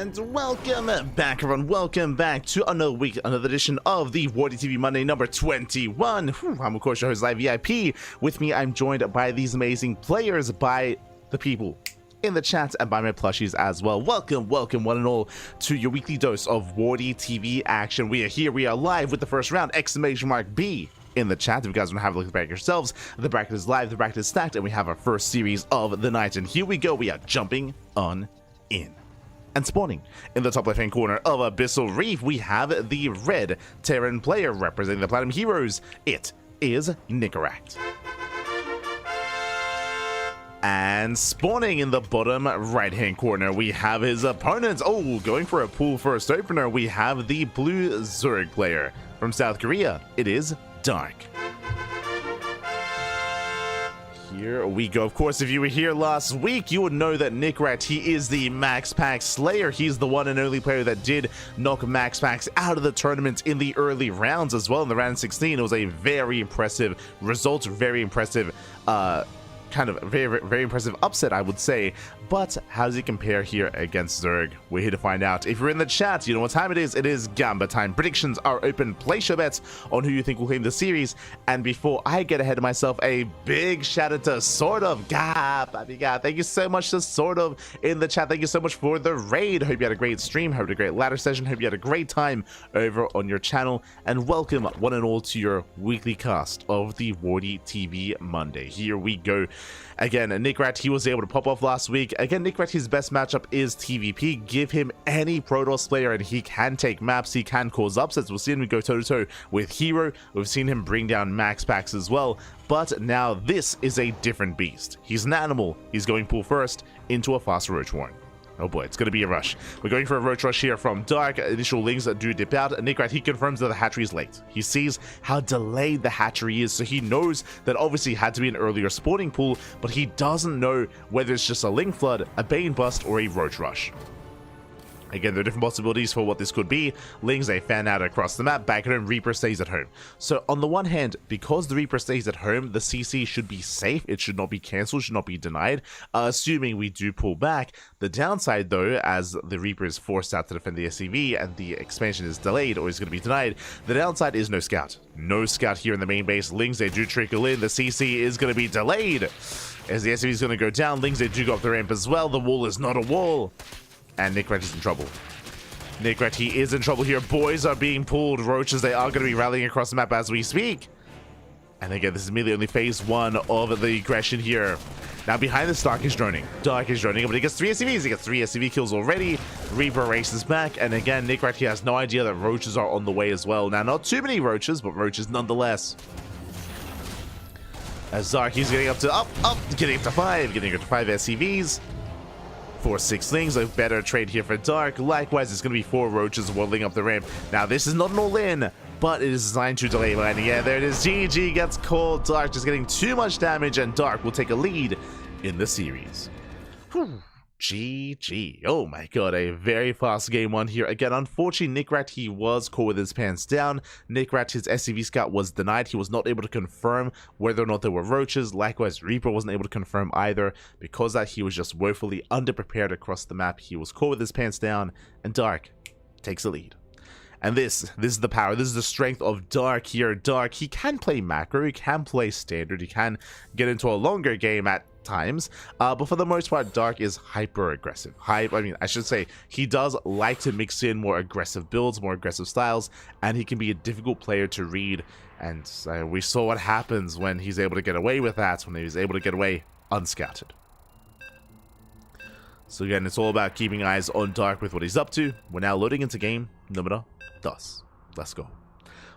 And welcome back, everyone. Welcome back to another week, another edition of the WardiTV Monday number 21. I'm of course your host, Live VIP. With me, I'm joined by these amazing players, by the people in the chat, and by my plushies as well. Welcome, one and all, to your weekly dose of WardiTV action. We are here, we are live with the first round, !B in the chat. If you guys want to have a look at the bracket yourselves, the bracket is live, the bracket is stacked, and we have our first series of the night. And here we go, we are jumping on in. And spawning in the top left hand corner of Abyssal Reef, we have the red Terran player representing the Platinum Heroes. It is Nicaract. And spawning in the bottom right hand corner, we have his opponents. Oh, going for a pool first opener, we have the blue Zurich player from South Korea. It is Dark. Here we go. Of course, if you were here last week, you would know that Nicaract, he is the MaxPax Slayer. He's the one and only player that did knock MaxPax out of the tournament in the early rounds as well. In the round 16, it was a very impressive result, very impressive very impressive upset, I would say. But how does he compare here against Zerg? We're here to find out. If you're in the chat, you know what time it is. It is Gamba time. Predictions are open. Place your bets on who you think will claim the series. And before I get ahead of myself, a big shout out to Sort of Gap. Thank you so much to Sort of in the chat. Thank you so much for the raid. Hope you had a great stream. Hope you had a great ladder session. Hope you had a great time over on your channel. And welcome one and all to your weekly cast of the WardiTV Monday. Here we go. Again, Nicaract, he was able to pop off last week. Again, Nicaract, his best matchup is TVP. Give him any Protoss player and he can take maps, he can cause upsets. We've seen him go toe-to-toe with herO. We've seen him bring down MaxPax as well. But now this is a different beast. He's an animal. He's going pool first into a fast Roach Warren. Oh boy, it's going to be a rush. We're going for a Roach Rush here from Dark. Initial links that do dip out. Nicaract, he confirms that the hatchery is late. He sees how delayed the hatchery is, so he knows that obviously it had to be an earlier spawning pool, but he doesn't know whether it's just a Link Flood, a Bane Bust, or a Roach Rush. Again, there are different possibilities for what this could be. Lings, they fan out across the map. Back at home, Reaper stays at home. So on the one hand, because the Reaper stays at home, the CC should be safe. It should not be cancelled, should not be denied, assuming we do pull back. The downside, though, as the Reaper is forced out to defend the SCV and the expansion is delayed or is going to be denied, the downside is no scout. No scout here in the main base. Lings, they do trickle in. The CC is going to be delayed. As the SCV is going to go down, Lings, they do go up the ramp as well. The wall is not a wall. And Nicaract is in trouble. Nicaract, he is in trouble here. Boys are being pulled. Roaches, they are going to be rallying across the map as we speak. And again, this is immediately only phase one of the aggression here. Now behind this, Dark is droning. Dark is droning, but he gets 3 SCVs. He gets 3 SCV kills already. Reaper races back. And again, Nicaract, he has no idea that roaches are on the way as well. Now, not too many roaches, but roaches nonetheless. As Dark, he's getting up to, getting up to 5 SCVs. 4-6 Lings, a better trade here for Dark. Likewise, it's going to be 4 Roaches waddling up the ramp. Now, this is not an all-in, but it is designed to delay landing. Yeah, there it is. GG gets called. Dark just getting too much damage, and Dark will take a lead in the series. Whew. GG. Oh my god, a very fast game one here. Again, unfortunately, Nicaract, he was caught with his pants down. Nicaract, his SCV scout was denied. He was not able to confirm whether or not there were roaches. Likewise, Reaper wasn't able to confirm either. Because that, he was just woefully underprepared across the map. He was caught with his pants down, and Dark takes the lead. And this is the power, this is the strength of Dark here. Dark, he can play macro, he can play standard, he can get into a longer game at times, but for the most part, Dark is hyper aggressive. I should say, he does like to mix in more aggressive builds, more aggressive styles, and he can be a difficult player to read. And we saw what happens when he's able to get away with that, when he's able to get away unscouted. So again, it's all about keeping eyes on Dark with what he's up to. We're now loading into game number 2. Let's go.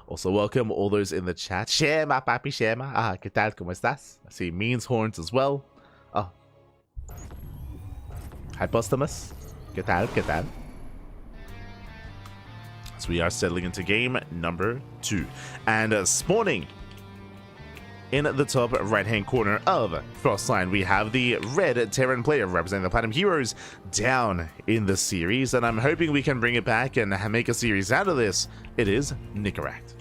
Also, welcome all those in the chat. Shema, papi, Shema. ¿Qué tal? ¿Cómo estás? I see Means Horns as well. Oh. Hypostamus. ¿Qué tal? ¿Qué tal? So we are settling into game number 2. And spawning in the top right-hand corner of first line, we have the red Terran player representing the Platinum Heroes down in the series, and I'm hoping we can bring it back and make a series out of this. It is Nicaract.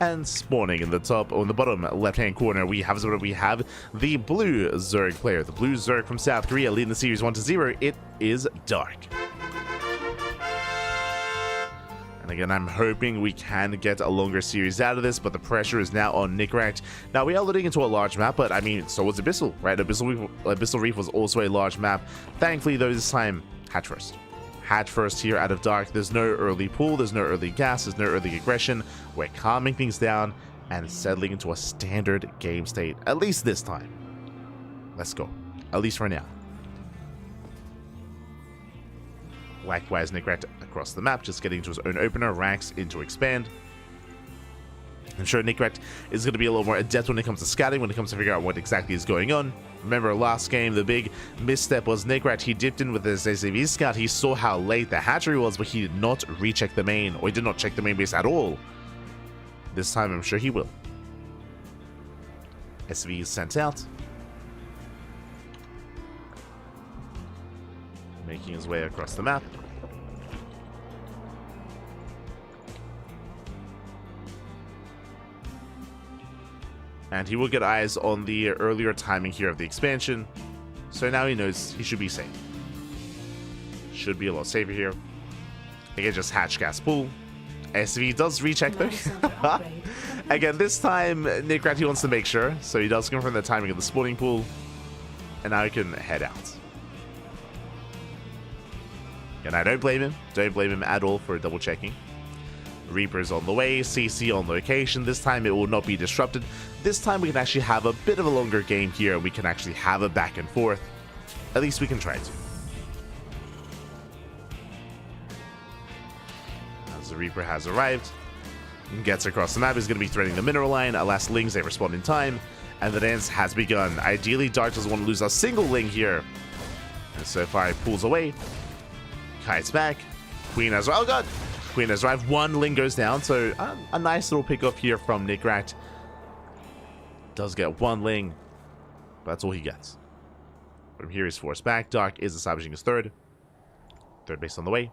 And spawning in the top, or in the bottom left-hand corner, we have the blue Zerg player. The blue Zerg from South Korea leading the series 1-0. It is Dark. And again, I'm hoping we can get a longer series out of this, but the pressure is now on Nickrat. Now, we are loading into a large map, but I mean, so was Abyssal, right? Abyssal Reef was also a large map. Thankfully, though, this time, hatch first. Hatch first here out of Dark. There's no early pull, there's no early gas, there's no early aggression. We're calming things down and settling into a standard game state, at least this time. Let's go, at least for now. Likewise, Nickrat across the map, just getting into his own opener, ranks into expand. I'm sure Nickrat is going to be a little more adept when it comes to scouting, when it comes to figure out what exactly is going on. Remember last game, the big misstep was Nickrat. He dipped in with his SCV scout. He saw how late the hatchery was, but he did not recheck the main, or he did not check the main base at all. This time, I'm sure he will. SV is sent out. Making his way across the map. And he will get eyes on the earlier timing here of the expansion. So now he knows he should be safe. Should be a lot safer here. Again, just hatch gas pool. SV does recheck though. Again, this time, Nickrat, he wants to make sure. So he does confirm the timing of the spawning pool. And now he can head out. And I don't blame him. Don't blame him at all for double checking. Reaper's on the way, CC on location. This time it will not be disrupted. This time we can actually have a bit of a longer game here. We can actually have a back and forth. At least we can try to. As the Reaper has arrived, and gets across the map, is going to be threading the mineral line. Alas, Lings, they respond in time, and the dance has begun. Ideally, Dark doesn't want to lose a single Ling here. And so far, he pulls away. Kite's back. Queen has... Oh, God! Queen has arrived. One Ling goes down, so a nice little pick off here from Nickrat. Does get one Ling, but that's all he gets. From here, he's forced back. Dark is establishing his third. Third base on the way.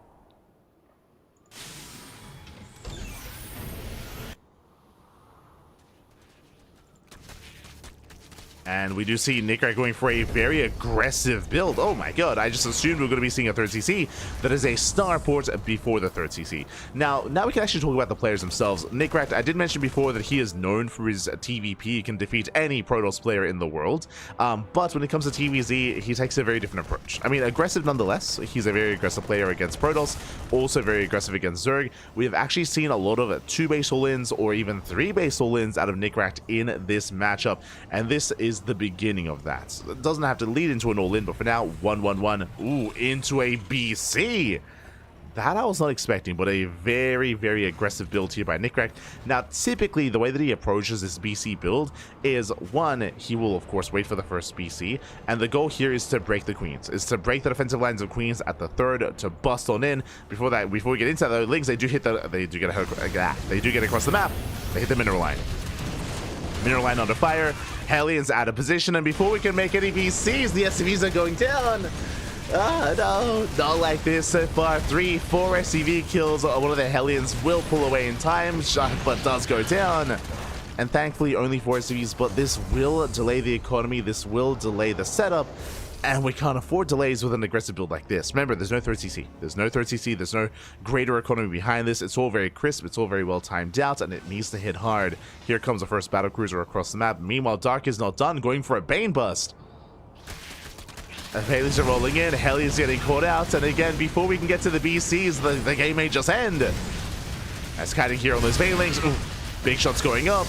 And we do see Nickrat going for a very aggressive build. Oh my god, I just assumed we were going to be seeing a third CC. That is a starport before the third CC. Now we can actually talk about the players themselves. Nickrat, I did mention before that he is known for his TVP. He can defeat any Protoss player in the world. But when it comes to TVZ, he takes a very different approach. I mean, aggressive nonetheless. He's a very aggressive player against Protoss. Also very aggressive against Zerg. We have actually seen a lot of 2-base all-ins or even 3-base all-ins out of Nickrat in this matchup. And this is the beginning of that. It doesn't have to lead into an all-in, but for now, 1-1-1. Ooh, into a BC. That I was not expecting, but a very, very aggressive build here by Nickrat. Now, typically, the way that he approaches this BC build is, one, he will, of course, wait for the first BC, and the goal here is to break the Queens, is to break the defensive lines of Queens at the third, to bust on in. Before we get into that, the Lings, they do get across the map. They hit the mineral line. Mineral line under fire. Hellions out of position, and before we can make any BCs, the SCVs are going down. No, not like this so far. 3-4 SCV kills. One of the Hellions will pull away in time, but does go down. And thankfully, only 4 SCVs, but this will delay the economy. This will delay the setup. And we can't afford delays with an aggressive build like this. Remember, there's no third CC. There's no third CC. There's no greater economy behind this. It's all very crisp. It's all very well timed out, and it needs to hit hard. Here comes the first battle cruiser across the map. Meanwhile, Dark is not done, going for a Bane Bust. And Bailey's are rolling in. Hellions getting caught out. And again, before we can get to the BCs, the game may just end. As kiting here on those Banelings. Ooh, big shots going up.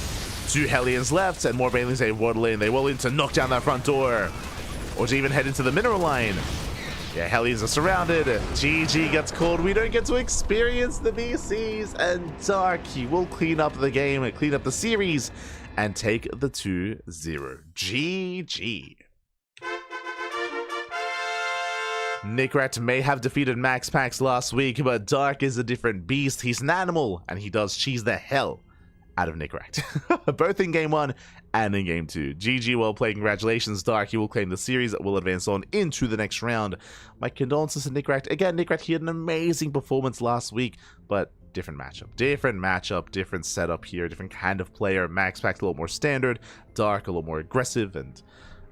2 Hellions left, and more Banelings they waddle in. They will in to knock down that front door. Or to even head into the mineral line. Yeah, Hellions are surrounded. GG gets called. We don't get to experience the BCs. And Dark, he will clean up the game and clean up the series and take the 2-0. GG. Nickrat may have defeated MaxPax last week, but Dark is a different beast. He's an animal, and he does cheese the hell out of Nickrat. Both in game 1 and in game 2. GG, well played. Congratulations, Dark. You will claim the series. Will advance on into the next round. My condolences to Nickrat. Again, Nickrat, he had an amazing performance last week, but different matchup, different setup here, different kind of player. MaxPax a little more standard, Dark a little more aggressive, and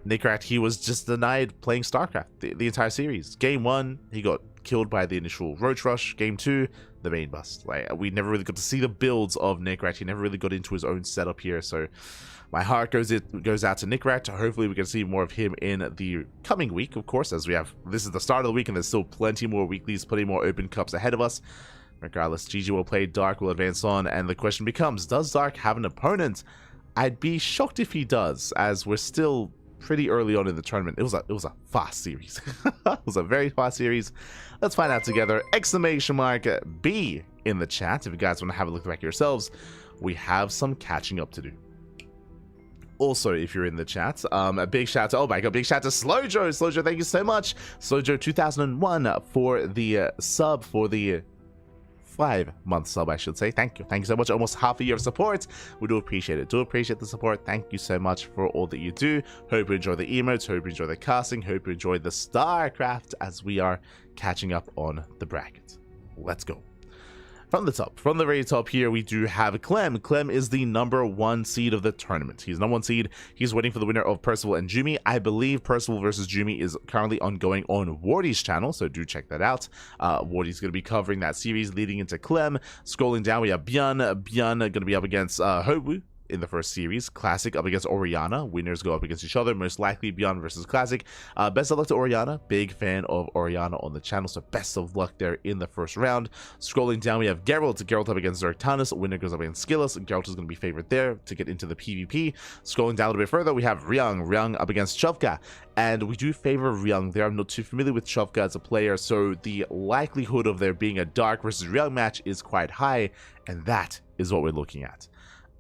Nickrat, he was just denied playing StarCraft the entire series. Game 1, he got killed by the initial Roach Rush. Game 2, the main bust. Like, we never really got to see the builds of Nickrat. He never really got into his own setup here, so my heart goes out to Nickrat. Hopefully we can see more of him in the coming week, of course, as this is the start of the week and there's still plenty more weeklies, plenty more open cups ahead of us. Regardless, GG will play, Dark will advance on, and the question becomes, does Dark have an opponent? I'd be shocked if he does, as we're still pretty early on in the tournament. It was a fast series. It was a very fast series. Let's find out together. Exclamation mark B in the chat if you guys want to have a look back yourselves. We have some catching up to do. Also, if you're in the chat, a big shout to, oh my god, big shout to Slowjo. Slowjo, thank you so much. Slowjo 2001 for the sub, for the 5-month sub, I should say. Thank you so much. Almost half a year of support. We do appreciate it. Do appreciate the support. Thank you so much for all that you do. Hope you enjoy the emotes. Hope you enjoy the casting. Hope you enjoy the StarCraft as we are catching up on the bracket. Let's go. From the top, from the very top here, we do have Clem. Clem is the #1 seed of the tournament. He's #1 seed. He's waiting for the winner of Percival and Jumi. I believe Percival versus Jumi is currently ongoing on Wardy's channel, so do check that out. Wardy's going to be covering that series leading into Clem. Scrolling down, we have ByuN. ByuN going to be up against herO in the first series. Classic up against Orianna. Winners go up against each other. Most likely ByuN versus Classic. Best of luck to Orianna. Big fan of Orianna on the channel, so best of luck there in the first round. Scrolling down, we have Geralt. Geralt up against Zergtanis. Winner goes up against Skillus. Geralt is going to be favored there to get into the PvP. Scrolling down a little bit further, we have Ryung. Ryung up against Chovka. And we do favor Ryung there. I'm not too familiar with Chovka as a player, so the likelihood of there being a Dark versus Ryung match is quite high, and that is what we're looking at.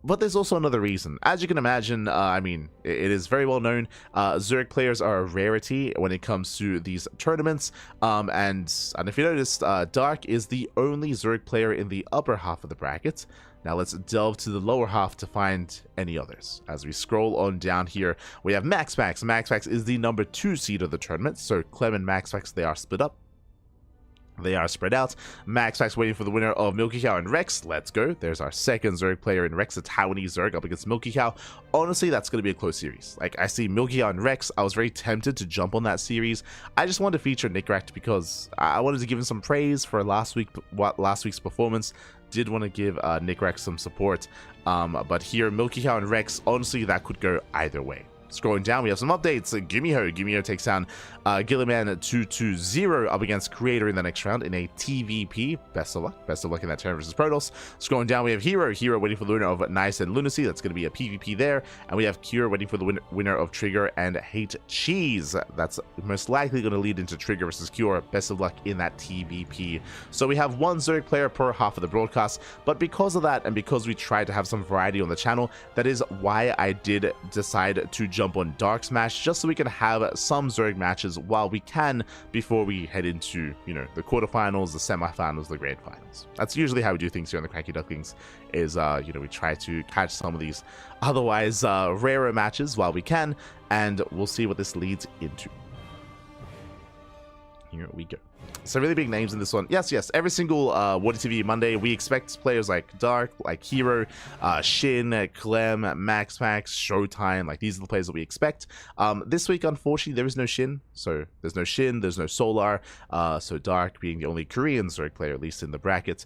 But there's also another reason. As you can imagine, I mean, it is very well known, Zerg players are a rarity when it comes to these tournaments, and if you noticed, Dark is the only Zerg player in the upper half of the bracket. Now let's delve to the lower half to find any others. As we scroll on down here, we have MaxPax. MaxPax is the #2 seed of the tournament, so Clem and MaxPax, they are split up. They are spread out. MaxPax waiting for the winner of Milky Cow and Rex. Let's go. There's our second Zerg player in Rex, a Taiwanese Zerg up against Milky Cow. Honestly, that's going to be a close series. Like, I see Milky Cow and Rex. I was very tempted to jump on that series. I just wanted to feature Nickrat because I wanted to give him some praise for last week's performance. Did want to give Nickrat some support. But here, Milky Cow and Rex, honestly, that could go either way. Scrolling down, we have some updates. GuMiho. GuMiho takes down Gilliman 220 up against Creator in the next round in a TVP. Best of luck. Best of luck in that Terran versus Protoss. Scrolling down, we have herO. herO waiting for the winner of Nice and Lunacy. That's going to be a PvP there. And we have Cure waiting for the winner of Trigger and Hate Cheese. That's most likely going to lead into Trigger versus Cure. Best of luck in that TVP. So we have one Zerg player per half of the broadcast. But because of that, and because we tried to have some variety on the channel, that is why I did decide to jump on Dark Smash, just so we can have some Zerg matches while we can before we head into, you know, the quarterfinals, the semifinals, the grand finals. That's usually how we do things here on the CranKy Ducklings, is you know, we try to catch some of these otherwise rarer matches while we can, and we'll see what this leads into. Here we go. So really big names in this one. Yes, every single WardiTV Monday, we expect players like Dark, like herO, Shin, Clem, MaxPax, Showtime. Like, these are the players that we expect. This week, unfortunately, there is no Shin. So there's no Shin, there's no Solar. So Dark, being the only Korean Zerg player, at least in the bracket,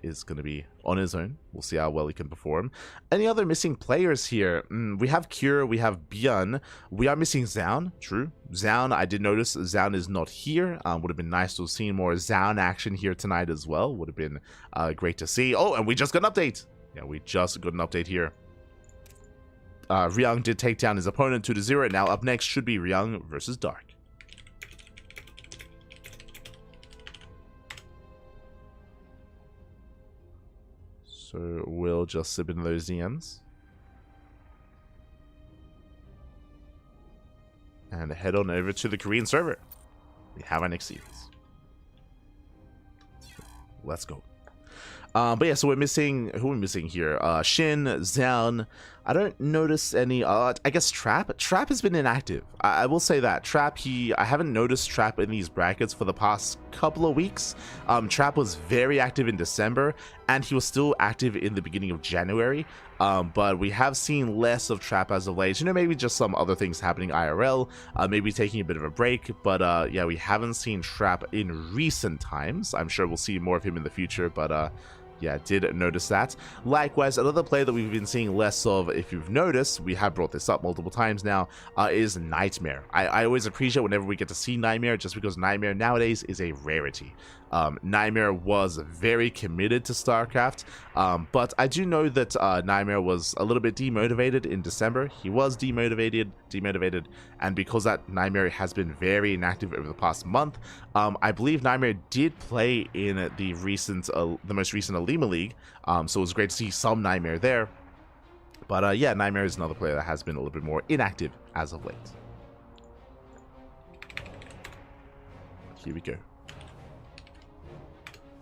is going to be on his own. We'll see how well he can perform. Any other missing players here? We have Cure, we have ByuN. We are missing Zaun, true. Zaun, I did notice Zaun is not here. Would have been nice to have seen more Zaun action here tonight as well. Would have been great to see. Oh, and we just got an update. Yeah, we just got an update here. Ryung did take down his opponent 2-0. Now up next should be Ryung versus Dark. So we'll just sip in those DMs. And head on over to the Korean server. We have our next series. Let's go. But yeah, so we're missing, who are we missing here? Shin, Zaun. I don't notice any. I guess Trap has been inactive. I will say that Trap. I haven't noticed Trap in these brackets for the past couple of weeks. Trap was very active in December, and he was still active in the beginning of January. But we have seen less of Trap as of late. You know, maybe just some other things happening IRL, maybe taking a bit of a break. But yeah, we haven't seen Trap in recent times. I'm sure we'll see more of him in the future, but yeah, did notice that. Likewise, another player that we've been seeing less of, if you've noticed, we have brought this up multiple times now, is Nightmare. I always appreciate whenever we get to see Nightmare, just because Nightmare nowadays is a rarity. Nightmare was very committed to StarCraft, but I do know that Nightmare was a little bit demotivated in December. He was demotivated, and because that Nightmare has been very inactive over the past month, I believe Nightmare did play in the most recent Alima League, so it was great to see some Nightmare there. But yeah, Nightmare is another player that has been a little bit more inactive as of late. Here we go.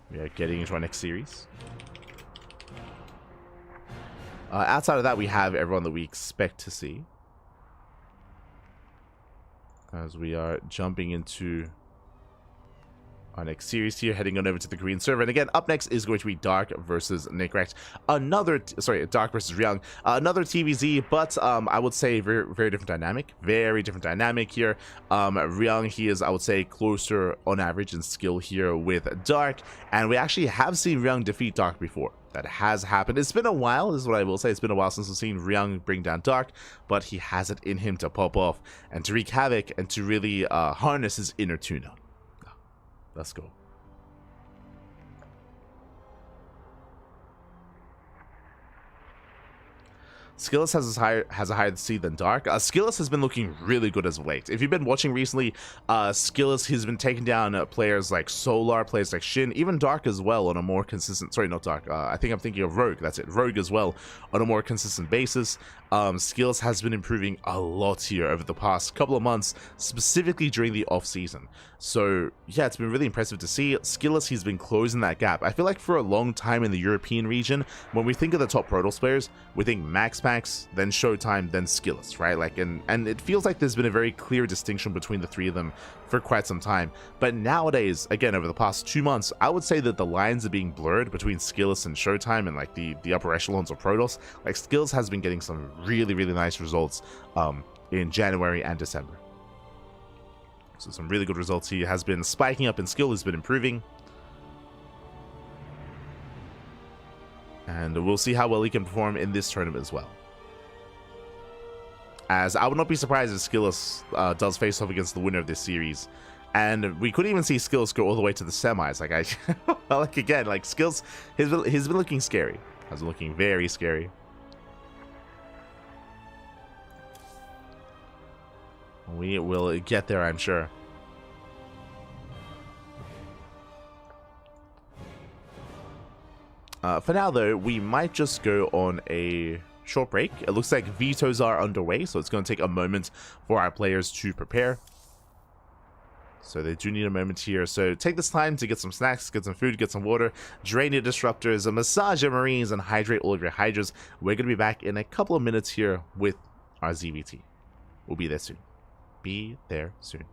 We are getting into our next series. Outside of that, we have everyone that we expect to see, as we are jumping into our next series here, heading on over to the green server. And again, up next is going to be Dark versus Nickrecht. Dark versus Ryung. Another TVZ, but I would say very different dynamic. Very different dynamic here. Ryung, he is, I would say, closer on average in skill here with Dark. And we actually have seen Ryung defeat Dark before. That has happened. It's been a while, is what I will say. It's been a while since we've seen Ryung bring down Dark, but he has it in him to pop off and to wreak havoc and to really harness his inner tuna. Let's go. Skilless has a higher seed than Dark. Skilless has been looking really good as of late. If you've been watching recently, Skilless has been taking down players like Solar, players like Shin, even Dark as well on a more consistent. Sorry, not Dark. I think I'm thinking of Rogue. That's it, Rogue as well on a more consistent basis. Skilless has been improving a lot here over the past couple of months, specifically during the off season. So yeah, it's been really impressive to see. Skilless, he's been closing that gap. I feel like for a long time in the European region, when we think of the top Protoss players, we think MaxPax, then Showtime, then Skilless, right? Like, and it feels like there's been a very clear distinction between the three of them for quite some time. But nowadays, again, over the past 2 months, I would say that the lines are being blurred between Skilless and Showtime and like the upper echelons of Protoss. Like, Skilless has been getting some really nice results in January and December. So some really good results. He has been spiking up in skill, has been improving. And we'll see how well he can perform in this tournament as well. As I would not be surprised if Skilless does face off against the winner of this series. And we could even see Skilless go all the way to the semis. Like again, like Skilless, he's been looking scary. Has been looking very scary. We will get there, I'm sure. For now, though, we might just go on a short break. It looks like vetoes are underway, so it's going to take a moment for our players to prepare. So they do need a moment here. So take this time to get some snacks, get some food, get some water, drain your disruptors, massage your marines, and hydrate all of your hydras. We're going to be back in a couple of minutes here with our ZVT. We'll be there soon. Be there soon.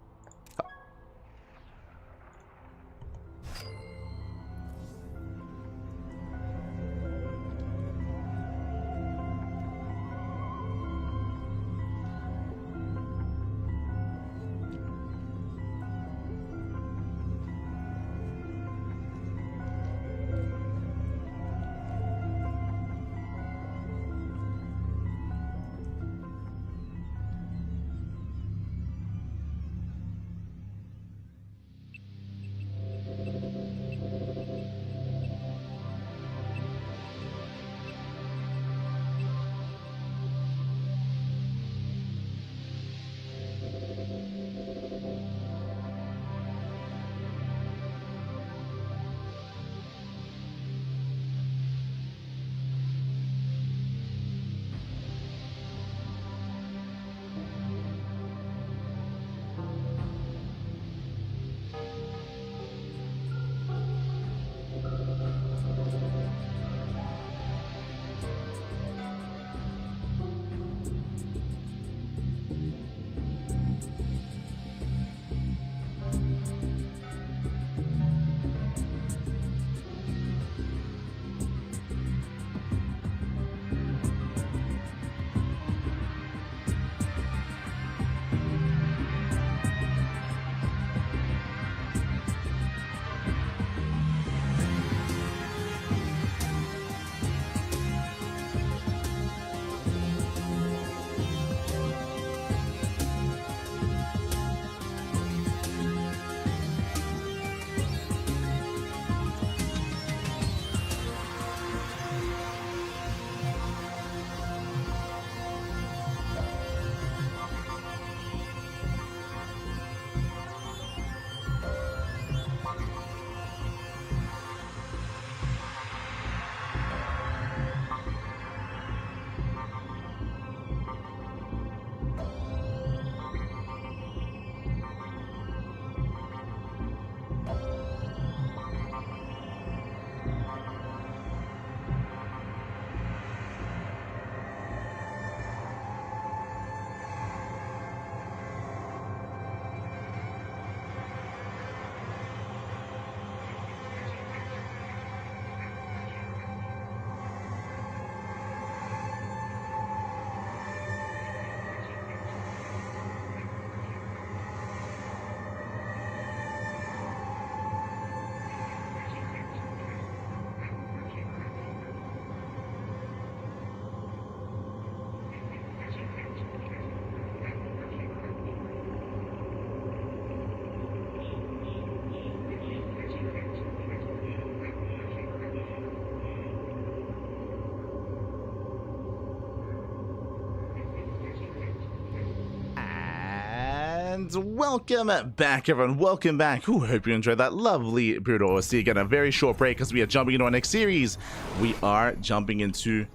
And welcome back, everyone. Welcome back. Ooh, hope you enjoyed that lovely ByuN. See again, a very short break because we are jumping into our next series. We are jumping into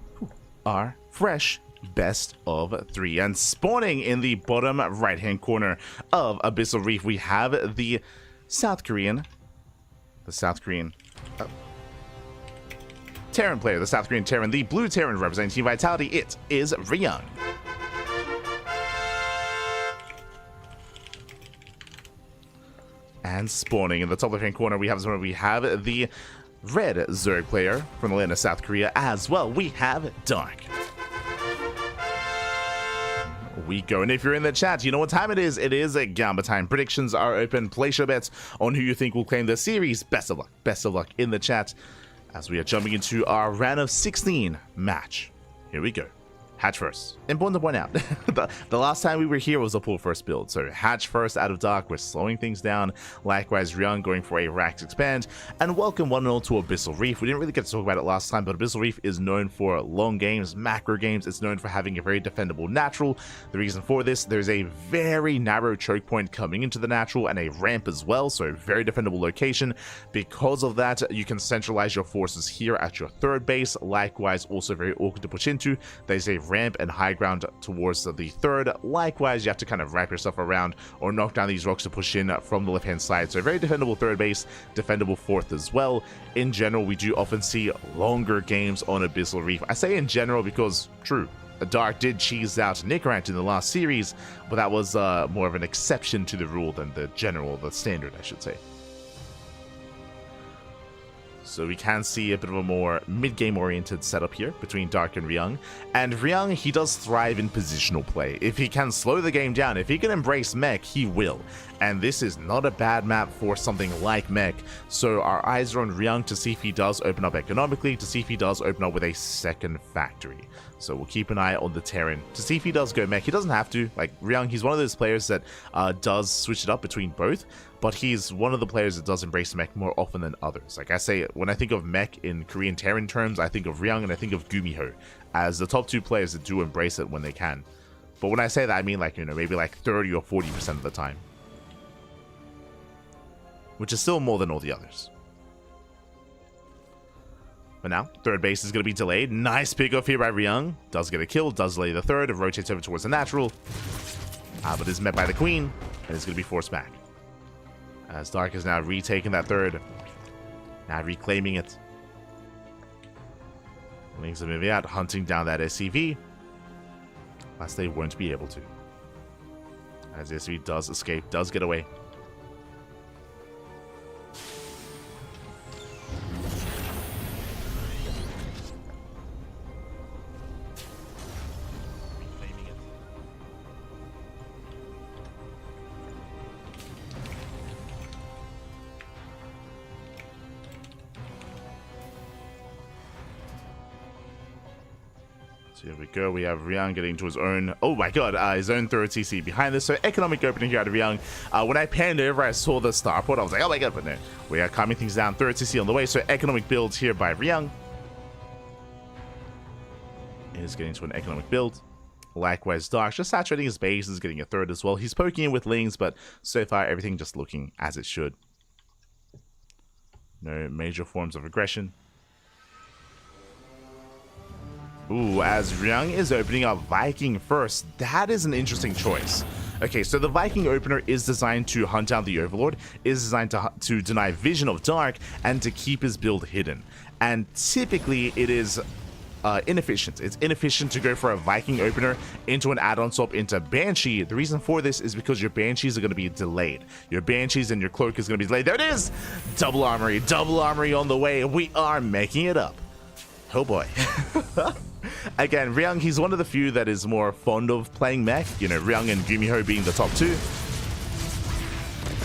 our fresh best of 3, and spawning in the bottom right hand corner of Abyssal Reef, we have the South Korean Terran player, the South Korean Terran, the blue Terran representing Team Vitality. It is Ryung. And spawning in the top left-hand corner, we have the red Zerg player from the land of South Korea as well. We have Dark. We go, and if you're in the chat, you know what time it is. It is a Gamba time. Predictions are open. Place your bets on who you think will claim the series. Best of luck in the chat as we are jumping into our round of 16 match. Here we go. Hatch first. Important to point out, the last time we were here was a pull first build, so hatch first out of Dark. We're slowing things down. Likewise, Ryung going for a Rax expand. And welcome one and all to Abyssal Reef. We didn't really get to talk about it last time, but Abyssal Reef is known for long games, macro games. It's known for having a very defendable natural. The reason for this, there's a very narrow choke point coming into the natural and a ramp as well, so very defendable location. Because of that, you can centralize your forces here at your third base. Likewise, also very awkward to push into. There's a ramp and high ground towards the third. Likewise, you have to kind of wrap yourself around or knock down these rocks to push in from the left hand side. So very defendable third base, defendable fourth as well. In general, we do often see longer games on Abyssal Reef. I say in general because, true, Dark did cheese out Nicorant in the last series, but that was more of an exception to the rule than the standard, I should say. So we can see a bit of a more mid-game oriented setup here between Dark and Ryung. And Ryung, he does thrive in positional play. If he can slow the game down, if he can embrace mech, he will. And this is not a bad map for something like mech. So our eyes are on Ryung to see if he does open up economically, to see if he does open up with a second factory. So we'll keep an eye on the Terran to see if he does go mech. He doesn't have to. Like, Ryung, he's one of those players that does switch it up between both. But he's one of the players that does embrace mech more often than others. Like I say, when I think of mech in Korean Terran terms, I think of Ryung and I think of GuMiho as the top two players that do embrace it when they can. But when I say that, I mean like, you know, maybe like 30 or 40% of the time. Which is still more than all the others. But now, third base is going to be delayed. Nice pickoff here by Ryung. Does get a kill, does delay the third, rotates over towards the natural. But is met by the queen, and is going to be forced back. As Dark is now retaking that third. Now reclaiming it. Lings are moving out, hunting down that SCV. Last they won't be able to. As the SCV does escape, does get away. So here we go, we have Ryung getting to his own, oh my god, his own third CC behind this. So economic opening here out of Ryung. When I panned over, I saw the starport, I was like, oh my god, but no. We are calming things down, third CC on the way, so economic builds here by Ryung. Is getting to an economic build. Likewise, Dark just saturating his base, is getting a third as well. He's poking in with Lings, but so far everything just looking as it should. No major forms of aggression. Ooh, as Ryung is opening up Viking first, that is an interesting choice. Okay, so the Viking opener is designed to hunt down the Overlord, is designed to deny vision of Dark, and to keep his build hidden. And typically, it is inefficient. It's inefficient to go for a Viking opener into an add-on swap into Banshee. The reason for this is because your Banshees are going to be delayed. Your Banshees and your Cloak is going to be delayed. There it is! Double armory on the way. We are making it up. Oh boy. Again, Ryung, he's one of the few that is more fond of playing mech. You know, Ryung and GuMiho being the top two.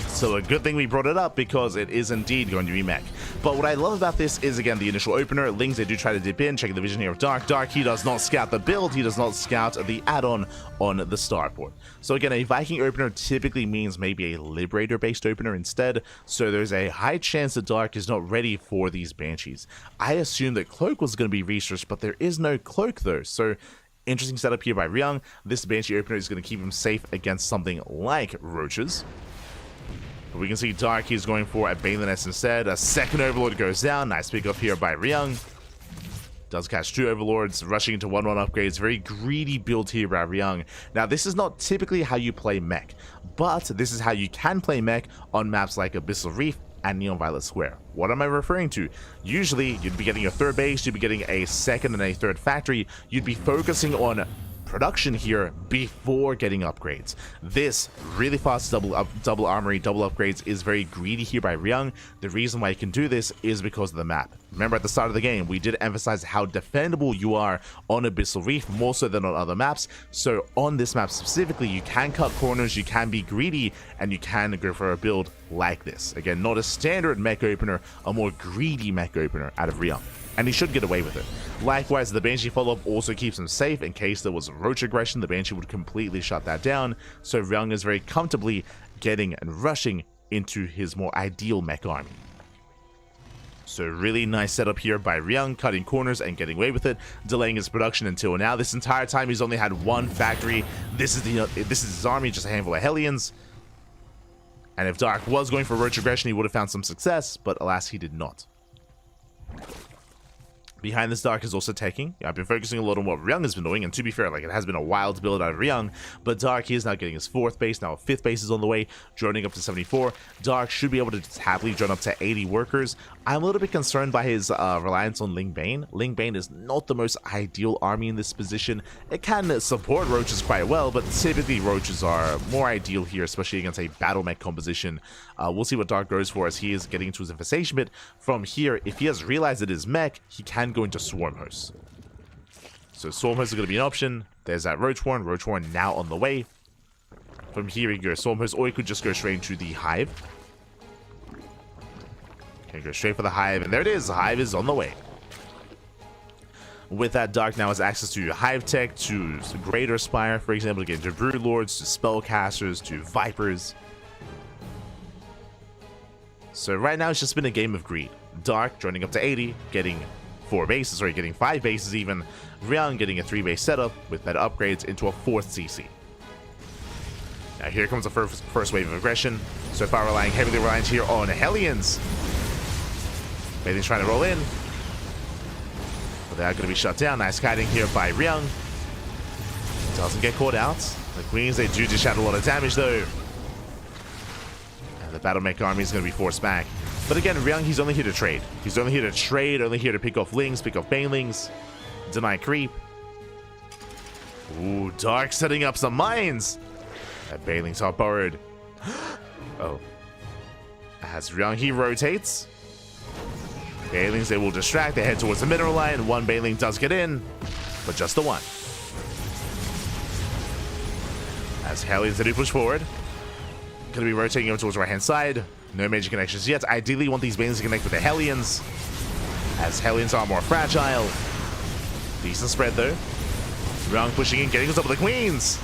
So a good thing we brought it up because it is indeed going to be mech. But what I love about this is, again, the initial opener. Lings, they do try to dip in, checking the vision here of Dark. Dark, he does not scout the build. He does not scout the add-on on the starport. So again, a Viking opener typically means maybe a Liberator-based opener instead. So there's a high chance that Dark is not ready for these Banshees. I assumed that Cloak was going to be researched, but there is no Cloak though. So Interesting setup here by Ryung. This Banshee opener is going to keep him safe against something like roaches. But we can see Dark, he's going for a Balin S instead. A second Overlord goes down. Nice pick up here by Ryung. Does catch 2 Overlords, rushing into 1-1 upgrades. Very greedy build here by Ryung. Now, this is not typically how you play mech, but this is how you can play mech on maps like Abyssal Reef and Neon Violet Square. What am I referring to? Usually, you'd be getting your 3rd base, you'd be getting a 2nd and a 3rd factory. You'd be focusing on production here before getting upgrades. This really fast double armory, double upgrades is very greedy here by Ryung. The reason why you can do this is because of the map. Remember at the start of the game, we did emphasize how defendable you are on Abyssal Reef, more so than on other maps. So on this map specifically, you can cut corners, you can be greedy, and you can go for a build like this. Again, not a standard mech opener, a more greedy mech opener out of Ryung. And he should get away with it. Likewise, the Banshee follow-up also keeps him safe in case there was roach aggression. The Banshee would completely shut that down, so Ryung is very comfortably getting and rushing into his more ideal mech army. So really nice setup here by Ryung, cutting corners and getting away with it, delaying his production until now. This entire time he's only had 1 factory. This is his army, just a handful of Hellions. And if Dark was going for roach aggression, he would have found some success, but alas, he did not. Behind this, Dark is also taking. I've been focusing a lot on what Ryung has been doing, and to be fair, like, it has been a wild build out of Ryung, but Dark, he is now getting his 4th base, now a 5th base is on the way, droning up to 74. Dark should be able to happily drone up to 80 workers. I'm a little bit concerned by his reliance on Ling Bane. Ling Bane is not the most ideal army in this position. It can support roaches quite well, but typically roaches are more ideal here, especially against a battle mech composition. We'll see what Dark goes for as he is getting into his infestation bit. From here, if he has realized it is mech, he can go into Swarm Host. So Swarm Host is going to be an option. There's that Roach Horn now on the way. From here he goes Swarm Host, or he could just go straight into the Hive. Okay, go straight for the Hive, and there it is. The Hive is on the way. With that, Dark now has access to Hive Tech, to Greater Spire, for example, to get into Brood Lords, to Spellcasters, to Vipers. So right now it's just been a game of greed. Dark droning up to 80, getting 4 bases, or getting 5 bases even. Ryung getting a 3-base setup with better upgrades into a 4th CC. Now here comes the first wave of aggression. So far heavily reliant here on Hellions. Bailey's trying to roll in, but they are going to be shut down. Nice kiting here by Ryung. Doesn't get caught out. The Queens, they do dish out a lot of damage though. And the Battle Mech army is going to be forced back. But again, Ryung, he's only here to trade. He's only here to trade, only here to pick off Lings, pick off Banelings, deny creep. Ooh, Dark setting up some mines. That Banelings are borrowed. Oh. As Ryung, he rotates. Banelings, they will distract. They head towards the mineral line. 1 Baneling does get in, but just the 1. As Hellions, they do push forward. Going to be rotating over towards the right-hand side. No major connections yet. Ideally, want these Banelings to connect with the Hellions, as Hellions are more fragile. Decent spread, though. Ryung pushing in, getting on top of the Queens.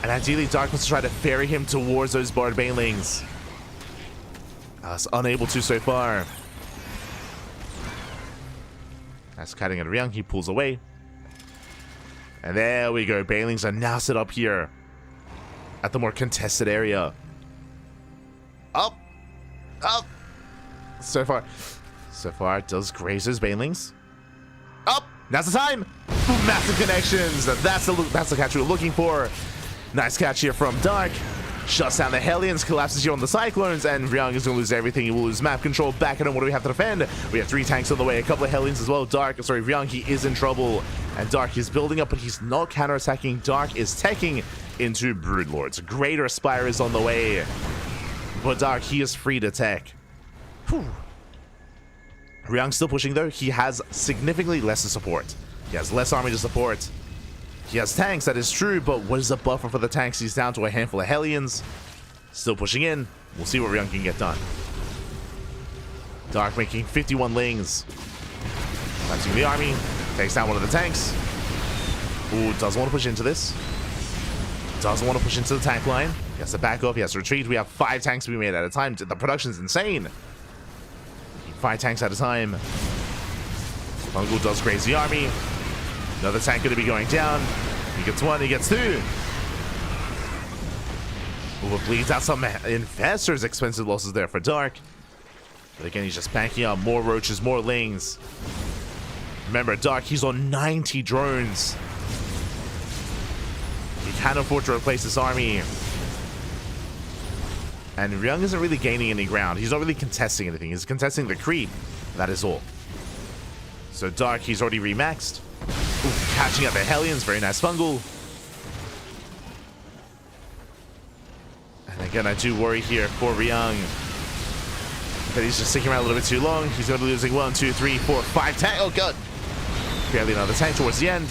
And ideally, Dark wants to try to ferry him towards those barred Banelings. It's unable to so far. That's cutting at Ryung. He pulls away. And there we go. Banelings are now set up here at the more contested area. Up. Up. So far, it does graze those Banelings. Up. Now's the time. Massive connections. That's the catch we were looking for. Nice catch here from Dark. Shuts down the Hellions, collapses here on the Cyclones, and Ryung is going to lose everything. He will lose map control. Back at him, what do we have to defend? We have 3 tanks on the way, a couple of Hellions as well. Ryung, he is in trouble. And Dark is building up, but he's not counterattacking. Dark is teching into Broodlords. Greater Spire is on the way. But Dark, he is free to tech. Ryung still pushing though. He has significantly less support. He has less army to support. He has tanks, that is true, but what is the buffer for the tanks? He's down to a handful of Hellions. Still pushing in. We'll see what Ryung can get done. Dark making 51 Lings. Touching the army. Takes down one of the tanks. Ooh, doesn't want to push into this. Doesn't want to push into the tank line. He has to back off. He has to retreat. We have 5 tanks to be made at a time. The production's insane. 5 tanks at a time. Bungle does graze the army. Another tank going to be going down. He gets one, he gets two. Ooh, bleeds out some investors. Expensive losses there for Dark. But again, he's just banking up more roaches, more lings. Remember, Dark, he's on 90 drones. He can't afford to replace this army. And Ryung isn't really gaining any ground. He's not really contesting anything. He's contesting the creep. That is all. So Dark, he's already remaxed. Ooh, catching up the Hellions. Very nice fungal. And again, I do worry here for Ryung that he's just sticking around a little bit too long. He's going to be losing 1, 2, 3, 4, 5 tank. Oh, God. Barely another tank towards the end.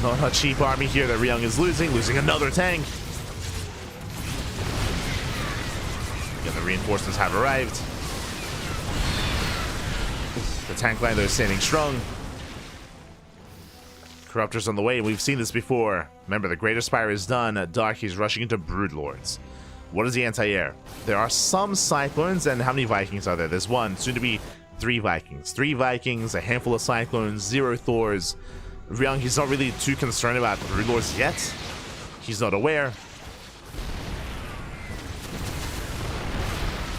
Not a cheap army here that Ryung is losing another tank. Again, the reinforcements have arrived. The tank line, though, is standing strong. Corruptors on the way. We've seen this before. Remember, the Greater Spire is done. Dark, he's rushing into Broodlords. What is the anti-air? There are some Cyclones, and how many Vikings are there? There's one, soon to be 3 Vikings. 3 Vikings, a handful of Cyclones, 0 Thors. Ryung, he's not really too concerned about Broodlords yet. He's not aware.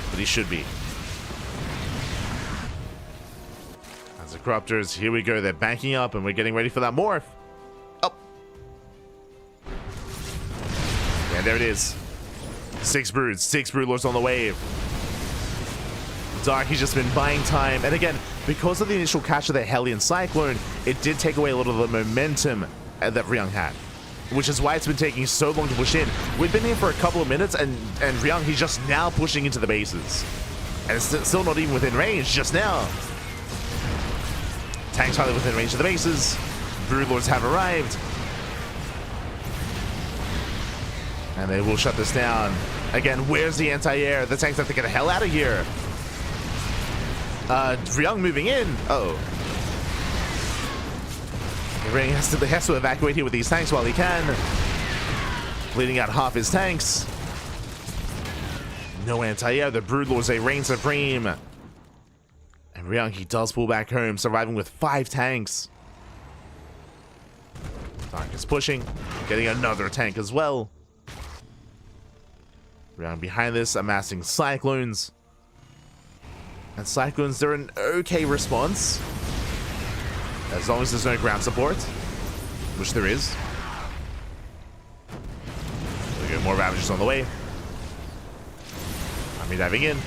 But he should be. As the Corruptors, here we go. They're banking up, and we're getting ready for that morph. Oh. And there it is. 6 broods, 6 broodlords on the way. Dark, he's just been buying time. And again, because of the initial catch of the Hellion Cyclone, it did take away a lot of the momentum that Ryung had. Which is why it's been taking so long to push in. We've been here for a couple of minutes, and Ryung, he's just now pushing into the bases. And it's still not even within range, just now. Tanks highly within range of the bases. Broodlords have arrived. And they will shut this down. Again, where's the anti-air? The tanks have to get the hell out of here. Ryung moving in. Uh-oh. Ryung has to evacuate here with these tanks while he can. Bleeding out half his tanks. No anti-air. The Broodlords, they reign supreme. And Ryung, he does pull back home, surviving with 5 tanks. Dark is pushing, getting another tank as well. Ryung behind this, amassing Cyclones. And Cyclones, they're an okay response. As long as there's no ground support, which there is. There we go, more Ravagers on the way. Army diving in.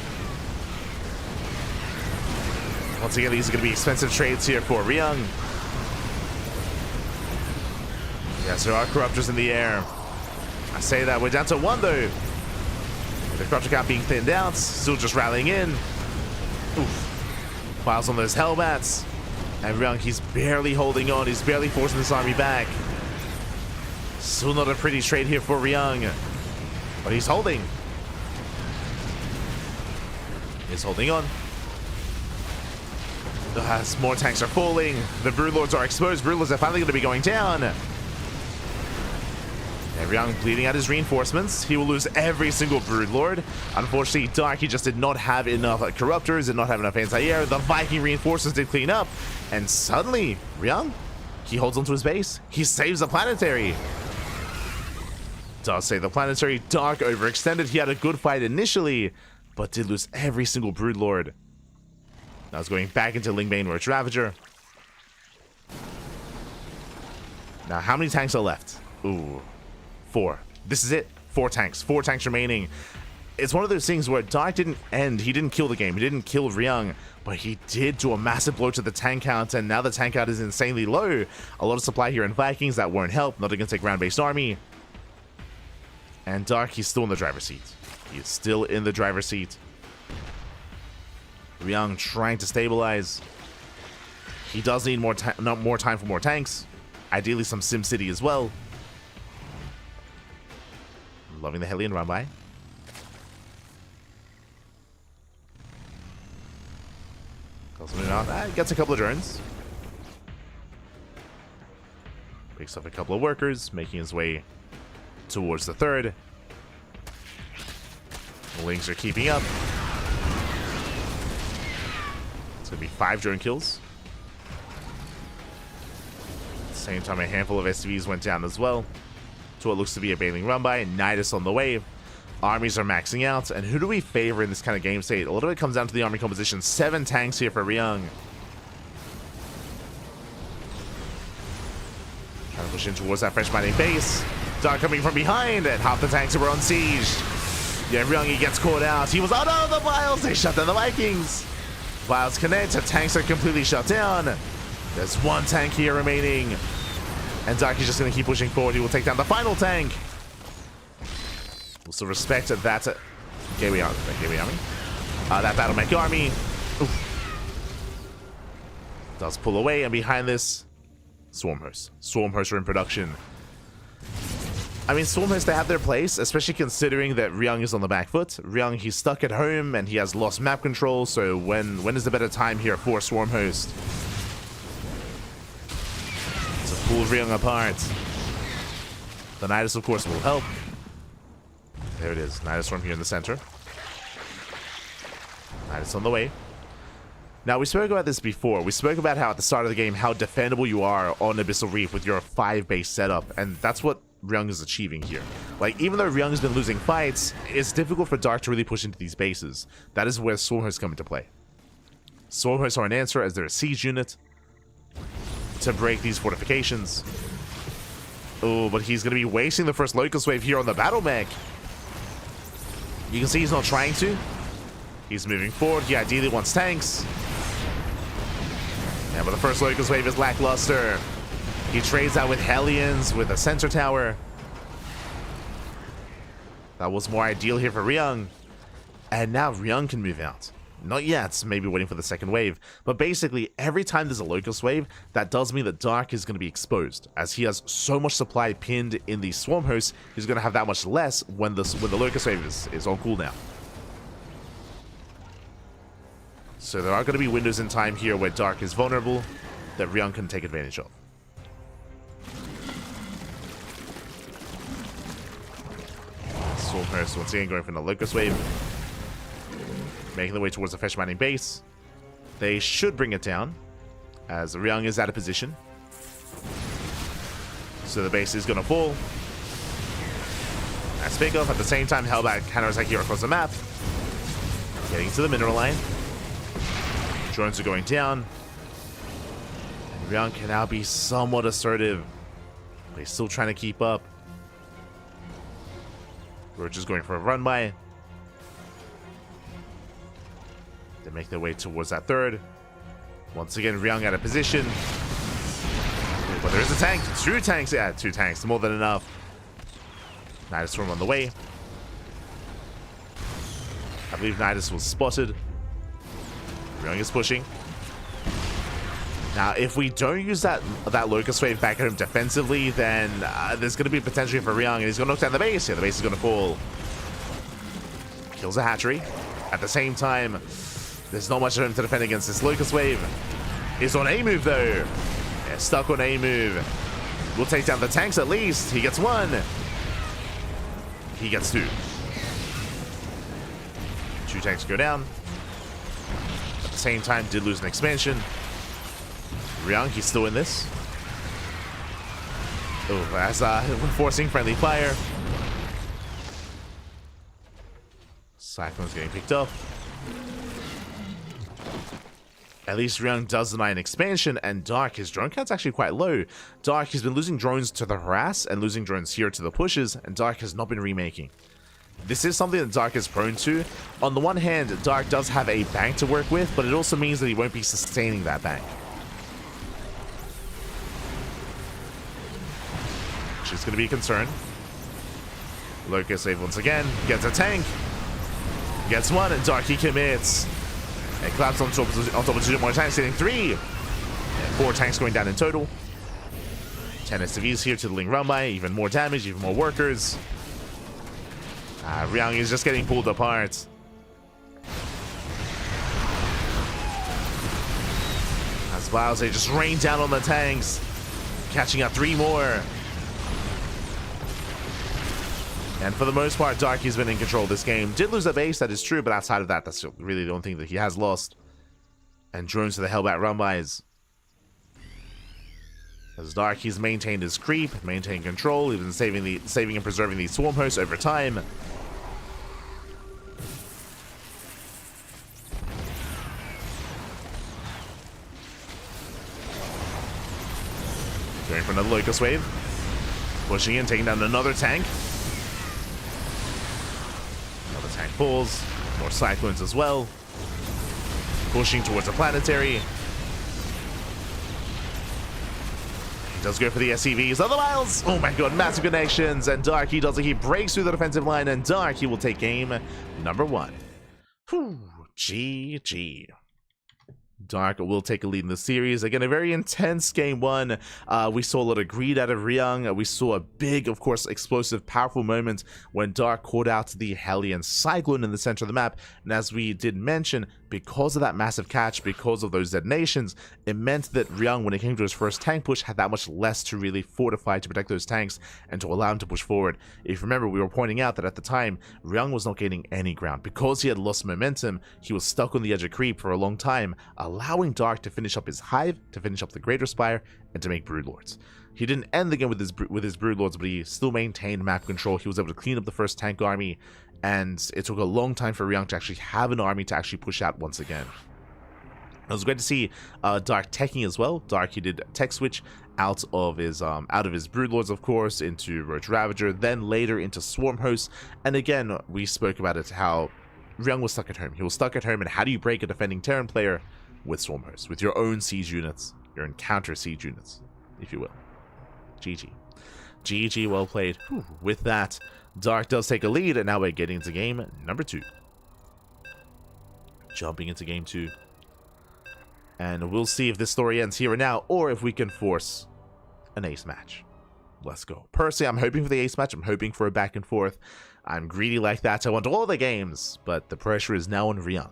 Once again, these are going to be expensive trades here for Ryung. Yes, there are Corruptors in the air. I say that, we're down to 1 though. The Corruptor count being thinned out, still just rallying in. Oof. Piles on those Hellbats. And Ryung, he's barely holding on, he's barely forcing this army back. Still not a pretty trade here for Ryung. But he's holding. He's holding on. As more tanks are falling, the Broodlords are exposed. Broodlords are finally going to be going down. And Ryung bleeding out his reinforcements. He will lose every single Broodlord. Unfortunately, Dark, he just did not have enough Corruptors, did not have enough anti-air. The Viking reinforcements did clean up. And suddenly, Ryung, he holds onto his base. He saves the planetary. Does save the planetary. Dark overextended. He had a good fight initially, but did lose every single Broodlord. Now it's going back into Lingbane Roach Ravager. Now, how many tanks are left? Ooh, 4. This is it. 4 tanks. 4 tanks remaining. It's one of those things where Dark didn't end. He didn't kill the game. He didn't kill Ryung, but he did do a massive blow to the tank count, and now the tank count is insanely low. A lot of supply here in Vikings that won't help. Not against a ground-based army. And Dark, he's still in the driver's seat. He is still in the driver's seat. Ryung trying to stabilize. He does need more time for more tanks. Ideally some SimCity as well. Loving the Hellion run by. Gets a couple of drones. Picks up a couple of workers, making his way towards the 3rd. The Lings are keeping up. going to be 5 drone kills. At the same time, a handful of SCVs went down as well. To what looks to be a bailing run by. Nidus on the way. Armies are maxing out. And who do we favor in this kind of game state? A lot of it comes down to the army composition. 7 tanks here for Ryung. Trying to push in towards that fresh mining base. Dark coming from behind, and half the tanks were on siege. Yeah, Ryung, he gets caught out. He was, oh no, the Vials! They shut down the Vikings. Vials connect, the tanks are completely shut down. There's 1 tank here remaining. And Dark is just going to keep pushing forward. He will take down the final tank. Also respect that GuMiho. That BattleMech army. Oof. Does pull away, and behind this, Swarmhost. Swarmhost are in production. I mean, Swarmhost, they have their place, especially considering that Ryung is on the back foot. Ryung, he's stuck at home, and he has lost map control, so when is the better time here for Swarmhost? To pull Ryung apart. The Nidus, of course, will help. There it is. Nidus Storm here in the center. Nidus on the way. Now, we spoke about this before. We spoke about how at the start of the game, how defendable you are on Abyssal Reef with your 5-base setup, and that's what Ryung is achieving here. Like, even though Ryung's been losing fights, it's difficult for Dark to really push into these bases. That is where Swarmhosts come into play. Swarmhosts are an answer as they're a siege unit to break these fortifications. Oh, but he's going to be wasting the first Locust Wave here on the BattleMech. You can see he's not trying to. He's moving forward. He ideally wants tanks. Yeah, but the first Locust Wave is lackluster. He trades out with Hellions, with a sensor tower. That was more ideal here for Ryung. And now Ryung can move out. Not yet, maybe waiting for the second wave. But basically, every time there's a Locust Wave, that does mean that Dark is going to be exposed. As he has so much supply pinned in the Swarm Host, he's going to have that much less when the Locust Wave is on cooldown. So there are going to be windows in time here where Dark is vulnerable that Ryung can take advantage of. Swarmhost once again going for the Locust Wave. Making their way towards the fresh mining base. They should bring it down, as Ryung is out of position. So the base is going to fall. That's big off. At the same time, Hellback counterattack here across the map. Getting to the mineral line. Drones are going down. And Ryung can now be somewhat assertive. But he's still trying to keep up. We're just going for a run by. They make their way towards that third. Once again, Ryung out of position. But there is a tank. 2 tanks. Yeah, 2 tanks. More than enough. Nidus Storm on the way. I believe Nidus was spotted. Ryung is pushing. Now, if we don't use that Locust Wave back at him defensively, then there's going to be potential for Ryung, and he's going to knock down the base. Yeah, the base is going to fall. Kills a hatchery. At the same time, there's not much of him to defend against this Locust Wave. He's on A move, though. Yeah, stuck on A move. We'll take down the tanks at least. He gets 1. He gets 2. 2 tanks go down. At the same time, did lose an expansion. Ryung, he's still in this. Oh, as forcing friendly fire. Cyclone's getting picked up. At least Ryung does deny an expansion, and Dark, his drone count's actually quite low. Dark has been losing drones to the harass and losing drones here to the pushes, and Dark has not been remaking. This is something that Dark is prone to. On the one hand, Dark does have a bank to work with, but it also means that he won't be sustaining that bank. Which is going to be a concern. Locust Wave once again, gets a tank. Gets 1, and Dark, he commits. It collapses on top of 2 more tanks, getting 3. And 4 tanks going down in total. 10 SCVs here to the Ling Rumbai, even more damage, even more workers. Ryung is just getting pulled apart. As Vials, they just rain down on the tanks. Catching up 3 more. And for the most part, Darky's been in control of this game. Did lose a base, that is true, but outside of that, that's really the only thing that he has lost. And drones to the Hellbat run-bys. As Dark, he's maintained his creep, maintained control, even saving and preserving the swarm hosts over time. Going for another Locust Wave. Pushing in, taking down another tank. Another tank falls. More Cyclones as well. Pushing towards a planetary. Does go for the SCVs. Otherwise, oh my god, massive connections. And Dark, he does it. He breaks through the defensive line. And Dark, he will take game number 1. Whew, GG. Dark will take a lead in the series. Again, a very intense game 1. We saw a lot of greed out of Ryung. We saw a big, of course, explosive, powerful moment when Dark caught out the Hellion Cyclone in the center of the map. And as we did mention, because of that massive catch, because of those detonations, it meant that Ryung, when it came to his first tank push, had that much less to really fortify to protect those tanks and to allow him to push forward. If you remember, we were pointing out that at the time, Ryung was not gaining any ground. Because he had lost momentum, he was stuck on the edge of creep for a long time, allowing Dark to finish up his hive, to finish up the Greater Spire, and to make Broodlords. He didn't end the game with his Broodlords, but he still maintained map control. He was able to clean up the first tank army, and it took a long time for Ryung to actually have an army to actually push out once again. It was great to see Dark teching as well. Dark, he did tech switch out of his Broodlords, of course, into Roach Ravager, then later into Swarm Host. And again, we spoke about it, how Ryung was stuck at home. He was stuck at home, and how do you break a defending Terran player? With Swarm Host, with your own siege units, your encounter siege units, if you will. GG. GG, well played. Whew. With that, Dark does take a lead, and now we're getting into game number 2. Jumping into game 2. And we'll see if this story ends here and now, or if we can force an ace match. Let's go. Personally, I'm hoping for the ace match. I'm hoping for a back and forth. I'm greedy like that. I want all the games, but the pressure is now on Ryung.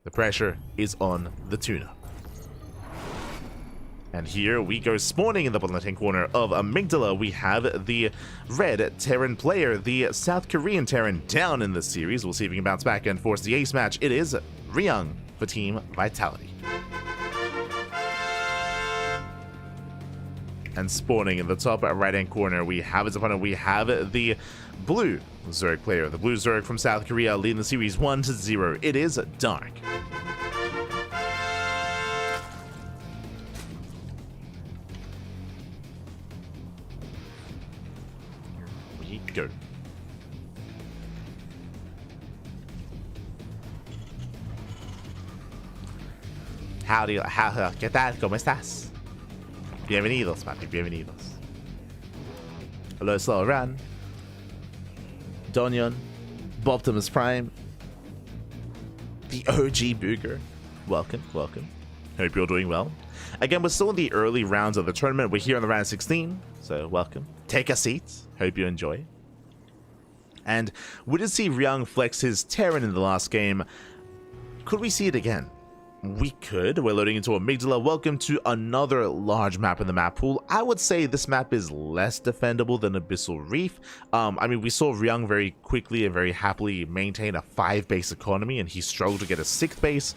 The pressure is on the tuna. And here we go, spawning in the bottom left-hand corner of Amygdala. We have the red Terran player, the South Korean Terran, down in this series. We'll see if we can bounce back and force the ace match. It is Ryung for Team Vitality. And spawning in the top right-hand corner, we have his opponent. We have the blue Zerg player, the blue Zerg from South Korea, leading the series 1-0. It is Dark. Here we go. Howdy, ¿qué tal? ¿Cómo estás? Bienvenidos, papi, bienvenidos. Hello, Slow Run. Donyon, Boptimus Prime, the OG Booger. Welcome, welcome. Hope you're doing well. Again, we're still in the early rounds of the tournament. We're here in the round 16, so welcome. Take a seat. Hope you enjoy. And we did see Ryung flex his Terran in the last game. Could we see it again? We could. We're loading into Amygdala. Welcome to another large map in the map pool. I would say this map is less defendable than Abyssal Reef. I mean, we saw Ryung very quickly and very happily maintain a 5-base economy, and he struggled to get a 6th base.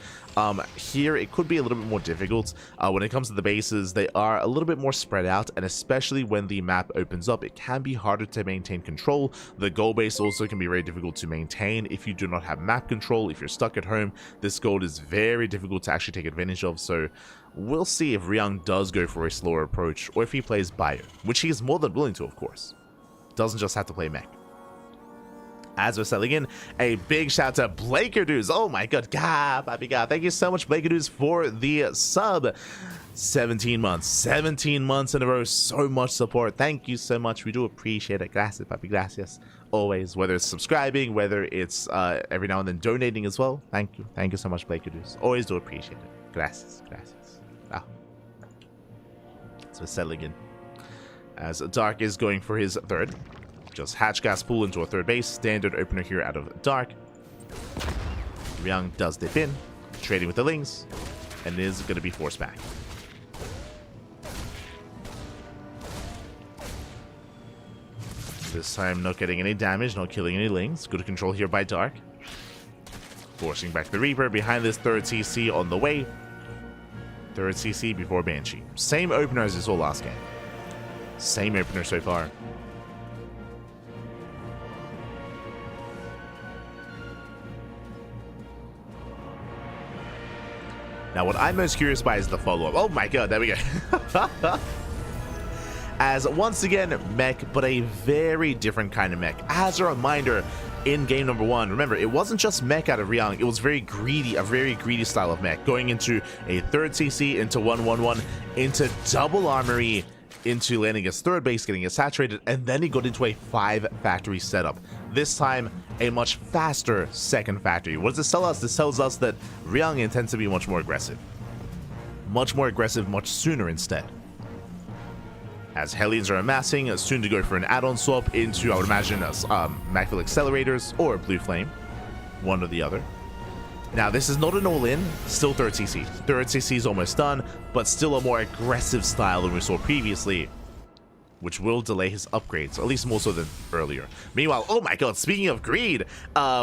Here, it could be a little bit more difficult. When it comes to the bases, they are a little bit more spread out, and especially when the map opens up, it can be harder to maintain control. The gold base also can be very difficult to maintain if you do not have map control. If you're stuck at home, this gold is very difficult to actually take advantage of. So we'll see if Ryung does go for a slower approach, or if he plays ByuN, which he is more than willing to, of course. Doesn't just have to play mech. As we're selling in, a big shout to Blakerdoos. Oh my god, Papi God. Thank you so much, Blakerdoos, for the sub. 17 months. 17 months in a row. So much support. Thank you so much. We do appreciate it. Gracias, Papi. Gracias. Always. Whether it's subscribing, whether it's every now and then donating as well. Thank you. Thank you so much, Blakerdoos. Always do appreciate it. Gracias. Gracias. Ah. So we're settling in. As Dark is going for his third. Just hatch gas pool into a 3rd base. Standard opener here out of Dark. Ryung does dip in, trading with the Lings, and is going to be forced back. This time not getting any damage, not killing any Lings. Good control here by Dark. Forcing back the Reaper behind this 3rd CC on the way. Third CC before Banshee. Same opener as you saw last game. Same opener so far. Now, what I'm most curious by is the follow-up. Oh my god, there we go. As once again, mech, but a very different kind of mech. As a reminder, in game number 1, remember, it wasn't just mech out of Ryung, it was very greedy, a very greedy style of mech, going into a third CC, into 1-1-1, into double armory, into landing his third base, getting it saturated, and then he got into a 5 factory setup. This time, a much faster second factory. What does this tell us? This tells us that Ryung intends to be much more aggressive. Much more aggressive, much sooner instead. As Hellions are amassing, soon to go for an add-on swap into, I would imagine, Macville Accelerators or Blue Flame. One or the other. Now, this is not an all-in, still third CC. Third CC is almost done, but still a more aggressive style than we saw previously, which will delay his upgrades, at least more so than earlier. Meanwhile, oh my god, speaking of greed,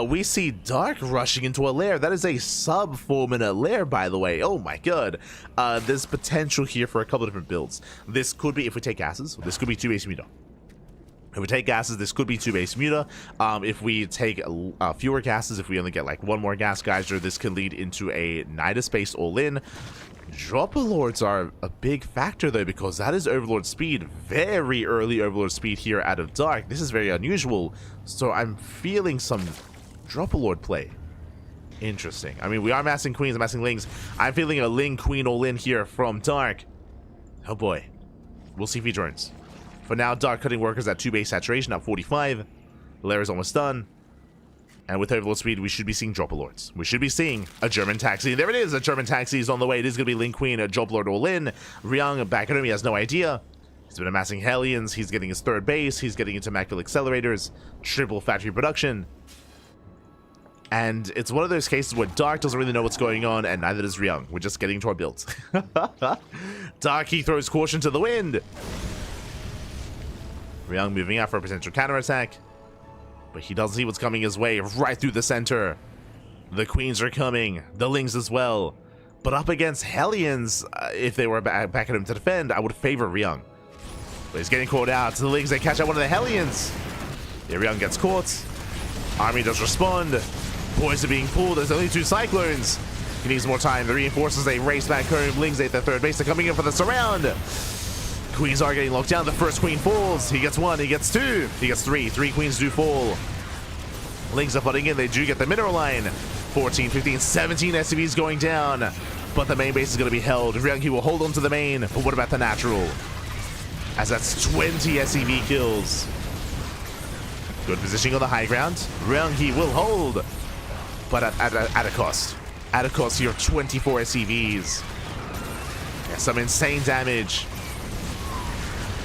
we see Dark rushing into a lair. That is a sub 4-minute lair, by the way. Oh my god. There's potential here for a couple of different builds. This could be, if we take gases, this could be 2 base muta. If we take gases, this could be 2 base muta. If we take fewer gases, if we only get like 1 more gas geyser, this could lead into a Nidus base all-in. Dropper Lords are a big factor though, because that is Overlord speed, very early Overlord speed here out of Dark. This is very unusual, so I'm feeling some Dropper Lord play. Interesting. I mean, we are massing queens, massing lings. I'm feeling a Ling Queen all-in here from Dark. Oh boy. We'll see if he joins. For now, Dark cutting workers at 2 base saturation at 45. Lair is almost done. And with Overlord speed, we should be seeing Dropper Lords. We should be seeing a German taxi. There it is, a German taxi is on the way. It is going to be Ling Queen, a Dropper Lord all in. Ryung back at him, he has no idea. He's been amassing Hellions, he's getting his third base, he's getting into Macville Accelerators, triple factory production. And it's one of those cases where Dark doesn't really know what's going on, and neither does Ryung. We're just getting to our builds. Dark, he throws caution to the wind. Ryung moving out for a potential counterattack. But he doesn't see what's coming his way, right through the center. The queens are coming, the lings as well. But up against Hellions, if they were back at him to defend, I would favor Ryung. But he's getting caught out. The lings, they catch out one of the Hellions. Yeah, Ryung gets caught. Army does respond. Boys are being pulled. There's only 2 cyclones. He needs more time. The reinforcers, they race back home. Lings at their third base. They're coming in for the surround. Queens are getting locked down. The first queen falls. He gets 1, he gets 2, he gets 3. 3 queens do fall. Lings are flooding in. They do get the mineral line. 14, 15, 17 SCVs going down. But the main base is going to be held. Ryung will hold on to the main. But what about the natural? As that's 20 SCV kills. Good positioning on the high ground. Ryung will hold. But at a cost. At a cost here of 24 SCVs. Yeah, some insane damage.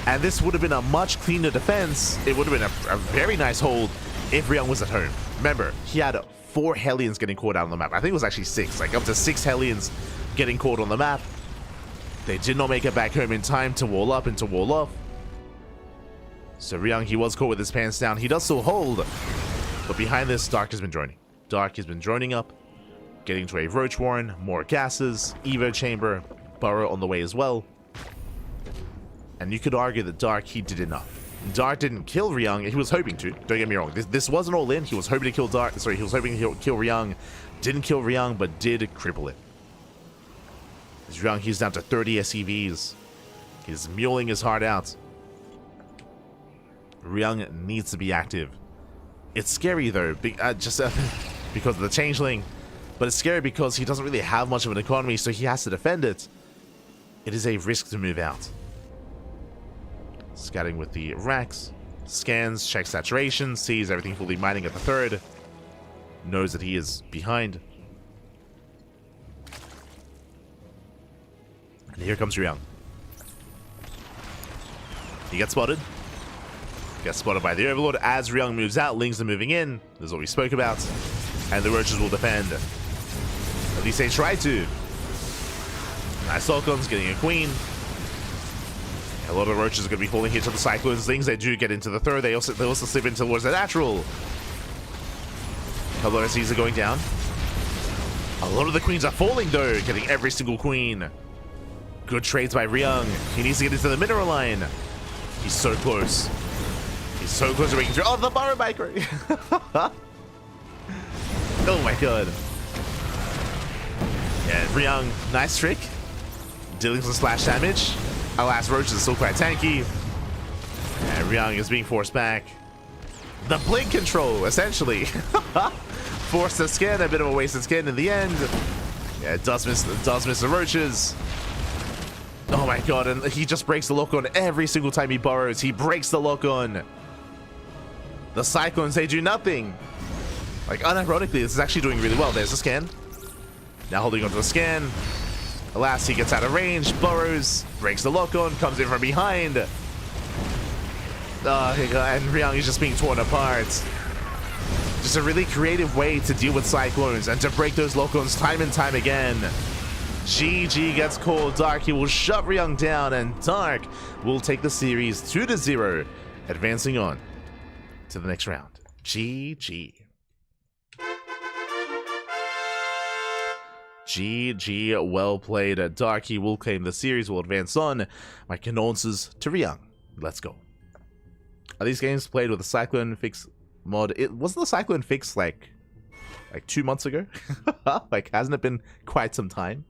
And this would have been a much cleaner defense. It would have been a very nice hold if Ryung was at home. Remember, he had 4 Hellions getting caught out on the map. I think it was actually 6, like up to 6 Hellions getting caught on the map. They did not make it back home in time to wall up and to wall off. So Ryung, he was caught with his pants down. He does still hold. But behind this, Dark has been joining. Dark has been joining up, getting to a Roach Warren, more gases, Evo Chamber, Burrow on the way as well. And you could argue that Dark, he did enough. Dark didn't kill Ryung. He was hoping to. Don't get me wrong. This wasn't all in. He was hoping to kill Dark. Sorry, he was hoping to kill Ryung. Didn't kill Ryung, but did cripple it. Ryung, he's down to 30 SCVs. He's muling his heart out. Ryung needs to be active. It's scary though, just because of the changeling. But it's scary because he doesn't really have much of an economy, so he has to defend it. It is a risk to move out. Scouting with the racks, scans, checks saturation, sees everything fully mining at the third, knows that he is behind. And here comes Ryung. He gets spotted. Gets spotted by the Overlord. As Ryung moves out, Lings are moving in. This is what we spoke about. And the Roaches will defend. At least they try to. Nice Solcoms getting a queen. A lot of Roaches are going to be falling here to the Cyclones. Things they do get into the third. They also slip in towards the natural. A couple of SCs are going down. A lot of the queens are falling though, getting every single queen. Good trades by Ryung. He needs to get into the mineral line. He's so close. He's so close to breaking through. Oh, the burrow micro. Oh my god. Yeah, Ryung, nice trick. Dealing some splash damage. Alas, Roach is still quite tanky. And Ryung is being forced back. The blink control, essentially. Forced to skin, a bit of a wasted skin in the end. Yeah, it does miss the Roaches. Oh my god, and he just breaks the lock on every single time he burrows. He breaks the lock on. The Cyclones, they do nothing. Like, unironically, this is actually doing really well. There's the scan. Now holding onto the scan. Alas, he gets out of range, burrows, breaks the lock on, comes in from behind. And Ryung is just being torn apart. Just a really creative way to deal with Cyclones and to break those lock-ons time and time again. GG gets called. Dark, he will shut Ryung down, and Dark will take the series 2-0, advancing on to the next round. GG. GG, well played. Dark, he will claim the series, will advance on. My condolences to Ryung. Let's go. Are these games played with the Cyclone Fix mod? It wasn't the Cyclone Fix like 2 months ago. Like, hasn't it been quite some time?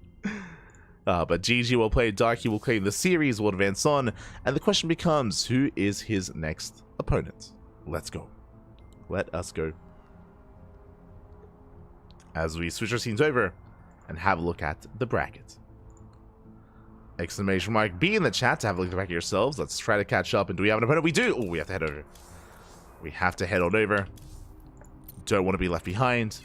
But GG will play. Darky will claim the series, will advance on, and the question becomes, who is his next opponent? Let's go. Let us go. As we switch our scenes over and have a look at the bracket. Exclamation mark B in the chat to have a look at the bracket yourselves. Let's try to catch up. And do we have an opponent? We do. Oh, we have to head over. We have to head on over. Don't want to be left behind.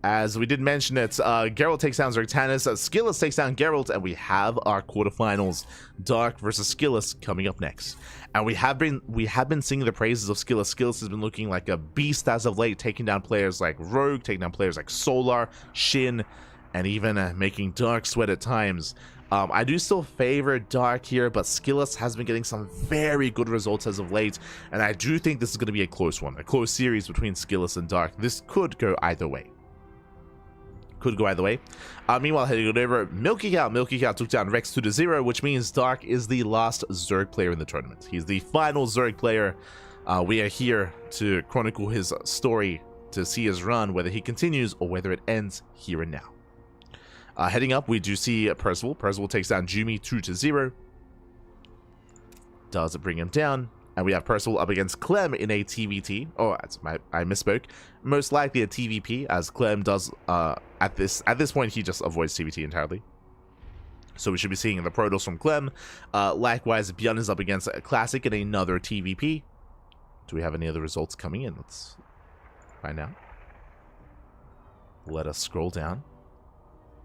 As we did mention it, Geralt takes down Zergtanis, Skillus takes down Geralt, and we have our quarterfinals, Dark versus Skillus, coming up next. And we have been singing the praises of Skillus. Skillus has been looking like a beast as of late, taking down players like Rogue, taking down players like Solar, Shin, and even making Dark sweat at times. I do still favor Dark here, but Skillus has been getting some very good results as of late, and I do think this is going to be a close one, a close series between Skillus and Dark. This could go either way. Meanwhile, heading on over, Milky Cow took down Rex 2-0, which means Dark is the last Zerg player in the tournament. He's the final Zerg player. We are here to chronicle his story, to see his run, whether he continues or whether it ends here and now. Heading up, we do see Percival. Percival takes down Jumi 2-0. Does bring him down. And we have Percival up against Clem in a TVT. Oh, I misspoke. Most likely a TVP, as Clem does, at this point, he just avoids TVT entirely. So we should be seeing the Protoss from Clem. Likewise, ByuN is up against a Classic in another TVP. Do we have any other results coming in? Let's find out. Let us scroll down.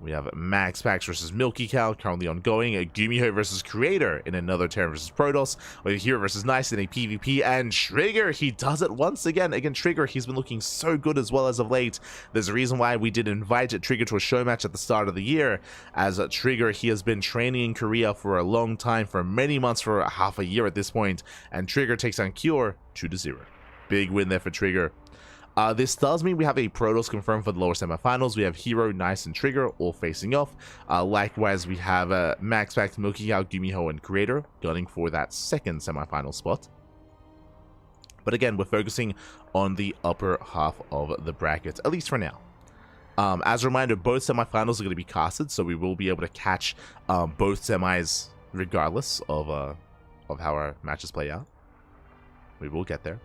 We have MaxPax versus Milky Cow currently ongoing. A GuMiho versus Creator in another Terran versus Protoss. We have herO versus Nice in a PvP. And Trigger, he does it once again. Again, Trigger, he's been looking so good as well as of late. There's a reason why we did invite Trigger to a show match at the start of the year. As Trigger, he has been training in Korea for a long time, for many months, for half a year at this point. And Trigger takes on Cure 2-0. Big win there for Trigger. This does mean we have a Protoss confirmed for the lower semifinals. We have herO, Nice, and Trigger all facing off. Likewise, we have MaxPax, Milky Cow, GuMiho, and Creator gunning for that second semifinal spot. But again, we're focusing on the upper half of the bracket, at least for now. As a reminder, both semifinals are going to be casted, so we will be able to catch both semis regardless of how our matches play out. We will get there.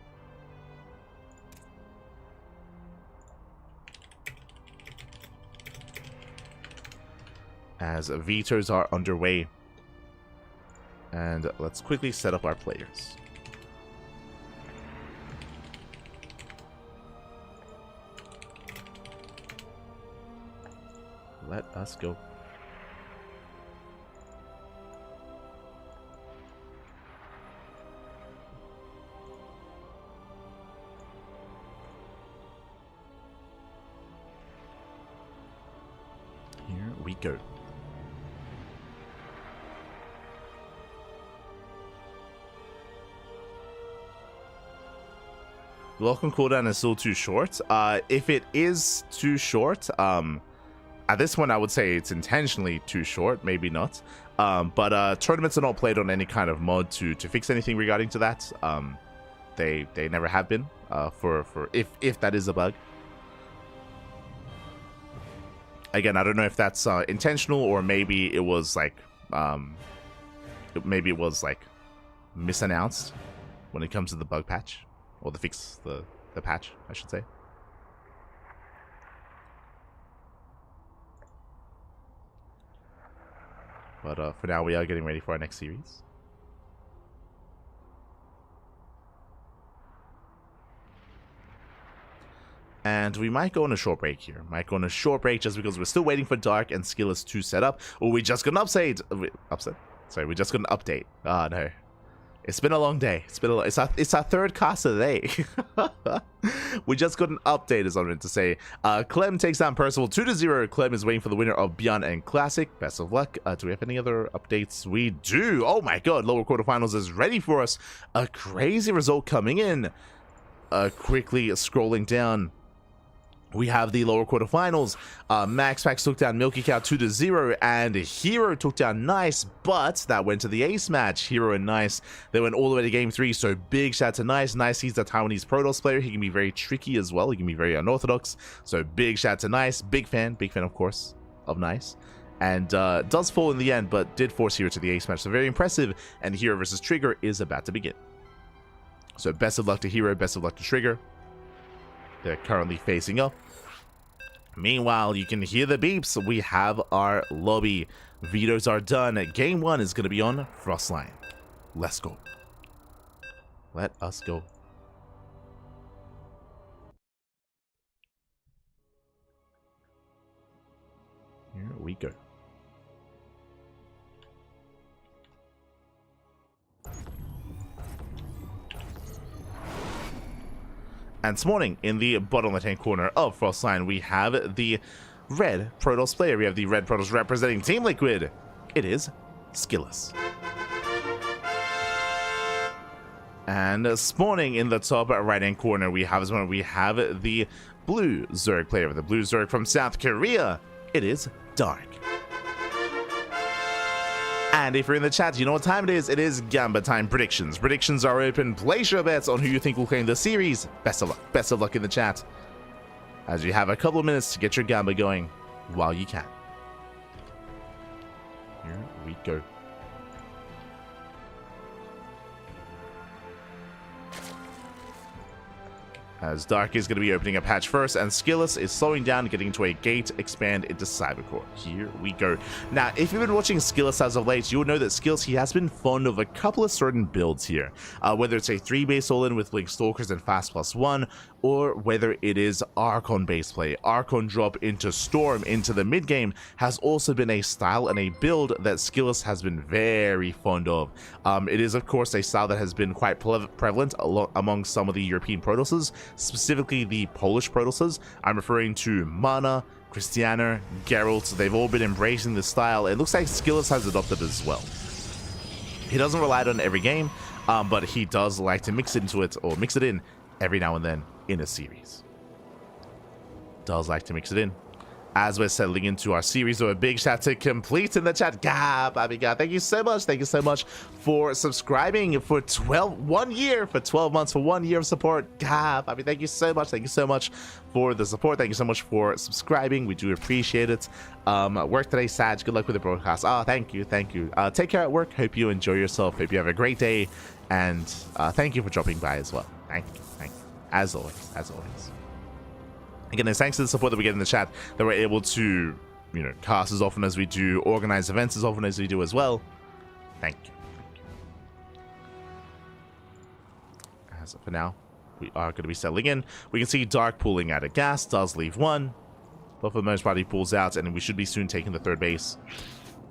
As vetoes are underway. And let's quickly set up our players. Let us go. Here we go. Welcome cooldown is still too short. If it is too short, I At this point, I would say it's intentionally too short, maybe not. But tournaments are not played on any kind of mod to fix anything regarding to that. They never have been, for if that is a bug. Again, I don't know if that's intentional, or maybe it was like misannounced when it comes to the bug patch, or the patch, I should say. But for now, we are getting ready for our next series. And we might go on a short break here. Might go on a short break just because we're still waiting for Dark and Skilless to set up. Or we just got an update. Sorry, we just got an update. Oh, no. It's been a long day. It's our third cast of the day. We just got an update, as I meant to say. Clem takes down Percival 2-0. Clem is waiting for the winner of ByuN and Classic. Best of luck. Do we have any other updates? We do. Oh my god, lower quarterfinals is ready for us. A crazy result coming in. Quickly scrolling down. We have the lower quarterfinals. MaxPax took down Milky Cow 2-0, and herO took down Nice, but that went to the ace match. herO and Nice, they went all the way to game 3, so big shout out to Nice. Nice, he's a Taiwanese Protoss player. He can be very tricky as well. He can be very unorthodox, so big shout out to Nice. Big fan, of course, of Nice. And does fall in the end, but did force herO to the ace match, so very impressive. And herO versus Trigger is about to begin. So best of luck to herO, best of luck to Trigger. They're currently facing up. Meanwhile, you can hear the beeps. We have our lobby. Vetoes are done. Game 1 is going to be on Frostline. Let's go. Let us go. Here we go. And this morning, in the bottom left-hand corner of Frostline, we have the red Protoss player. We have the red Protoss representing Team Liquid. It is Skilless. And spawning in the top right-hand corner, we have the blue Zerg player. The blue Zerg from South Korea. It is Dark. And if you're in the chat, you know what time it is. It is Gamba time predictions. Predictions are open. Place your bets on who you think will claim the series. Best of luck. Best of luck in the chat, as you have a couple of minutes to get your Gamba going while you can. Here we go. As Dark is going to be opening a patch first, and Skilless is slowing down, getting into a gate expand into Cybercore. Here we go. Now, if you've been watching Skilless as of late, you'll know that Skilless, he has been fond of a couple of certain builds here. Whether it's a 3-base all-in with Blink Stalkers and Fast +1, or whether it is Archon base play. Archon drop into Storm into the mid-game has also been a style and a build that Skilless has been very fond of. It is, of course, a style that has been quite prevalent among some of the European Protosses, specifically the Polish Protosses. I'm referring to Mana, Christiana, Geralt. They've all been embracing this style. It looks like Skilless has adopted it as well. He doesn't rely on it every game, but he does like to mix it in every now and then in a series. Does like to mix it in. As we're settling into our series, so a big shout to Complete in the chat. Gab, thank you so much. Thank you so much for subscribing for 1 year, for 12 months, for 1 year of support. Gab, thank you so much. Thank you so much for the support. Thank you so much for subscribing. We do appreciate it. Work today, Sag. Good luck with the broadcast. Oh, thank you. Thank you. Take care at work. Hope you enjoy yourself. Hope you have a great day. And thank you for dropping by as well. Thank you. Thank you. As always. As always. Again, it's thanks to the support that we get in the chat that we're able to, cast as often as we do, organize events as often as we do as well. Thank you. As for now, we are going to be settling in. We can see Dark pulling out of gas, does leave one, but for the most part he pulls out, and we should be soon taking the third base.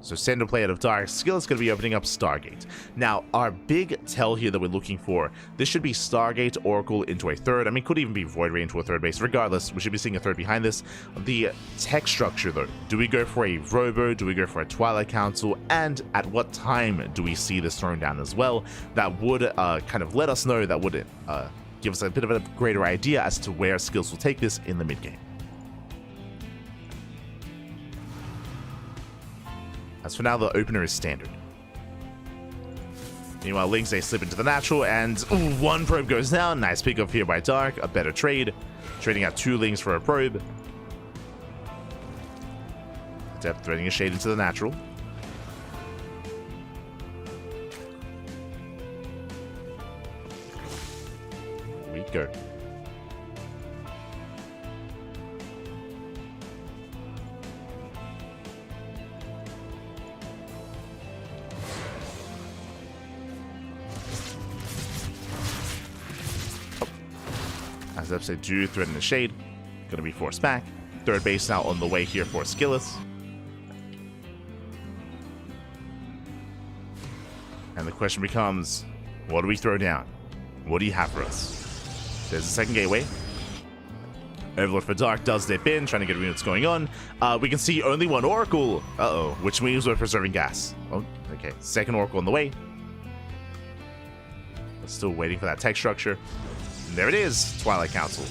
So send a play out of Dark. Skill is going to be opening up Stargate. Now, our big tell here that we're looking for, this should be Stargate, Oracle into a third. I mean, could even be Void Ray into a third base. Regardless, we should be seeing a third behind this. The tech structure, though. Do we go for a Robo? Do we go for a Twilight Council? And at what time do we see this thrown down as well? That would kind of let us know, that would give us a bit of a greater idea as to where Skills will take this in the mid-game. As for now, the opener is standard. Meanwhile, Lings, they slip into the natural, and ooh, one probe goes down. Nice pickup here by Dark. A better trade. Trading out 2 Lings for a probe. Depth threading a shade into the natural. Here we go. As if they do thread in the shade, gonna be forced back. Third base now on the way here for Skillus. And the question becomes, what do we throw down? What do you have for us? There's a second gateway. Overlord for Dark does dip in, trying to get a read what's going on. We can see only one Oracle. Uh-oh, which means we're preserving gas. Oh, okay. Second Oracle on the way. We're still waiting for that tech structure. And there it is, Twilight Council.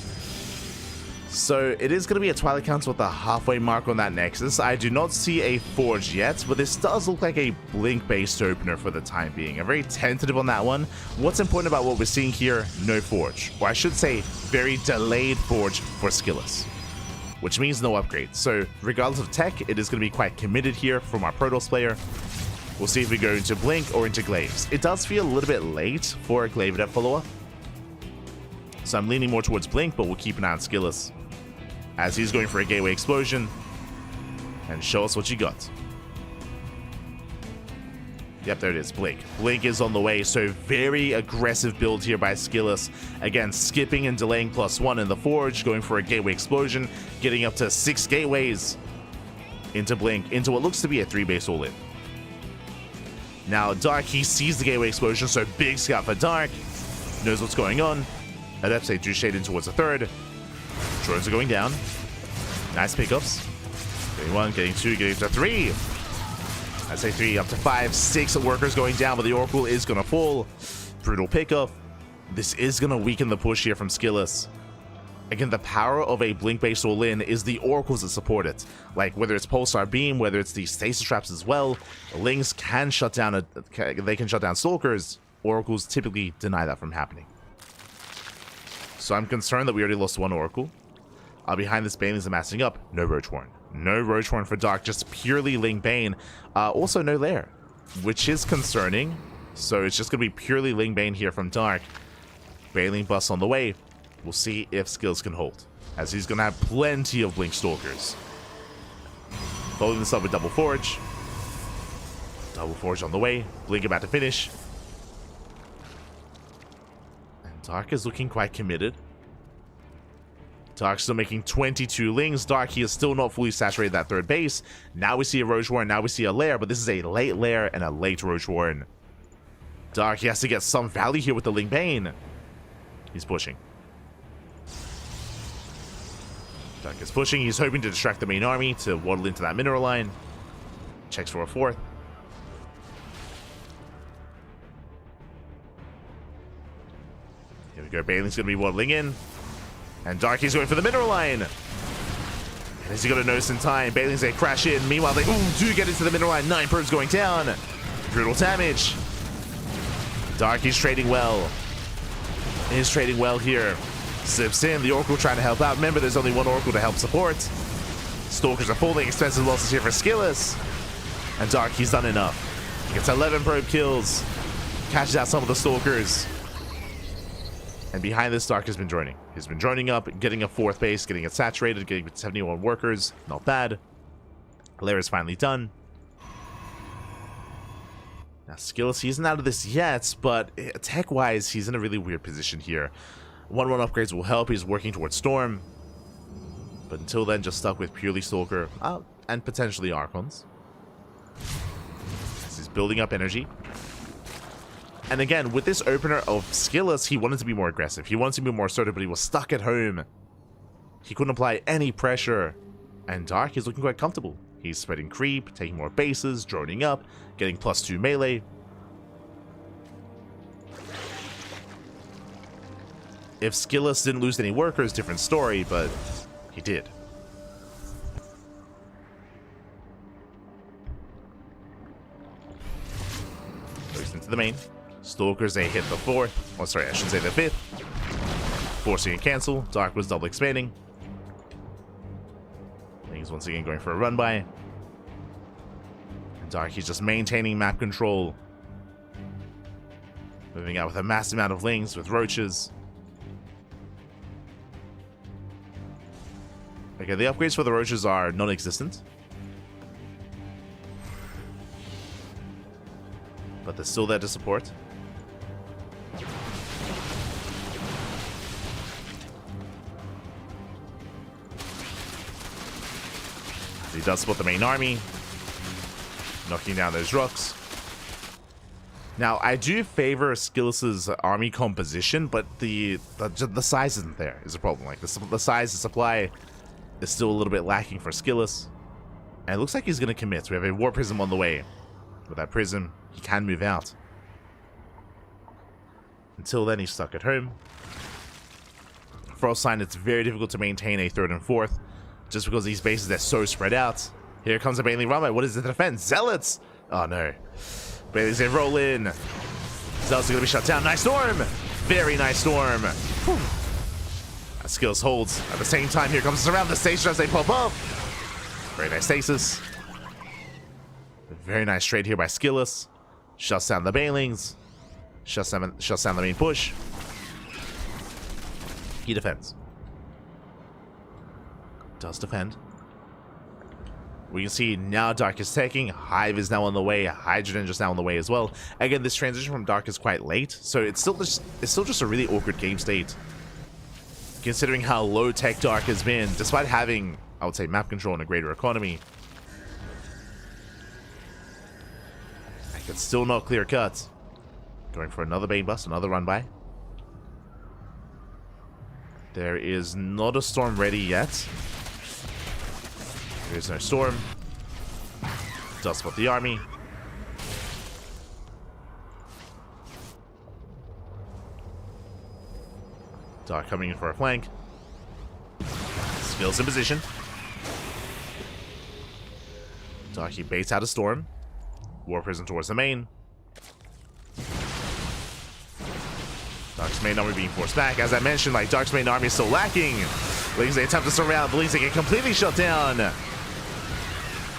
So it is going to be a Twilight Council with a halfway mark on that Nexus. I do not see a Forge yet, but this does look like a Blink-based opener for the time being. I'm very tentative on that one. What's important about what we're seeing here? No Forge. Or I should say, very delayed Forge for Skillus, which means no upgrade. So regardless of tech, it is going to be quite committed here from our Protoss player. We'll see if we go into Blink or into Glaives. It does feel a little bit late for a Glaive Depth follower. So I'm leaning more towards Blink, but we'll keep an eye on Skillus as he's going for a Gateway Explosion. And show us what you got. Yep, there it is, Blink. Blink is on the way, so very aggressive build here by Skillus. Again, skipping and delaying +1 in the Forge, going for a Gateway Explosion, getting up to 6 gateways into Blink, into what looks to be a 3-base all-in. Now, Dark, he sees the Gateway Explosion, so big scout for Dark. Knows what's going on. Adepts, they do shade in towards the third. Drones are going down. Nice pickups. Getting 1, getting 2, getting to 3. I say 3, up to 5, 6 workers going down, but the Oracle is going to fall. Brutal pickup. This is going to weaken the push here from Skillus. Again, the power of a Blink-based all-in is the Oracles that support it. Like, whether it's Pulsar Beam, whether it's the Stasis Traps as well, Lings can shut down, they can shut down Stalkers. Oracles typically deny that from happening. So I'm concerned that we already lost 1 Oracle. Behind this, Banelings are massing up. No Roachhorn. No Roachhorn for Dark, just purely Ling Bane. Also no Lair, which is concerning. So it's just going to be purely Ling Bane here from Dark. Baneling bus on the way. We'll see if Skills can hold, as he's going to have plenty of Blink Stalkers. Following this up with Double Forge. Double Forge on the way. Blink about to finish. Dark is looking quite committed. Dark still making 22 Lings. Dark, he is still not fully saturated that third base. Now we see a Roach Warren, now we see a Lair, but this is a late Lair and a late Roach Warren. Dark, he has to get some value here with the Ling Bane. He's pushing. Dark is pushing. He's hoping to distract the main army to waddle into that mineral line. Checks for a 4th. Here we go. Baneling's going to be waddling in. And Darky's going for the mineral line. And has he got a notice in time? Baneling's going to crash in. Meanwhile, they do get into the mineral line. 9 probes going down. Brutal damage. Darky's trading well. He's trading well here. Zips in. The Oracle trying to help out. Remember, there's only 1 Oracle to help support. Stalkers are falling. Expensive losses here for Skillus. And Dark, he's done enough. He gets 11 probe kills. Catches out some of the Stalkers. And behind this, Dark has been droning. He's been droning up, getting a 4th base, getting it saturated, getting 71 workers. Not bad. Lair is finally done. Now, Skillus, he isn't out of this yet, but tech-wise, he's in a really weird position here. 1-1 upgrades will help. He's working towards Storm. But until then, just stuck with purely Stalker and potentially Archons. As he's building up energy. And again, with this opener of Skillus, he wanted to be more aggressive. He wanted to be more assertive, but he was stuck at home. He couldn't apply any pressure. And Dark is looking quite comfortable. He's spreading creep, taking more bases, droning up, getting +2 melee. If Skillus didn't lose any workers, different story, but he did. to the main. Stalkers, they hit the 4th. Oh, sorry, I should say the 5th. Forcing a cancel. Dark was double expanding. He's once again going for a run by. And Dark, he's just maintaining map control. Moving out with a massive amount of lings, with roaches. Okay, the upgrades for the roaches are non-existent. But they're still there to support. He does split the main army, knocking down those rocks. Now, I do favor Skillus' army composition, but the size isn't there is a problem. Like, the size, the supply is still a little bit lacking for Skillus. And it looks like he's going to commit. We have a War Prism on the way. With that Prism, he can move out. Until then, he's stuck at home. Frost Sign, it's very difficult to maintain a 3rd and 4th. Just because these bases are so spread out. Here comes a Bailey Runway. What is the defense? Zealots! Oh no. Bailey's gonna roll in. Zealots are gonna be shut down. Nice storm! Very nice storm. Whew. That Skillus holds. At the same time, here comes around the station as they pop up. Very nice stasis. Very nice trade here by Skillus. Shuts down the Bailings. Shuts down the main push. He defends. Does defend. We can see now Dark is taking. Hive is now on the way. Hydrogen just now on the way as well. Again, this transition from Dark is quite late, so it's still just a really awkward game state. Considering how low tech Dark has been, despite having, I would say, map control and a greater economy. Like, it's still not clear cut. Going for another Bane Bust, another run by. There is not a storm ready yet. There is no storm. Does spot the army. Dark coming in for a flank. Skills in position. Dark, he baits out a storm. War Prism towards the main. Dark's main army being forced back. As I mentioned, like, Dark's main army is still lacking. Lings, they attempt to surround. The Lings, they get completely shut down.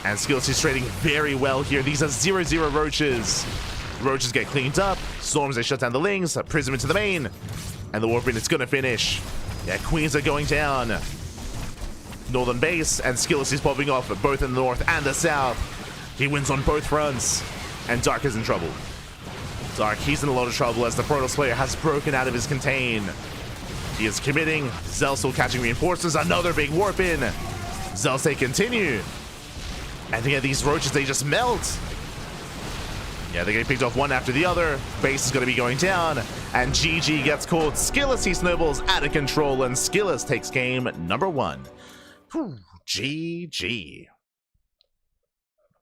And Skillus is trading very well here. These are 0-0 roaches. Roaches get cleaned up. Storms, they shut down the Lings. Prism into the main. And the Warpin, it's gonna finish. Yeah, Queens are going down. Northern base, and Skillus is popping off both in the north and the south. He wins on both fronts. And Dark is in trouble. Dark, he's in a lot of trouble as the Protoss player has broken out of his contain. He is committing. Zell still catching reinforcements. Another big warp in. Zell say continue. And again, these roaches, they just melt. Yeah, they get picked off one after the other. Base is going to be going down. And GG gets called. Skillus, he snowballs out of control. And Skillus takes game number 1. Whew, GG.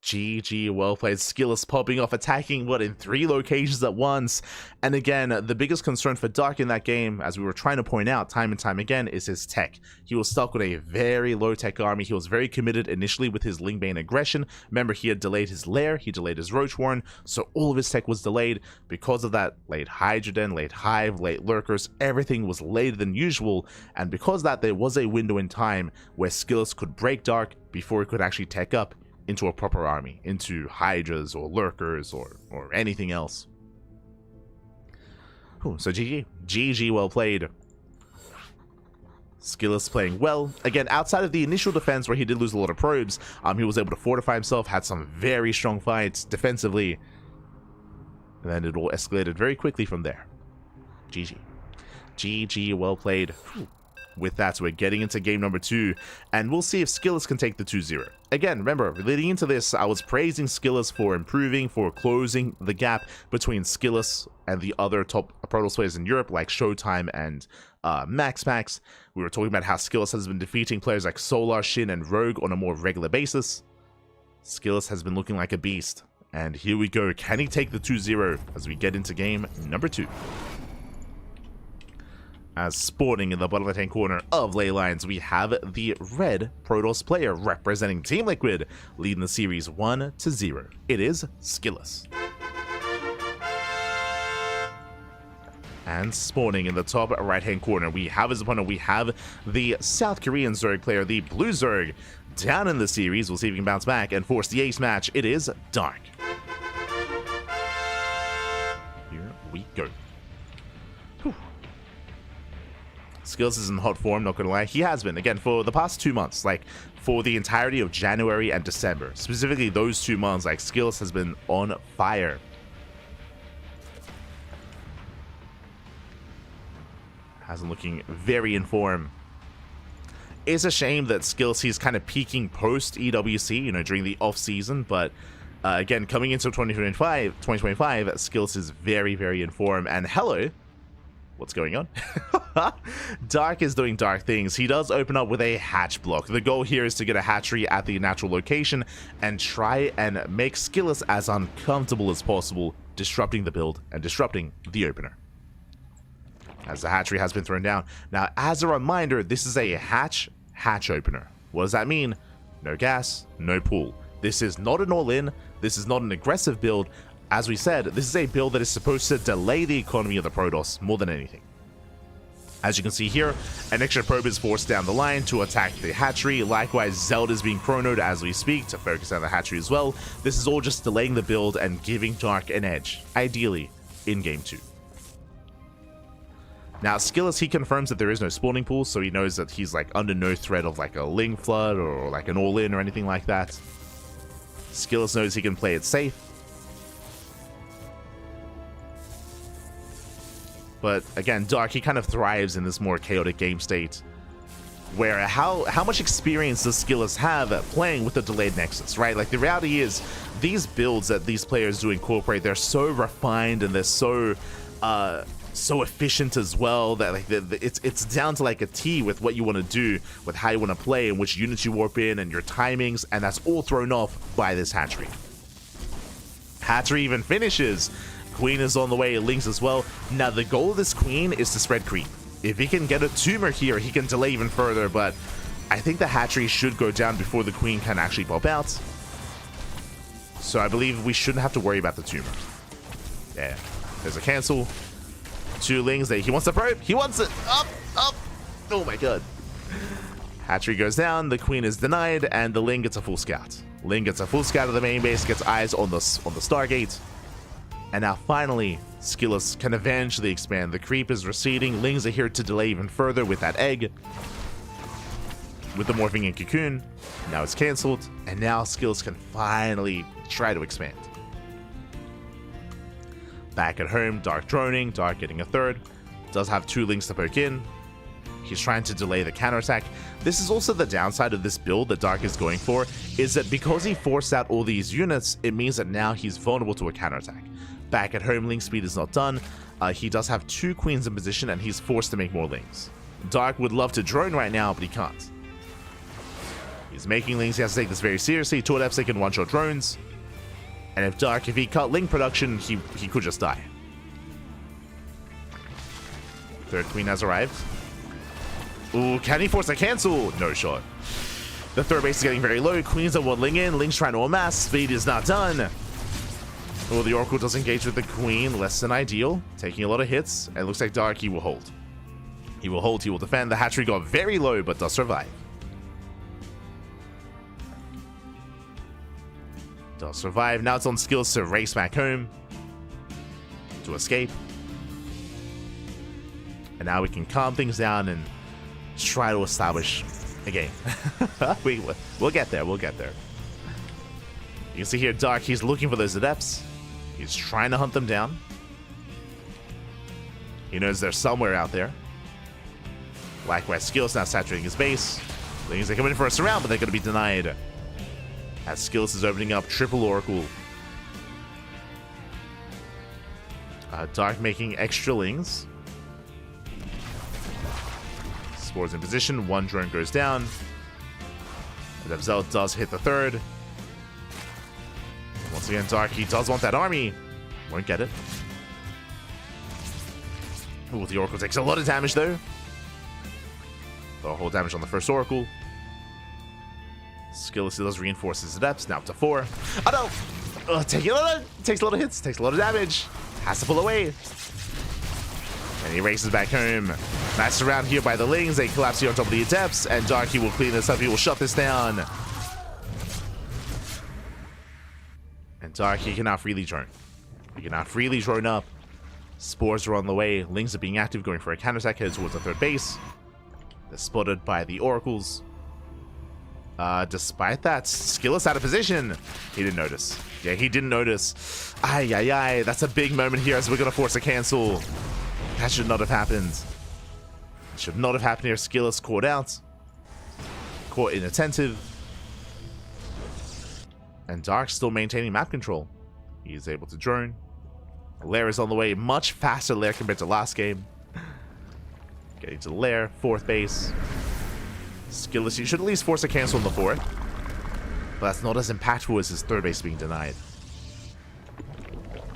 GG, well played. Skillus popping off, attacking, what, in 3 locations at once. And again, the biggest concern for Dark in that game, as we were trying to point out time and time again, is his tech. He was stuck with a very low-tech army. He was very committed initially with his Lingbane aggression. Remember, he had delayed his Lair, he delayed his Roach Warren, so all of his tech was delayed. Because of that, late Hydrogen, late Hive, late Lurkers, everything was later than usual. And because of that, there was a window in time where Skillus could break Dark before he could actually tech up into a proper army, into Hydras or Lurkers or anything else. Ooh, so GG. GG, well played. Skillus playing well. Again, outside of the initial defense where he did lose a lot of probes, he was able to fortify himself, had some very strong fights defensively. And then it all escalated very quickly from there. GG. GG, well played. Whew. With that, we're getting into game number 2, and we'll see if Skillus can take the 2-0. Again, remember, leading into this, I was praising Skillus for improving, for closing the gap between Skillus and the other top Protoss players in Europe, like Showtime and MaxPax. We were talking about how Skillus has been defeating players like Solar, Shin, and Rogue on a more regular basis. Skillus has been looking like a beast, and here we go. Can he take the 2-0 as we get into game number 2? As sporting in the bottom left-hand corner of Ley Lines, we have the red Protoss player representing Team Liquid, leading the series 1-0. It is Skillus. And spawning in the top right-hand corner, we have his opponent. We have the South Korean Zerg player, the Blue Zerg, down in the series. We'll see if he can bounce back and force the ace match. It is Dark. Here we go. Whew. Skills is in hot form, not gonna lie. He has been, again, for the past 2 months, like for the entirety of January and December. Specifically those 2 months, like Skills has been on fire. Hasn't looking very in form. It's a shame that Skills, he's kind of peaking post EWC, you know, during the off season, but again, coming into 2025, Skills is very, very in form. And hello, what's going on? Dark is doing dark things. He does open up with a hatch block. The goal here is to get a hatchery at the natural location and try and make Skills as uncomfortable as possible, disrupting the build and disrupting the opener. As the hatchery has been thrown down. Now, as a reminder, this is a hatch opener. What does that mean? No gas, no pool. This is not an all-in. This is not an aggressive build. As we said, this is a build that is supposed to delay the economy of the Protoss more than anything. As you can see here, an extra probe is forced down the line to attack the hatchery. Likewise, Zelda is being chronoed as we speak to focus on the hatchery as well. This is all just delaying the build and giving Dark an edge, ideally, in Game 2. Now, Skills, he confirms that there is no spawning pool, so he knows that he's like under no threat of like a Ling Flood or like an all-in or anything like that. Skills knows he can play it safe. But again, Dark, he kind of thrives in this more chaotic game state. Where how much experience does Skills have at playing with the delayed Nexus, right? Like the reality is, these builds that these players do incorporate, they're so refined and they're so efficient as well that like it's down to like a T with what you want to do, with how you want to play and which units you warp in and your timings, and that's all thrown off by this hatchery. Hatchery even finishes. Queen is on the way, Lings as well. Now the goal of this Queen is to spread creep. If he can get a tumor here, he can delay even further, but I think the hatchery should go down before the Queen can actually pop out. So I believe we shouldn't have to worry about the tumor. Yeah, there's a cancel. 2 Lings there. He wants the probe. He wants it. Up. Oh my god. Hatchery goes down. The Queen is denied, and the Ling gets a full scout. Ling gets a full scout of the main base, gets eyes on the Stargate. And now finally, Skills can eventually expand. The creep is receding. Lings are here to delay even further with that egg. With the morphing in Cocoon. Now it's cancelled. And now Skills can finally try to expand. Back at home, Dark droning, Dark getting a third. Does have 2 Lings to poke in. He's trying to delay the counterattack. This is also the downside of this build that Dark is going for, is that because he forced out all these units, it means that now he's vulnerable to a counterattack. Back at home, Ling speed is not done. He does have 2 Queens in position, and he's forced to make more Lings. Dark would love to drone right now, but he can't. He's making Lings. He has to take this very seriously. Tordeps, they can one-shot drones. And if he cut Ling production, he could just die. 3rd Queen has arrived. Ooh, can he force a cancel? No shot. The 3rd base is getting very low. Queens are 1 Ling in. Ling's trying to amass. Speed is not done. Oh, the Oracle does engage with the Queen. Less than ideal. Taking a lot of hits. And it looks like Dark, he will hold. He will hold. He will defend. The hatchery got very low, but does survive. Does survive. Now it's on Skills to race back home. To escape. And now we can calm things down and try to establish a game. We'll get there. We'll get there. You can see here, Dark, he's looking for those adepts. He's trying to hunt them down. He knows they're somewhere out there. Likewise, Skills now saturating his base. Things are coming in for a surround, but they're going to be denied. As Skills is opening up triple Oracle. Dark making extra Lings. Spores in position. 1 drone goes down. Zelda does hit the 3rd. Once again, Dark, he does want that army. Won't get it. Ooh, the Oracle takes a lot of damage, though. The whole damage on the 1st Oracle. Skills does reinforce his adepts. Now up to 4. Oh, no! Takes a lot of hits. Takes a lot of damage. Has to pull away. And he races back home. Nice round here by the Lings. They collapse here on top of the Adepts, and Darky will clean this up. He will shut this down. And Darky cannot freely drone. He cannot freely drone up. Spores are on the way. Lings are being active, going for a counterattack headed towards the third base. They're spotted by the Oracles. Despite that, Skillet's out of position. He didn't notice. Yeah, he didn't notice. Ay, ay, ay. That's a big moment here as we're going to force a cancel. That should not have happened. It should not have happened here. Skillet's caught out. Caught inattentive. And Dark still maintaining map control. He is able to drone. Lair is on the way. Much faster Lair compared to last game. Getting to the Lair. Fourth base. Skillet, you should at least force a cancel in the fourth. But that's not as impactful as his third base being denied.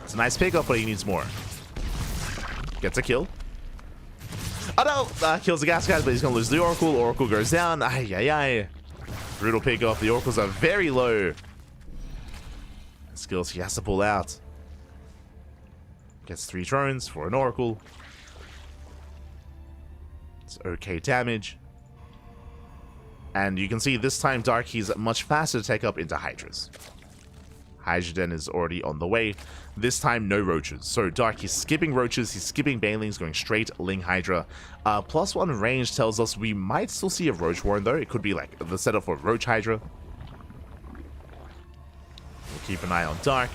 It's a nice pickup, but he needs more. Gets a kill. Oh no! Kills the gas guys, but he's going to lose the Oracle. Oracle goes down. Ay, ay, ay. Brutal pickup. The Oracles are very low. Skills, he has to pull out. Gets 3 drones for an Oracle. It's okay damage. And you can see this time Dark, he's much faster to take up into Hydras. Hydra Den is already on the way. This time, no Roaches. So Dark, he's skipping Roaches, he's skipping Banelings, going straight Ling Hydra. +1 range tells us we might still see a Roach Warren though. It could be like the setup for Roach Hydra. We'll keep an eye on Dark.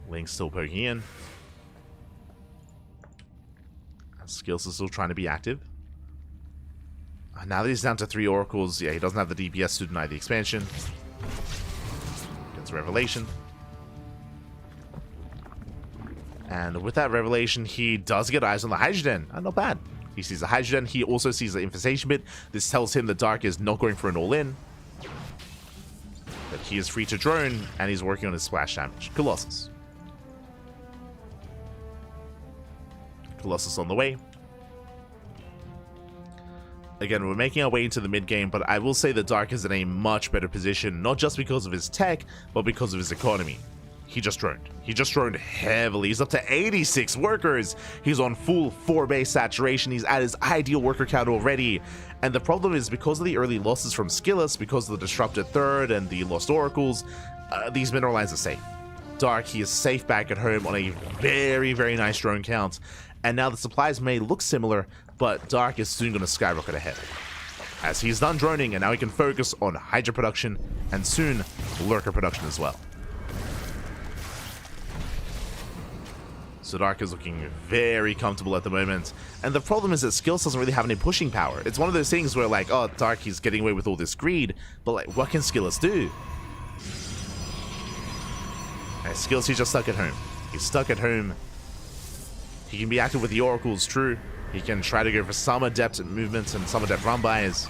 Ling's still poking in. Skills is still trying to be active. Now that he's down to 3 Oracles, yeah, he doesn't have the DPS to deny the expansion. Gets Revelation. And with that Revelation, he does get eyes on the Hydra Den. Not bad. He sees the Hydra Den. He also sees the Infestation bit. This tells him that Dark is not going for an all-in. That he is free to drone, and he's working on his splash damage. Colossus. Colossus on the way. Again, we're making our way into the mid game, but I will say that Dark is in a much better position, not just because of his tech, but because of his economy. He just droned. He just droned heavily. He's up to 86 workers. He's on full 4-base saturation. He's at his ideal worker count already. And the problem is, because of the early losses from Skillet, because of the disrupted third and the lost Oracles, these mineral lines are safe. Dark, he is safe back at home on a very, very nice drone count. And now the supplies may look similar, but Dark is soon going to skyrocket ahead. As he's done droning, and now he can focus on Hydra production, and soon Lurker production as well. So Dark is looking very comfortable at the moment. And the problem is that Skills doesn't really have any pushing power. It's one of those things where like, oh, Dark, he's getting away with all this greed, but like, what can Skills do? And Skills, he's just stuck at home. He's stuck at home. He can be active with the Oracles, true. He can try to go for some adept movements and some adept run-bys.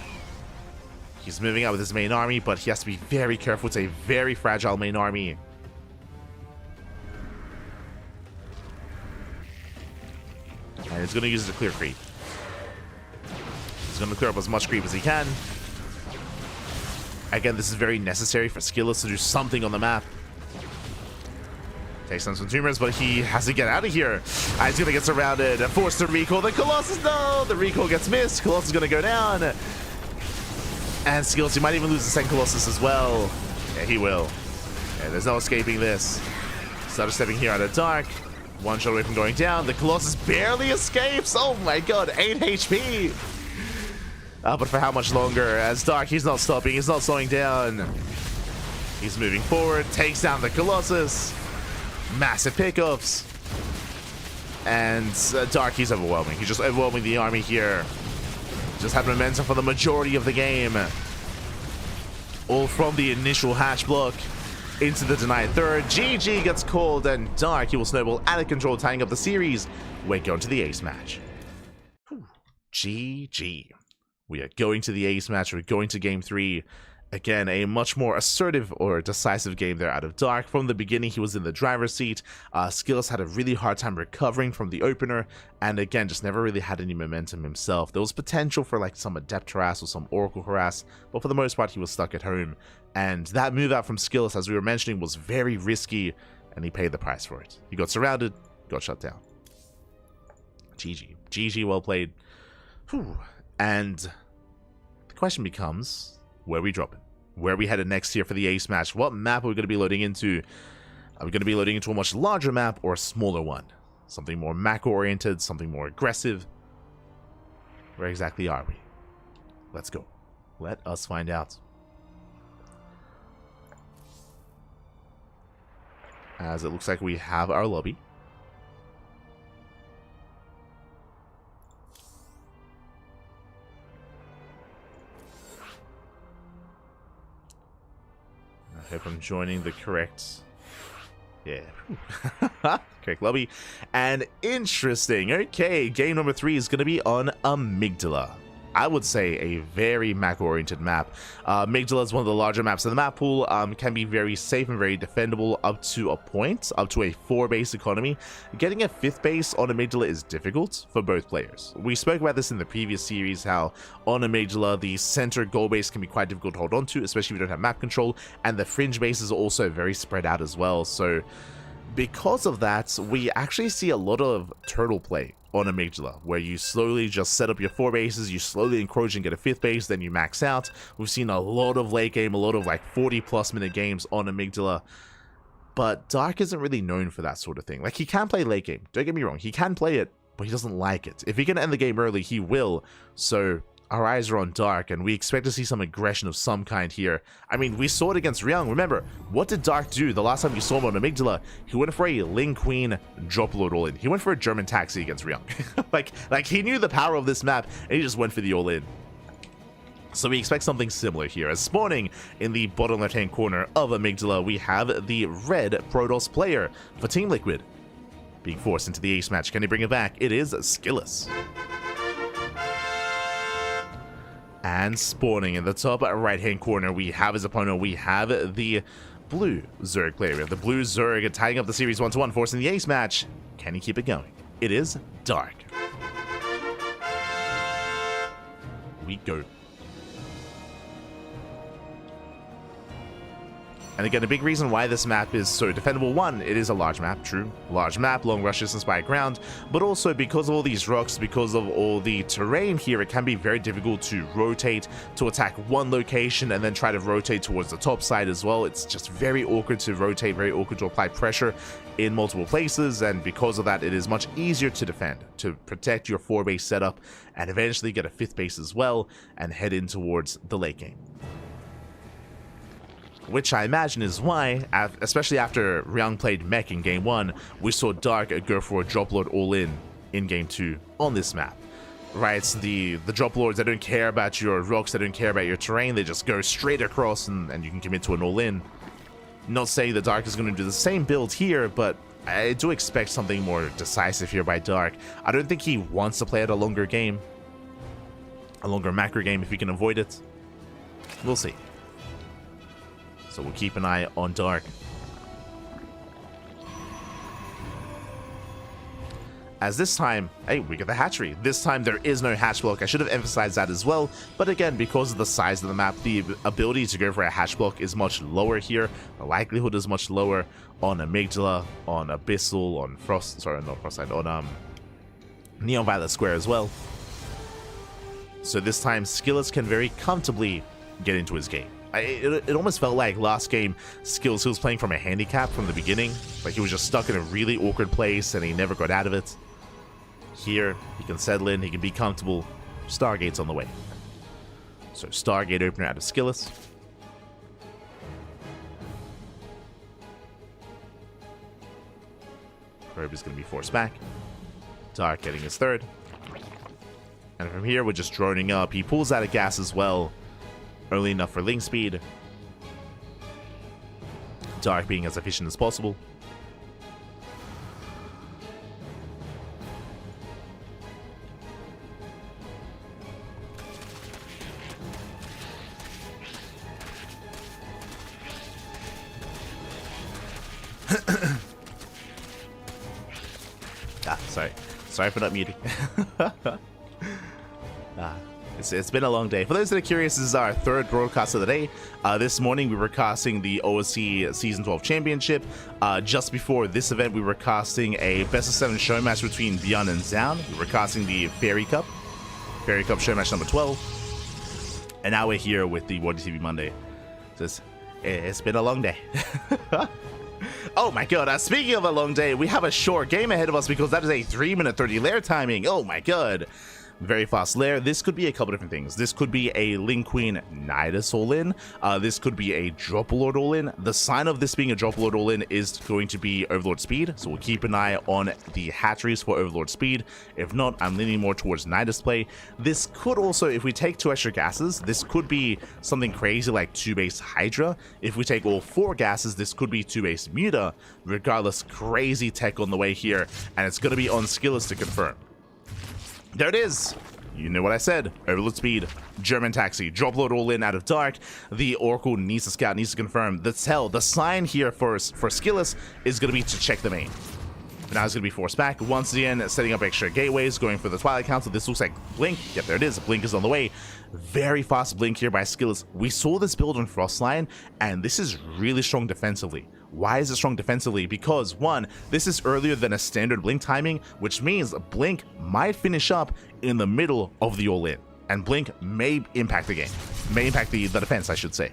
He's moving out with his main army, but he has to be very careful. It's a very fragile main army. And he's going to use it to clear creep. He's going to clear up as much creep as he can. Again, this is very necessary for Skillet to do something on the map. Takes on some tumors, but he has to get out of here. He's going to get surrounded. Forced to recall the Colossus. No! The recall gets missed. Colossus is going to go down. And Skills, he might even lose the second Colossus as well. Yeah, he will. Yeah, there's no escaping this. Started stepping here out of Dark. One shot away from going down. The Colossus barely escapes. Oh my god, 8 HP. But for how much longer? As Dark, he's not stopping. He's not slowing down. He's moving forward. Takes down the Colossus. Massive pickups. And Dark, he's overwhelming. He's just overwhelming the army here. Just had momentum for the majority of the game. All from the initial hatch block into the denied third. GG gets called, and Dark, he will snowball out of control, tying up the series. We're going to the ace match. Whew. GG. We are going to the ace match. We're going to game 3. Again, a much more assertive or decisive game there out of Dark. From the beginning, he was in the driver's seat. Skills had a really hard time recovering from the opener, and again, just never really had any momentum himself. There was potential for like some Adept harass or some Oracle harass, but for the most part, he was stuck at home. And that move out from Skills, as we were mentioning, was very risky. and he paid the price for it. He got surrounded, got shut down. GG. GG, well played. Whew. And the question becomes, where are we dropping? Where are we headed next here for the ace match? What map are we going to be loading into? Are we going to be loading into a much larger map or a smaller one? Something more macro-oriented, something more aggressive? Where exactly are we? Let's go. Let us find out. As it looks like we have our lobby. I hope I'm joining the correct... Yeah. Correct lobby. And interesting. Okay, game number 3 is going to be on Amygdala. I would say a very macro-oriented map. Amygdala is one of the larger maps in the map pool. Can be very safe and very defendable up to a point, up to a 4-base economy. Getting a 5th base on Amygdala is difficult for both players. We spoke about this in the previous series, how on Amygdala, the center goal base can be quite difficult to hold on to, especially if you don't have map control, and the fringe bases are also very spread out as well. So because of that, we actually see a lot of turtle play on Amygdala, where you slowly just set up your 4 bases, you slowly encroach and get a 5th base, then you max out. We've seen a lot of late game, a lot of like 40+ minute games on Amygdala, but Dark isn't really known for that sort of thing. Like, he can play late game, don't get me wrong, he can play it, but he doesn't like it. If he can end the game early, he will. So our eyes are on Dark, and we expect to see some aggression of some kind here. I mean, we saw it against Ryung. Remember, what did Dark do the last time you saw him on Amygdala? He went for a Ling Queen drop load all-in. He went for a German taxi against Ryung. like he knew the power of this map, and he just went for the all-in. So we expect something similar here. As spawning in the bottom left-hand corner of Amygdala, we have the red Protoss player for Team Liquid being forced into the ace match. Can he bring it back? It is Skillous. And spawning in the top right-hand corner, we have his opponent. We have the blue Zerg player. We have the blue Zerg tying up the series 1-1, forcing the ace match. Can he keep it going? It is Dark. We go. And again, a big reason why this map is so defendable, one, it is a large map, true. Large map, long rush distance by ground, but also because of all these rocks, because of all the terrain here, it can be very difficult to rotate, to attack one location and then try to rotate towards the top side as well. It's just very awkward to rotate, very awkward to apply pressure in multiple places, and because of that, it is much easier to defend, to protect your 4-base setup, and eventually get a 5th base as well, and head in towards the late game. Which I imagine is why, especially after Ryung played Mech in Game 1, we saw Dark go for a drop load all-in in Game 2 on this map. Right, the drop lords, they don't care about your rocks, they don't care about your terrain, they just go straight across and you can commit to an all-in. Not saying that Dark is going to do the same build here, but I do expect something more decisive here by Dark. I don't think he wants to play at a longer game, a longer macro game if he can avoid it. We'll see. So we'll keep an eye on Dark. As this time, hey, we get the hatchery. This time there is no hatch block. I should have emphasized that as well. But again, because of the size of the map, the ability to go for a hatch block is much lower here. The likelihood is much lower on Amygdala, on Abyssal, on Frost, sorry, not Frostlight, on Neon Violet Square as well. So this time, Skillous can very comfortably get into his game. It almost felt like last game, Skillous, he was playing from a handicap from the beginning. Like he was just stuck in a really awkward place and he never got out of it. Here, he can settle in, he can be comfortable. Stargate's on the way. So Stargate opener out of Skillous. Probe is going to be forced back. Dark getting his 3rd. And from here, we're just droning up. He pulls out of gas as well. Only enough for link speed. Dark being as efficient as possible. Sorry for not muting. It's been a long day. For those that are curious, this is our third broadcast of the day. This morning we were casting the OSC Season 12 Championship. Just before this event, we were casting a best of 7 show match between ByuN and Zan. We were casting the Fairy Cup show match number 12. And now we're here with the WardiTV Monday. It's been a long day. Oh my god, speaking of a long day, we have a short game ahead of us because that is a 3-minute 30 lair timing. Oh my god. Very fast lair. This could be a couple different things. This could be a Link Queen Nidus all-in. This could be a Drop Lord all-in. The sign of this being a Drop Lord all-in is going to be Overlord Speed, so we'll keep an eye on the hatcheries for Overlord Speed. If not, I'm leaning more towards Nidus play. This could also, if we take 2 extra gases, this could be something crazy like 2 base Hydra. If we take all 4 gases, this could be 2 base Muta. Regardless, crazy tech on the way here, and it's going to be on Skillers to confirm. There it is. You know what I said. Overload Speed, German Taxi, Drop Load all in out of Dark. The Oracle needs to scout, needs to confirm. The sign here for Skillus is going to be to check the main. But now it's going to be forced back. Once again, setting up extra gateways, going for the Twilight Council. This looks like Blink. Yep, there it is. Blink is on the way. Very fast Blink here by Skillus. We saw this build on Frostline, and this is really strong defensively. Why is it strong defensively? Because, one, this is earlier than a standard Blink timing, which means Blink might finish up in the middle of the all-in. And Blink may impact the game. May impact the defense, I should say.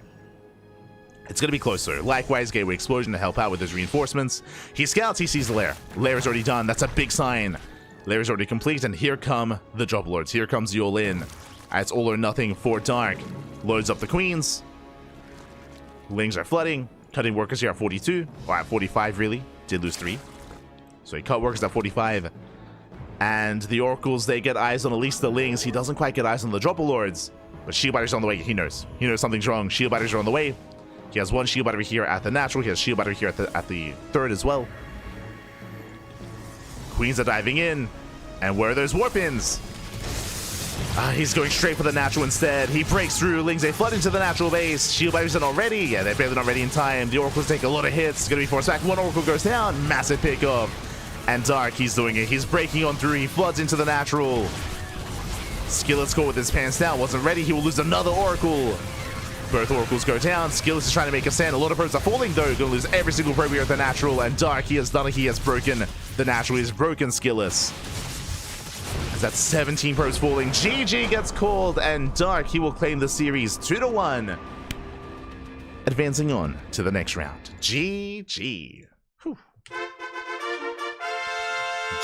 It's going to be closer. Likewise, Gateway Explosion to help out with his reinforcements. He scouts, he sees the lair. Lair is already done. That's a big sign. Lair is already complete, and here come the Drop Lords. Here comes the all-in. It's all or nothing for Dark. Loads up the Queens. Lings are flooding. Cutting workers here at 42, or at 45 really. Did lose 3. So he cut workers at 45. And the Oracles, they get eyes on at least the Lings. He doesn't quite get eyes on the Drop Lords. But Shield Battery's on the way. He knows. He knows something's wrong. Shield Batteries are on the way. He has 1 Shield Battery here at the natural. He has Shield Battery here at the third as well. Queens are diving in. And where are those Warpins? He's going straight for the natural instead. He breaks through. Lings, they flood into the natural base. Shield Batteries are not ready. Yeah, they're barely not ready in time. The Oracles take a lot of hits. It's going to be forced back. 1 Oracle goes down. Massive pickup. And Dark, he's doing it. He's breaking on through. He floods into the natural. Skillet's go with his pants down. Wasn't ready. He will lose another Oracle. Both Oracles go down. Skillus is trying to make a stand. A lot of probes are falling, though. Going to lose every single probe here at the natural. And Dark, he has done it. He has broken the natural. He has broken Skillus. That's 17 probes falling. GG gets called, and Dark, he will claim the series 2-1. Advancing on to the next round. GG. Whew.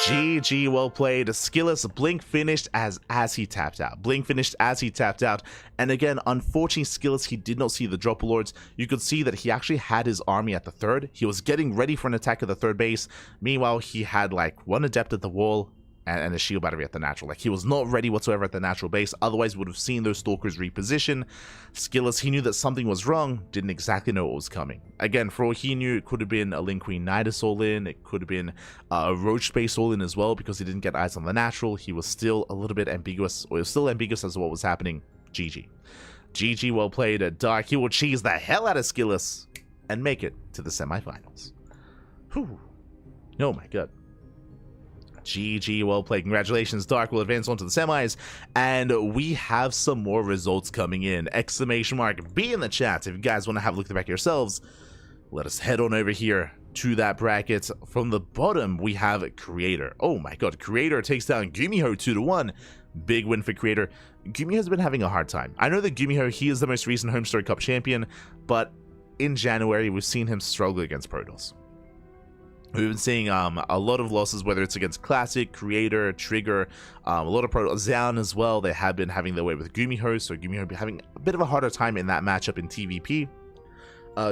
GG, well played. Skillus, Blink finished as he tapped out. Blink finished as he tapped out. And again, unfortunately, Skillus, he did not see the Drop Lords. You could see that he actually had his army at the third. He was getting ready for an attack at the third base. Meanwhile, he had like 1 Adept at the wall and a Shield Battery at the natural. Like, he was not ready whatsoever at the natural base. Otherwise, would have seen those Stalkers reposition. Skillus, he knew that something was wrong. Didn't exactly know what was coming. Again, for all he knew, it could have been a Link Queen Nidus all-in. It could have been a Roach Space all-in as well, because he didn't get eyes on the natural. He was still a little bit ambiguous, or he was still ambiguous as to what was happening. GG. GG, well played. Dark, he will cheese the hell out of Skillus and make it to the semifinals. Whew. Oh my god. GG, well played. Congratulations, Dark will advance on to the semis, and we have some more results coming in. Exclamation mark B in the chat if you guys want to have a look at the back yourselves. Let us head on over here to that bracket. From the bottom, we have Creator. Oh my god, Creator takes down GuMiho 2-1. Big win for Creator. GuMiho has been having a hard time. I know that GuMiho, he is the most recent Home Story Cup champion, but in January, we've seen him struggle against Protoss. We've been seeing a lot of losses, whether it's against Classic, Creator, Trigger, a lot of Zan as well. They have been having their way with GuMiho, so GuMiho be having a bit of a harder time in that matchup in TVP.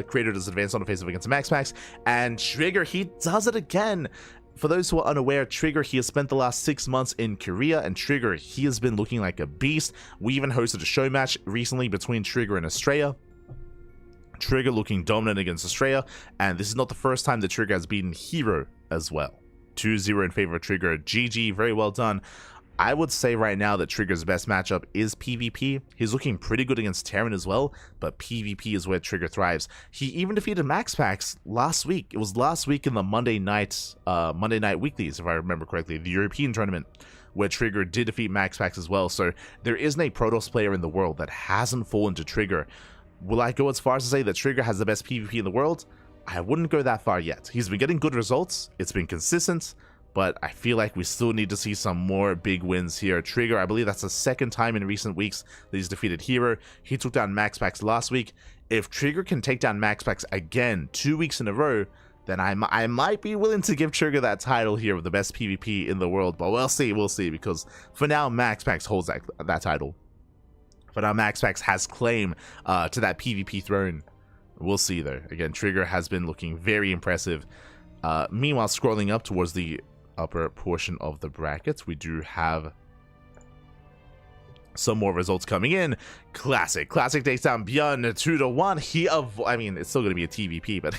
Creator does advance on a face-off against MaxPax, and Trigger, he does it again. For those who are unaware, Trigger, he has spent the last 6 months in Korea, and Trigger, he has been looking like a beast. We even hosted a show match recently between Trigger and Estrella. Trigger looking dominant against Estrella, and this is not the first time that Trigger has beaten herO as well. 2-0 in favor of Trigger. GG, very well done. I would say right now that Trigger's best matchup is PvP. He's looking pretty good against Terran as well, but PvP is where Trigger thrives. He even defeated MaxPax last week. It was last week in the Monday night weeklies, if I remember correctly, the European tournament, where Trigger did defeat MaxPax as well. So there isn't a Protoss player in the world that hasn't fallen to Trigger. Will I go as far as to say that Trigger has the best PvP in the world? I wouldn't go that far yet. He's been getting good results. It's been consistent, but I feel like we still need to see some more big wins here. Trigger, I believe that's the second time in recent weeks that he's defeated herO. He took down MaxPax last week. If Trigger can take down MaxPax again 2 weeks in a row, then I might be willing to give Trigger that title here of the best PvP in the world. But we'll see, because for now, MaxPax holds that title. For now, MaxPax has claim to that PvP throne. We'll see, though. Again, Trigger has been looking very impressive. Meanwhile, scrolling up towards the upper portion of the brackets, we do have some more results coming in. Classic takes down ByuN 2-1. I mean, it's still going to be a TVP, but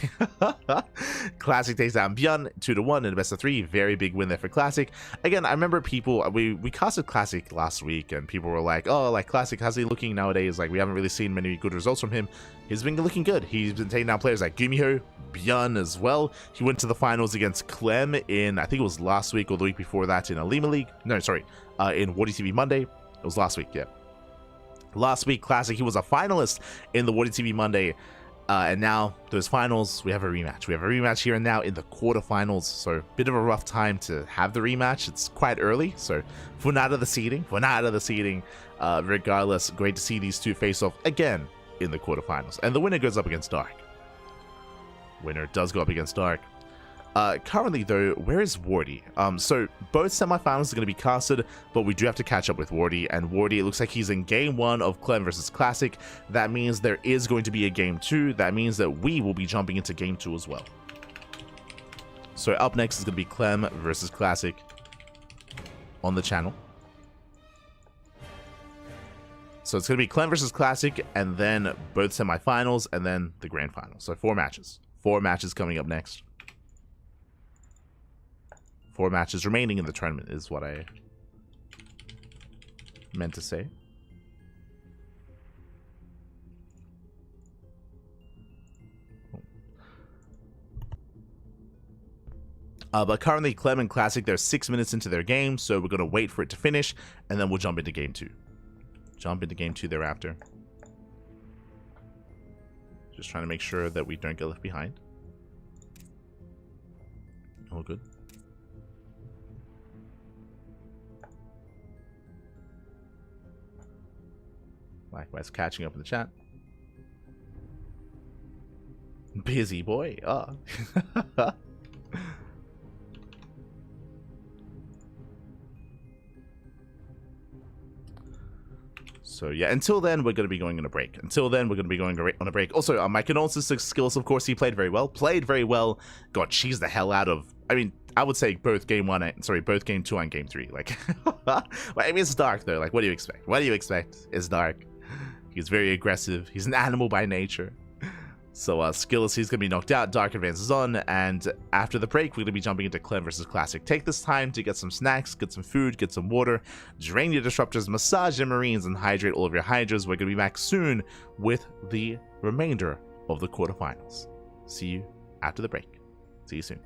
Classic takes down ByuN 2-1 in a best of 3. Very big win there for Classic. Again, I remember people, we casted Classic last week, and people were like, oh, like Classic, how's he looking nowadays? Like, we haven't really seen many good results from him. He's been looking good. He's been taking down players like GuMiho, ByuN as well. He went to the finals against Clem in, I think it was last week or the week before that in Alima League. No, sorry, in WardiTV Monday. It was last week, yeah. Last week, Classic, he was a finalist in the WardiTV Monday. And now, those finals, we have a rematch. We have a rematch here and now in the quarterfinals. So, bit of a rough time to have the rematch. It's quite early. So, we're not out of the seeding. Regardless, great to see these two face off again in the quarterfinals. And the winner goes up against Dark. Winner does go up against Dark. Currently, though, where is Wardy? So both semifinals are going to be casted, but we do have to catch up with Wardy. And Wardy, it looks like he's in game 1 of Clem versus Classic. That means there is going to be a game 2. That means that we will be jumping into game 2 as well. So up next is going to be Clem versus Classic on the channel. So it's going to be Clem versus Classic, and then both semifinals, and then the grand final. So 4 matches. 4 matches coming up next. 4 matches remaining in the tournament is what I meant to say. But currently, Clem and Classic, they're 6 minutes into their game, so we're going to wait for it to finish, and then we'll jump into game 2. Jump into game 2 thereafter. Just trying to make sure that we don't get left behind. All good. Likewise, catching up in the chat. Busy boy. Oh. So yeah, until then, we're going to be going on a break. On a break. Also, my condolences to Skills, of course. He played very well. Got cheesed the hell out of. I mean, I would say both game 2 and game 3. Like, I mean, it's Dark though. Like, what do you expect? It's Dark. He's very aggressive. He's an animal by nature. So Skills, he's going to be knocked out. Dark advances on. And after the break, we're going to be jumping into Clem versus Classic. Take this time to get some snacks, get some food, get some water, drain your disruptors, massage your marines, and hydrate all of your hydras. We're going to be back soon with the remainder of the quarterfinals. See you after the break. See you soon.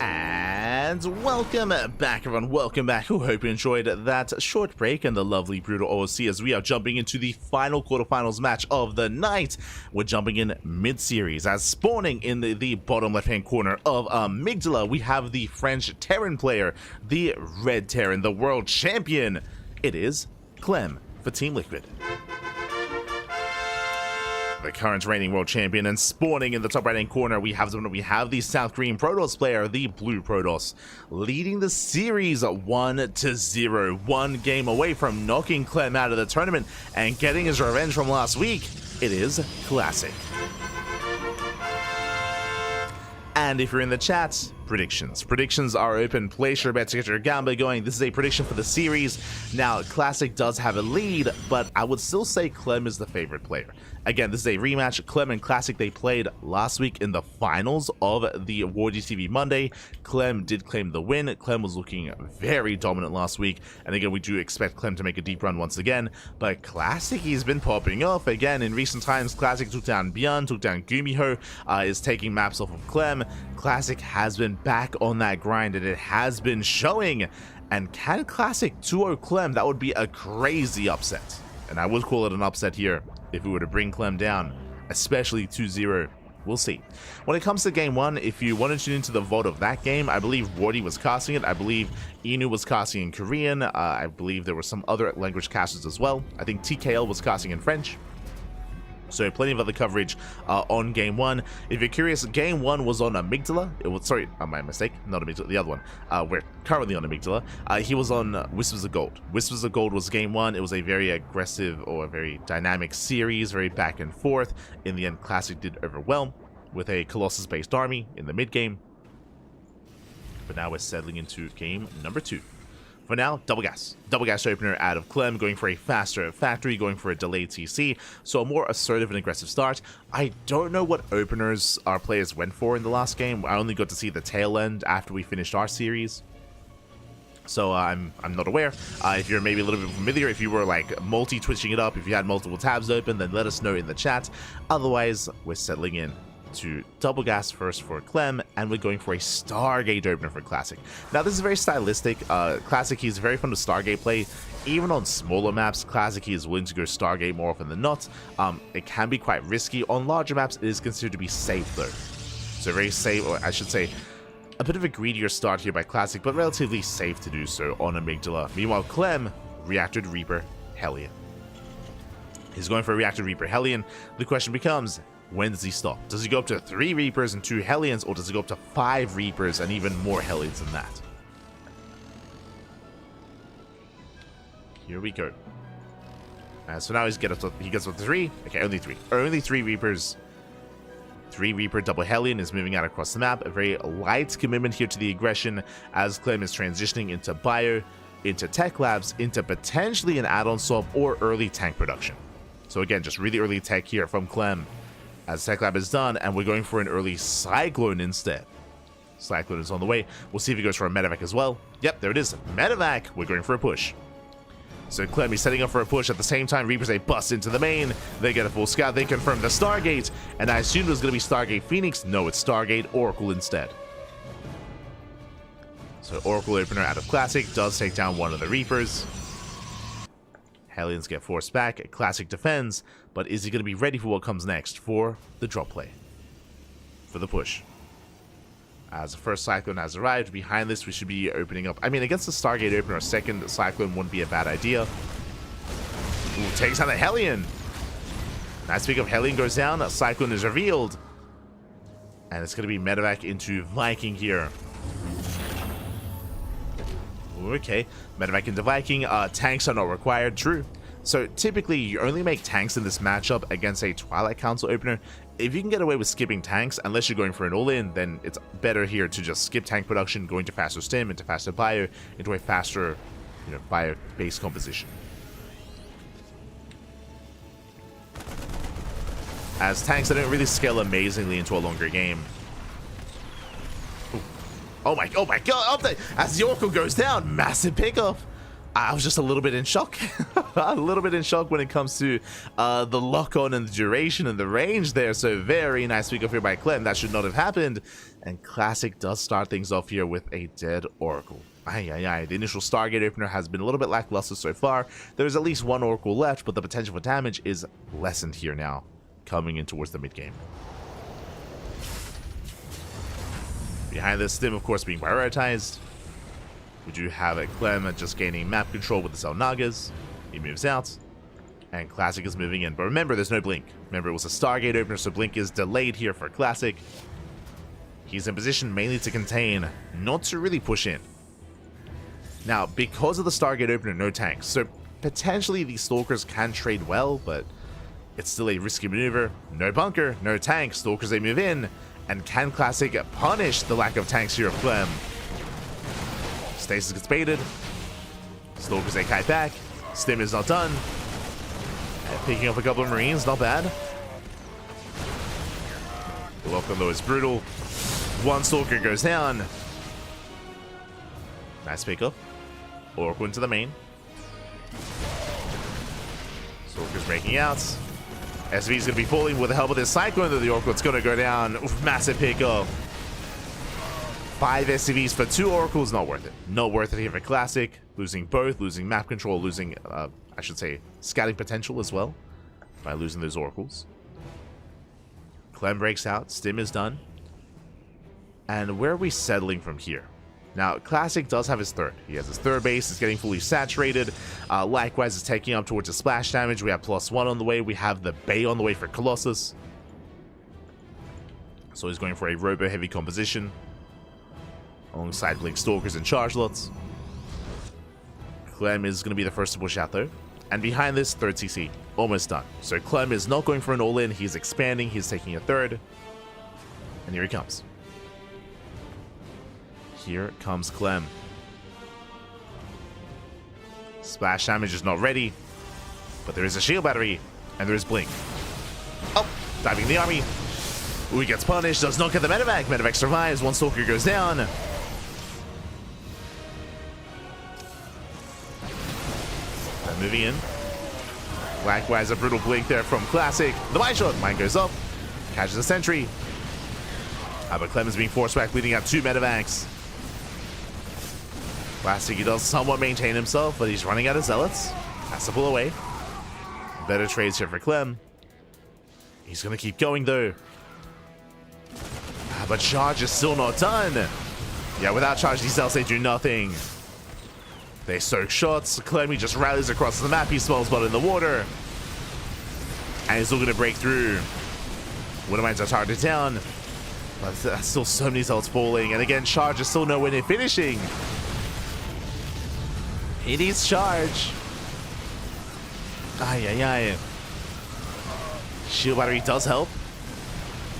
And welcome back, everyone. Welcome back. I hope you enjoyed that short break and the lovely brutal OOC as we are jumping into the final quarterfinals match of the night. We're jumping in mid-series as spawning in the bottom left-hand corner of Amygdala, we have the French Terran player, the Red Terran, the world champion. It is Clem for Team Liquid, the current reigning world champion. And spawning in the top right hand corner, we have the South Korean Protoss player, the Blue Protoss, leading the series 1-0, one game away from knocking Clem out of the tournament and getting his revenge from last week. It is Classic. And if you're in the chat, predictions are open. Place your bets to get your gamba going. This is a prediction for the series. Now, Classic does have a lead, but I would still say Clem is the favorite player. Again, this is a rematch. Clem and Classic, they played last week in the finals of the WardiTV Monday. Clem did claim the win. Clem was looking very dominant last week, and again, we do expect Clem to make a deep run once again. But Classic, he's been popping off again in recent times. Classic took down ByuN, took down GuMiho, is taking maps off of Clem. Classic has been back on that grind, and it has been showing. And can Classic 2-0 Clem? That would be a crazy upset, and I would call it an upset here if we were to bring Clem down, especially 2-0. We'll see. When it comes to game one, if you want to tune into the vote of that game, I believe Wardy was casting it. I believe Inu was casting in Korean. I believe there were some other language casters as well. I think TKL was casting in French. So plenty of other coverage on game one. If you're curious, game one was on Amygdala. It was, sorry, my mistake, not Amygdala, the other one. We're currently on Amygdala. He was on Whispers of Gold. Whispers of Gold was game one. It was a very aggressive or a very dynamic series, very back and forth. In the end, Classic did overwhelm with a Colossus-based army in the mid game. But now we're settling into game number two. For now, double gas opener out of Clem, going for a faster factory, going for a delayed TC, so a more assertive and aggressive start. I don't know what openers our players went for in the last game. I only got to see the tail end after we finished our series, so I'm not aware. If you're maybe a little bit familiar, if you were like multi-twitching it up, if you had multiple tabs open, then let us know in the chat. Otherwise, we're settling in to double gas first for Clem, and we're going for a Stargate opener for Classic. Now, this is very stylistic. Classic, he's very fond of Stargate play. Even on smaller maps, Classic, he is willing to go Stargate more often than not. It can be quite risky. On larger maps, it is considered to be safe, though. So very safe, or I should say, a bit of a greedier start here by Classic, but relatively safe to do so on Amygdala. Meanwhile, Clem, Reactor Reaper, Hellion. He's going for a Reactor Reaper, Hellion. The question becomes, when does he stop? Does he go up to 3 Reapers and 2 Hellions, or does he go up to 5 Reapers and even more Hellions than that? Here we go. So now he gets up to 3. Okay, only 3. Only 3 Reapers. 3 Reaper double Hellion is moving out across the map. A very light commitment here to the aggression as Clem is transitioning into Bio, into Tech Labs, into potentially an add-on swap or early tank production. So again, just really early tech here from Clem, as Tech Lab is done, and we're going for an early Cyclone instead. Cyclone is on the way. We'll see if he goes for a Medevac as well. Yep, there it is. Medevac. We're going for a push. So Clem is setting up for a push. At the same time, Reapers, they bust into the main. They get a full scout. They confirm the Stargate. And I assumed it was going to be Stargate Phoenix. No, it's Stargate Oracle instead. So Oracle opener out of Classic does take down one of the Reapers. Hellions get forced back. Classic defends, but is he going to be ready for what comes next for the drop play? For the push. As the first Cyclone has arrived, behind this we should be opening up. I mean, against the Stargate opener, a second Cyclone wouldn't be a bad idea. Ooh, takes down the Hellion. Now, speak of Hellion goes down, a Cyclone is revealed. And it's going to be Medevac into Viking here. Okay, Medevac into Viking. Tanks are not required, true. So typically you only make tanks in this matchup against a Twilight Council opener. If you can get away with skipping tanks, unless you're going for an all-in, then it's better here to just skip tank production, go into faster stim, into faster bio, into a faster, bio-based composition. As tanks, they don't really scale amazingly into a longer game. Oh my god, update! As the Oracle goes down, massive pickup! I was just a little bit in shock. A little bit in shock when it comes to the lock-on and the duration and the range there. So very nice pick off here by Clem. That should not have happened. And Classic does start things off here with a dead Oracle. The initial Stargate opener has been a little bit lackluster so far. There's at least one Oracle left, but the potential for damage is lessened here now, coming in towards the mid-game. Behind this, Stim, of course, being prioritized. We do have a Clem just gaining map control with the Cell Nagas. He moves out. And Classic is moving in. But remember, there's no Blink. Remember, it was a Stargate opener, so Blink is delayed here for Classic. He's in position mainly to contain, not to really push in. Now, because of the Stargate opener, no tanks. So potentially these Stalkers can trade well, but it's still a risky maneuver. No bunker, no tanks. Stalkers, they move in. And can Classic punish the lack of tanks here of Clem? Stasis gets baited. Stalkers, they kite back. Stim is not done. And picking up a couple of Marines, not bad. The welcome though is brutal. One Stalker goes down. Nice pickup. Oracle into the main. Stalker's breaking out. SV's going to be falling with the help of this Cyclone to the Oracle. It's going to go down. Oof, massive pickup. 5 SCVs for 2 Oracles. Not worth it. Not worth it here for Classic. Losing both. Losing map control. Losing, I should say, scouting potential as well. By losing those Oracles. Clem breaks out. Stim is done. And where are we settling from here? Now, Classic does have his third. He has his third base. It's getting fully saturated. Likewise, it's taking up towards the splash damage. We have +1 on the way. We have the Bay on the way for Colossus. So he's going for a robo-heavy composition. Alongside Blink Stalkers and Charge Lots. Clem is going to be the first to push out, though. And behind this, third CC. Almost done. So Clem is not going for an all-in. He's expanding. He's taking a third. And here he comes. Here comes Clem. Splash damage is not ready, but there is a shield battery, and there is Blink. Oh, diving the army. Ooh, he gets punished, does not get the medevac. Medevac survives, one Stalker goes down. And moving in. Likewise, a brutal Blink there from Classic. The mine shot, mine goes up, catches a sentry. But Clem is being forced back, leading out 2 medevacs. Classic, he does somewhat maintain himself, but he's running out of Zealots. Has to pull away. Better trades here for Clem. He's going to keep going, though. But charge is still not done. Yeah, without charge, these Zealots, they do nothing. They soak shots. Clem, he just rallies across the map. He smells blood in the water. And he's still going to break through. Wintermines are targeted down. But there's still so many Zealots falling. And again, charge is still nowhere near finishing. He needs charge. Shield battery does help.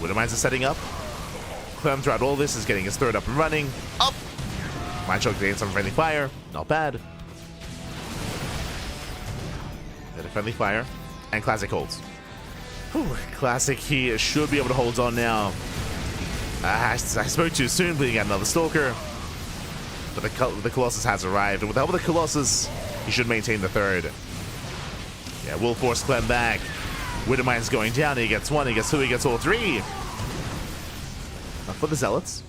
Wintermines are setting up. Clem throughout all this is getting his third up and running. Up! Mine choke gains some friendly fire. Not bad. Bit of friendly fire. And Classic holds. Whew. Classic, he should be able to hold on now. I spoke too soon, bleeding out another Stalker. But the Colossus has arrived, and with the help of the Colossus, he should maintain the third. Yeah, we'll force Clem back. Wintermine's going down. He gets 1, he gets 2, he gets all 3. Not for the Zealots.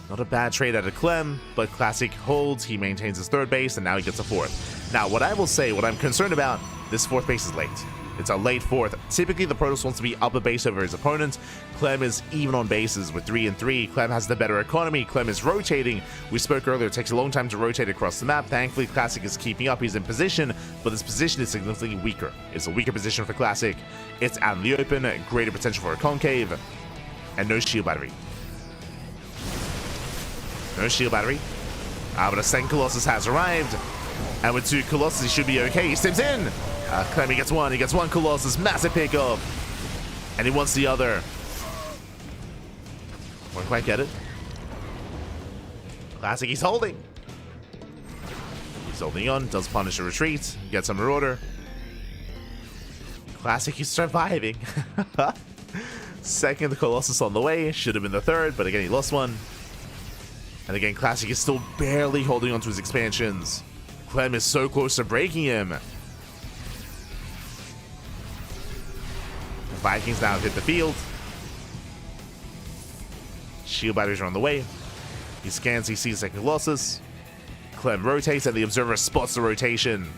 Not a bad trade out of Clem, but Classic holds. He maintains his third base, and now he gets a 4th. Now, what I will say, what I'm concerned about, this 4th base is late. It's a late 4th. Typically, the Protoss wants to be up a base over his opponent. Clem is even on bases with 3 and 3. Clem has the better economy. Clem is rotating. We spoke earlier, it takes a long time to rotate across the map. Thankfully, Classic is keeping up. He's in position, but this position is significantly weaker. It's a weaker position for Classic. It's out in the open, greater potential for a concave, and no shield battery. No shield battery. But a second Colossus has arrived. And with 2 Colossus, he should be okay. He steps in. Clem, he gets 1. He gets 1 Colossus. Massive pickup. And he wants the other. Won't quite get it. Classic, he's holding. He's holding on. Does punish a retreat. Gets a Marauder. Classic, he's surviving. Second Colossus on the way. Should have been the third, but again, he lost 1. And again, Classic is still barely holding on to his expansions. Clem is so close to breaking him. Vikings now hit the field. Shield batteries are on the way. He scans, he sees a Colossus. Clem rotates, and the Observer spots the rotation.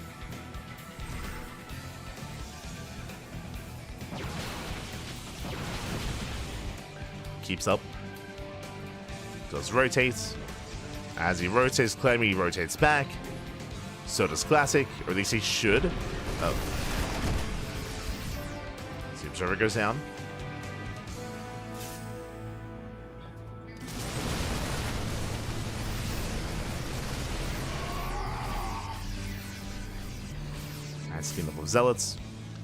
Keeps up. Does rotate. As he rotates Clem, he rotates back. So does Classic, or at least he should. Oh. The Observer goes down. Skin up of Zealots.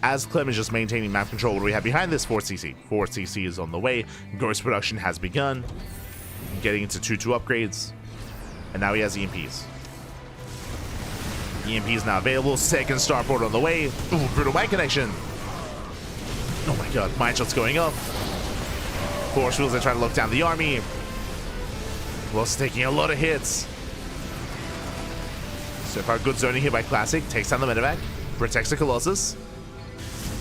As Clem is just maintaining map control, what do we have behind this? 4CC. 4CC is on the way. Ghost production has begun. Getting into 2-2 upgrades. And now he has EMPs. EMP is now available. Second starport on the way. Ooh, brutal mind connection. Oh my god, mind shots going up. Force fields are trying to lock down the army. Plus taking a lot of hits. So far, good zoning here by Classic. Takes down the medevac. Protects the Colossus.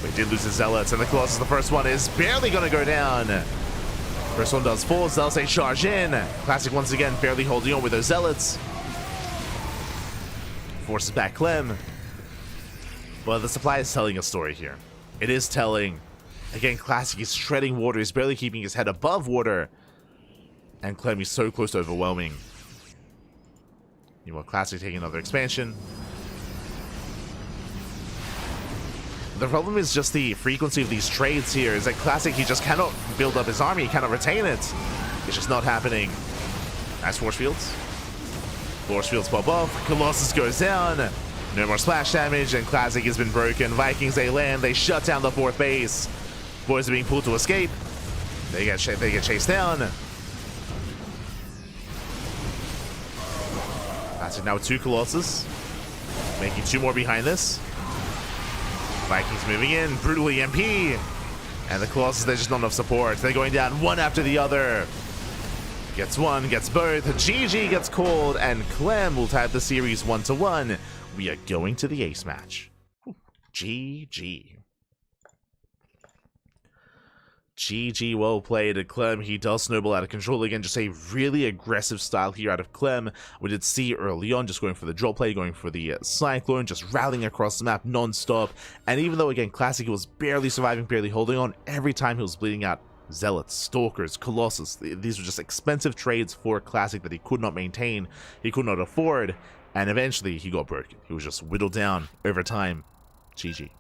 We did lose the Zealots, and the Colossus, the first one, is barely going to go down. First one does fall. Zealots, they charge in. Classic once again barely holding on with those Zealots. Forces back Clem. But the supply is telling a story here. It is telling. Again, Classic is treading water. He's barely keeping his head above water. And Clem is so close to overwhelming. Meanwhile, Classic taking another expansion. The problem is just the frequency of these trades here. Is that Classic, he just cannot build up his army, he cannot retain it. It's just not happening. Nice force fields. Force fields pop off. Colossus goes down. No more splash damage, and Classic has been broken. Vikings, they land, they shut down the 4th base. Boys are being pulled to escape. They get chased down. Classic now with 2 Colossus. Making 2 more behind this. Vikings moving in, brutal EMP, and the Colossus, there's just not enough support. They're going down one after the other. Gets one, gets both. GG gets called, and Clem will tie the series 1-1. We are going to the ace match. GG. GG, well played. Clem, he does snowball out of control again. Just a really aggressive style here out of Clem. We did see early on just going for the drop play, going for the Cyclone, just rallying across the map non-stop. And even though, again, Classic was barely surviving, barely holding on, every time he was bleeding out Zealots, Stalkers, Colossus. These were just expensive trades for Classic that he could not maintain, he could not afford, and eventually he got broken. He was just whittled down over time. GG.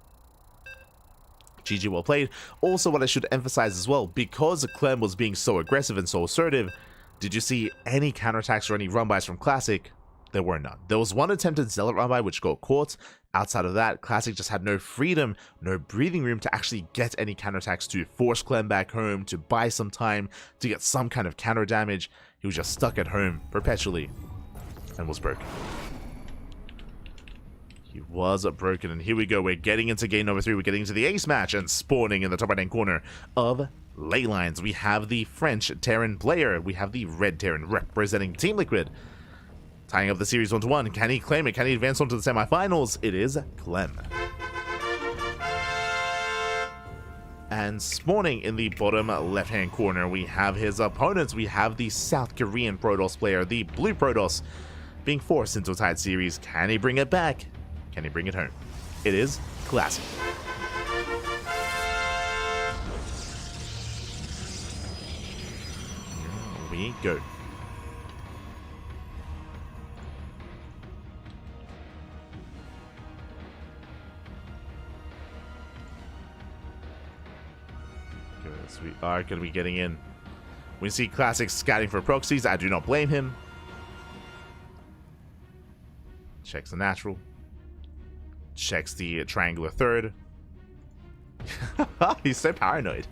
GG, well played. Also, what I should emphasize as well, because Clem was being so aggressive and so assertive, did you see any counterattacks or any run-bys from Classic? There were none. There was one attempted Zealot run-by which got caught. Outside of that, Classic just had no freedom, no breathing room to actually get any counterattacks to force Clem back home, to buy some time, to get some kind of counter damage. He was just stuck at home perpetually and was broken. He was broken, and here we go. We're getting into game number 3. We're getting into the ace match, and spawning in the top right-hand corner of Ley Lines, we have the French Terran player. We have the Red Terran representing Team Liquid. Tying up the series 1-1. Can he claim it? Can he advance on to the semifinals? It is Clem. And spawning in the bottom left-hand corner, we have his opponents. We have the South Korean Protoss player, the Blue Protoss, being forced into a tied series. Can he bring it back? Can he bring it home? It is Classic. Here we go. Because we are going to be getting in. We see Classic scouting for proxies. I do not blame him. Checks the natural. Checks the triangular third. He's so paranoid.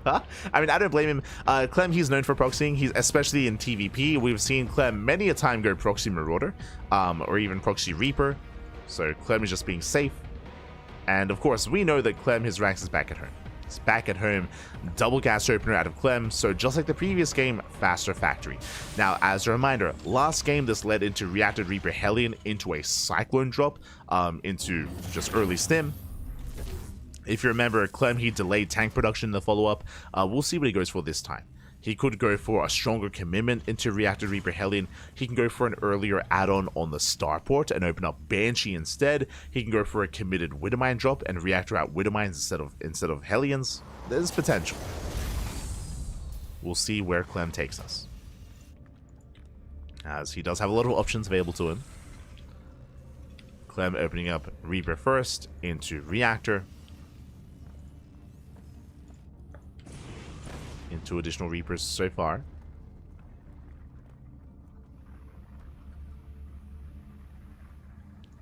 I mean, I don't blame him. Clem, he's known for proxying. He's especially in TVP. We've seen Clem many a time go proxy Marauder, or even proxy Reaper. So Clem is just being safe. And of course, we know that Clem, his ranks is back at home. It's back at home, double gas opener out of Clem, so just like the previous game, faster factory. Now, as a reminder, last game this led into Reacted Reaper Hellion into a Cyclone drop, into just early stim. If you remember, Clem, he delayed tank production in the follow-up. We'll see what he goes for this time. He could go for a stronger commitment into Reacted Reaper Hellion. He can go for an earlier add-on on the starport and open up Banshee instead. He can go for a committed Widowmine drop and reactor out Widowmines instead of Hellions. There's potential. We'll see where Clem takes us, as he does have a lot of options available to him. Clem opening up Reaper first into Reactor, into additional Reapers so far.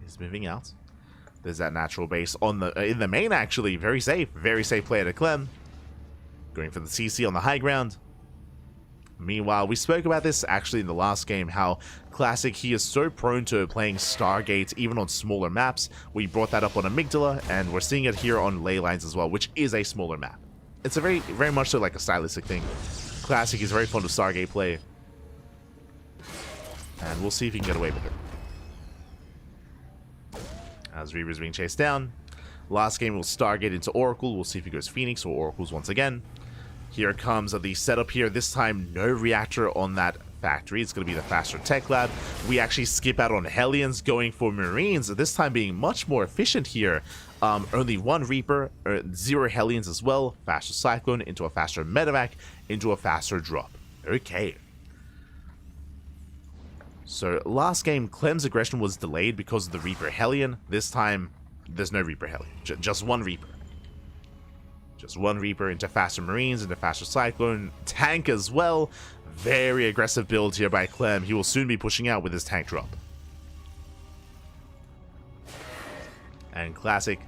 He's moving out. There's that natural base on the in the main, actually. Very safe play to Clem. Going for the CC on the high ground. Meanwhile, we spoke about this actually in the last game, how Classic, he is so prone to playing Stargate even on smaller maps. We brought that up on Amygdala, and we're seeing it here on Ley Lines as well, which is a smaller map. It's a very much so like a stylistic thing. Classic is very fond of Stargate play, and we'll see if he can get away with it. As Reaper's being chased down. Last game will Stargate into Oracle. We'll see if he goes Phoenix or Oracles once again. Here comes the setup here. This time, no reactor on that factory. It's going to be the faster tech lab. We actually skip out on Hellions, going for Marines, this time being much more efficient here. Only one Reaper, 0 Hellions as well. Faster Cyclone into a faster Medevac, into a faster drop. Okay. So last game, Clem's aggression was delayed because of the Reaper Hellion. This time, there's no Reaper Hellion. Just one Reaper. Just one Reaper into faster Marines, into faster Cyclone. Tank as well. Very aggressive build here by Clem. He will soon be pushing out with his tank drop. And Classic,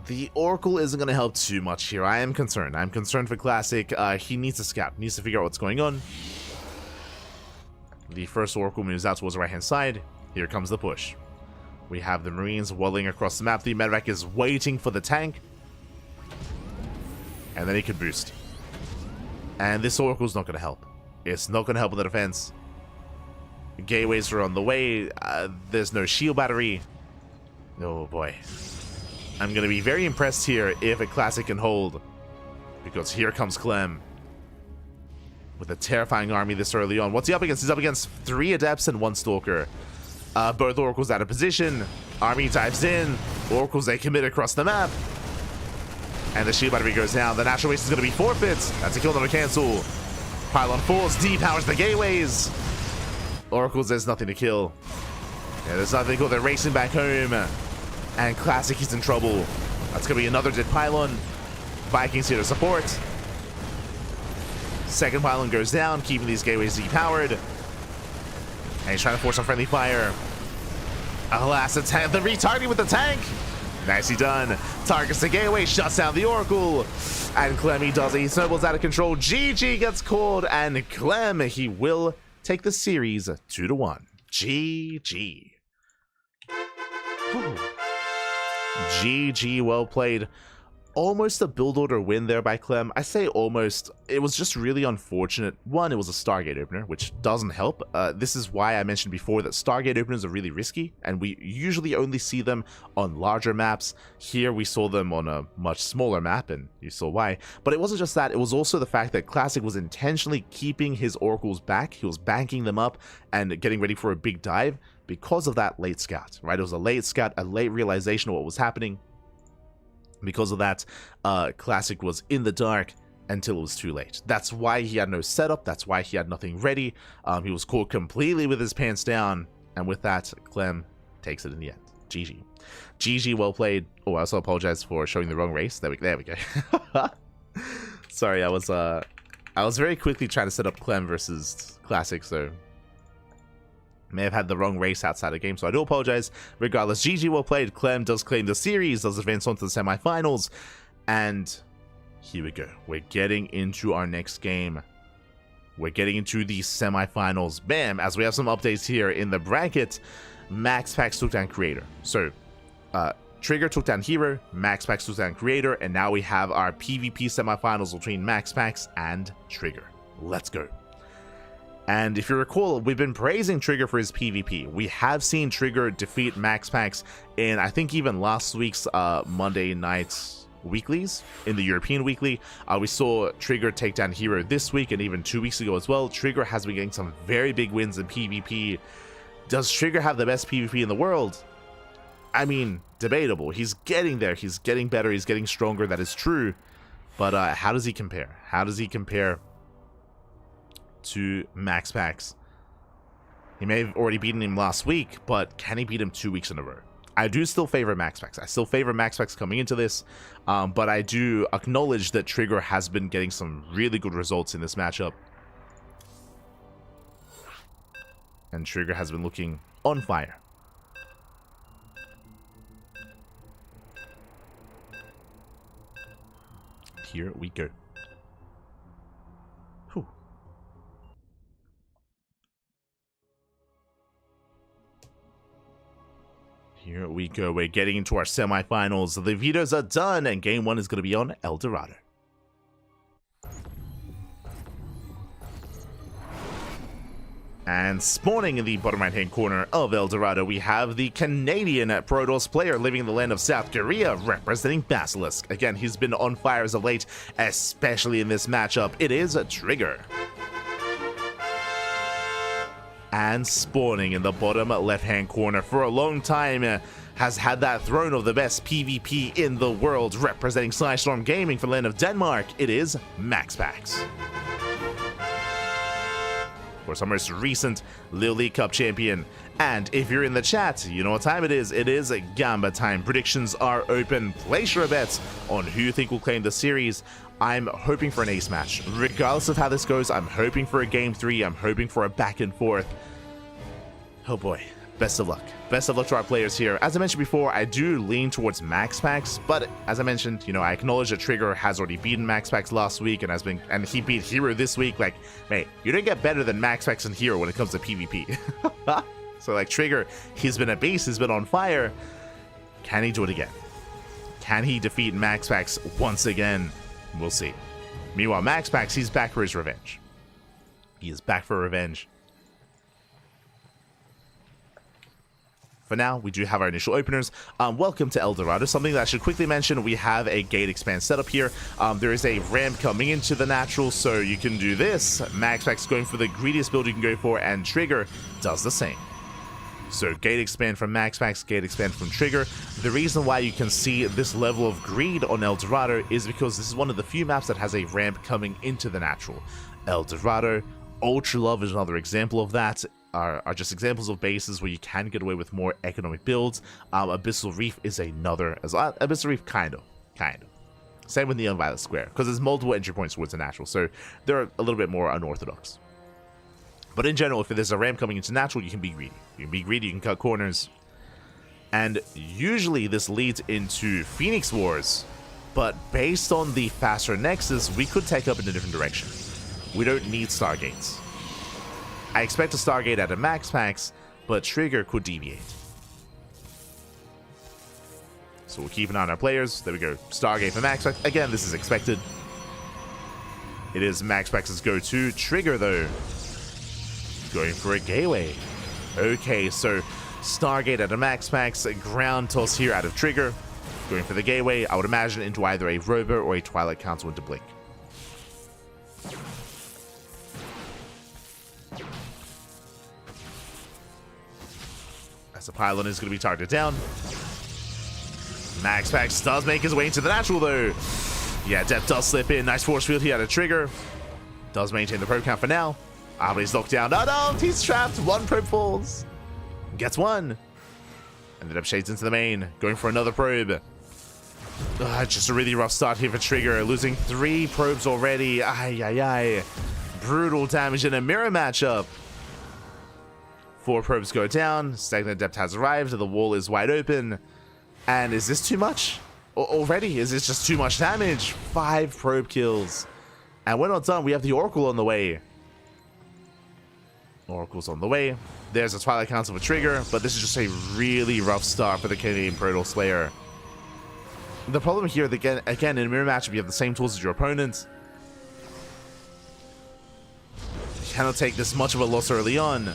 the Oracle isn't going to help too much here. I am concerned. I'm concerned for Classic. He needs to scout. Needs to figure out what's going on. The first Oracle moves out towards the right-hand side. Here comes the push. We have the Marines waddling across the map. The Medevac is waiting for the tank. And then he can boost. And this Oracle's not going to help. It's not going to help with the defense. Gateways are on the way. There's no shield battery. Oh boy. I'm going to be very impressed here if a Classic can hold. Because here comes Clem. With a terrifying army this early on. What's he up against? He's up against 3 Adepts and 1 Stalker. Both Oracles out of position. Army dives in. Oracles, they commit across the map. And the shield battery goes down. The natural waste is going to be forfeit. That's a kill, not a cancel. Pylon falls. Depowers the gateways. Oracles, there's nothing to kill. Yeah, there's nothing to kill. They're racing back home. And Classic, he's in trouble. That's going to be another dead Pylon. Vikings here to support. Second Pylon goes down, keeping these gateways depowered. And he's trying to force some friendly fire. Alas, the retargeting with the tank. Nicely done. Targets the gateway, shuts down the Oracle. And Clem, he does it. He snowballs out of control. GG gets called. And Clem, he will take the series 2-1. GG. Ooh. GG, well played. Almost a build order win there by Clem. I say almost. It was just really unfortunate. One, it was a Stargate opener, which doesn't help. This is why I mentioned before that Stargate openers are really risky, and we usually only see them on larger maps. Here we saw them on a much smaller map, and you saw why. But it wasn't just that. It was also the fact that Classic was intentionally keeping his Oracles back. He was banking them up and getting ready for a big dive because of that late scout, right? It was a late scout, a late realization of what was happening. Because of that, Classic was in the dark until it was too late. That's why he had no setup. That's why he had nothing ready. He was caught completely with his pants down. And with that, Clem takes it in the end. GG. GG, well played. Oh, I also apologize for showing the wrong race. There we go. Sorry, I was very quickly trying to set up Clem versus Classic, so may have had the wrong race outside the game, so I do apologize. Regardless, GG, well played. Clem does claim the series, does advance on to the semifinals, and here we go. We're getting into our next game. We're getting into the semifinals. Bam! As we have some updates here in the bracket, MaxPax took down Creator. So, Trigger took down herO, MaxPax took down Creator, and now we have our PvP semifinals between MaxPax and Trigger. Let's go. And if you recall, we've been praising Trigger for his PvP. We have seen Trigger defeat MaxPax in, I think, even last week's Monday night weeklies, in the European weekly. We saw Trigger take down herO this week, and even 2 weeks ago as well. Trigger has been getting some very big wins in PvP. Does Trigger have the best PvP in the world? I mean, debatable. He's getting there. He's getting better. He's getting stronger. That is true. But how does he compare? How does he compare to MaxPax? He may have already beaten him last week, but can he beat him 2 weeks in a row? I do still favor MaxPax. I still favor MaxPax coming into this, but I do acknowledge that Trigger has been getting some really good results in this matchup. And Trigger has been looking on fire. Here we go. Whew. Here we go. We're getting into our semifinals. The vetoes are done, and game 1 is going to be on El Dorado. And spawning in the bottom right-hand corner of El Dorado, we have the Canadian Protoss player living in the land of South Korea, representing Basilisk. Again, he's been on fire as of late, especially in this matchup. It is a Trigger. And spawning in the bottom left-hand corner for a long time, has had that throne of the best PvP in the world, representing Storm Gaming for the land of Denmark. It is MaxPax. Of course, our most recent Little League Cup champion. And if you're in the chat, you know what time it is. It is Gamba time. Predictions are open. Place your bets on who you think will claim the series. I'm hoping for an ace match. Regardless of how this goes, I'm hoping for a game 3. I'm hoping for a back and forth. Oh boy. Best of luck. Best of luck to our players here. As I mentioned before, I do lean towards MaxPax, but as I mentioned, you know, I acknowledge that Trigger has already beaten MaxPax last week and he beat herO this week. Like, hey, you don't get better than MaxPax and herO when it comes to PvP. So like Trigger, he's been a beast, he's been on fire. Can he do it again? Can he defeat MaxPax once again? We'll see. Meanwhile, MaxPax, he's back for his revenge. He is back for revenge. For now, we do have our initial openers. Welcome to El Dorado. Something that I should quickly mention, we have a gate expand setup here. There is a ramp coming into the natural, so you can do this. MaxPax going for the greediest build you can go for, and Trigger does the same. So gate expand from MaxPax, gate expand from Trigger. The reason why you can see this level of greed on El Dorado is because this is one of the few maps that has a ramp coming into the natural. El Dorado, Ultra Love is another example of that. Are just examples of bases where you can get away with more economic builds. Abyssal Reef is another, Abyssal Reef kind of. Same with Neon Violet Square, because there's multiple entry points towards the natural, so they're a little bit more unorthodox. But in general, if there's a ramp coming into natural, you can be greedy. You can be greedy, you can cut corners. And usually this leads into Phoenix Wars, but based on the faster Nexus, we could take up in a different direction. We don't need Stargates. I expect a Stargate at a MaxPax, but Trigger could deviate. So we'll keep an eye on our players. There we go. Stargate for MaxPax. Again, this is expected. It is MaxPax's go-to. Trigger, though, going for a gateway. Okay, so Stargate at a MaxPax. A ground toss here out of Trigger. Going for the gateway. I would imagine into either a Robo or a Twilight Council into Blink. As the pylon is going to be targeted down. MaxPax does make his way into the natural, though. Yeah, Depth does slip in. Nice force field here out of Trigger. Does maintain the probe count for now. But he's knocked down. No, he's trapped. One probe falls. Gets one. And the Depth shades into the main. Going for another probe. Just a really rough start here for Trigger. Losing 3 probes already. Ay. Brutal damage in a mirror matchup. 4 probes go down. Stagnant Depth has arrived. The wall is wide open. And is this too much? Already? Is this just too much damage? 5 probe kills. And we're not done. We have the Oracle on the way. Oracle's on the way. There's a Twilight Council for Trigger. But this is just a really rough start for the Canadian Protoss Slayer. The problem here, again, in a mirror matchup, you have the same tools as your opponent. You cannot take this much of a loss early on.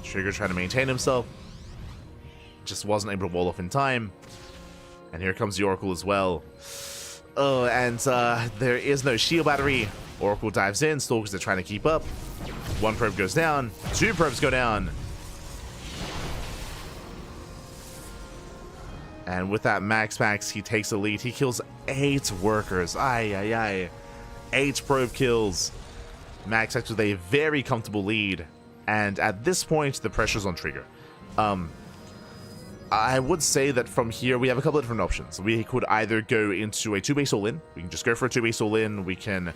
Trigger trying to maintain himself. Just wasn't able to wall off in time. And here comes the Oracle as well. Oh, and there is no shield battery. Oracle dives in. Stalkers are trying to keep up. One probe goes down. Two probes go down. And with that MaxPax, he takes the lead. He kills 8 workers. Ay, ay, ay. 8 probe kills. MaxPax with a very comfortable lead. And at this point, the pressure's on Trigger. I would say that from here, we have a couple of different options. We could either go into a 2-base all-in. We can just go for a 2-base all-in. We can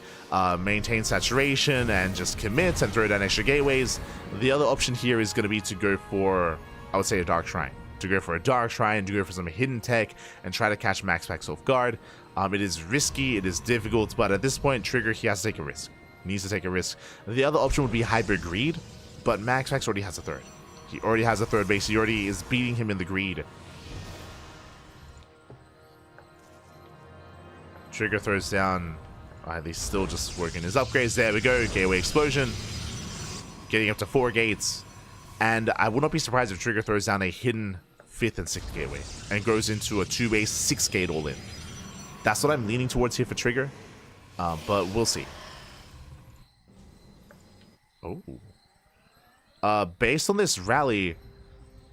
maintain saturation and just commit and throw down extra gateways. The other option here is going to be to go for, I would say, a Dark Shrine. To go for a Dark Shrine, to go for some hidden tech, and try to catch MaxPax off guard. It is risky, it is difficult, but at this point, Trigger, he has to take a risk. He needs to take a risk. The other option would be Hybrid Greed, but MaxPax already has a third. He already has a third base. He already is beating him in the greed. Trigger throws down. He's still just working his upgrades. There we go. Gateway explosion. Getting up to 4 gates. And I would not be surprised if Trigger throws down a hidden 5th and 6th gateway and goes into a 2-base 6-gate all-in. That's what I'm leaning towards here for Trigger. But we'll see. Oh. Based on this rally,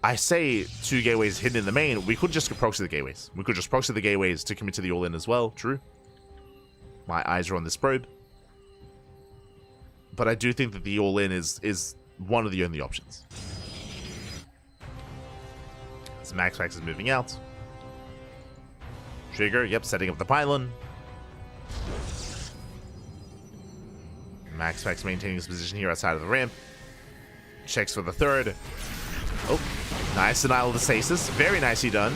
I say 2 gateways hidden in the main. We could just proxy the gateways. We could just proxy the gateways to commit to the all-in as well. True. My eyes are on this probe. But I do think that the all-in is one of the only options. So MaxPax is moving out. Trigger, yep, setting up the pylon. MaxPax maintaining his position here outside of the ramp. Checks for the third. Oh, nice denial of the stasis. Very nicely done.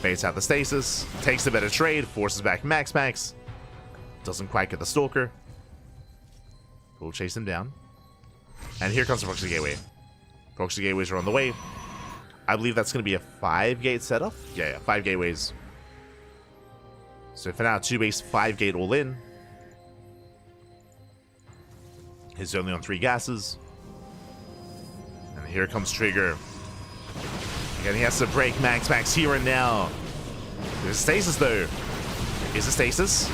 Baits out the stasis. Takes the better trade. Forces back MaxPax. Doesn't quite get the Stalker. We'll chase him down. And here comes the Proxy Gateway. Proxy Gateways are on the way. I believe that's going to be a 5-gate setup. Yeah, 5 gateways. So for now, 2-base, 5-gate all-in. He's only on 3 gases. And here comes Trigger. Again, he has to break MaxPax here and now. There's a stasis, though. Is a stasis.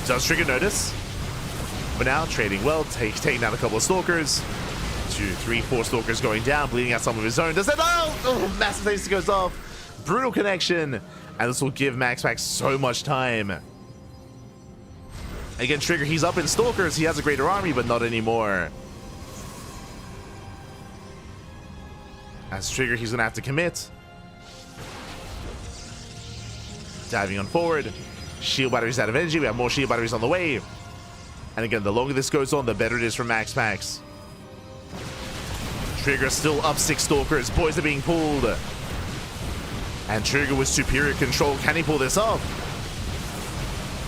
Does Trigger notice? But now, trading well, taking out a couple of Stalkers. 2, 3, 4 Stalkers going down, bleeding out some of his own. Does that? Oh, massive stasis goes off. Brutal connection. And this will give MaxPax so much time. Again, Trigger, he's up in Stalkers. He has a greater army, but not anymore. As Trigger, he's going to have to commit. Diving on forward. Shield batteries out of energy. We have more shield batteries on the way. And again, the longer this goes on, the better it is for MaxPax. Trigger still up 6 Stalkers. Boys are being pulled. And Trigger with superior control. Can he pull this off?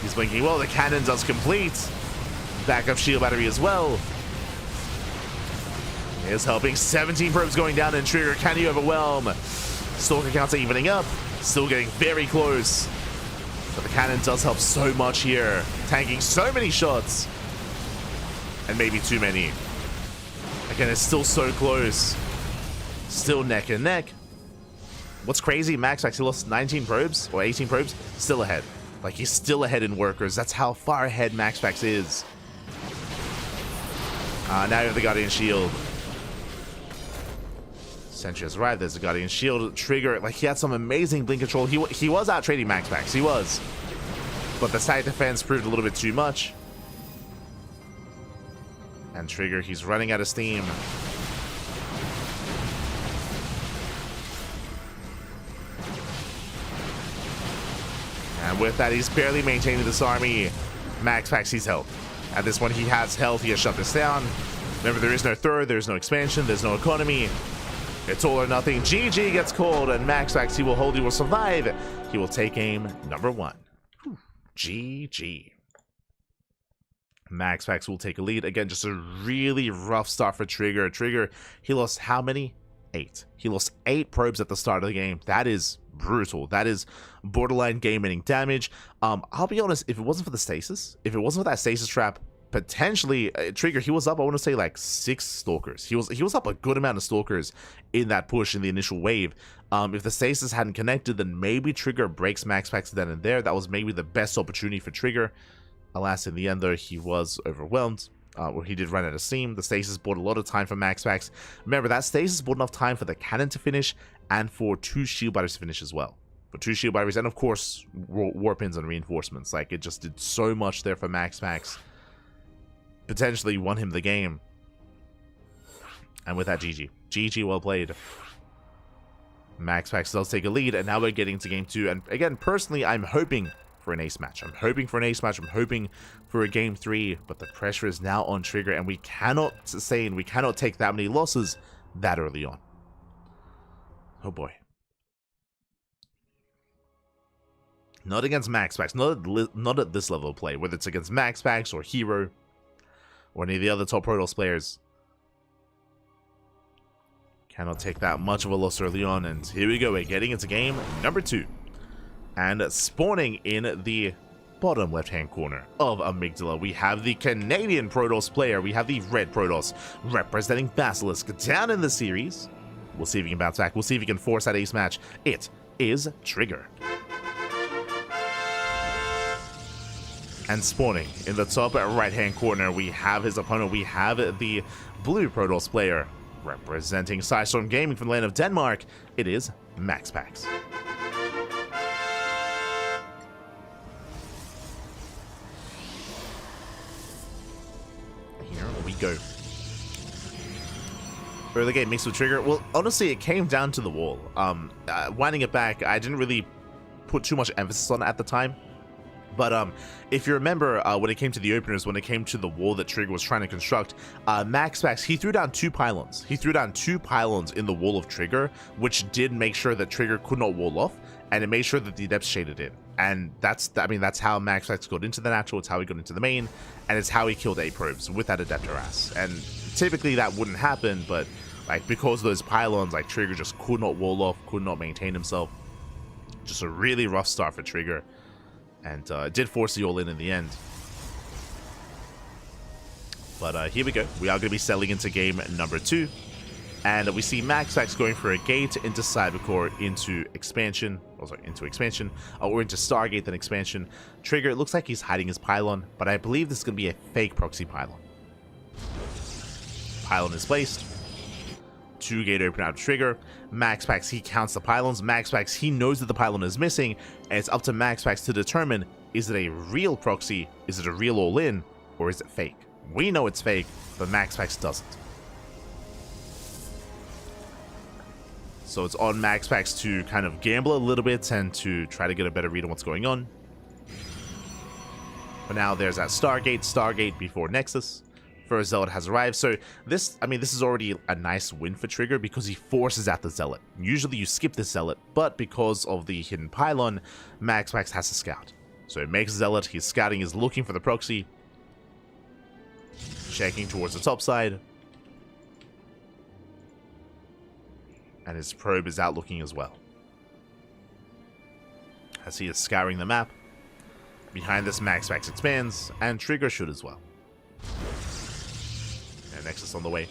He's blinking well. The cannon does complete. Backup shield battery as well. Is helping. 17 probes going down, and Trigger, can he overwhelm? Stalker counts are evening up. Still getting very close. But the cannon does help so much here. Tanking so many shots. And maybe too many. Again, it's still so close. Still neck and neck. What's crazy, MaxPax, he lost 19 probes, or 18 probes, still ahead. Like, he's still ahead in workers. That's how far ahead MaxPax is. Now you have the Guardian Shield. Sentry has arrived. There's a Guardian Shield. Trigger, like, he had some amazing blink control. He was out trading MaxPax. He was. But the side defense proved a little bit too much. And Trigger, he's running out of steam. And with that, he's barely maintaining this army. MaxPax, he's health. At this point, he has health. He has shut this down. Remember, there is no third. There's no expansion. There's no economy. It's all or nothing. GG gets called, and MaxPax, he will hold. He will survive. He will take game number 1. GG. MaxPax will take a lead. Again, just a really rough start for Trigger. Trigger, he lost how many? 8. He lost 8 probes at the start of the game. That is brutal. That is borderline game-ending damage. I'll be honest, if it wasn't for the stasis, if it wasn't for that stasis trap, potentially Trigger, he was up, I want to say, like 6 stalkers. He was up a good amount of stalkers in that push in the initial wave. If the stasis hadn't connected, then maybe Trigger breaks MaxPax then and there. That was maybe the best opportunity for Trigger. Alas, in the end though, he was overwhelmed. Where he did run out of steam. The stasis bought a lot of time for MaxPax. Remember, that stasis bought enough time for the cannon to finish and for 2 shield batteries to finish as well. For 2 shield batteries and of course war pins and reinforcements. Like, it just did so much there for MaxPax. Potentially won him the game. And with that, GG. GG, well played. MaxPax does take a lead, and now we're getting to game 2. And again, personally, I'm hoping for an ace match. I'm hoping for an ace match. I'm hoping for a game 3, but the pressure is now on Trigger, and we cannot sustain, we cannot take that many losses that early on. Oh boy. Not against MaxPax, not at this level of play, whether it's against MaxPax or herO or any of the other top Protoss players. Cannot take that much of a loss early on, and here we go, we're getting into game number 2. And spawning in the bottom left-hand corner of Amygdala, we have the Canadian Protoss player. We have the red Protoss representing Basilisk down in the series. We'll see if he can bounce back. We'll see if he can force that ace match. It is Trigger. And spawning in the top right-hand corner, we have his opponent. We have the blue Protoss player representing Psystorm Gaming from the land of Denmark. It is MaxPax. Go. Early game mixed with Trigger. Well, honestly, it came down to the wall. Winding it back, I didn't really put too much emphasis on it at the time. But if you remember, when it came to the openers, when it came to the wall that Trigger was trying to construct, MaxPax, he threw down 2 pylons. He threw down 2 pylons in the wall of Trigger, which did make sure that Trigger could not wall off, and it made sure that the adepts shaded in. And that's how MaxPax got into the natural, it's how he got into the main, and it's how he killed 8 probes with that adept harass. And typically that wouldn't happen, but like, because of those pylons, like, Trigger just could not wall off, could not maintain himself. Just a really rough start for Trigger. And it did force the all-in the end. But here we go. We are going to be settling into game number 2. And we see MaxPax going for a gate into Cybercore, into expansion. Oh, sorry, into expansion. Or into Stargate, then expansion. Trigger, it looks like he's hiding his pylon, but I believe this is going to be a fake proxy pylon. Pylon is placed. 2 gate open out of Trigger. MaxPax, he counts the pylons. MaxPax, he knows that the pylon is missing, and it's up to MaxPax to determine, is it a real proxy, is it a real all-in, or is it fake? We know it's fake, but MaxPax doesn't. So it's on MaxPax to kind of gamble a little bit and to try to get a better read on what's going on. But now there's that Stargate before Nexus. First Zealot has arrived. So this, I mean, this is already a nice win for Trigger because he forces out the Zealot. Usually you skip the Zealot, but because of the hidden pylon, MaxPax has to scout. So he makes Zealot, he's scouting, he's looking for the proxy. Checking towards the top side. And his probe is out looking as well, as he is scouring the map. Behind this, MaxPax expands, and Trigger should as well. And Nexus on the way.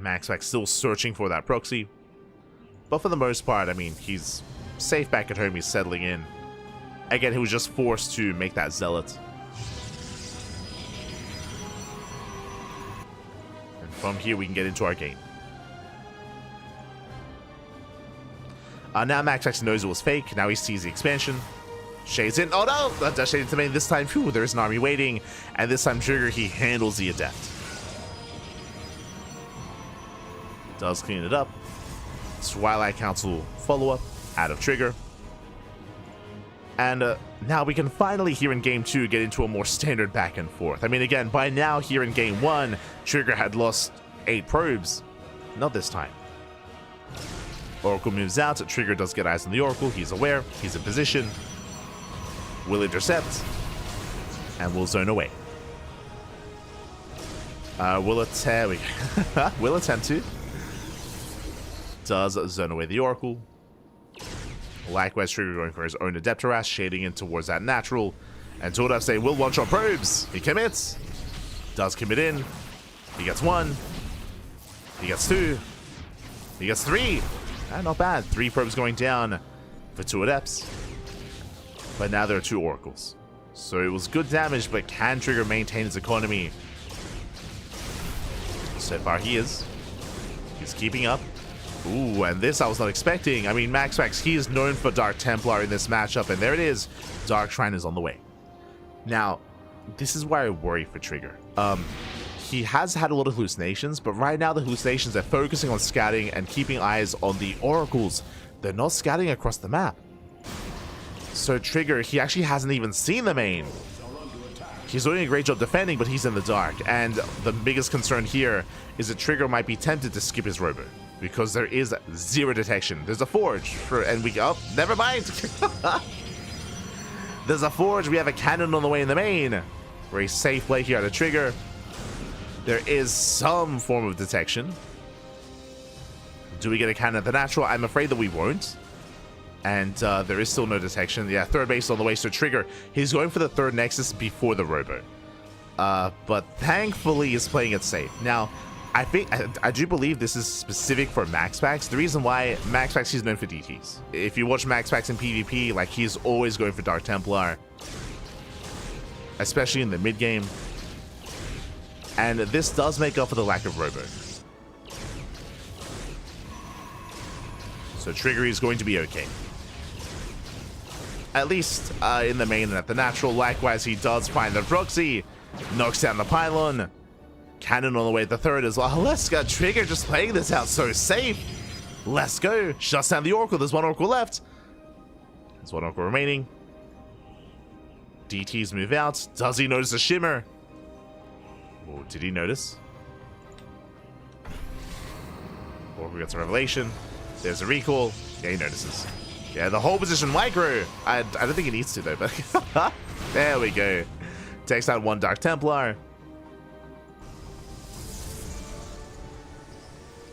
MaxPax still searching for that proxy, but for the most part, I mean, he's safe back at home, he's settling in. Again, he was just forced to make that Zealot. From here, we can get into our game. Now MaxPax knows it was fake. Now he sees the expansion. Shades in. Oh no! That does shade into main this time. Phew, there's an army waiting. And this time, Trigger, he handles the adept. Does clean it up. Twilight Council follow-up out of Trigger. And now we can finally, here in Game 2, get into a more standard back and forth. I mean, again, by now, here in Game 1, Trigger had lost 8 probes. Not this time. Oracle moves out. Trigger does get eyes on the Oracle. He's aware. He's in position. Will intercept. And will zone away. Will attempt to. Does zone away the Oracle. Likewise, Trigger going for his own Adept Harass, shading in towards that natural. And Tordaf saying, will one-shot probes. He commits. Does commit in. He gets 1. He gets 2. He gets 3. Not bad. 3 probes going down for 2 Adepts. But now there are 2 Oracles. So it was good damage, but can Trigger maintain his economy? So far he is. He's keeping up. Ooh, and this I was not expecting. I mean, MaxPax, he is known for Dark Templar in this matchup, and there it is. Dark Shrine is on the way. Now, this is why I worry for Trigger. He has had a lot of hallucinations, but right now the hallucinations are focusing on scouting and keeping eyes on the Oracles. They're not scouting across the map. So Trigger, he actually hasn't even seen the main. He's doing a great job defending, but he's in the dark. And the biggest concern here is that Trigger might be tempted to skip his robo, because there is 0 detection. There's a forge and we oh, never mind. There's a forge. We have a cannon on the way in the main. Very safe play here at a Trigger. There is some form of detection. Do we get a cannon at the natural? I'm afraid that we won't. And there is still no detection. Yeah, 3rd base on the way. So Trigger, he's going for the 3rd Nexus before the robo. But thankfully he's playing it safe. Now, I do believe this is specific for MaxPax. The reason why MaxPax, he's known for DTs. If you watch MaxPax in PvP, like, he's always going for Dark Templar, especially in the mid game. And this does make up for the lack of robo. So Trigger is going to be okay. At least in the main and at the natural. Likewise, he does find the proxy. Knocks down the pylon. Cannon on the way at the 3rd as well. Let's go. Trigger just playing this out so safe. Let's go. Shuts down the Oracle. There's 1 Oracle left. There's 1 Oracle remaining. DTs move out. Does he notice a shimmer? Or did he notice? Oracle gets a revelation. There's a recall. Yeah, he notices. Yeah, the whole position micro. I don't think he needs to though, but there we go. Takes out 1 Dark Templar.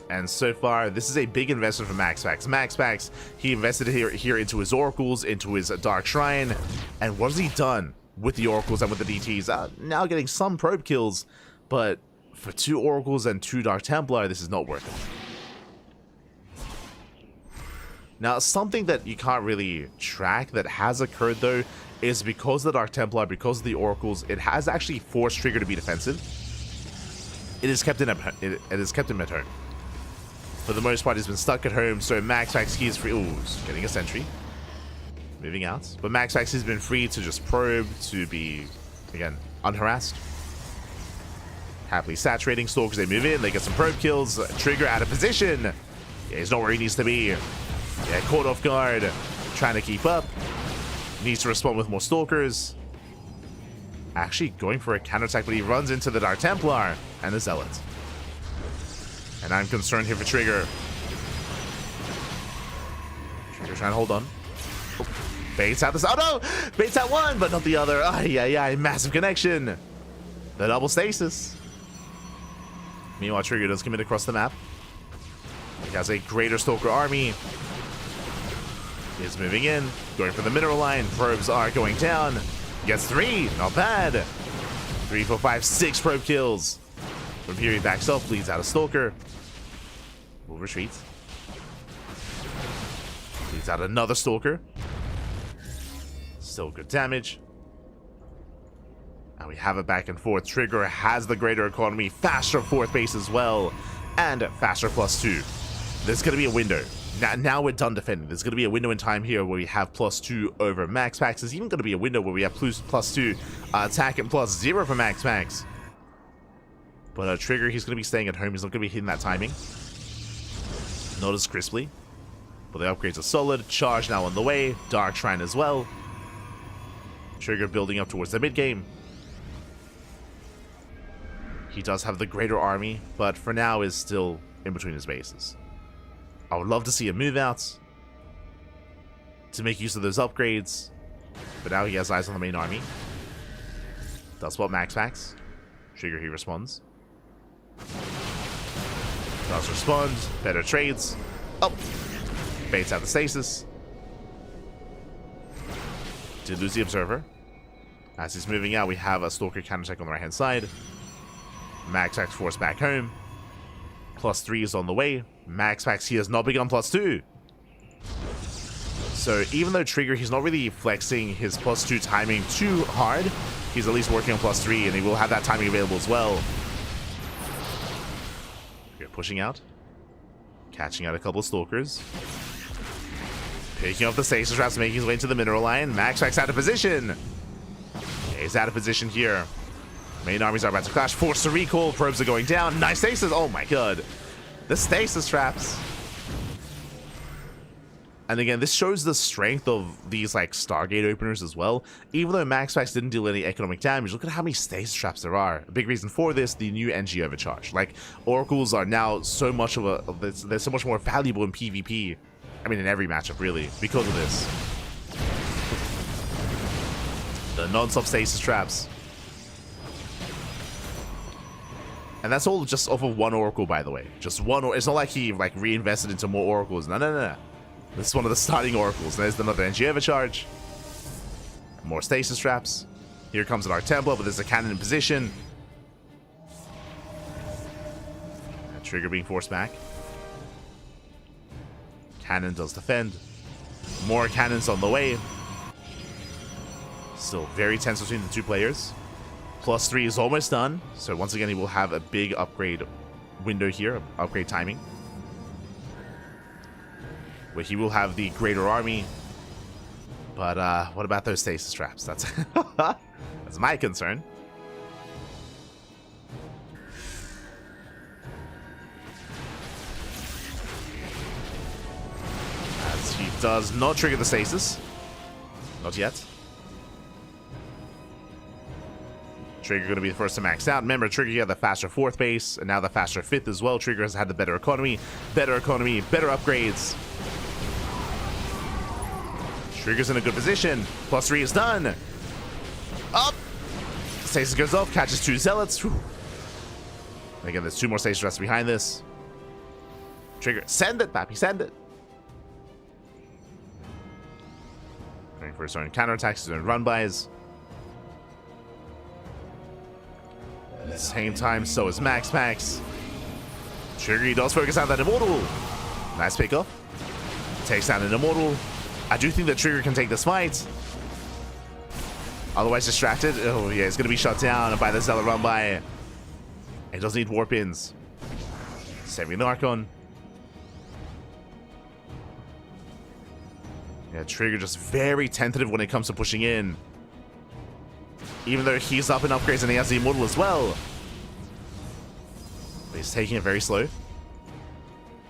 And so far, this is a big investment for MaxPax. MaxPax, he invested here into his Oracles, into his Dark Shrine. And what has he done with the Oracles and with the DTs? Now getting some probe kills, but for 2 Oracles and 2 Dark Templar, this is not worth it. Now, something that you can't really track that has occurred, though, is because of the Dark Templar, because of the Oracles, it has actually forced Trigger to be defensive. It has kept him at home. For the most part, he's been stuck at home, so MaxPax, he is free. Ooh, getting a sentry. Moving out. But MaxPax has been free to just probe, to be, again, unharassed. Happily saturating Stalkers, they move in, they get some probe kills. Trigger out of position. Yeah, he's not where he needs to be. Yeah, caught off guard. Trying to keep up. Needs to respond with more Stalkers. Actually going for a counterattack, but he runs into the Dark Templar and the Zealot. And I'm concerned here for Trigger. Trigger trying to hold on. Oh, baits out this. Oh no! Baits out 1, but not the other. Ay, massive connection. The double stasis. Meanwhile, Trigger does commit across the map. He has a greater Stalker army. He is moving in, going for the mineral line. Probes are going down. Gets 3, not bad. 3, 4, 5, 6 probe kills. From here he backs off, bleeds out a Stalker. Will retreat. Bleeds out another Stalker. Still good damage. And we have it back and forth. Trigger has the greater economy, faster 4th base as well, and faster +2. There's going to be a window. Now we're done defending. There's going to be a window in time here where we have +2 over MaxPax. There's even going to be a window where we have +2 attack and +0 for MaxPax. But Trigger, he's going to be staying at home. He's not going to be hitting that timing. Not as crisply. But the upgrades are solid. Charge now on the way. Dark Shrine as well. Trigger building up towards the mid game. He does have the greater army, but for now is still in between his bases. I would love to see him move out to make use of those upgrades, but now he has eyes on the main army. Does spot MaxPax. Trigger, he responds. Does respond. Better trades. Oh. Baits out the stasis. Did lose the observer. As he's moving out, we have a Stalker counterattack on the right-hand side. MaxPax forced back home. +3 is on the way. MaxPax, he has not begun +2. So even though Trigger, he's not really flexing his +2 timing too hard, he's at least working on +3, and he will have that timing available as well. Okay, pushing out. Catching out a couple of Stalkers. Picking up the stasis traps, making his way into the mineral line. MaxPax out of position. Okay, he's out of position here. Main armies are about to clash. Force to recall. Probes are going down. Nice stasis. Oh my god. The stasis traps. And again, this shows the strength of these like Stargate openers as well. Even though MaxPax didn't deal any economic damage, look at how many stasis traps there are. A big reason for this, the new NG overcharge. Like, oracles are now so much of a... they're so much more valuable in PvP. I mean, in every matchup, really, because of this. The non-stop stasis traps. And that's all just off of one oracle, by the way. Just one. It's not like he like reinvested into more oracles. No, no, no, no. This is one of the starting oracles. There's another NG overcharge. More stasis traps. Here comes an Arc Templar, but there's a cannon in position. A Trigger being forced back. Cannon does defend. More cannons on the way. Still very tense between the two players. +3 is almost done. So once again, he will have a big upgrade window here. Upgrade timing. Where he will have the greater army. But what about those stasis traps? That's that's my concern. As he does not trigger the stasis. Not yet. Trigger going to be the first to max out. Remember, Trigger had the faster 4th base, and now the faster 5th as well. Trigger has had the better economy, better upgrades. Trigger's in a good position. +3 is done. Up! Stasis goes off, catches 2 zealots. Whew. Again, there's 2 more stasis rests behind this. Trigger, send it, Pappy, send it. Going for his own counterattacks, his own run-bys. At the same time, so is MaxPax. Trigger, he does focus on that Immortal. Nice pickup. Takes down an Immortal. I do think that Trigger can take this fight. Otherwise distracted. Oh yeah, it's going to be shut down by the Zealot run by. It does need warp ins. Saving the Archon. Yeah, Trigger just very tentative when it comes to pushing in. Even though he's up in upgrades and he has the Immortal as well. But he's taking it very slow.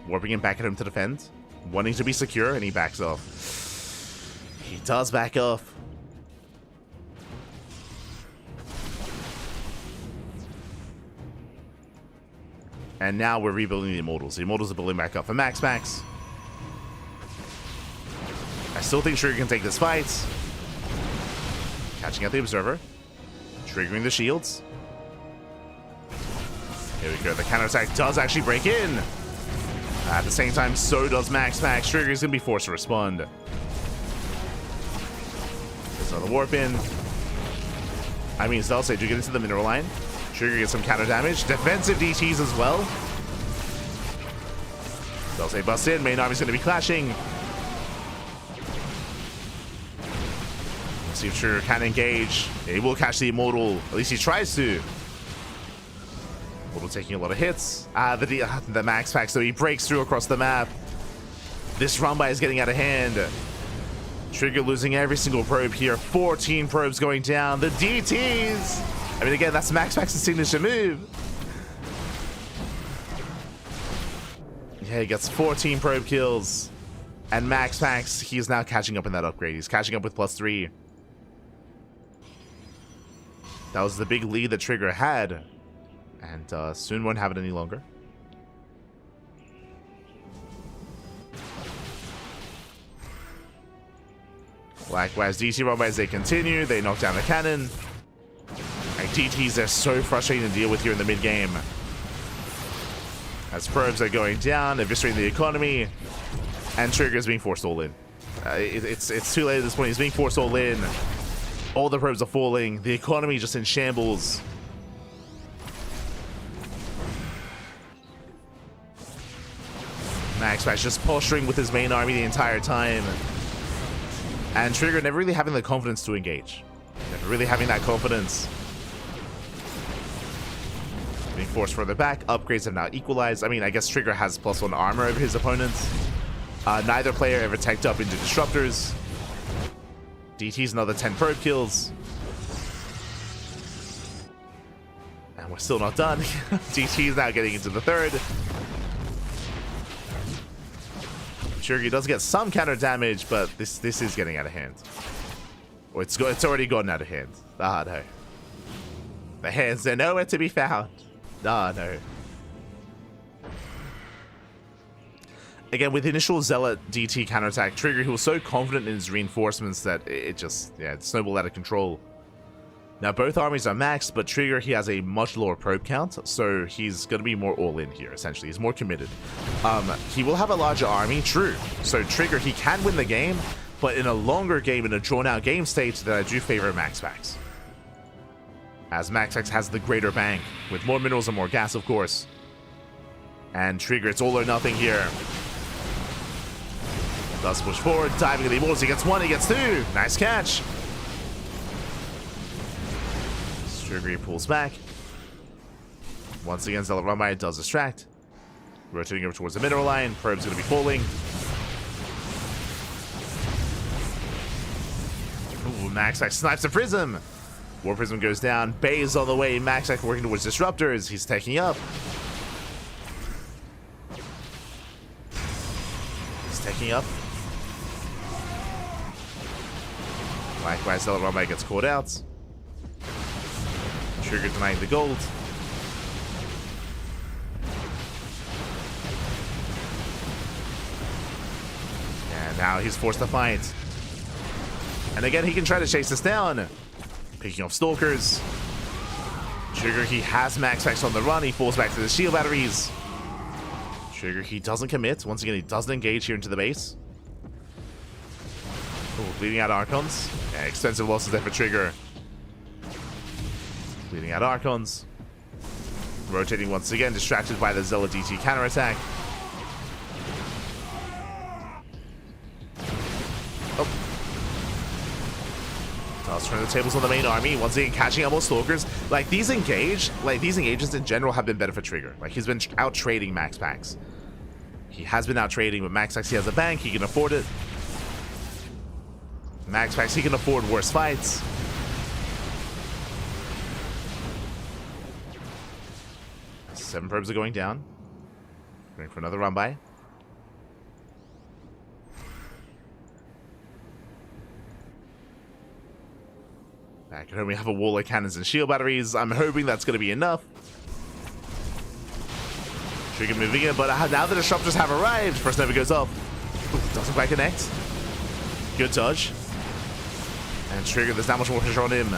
Warping him back at him to defend. Wanting to be secure, and he backs off. He does back off. And now we're rebuilding the Immortals. The Immortals are building back up for MaxPax. I still think Trigger can take this fight. Catching out the Observer. Triggering the shields. Here we go. The counterattack does actually break in. At the same time, so does MaxPax. Trigger is going to be forced to respond. There's another warp in. I mean, Stealth Sage, you get into the mineral line. Trigger gets some counter damage. Defensive DTs as well. Stealth Sage busts in. Main army's going to be clashing. Let's see if Trigger can engage. He will catch the Immortal. At least he tries to. Immortal taking a lot of hits. The MaxPax, so he breaks through across the map. This run-by is getting out of hand. Trigger losing every single probe here. 14 probes going down. The DTs! I mean, again, that's MaxPax's signature move. Yeah, he gets 14 probe kills. And MaxPax, he's now catching up in that upgrade. He's catching up with +3. That was the big lead that Trigger had. And soon won't have it any longer. Likewise, DT run-by as they continue. They knock down the cannon. Like, DTs are so frustrating to deal with here in the mid-game. As probes are going down, eviscerating the economy, and Trigger is being forced all in. It's too late at this point. He's being forced all in. All the probes are falling. The economy just in shambles. MaxPax just posturing with his main army the entire time. And Trigger never really having the confidence to engage. Never really having that confidence. Being forced further back. Upgrades have now equalized. I mean, I guess Trigger has +1 armor over his opponents. Neither player ever teched up into disruptors. DT's another 10 probe kills. And we're still not done. DT's now getting into the third. Trigger does get some counter damage, but this is getting out of hand. Or it's already gotten out of hand. Ah, no. The hands, they're nowhere to be found. Ah, no. Again, with initial Zealot DT counterattack, Trigger, he was so confident in his reinforcements that it just, yeah, it snowballed out of control. Now, both armies are maxed, but Trigger, he has a much lower probe count, so he's going to be more all-in here, essentially. He's more committed. He will have a larger army, true. So Trigger, he can win the game, but in a longer game, in a drawn-out game state, that I do favor MaxPax. As MaxPax has the greater bang, with more minerals and more gas, of course. And Trigger, it's all or nothing here. Does push forward, diving at the immortals. He gets one, he gets two. Nice catch. Trigger pulls back. Once again, Zealot Rumbai does distract. Rotating over towards the mineral line. Probe's going to be falling. Ooh, MaxPax snipes a Prism. War Prism goes down. Bay is on the way. MaxPax working towards disruptors. He's taking up. He's taking up. Likewise, Zealot Rumbai gets caught out. Trigger denying the gold. And now he's forced to fight. And again, he can try to chase us down. Picking off Stalkers. Trigger, he has MaxPax on the run. He falls back to the shield batteries. Trigger, he doesn't commit. Once again, he doesn't engage here into the base. Oh, bleeding out Archons. Yeah, extensive losses there for Trigger. Bleeding out Archons. Rotating once again, distracted by the Zealot DT counterattack. Oh. Does turn the tables on the main army. Once again, catching up on Stalkers. Like, these engagements in general have been better for Trigger. Like, he's been out trading MaxPax. He has been out trading, but MaxPax, he has a bank. He can afford it. MaxPax, he can afford worse fights. Seven probes are going down. Going for another run by. Back at home, we have a wall of cannons and shield batteries. I'm hoping that's going to be enough. Trigger moving in, but now the disruptors have arrived. First never goes up. Ooh, doesn't quite connect. Good dodge. And Trigger, there's not much more pressure on him.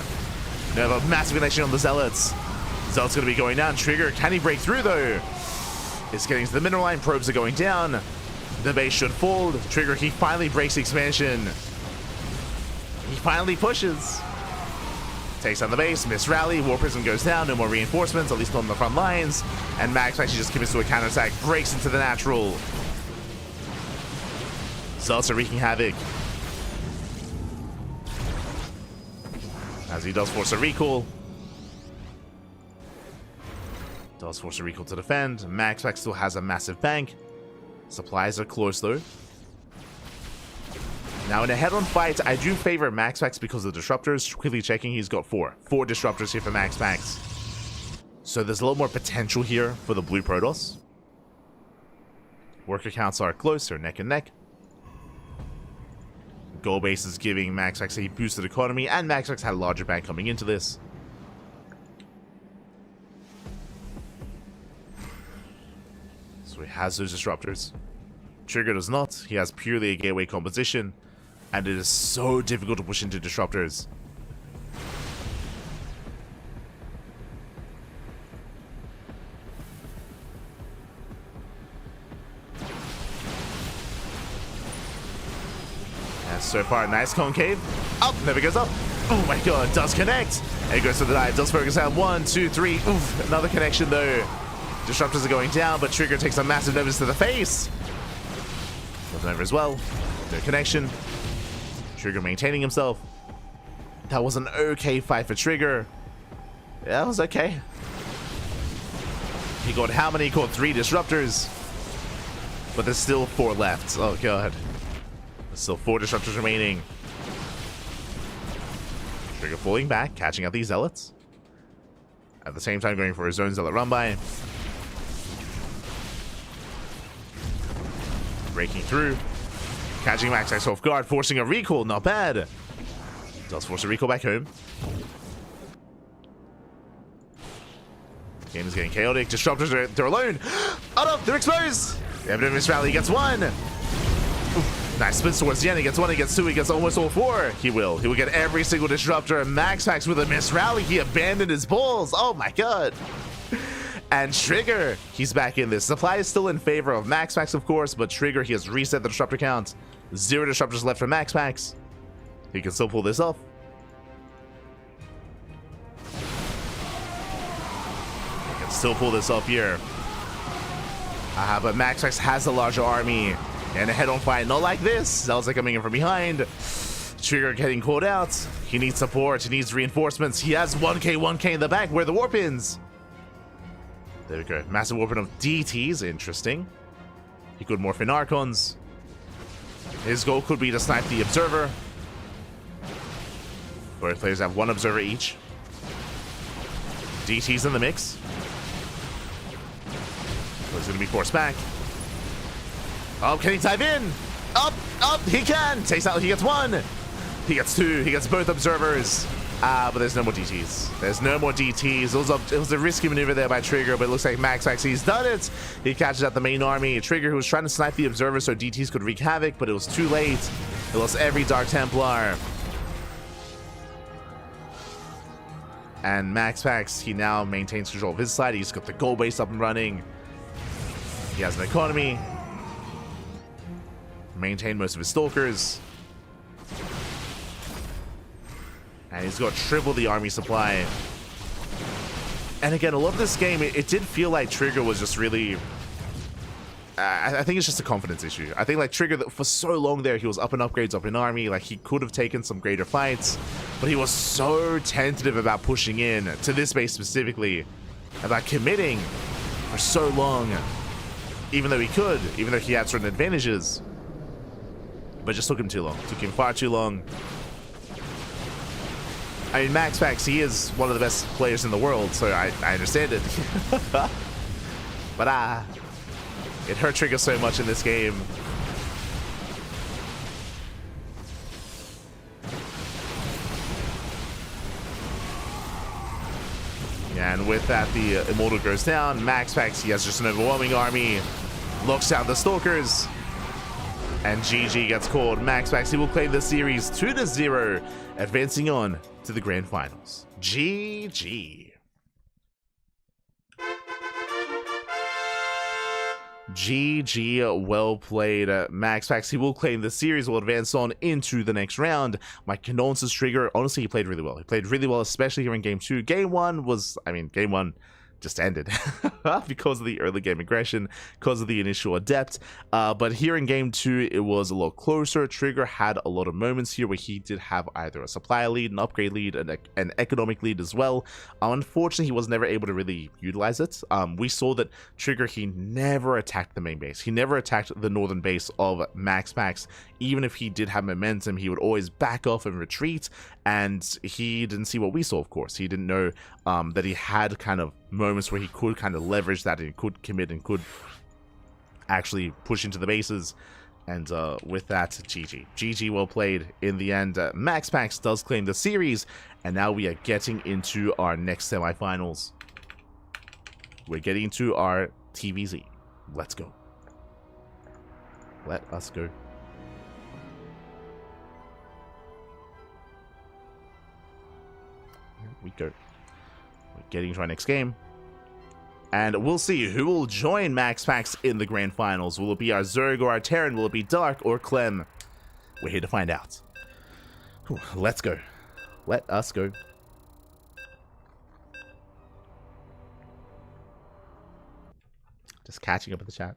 We have a massive connection on the Zealots. Zealot's going to be going down. Trigger, can he break through though? It's getting to the mineral line. Probes are going down. The base should fall. Trigger, he finally breaks the expansion. He finally pushes. Takes on the base. Miss rally. War Prism goes down. No more reinforcements, at least not on the front lines. And MaxPax actually just commits to a counterattack. Breaks into the natural. Zealots are wreaking havoc. As he does force a recall. Does force a recall to defend. MaxPax still has a massive bank. Supplies are close though. Now in a head-on fight, I do favor MaxPax because of the disruptors. Quickly checking, he's got four disruptors here for MaxPax. So there's a lot more potential here for the blue Protoss. Worker counts are close, they're neck and neck. Goal base is giving MaxPax a boosted economy, and MaxPax had a larger bank coming into this. So he has those disruptors. Trigger does not. He has purely a gateway composition, and it is so difficult to push into disruptors. So far, nice concave. Up, never goes up. Oh my god, does connect. And it goes to the dive, does focus out. 1, 2, 3. Oof, another connection though. Disruptors are going down, but Trigger takes a massive notice to the face. Goes over as well. No connection. Trigger maintaining himself. That was an okay fight for Trigger. Yeah, that was okay. He got how many? He caught 3 disruptors. But there's still 4 left. Oh god. There's still 4 disruptors remaining. Trigger falling back, catching out these zealots. At the same time going for his own zealot run by. Breaking through. Catching MaxPax off guard, forcing a recall. Not bad. Does force a recall back home. Game is getting chaotic. Disruptors they're alone. Oh no, they're exposed. They have no miss rally. He gets 1. Oof. Nice splits towards the end. He gets 1, he gets 2, he gets almost all 4. He will get every single disruptor. And MaxPax with a miss rally. He abandoned his balls. Oh my god. And Trigger, he's back in this. Supply is still in favor of MaxPax, of course, but Trigger, he has reset the disruptor count. 0 disruptors left for MaxPax. He can still pull this off. He can still pull this off here. But MaxPax has a larger army and a head-on fight. Not like this. Zelza coming in from behind. Trigger getting called out. He needs support. He needs reinforcements. He has 1k in the back where the warpins. There we go. Massive warpin of DTs. Interesting. He could morph in Archons. His goal could be to snipe the Observer. Both players have 1 Observer each. DT's in the mix. He's going to be forced back. Oh, can he dive in? Up, he can. Takes out, he gets 1. He gets 2, he gets both Observers. But there's no more DTs. There's no more DTs. It was a risky maneuver there by Trigger, but it looks like MaxPax, he's done it. He catches out the main army. Trigger, who was trying to snipe the Observer so DTs could wreak havoc, but it was too late. He lost every Dark Templar. And MaxPax, he now maintains control of his side. He's got the goal base up and running. He has an economy. Maintain most of his stalkers. And he's got triple the army supply. And again, a lot of this game, it did feel like Trigger was just really... I think it's just a confidence issue. I think like Trigger, for so long there, he was up in upgrades, up in army. Like he could have taken some greater fights. But he was so tentative about pushing in, to this base specifically. About committing for so long. Even though he could, even though he had certain advantages. But it just took him too long. Took him far too long. I mean, MaxPax, he is one of the best players in the world, so I understand it. But it hurt Trigger so much in this game. And with that, the Immortal goes down. MaxPax, he has just an overwhelming army. Locks down the Stalkers. And GG gets called. MaxPax, he will claim the series 2-0, advancing on to the grand finals. GG. GG, well played. MaxPax, he will claim the series, will advance on into the next round. My condolences, Trigger. Honestly, he played really well. He played really well, especially here in Game 2. Game 1 was, Game 1 just ended because of the early game aggression, because of the initial adept. But here in Game 2, it was a lot closer. Trigger had a lot of moments here where he did have either a supply lead, an upgrade lead, and an economic lead as well. Unfortunately, he was never able to really utilize it. We saw that Trigger, he never attacked the main base. He never attacked the northern base of MaxPax. Even if he did have momentum, he would always back off and retreat, and he didn't see what we saw, of course. He didn't know that he had kind of moments where he could kind of leverage that and could commit and could actually push into the bases. And with that, GG. GG, well played in the end. MaxPax does claim the series, and now we are getting into our next semifinals. We're getting into our TVZ. Let's go. Let us go. Here we go. We're getting to our next game. And we'll see who will join MaxPax in the grand finals. Will it be our Zerg or our Terran? Will it be Dark or Clem? We're here to find out. Whew, let's go. Let us go. Just catching up with the chat.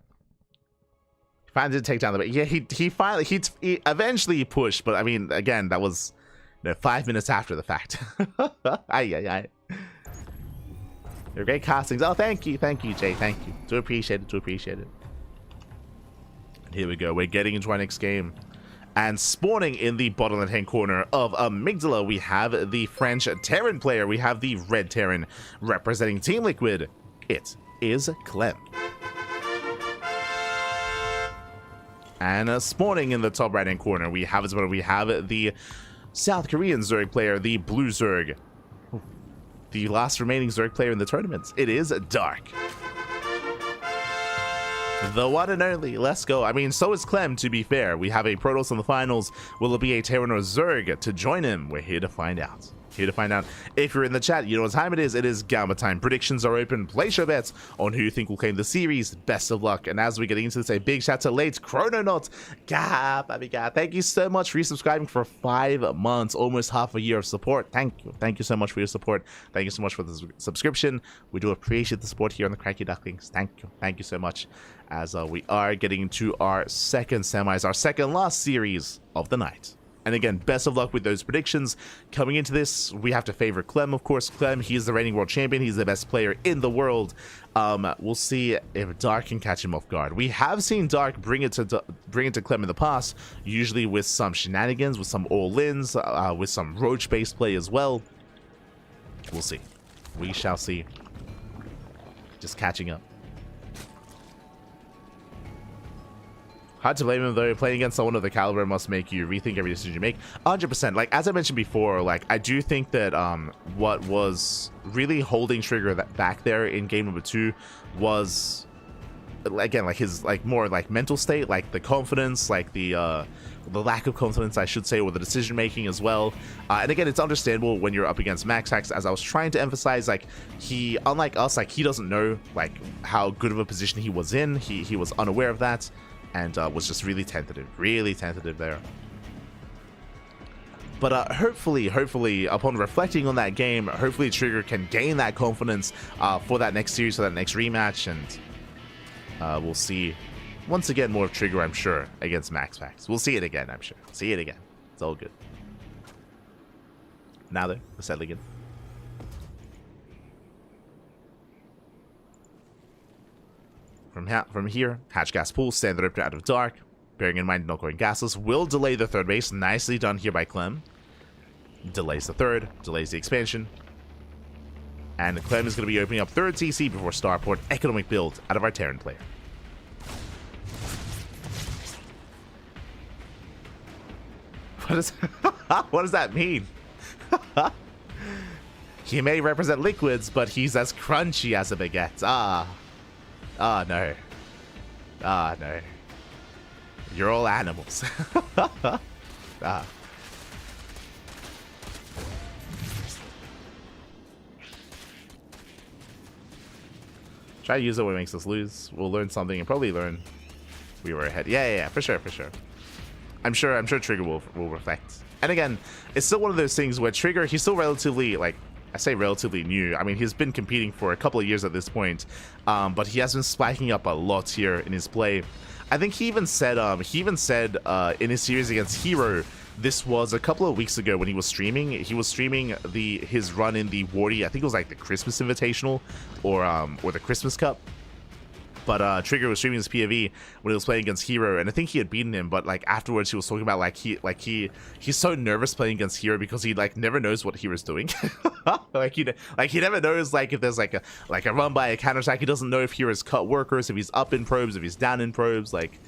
Finally did take down the... Yeah, he finally... He eventually pushed, but I mean, again, that was 5 minutes after the fact. Ay. They're great castings. Oh, thank you, Jay. Thank you. Do appreciate it. And here we go. We're getting into our next game. And spawning in the bottom left-hand corner of Amygdala, we have the French Terran player. We have the red Terran representing Team Liquid. It is Clem. And spawning in the top right-hand corner, we have the South Korean Zerg player, the blue Zerg. The last remaining Zerg player in the tournament. It is Dark. The one and only. Let's go. I mean, so is Clem, to be fair. We have a Protoss in the finals. Will it be a Terran or Zerg to join him? We're here to find out. If you're in the chat, you know what time it is. It is Gamma time. Predictions are open. Place your bets on who you think will claim the series. Best of luck. And as we get into this, a big shout to late Chrononaut. God, thank you so much for resubscribing for 5 months, almost half a year of support. Thank you. Thank you so much for your support. Thank you so much for the subscription. We do appreciate the support here on the CranKy Ducklings. Thank you. Thank you so much. As we are getting into our second semis, our second last series of the night. And again, best of luck with those predictions. Coming into this, we have to favor Clem, of course. Clem, he's the reigning world champion. He's the best player in the world. We'll see if Dark can catch him off guard. We have seen Dark bring it to Clem in the past, usually with some shenanigans, with some all-ins, with some roach-based play as well. We'll see. We shall see. Just catching up. Hard to blame him though. Playing against someone of the caliber must make you rethink every decision you make. 100%. Like, as I mentioned before, like, I do think that what was really holding Trigger back there in game number 2 was, again, like his more mental state, like the confidence, like the lack of confidence, I should say, or the decision making as well. And again, it's understandable when you're up against MaxPax, as I was trying to emphasize. Like, he, unlike us, like, he doesn't know like how good of a position he was in. He was unaware of that. And was just really tentative there. But hopefully, upon reflecting on that game, hopefully Trigger can gain that confidence for that next series, for that next rematch, and we'll see once again more of Trigger, I'm sure, against MaxPax. We'll see it again, I'm sure. See it again. It's all good. Now then, we're settling in. From here, hatch gas pool, standard opener out of Dark. Bearing in mind not going gasless will delay the third base. Nicely done here by Clem. Delays the third, delays the expansion. And Clem is going to be opening up third TC before Starport. Economic build out of our Terran player. What does that mean? He may represent liquids, but he's as crunchy as a baguette. Ah, no. Ah, no. You're all animals. Ah. Try to use it when it makes us lose. We'll learn something and probably learn we were ahead. Yeah, for sure. I'm sure Trigger will reflect. And again, it's still one of those things where Trigger, he's still relatively, like, I say relatively new. I mean, he's been competing for a couple of years at this point, but he has been spiking up a lot here in his play. I think he even said in his series against herO, this was a couple of weeks ago when he was streaming. He was streaming his run in the WardiTV, I think it was like the Christmas Invitational or the Christmas Cup. But Trigger was streaming his POV when he was playing against herO, and I think he had beaten him. But like afterwards, he was talking about he's so nervous playing against herO because he like never knows what hero's doing. he never knows like if there's like a run by a counterattack. He doesn't know if hero's cut workers, if he's up in probes, if he's down in probes. Like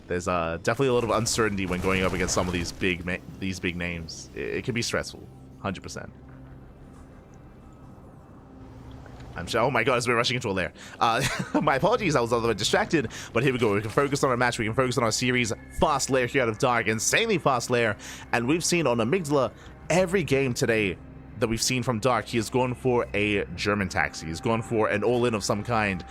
there's definitely a lot of uncertainty when going up against some of these big names. It can be stressful, 100%. I'm sure. Oh my god, we're rushing into a lair. My apologies, I was a little bit distracted, but here we go. We can focus on our match, we can focus on our series. Fast lair here out of Dark, insanely fast lair. And we've seen on Amygdala, every game today, that we've seen from Dark. He has gone for a German taxi. He's gone for an all-in of some kind.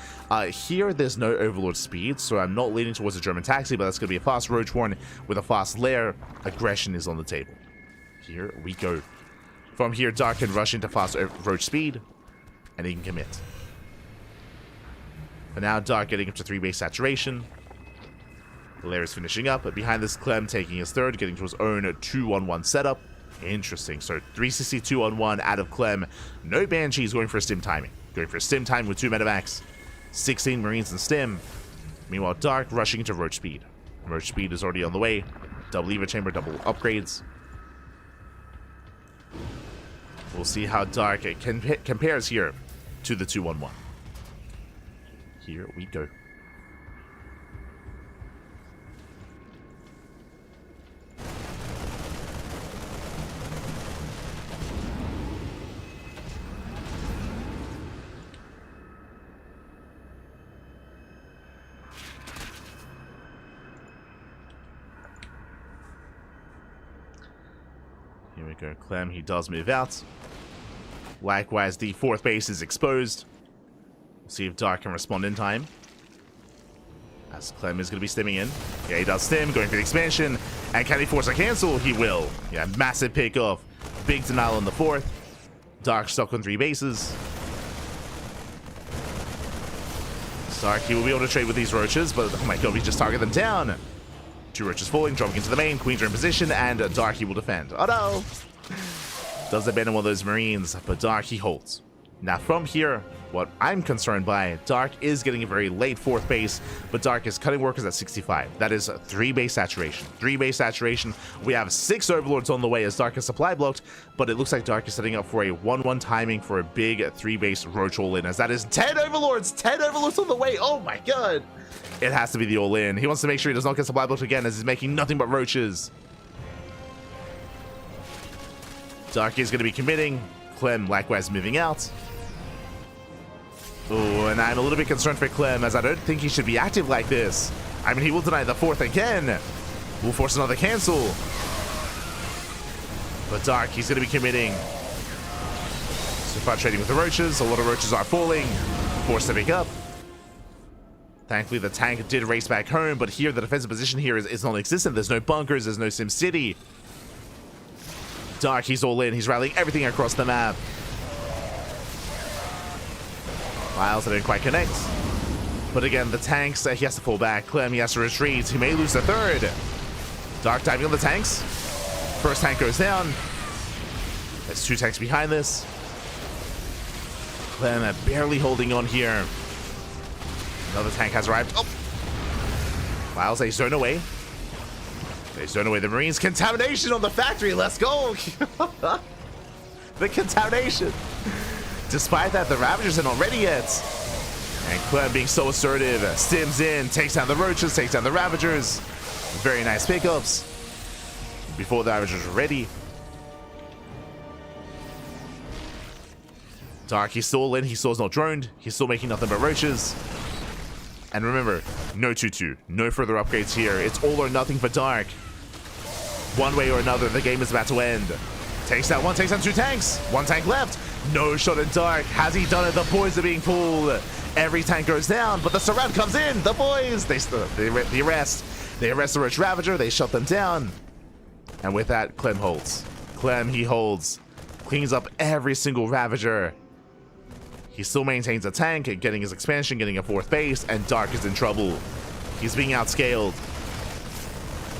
Here, there's no Overlord speed, so I'm not leaning towards a German taxi, but that's going to be a fast Roach Warren with a fast lair. Aggression is on the table. Here we go. From here, Dark can rush into fast Roach speed, and he can commit. For now, Dark getting up to 3 base saturation. The lair is finishing up, but behind this, Clem taking his third, getting to his own 2-on-1 setup. Interesting. So 362 on 1 out of Clem. No Banshees, going for a stim timing. Going for a stim timing with 2 medevacs. 16 Marines in stim. Meanwhile, Dark rushing into Roach speed. Roach speed is already on the way. Double lever chamber, double upgrades. We'll see how Dark compares here to the 2-on-1. Here we go. Here we go. Clem, he does move out. Likewise, the 4th base is exposed. We'll see if Dark can respond in time. As Clem is going to be stimming in. Yeah, he does stim, going for the expansion. And can he force a cancel? He will. Yeah, massive pick-off. Big denial on the 4th. Dark stuck on 3 bases. Dark, he will be able to trade with these roaches, but oh my god, we just target them down. 2 roaches falling, dropping into the main. Queens are in position, and Dark, he will defend. Oh no! Does abandon one of those Marines, but Dark, he holds. Now from here, what I'm concerned by, Dark is getting a very late 4th base, but Dark is cutting workers at 65. That is 3 base saturation. 3 base saturation. We have 6 Overlords on the way as Dark is supply blocked, but it looks like Dark is setting up for a 1-1 timing for a big 3 base Roach all-in, as that is 10 Overlords! 10 Overlords on the way! Oh my god! It has to be the all-in. He wants to make sure he does not get supply blocked again, as he's making nothing but roaches. Dark is going to be committing. Clem likewise moving out. Oh, and I'm a little bit concerned for Clem, as I don't think he should be active like this. I mean, he will deny the 4th again. We'll force another cancel. But Dark, he's going to be committing. So far trading with the roaches. A lot of roaches are falling. Forced to pick up. Thankfully, the tank did race back home, but here the defensive position here is non-existent. There's no bunkers, there's no Sim City. Dark, he's all in. He's rallying everything across the map. Miles, they didn't quite connect. But again, the tanks, he has to fall back. Clem, he has to retreat. He may lose the 3rd. Dark diving on the tanks. First tank goes down. There's 2 tanks behind this. Clem barely holding on here. Another tank has arrived. Oh! Miles, they zone away. They zone away the Marines. Contamination on the factory. Let's go. The contamination. Despite that, the Ravagers are not ready yet. And Clem being so assertive. Stims in. Takes down the Roaches. Takes down the Ravagers. Very nice pickups. Before the Ravagers are ready. Dark, he's still in. He still is not droned. He's still making nothing but Roaches. And remember, no 2-2. No further upgrades here. It's all or nothing for Dark. One way or another, the game is about to end. Takes down 1, takes down 2 tanks. 1 tank left. No shot in Dark. Has he done it? The boys are being pulled. Every tank goes down, but the surround comes in. The boys, they arrest. They arrest the Roach Ravager. They shut them down. And with that, Clem holds. Clem, he holds. Cleans up every single Ravager. He still maintains a tank, getting his expansion, getting a 4th base, and Dark is in trouble. He's being outscaled.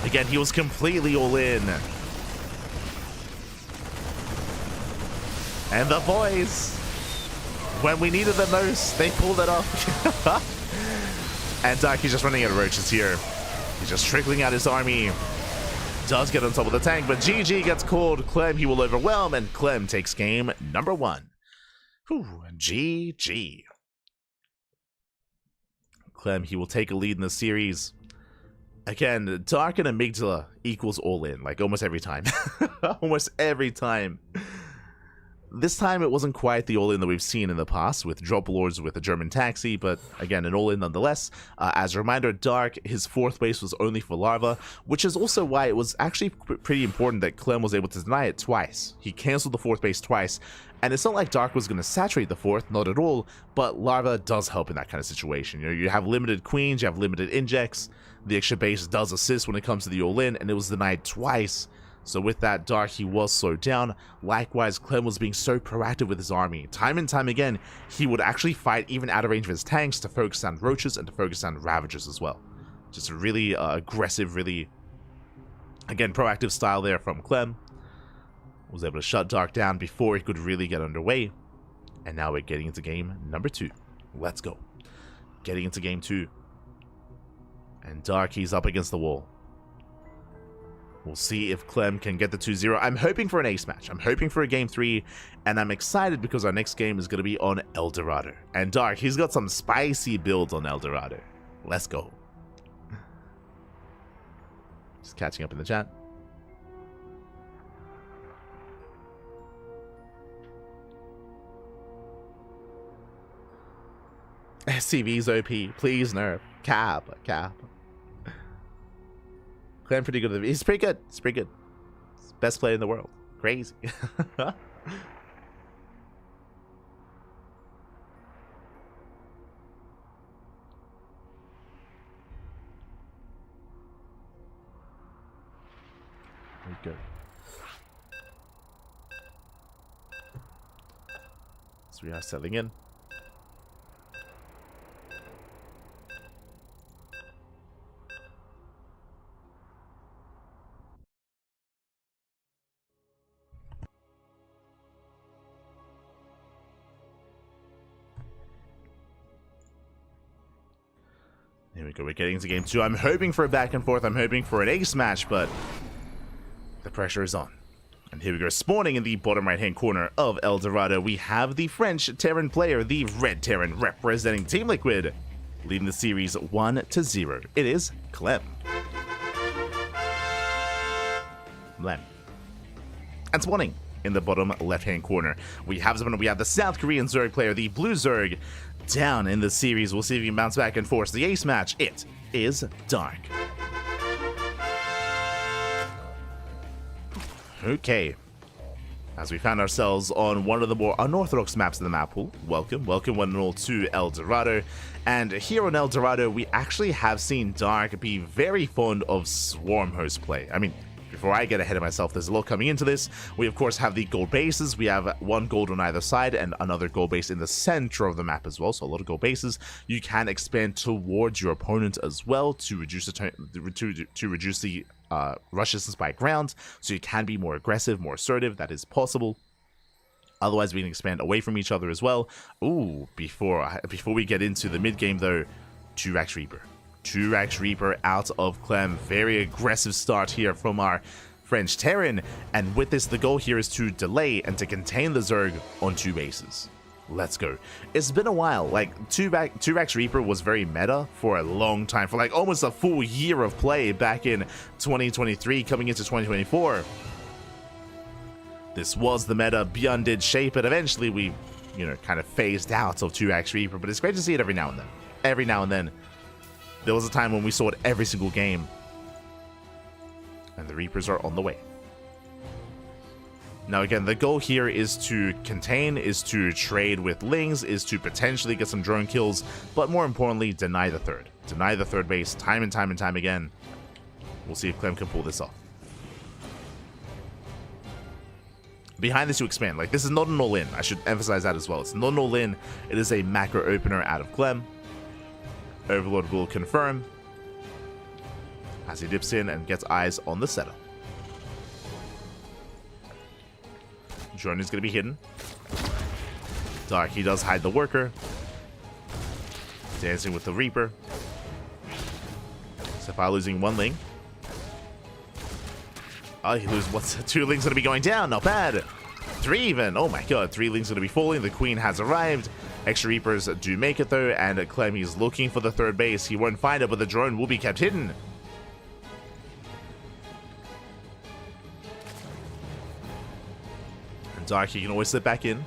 Again, he was completely all in. And the boys, when we needed them most, they pulled it off. And Dark is just running out of roaches here. He's just trickling out his army. Does get on top of the tank, but GG gets called. Clem, he will overwhelm, and Clem takes game number 1. Whew, GG. Clem, he will take a lead in the series. Again, Dark and Amygdala equals all in, like almost every time. Almost every time. This time it wasn't quite the all-in that we've seen in the past with drop lords with a German taxi, but again, an all-in nonetheless. As a reminder, Dark, his 4th base was only for Larva, which is also why it was actually pretty important that Clem was able to deny it twice. He cancelled the 4th base twice, and it's not like Dark was going to saturate the 4th, not at all, but Larva does help in that kind of situation. You know, you have limited queens, you have limited injects, the extra base does assist when it comes to the all-in, and it was denied twice. So with that, Dark, he was slowed down. Likewise, Clem was being so proactive with his army. Time and time again, he would actually fight even out of range of his tanks to focus on roaches and to focus on ravagers as well. Just a really aggressive, really, again, proactive style there from Clem. Was able to shut Dark down before he could really get underway. And now we're getting into game number 2. Let's go. Getting into game 2. And Dark, he's up against the wall. We'll see if Clem can get the 2-0. I'm hoping for an ace match. I'm hoping for a game 3, and I'm excited because our next game is going to be on El Dorado. And Dark, he's got some spicy builds on El Dorado. Let's go. Just catching up in the chat. SCV's OP. Please nerf. Cap. Clem pretty good. He's pretty good. He's pretty good. He's best player in the world. Crazy. There we go. So we are settling in. Here we go, we're getting into game 2. I'm hoping for a back and forth, I'm hoping for an ace match, but the pressure is on. And here we go, spawning in the bottom right-hand corner of El Dorado, we have the French Terran player, the Red Terran, representing Team Liquid, leading the series 1-0. It is Clem. And spawning in the bottom left-hand corner, we have the South Korean Zerg player, the Blue Zerg, down in the series. We'll see if he can bounce back and force the ace match. It is Dark. Okay. As we found ourselves on one of the more unorthodox maps in the map pool. Welcome one and all to El Dorado. And here on El Dorado, we actually have seen Dark be very fond of swarm host play. I mean, before I get ahead of myself, there's a lot coming into this. We, of course, have the gold bases. We have one gold on either side and another gold base in the center of the map as well. So a lot of gold bases. You can expand towards your opponent as well to reduce the rush distance by ground. So you can be more aggressive, more assertive. That is possible. Otherwise, we can expand away from each other as well. Ooh, before we get into the mid game though, 2-Rax Reaper. 2-Rax Reaper out of Clem. Very aggressive start here from our French Terran. And with this, the goal here is to delay and to contain the Zerg on 2 bases. Let's go. It's been a while. Like, 2-Rax Reaper was very meta for a long time. For like almost a full year of play back in 2023 coming into 2024. This was the meta. ByuN did shape it. Eventually, we, kind of phased out of 2-Rax Reaper. But it's great to see it every now and then. Every now and then. There was a time when we saw it every single game. And the Reapers are on the way. Now again, the goal here is to contain, is to trade with Lings, is to potentially get some drone kills, but more importantly, deny the third. Deny the third base time and time and time again. We'll see if Clem can pull this off. Behind this, you expand. Like, this is not an all-in. I should emphasize that as well. It's not an all-in. It is a macro opener out of Clem. Overlord will confirm as he dips in and gets eyes on the setup. Drone is going to be hidden. Dark, he does hide the worker. Dancing with the Reaper. Sapphire losing 1 Ling. Oh, he loses 2 Lings going to be going down. Not bad. 3 even. Oh my god, 3 Lings going to be falling. The Queen has arrived. Extra Reapers do make it though, and Clem, he's looking for the third base. He won't find it, but the drone will be kept hidden. And Dark, he can always slip back in.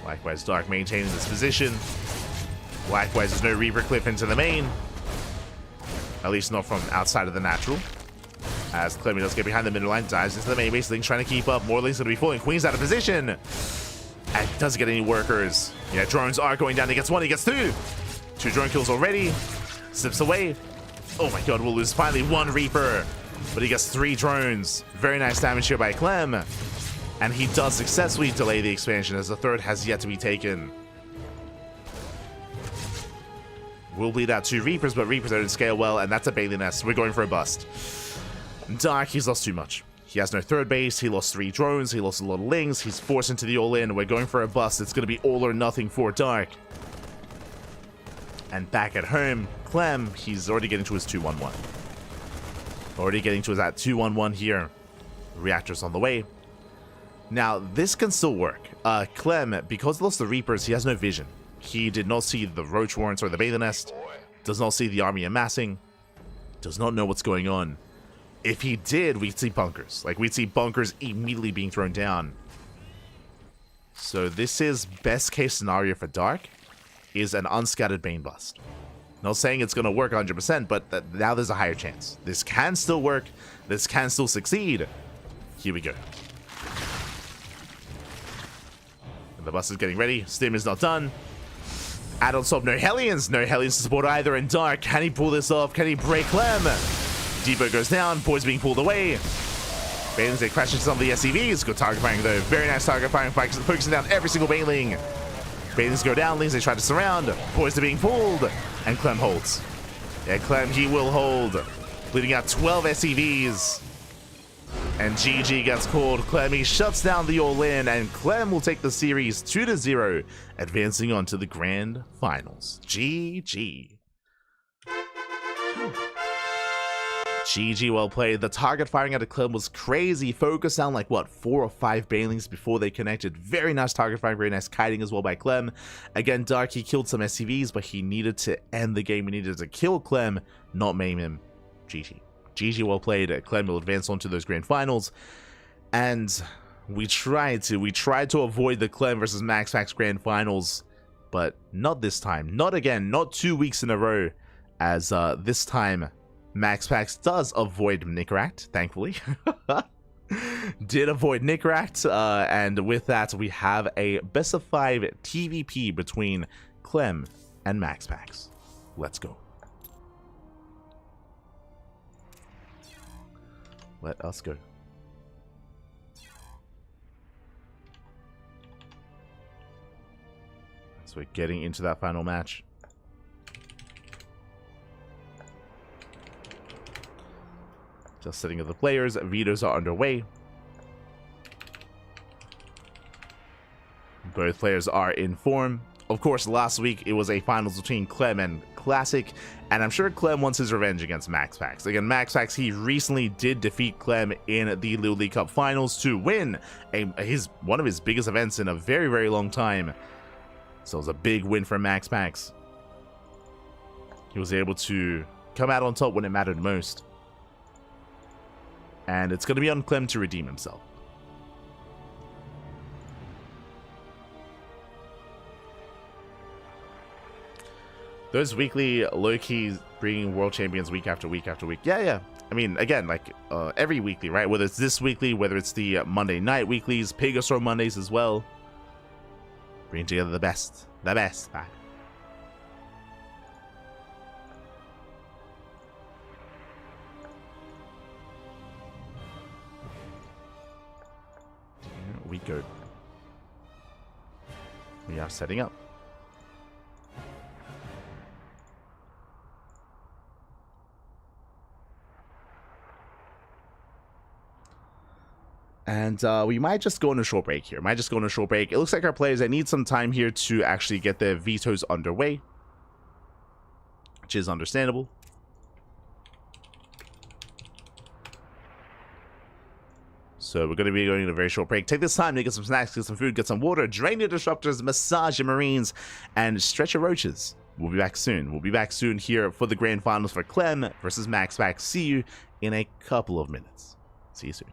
Likewise, Dark maintaining this position. Likewise, there's no Reaper cliff into the main. At least not from outside of the natural. As Clem does get behind the middle line, dives into the main base. Link's trying to keep up. More Link's going to be falling. Queen's out of position. And doesn't get any workers. Yeah, drones are going down. He gets one, he gets two. Two drone kills already. Slips away. Oh my god, we'll lose finally one Reaper. But he gets 3 drones. Very nice damage here by Clem. And he does successfully delay the expansion as the third has yet to be taken. We'll bleed out 2 Reapers, but Reapers don't scale well, and that's a Bailey nest. We're going for a bust. Dark, he's lost too much. He has no third base, he lost 3 drones, he lost a lot of Lings, he's forced into the all-in. We're going for a bust. It's going to be all or nothing for Dark. And back at home, Clem, he's already getting to his 2-1-1. Already getting to his at 2-1-1 here. Reactors on the way. Now, this can still work. Clem, because he lost the Reapers, he has no vision. He did not see the Roach Warrants or the Bailey Nest. Does not see the army amassing. Does not know what's going on. If he did, we'd see bunkers. Like, we'd see bunkers immediately being thrown down. So this is best case scenario for Dark, is an unscattered Bane bust. Not saying it's going to work 100%, but now there's a higher chance. This can still work. This can still succeed. Here we go. And the bust is getting ready. Stim is not done. Add-on top, no Hellions. No Hellions to support either in Dark. Can he pull this off? Can he break Clem? Depot goes down. Boys being pulled away. Banelings, they crash into some of the SCVs. Good target firing, though. Very nice target firing. Focusing down every single Baneling. Banelings go down. Lings, they try to surround. Boys are being pulled. And Clem holds. Yeah, Clem, he will hold. Leading out 12 SCVs. And GG gets called. Clem, he shuts down the all-in. And Clem will take the series 2-0. Advancing on to the grand finals. GG. GG, well played. The target firing out of Clem was crazy. Focused down like, what, 4 or 5 Banelings before they connected. Very nice target firing, very nice kiting as well by Clem. Again, Dark, he killed some SCVs, but he needed to end the game. He needed to kill Clem, not maim him. GG. GG, well played. Clem will advance on to those grand finals. And we tried to avoid the Clem versus MaxPax grand finals, but not this time. Not again. Not 2 weeks in a row, as this time MaxPax does avoid Nickract, thankfully. Did avoid Nickract, and with that, we have a best of 5 TVP between Clem and MaxPax. Let's go. Let us go. So we're getting into that final match. Just setting up the players. Vetoes are underway. Both players are in form. Of course, last week it was a finals between Clem and Classic, and I'm sure Clem wants his revenge against MaxPax. Again, MaxPax, he recently did defeat Clem in the Little League Cup finals to win one of his biggest events in a very, very long time. So it was a big win for MaxPax. He was able to come out on top when it mattered most. And it's going to be on Clem to redeem himself. Those weekly low-key bringing world champions week after week after week. Yeah. I mean, again, like every weekly, right? Whether it's this weekly, whether it's the Monday night weeklies, Pegasaur Mondays as well. Bringing together the best. The best. Bye. Here we go. We are setting up. And we might just go on a short break here. It looks like our players, they need some time here to actually get their vetoes underway, which is understandable. So we're going to be going on a very short break. Take this time to get some snacks, get some food, get some water, drain your disruptors, massage your marines, and stretch your roaches. We'll be back soon. We'll be back soon here for the grand finals for Clem versus MaxPax. See you in a couple of minutes. See you soon.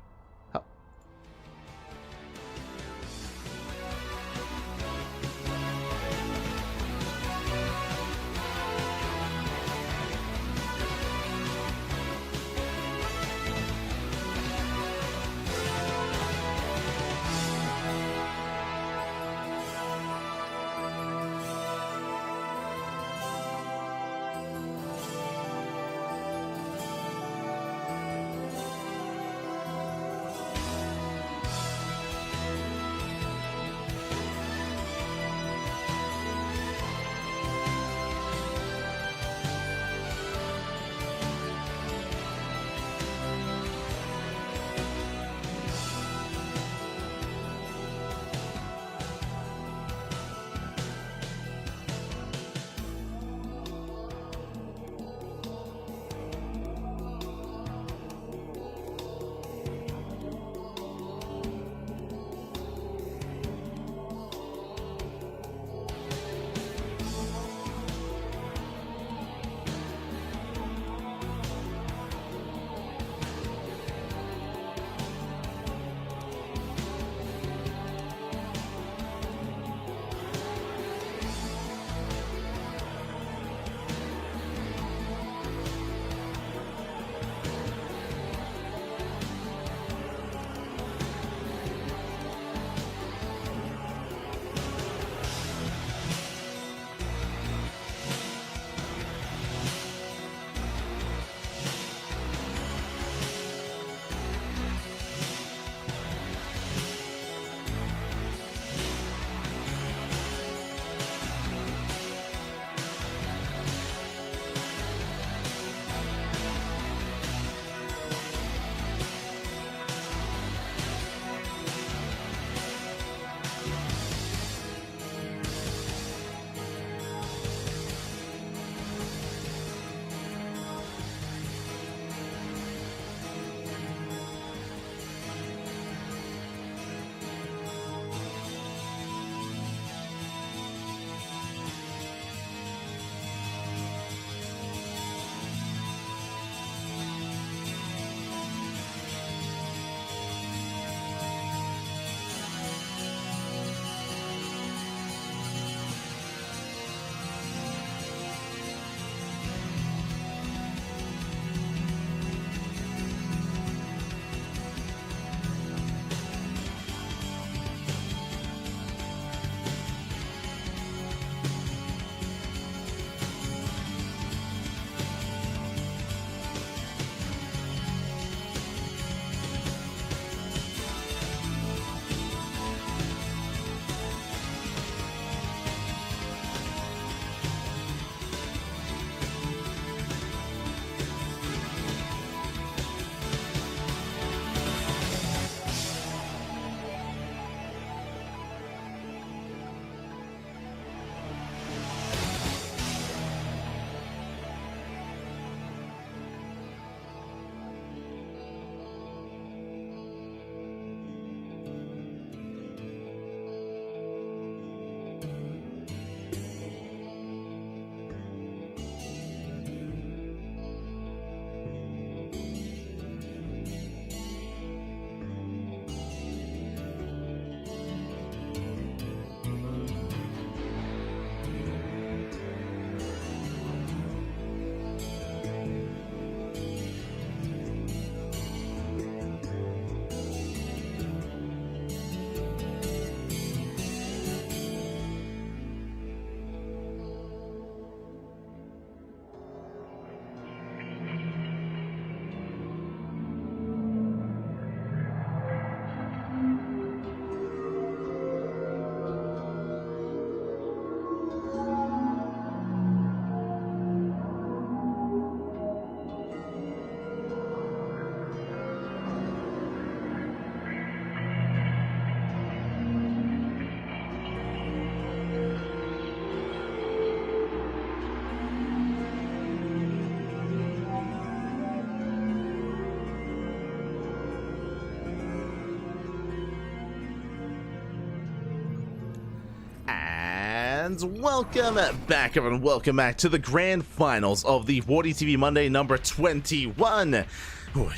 And welcome back, everyone. Welcome back to the grand finals of the WardiTV Monday number 21.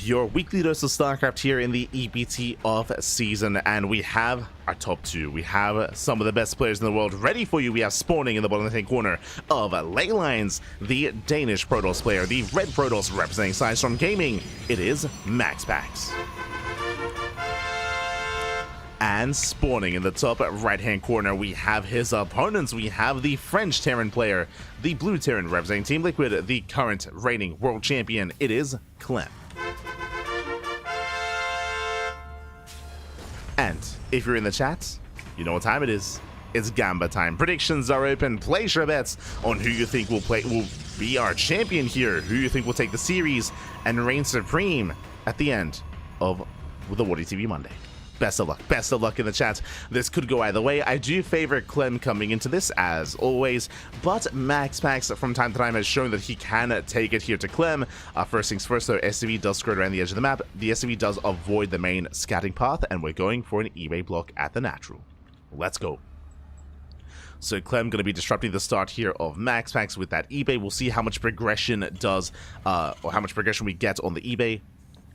Your weekly dose of StarCraft here in the EBT off season, and we have our top two. We have some of the best players in the world ready for you. We have spawning in the bottom left-hand corner of Leylines, the Danish Protoss player, the red Protoss representing Sidestorm Gaming. It is MaxPax. And spawning in the top right-hand corner, we have his opponents. We have the French Terran player, the blue Terran representing Team Liquid, the current reigning world champion. It is Clem. And if you're in the chat, you know what time it is. It's Gamba time. Predictions are open. Place your bets on who you think will be our champion here, who you think will take the series and reign supreme at the end of the WardiTV Monday. Best of luck. Best of luck in the chat. This could go either way. I do favor Clem coming into this, as always, but MaxPax from time to time has shown that he can take it here to Clem. First things first, though, SCV does skirt around the edge of the map. The SCV does avoid the main scouting path, and we're going for an eBay block at the natural. Let's go. So Clem going to be disrupting the start here of MaxPax with that eBay. We'll see how much progression does, or how much progression we get on the eBay,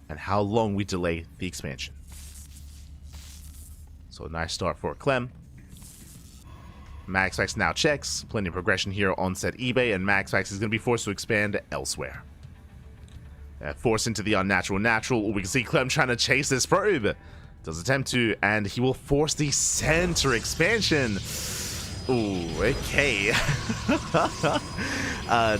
and how long we delay the expansion. So a nice start for Clem. MaxPax now checks. Plenty of progression here on said eBay, and MaxPax is going to be forced to expand elsewhere. Forced into the unnatural natural. We can see Clem trying to chase this probe. Does attempt to, and he will force the center expansion. Ooh, okay.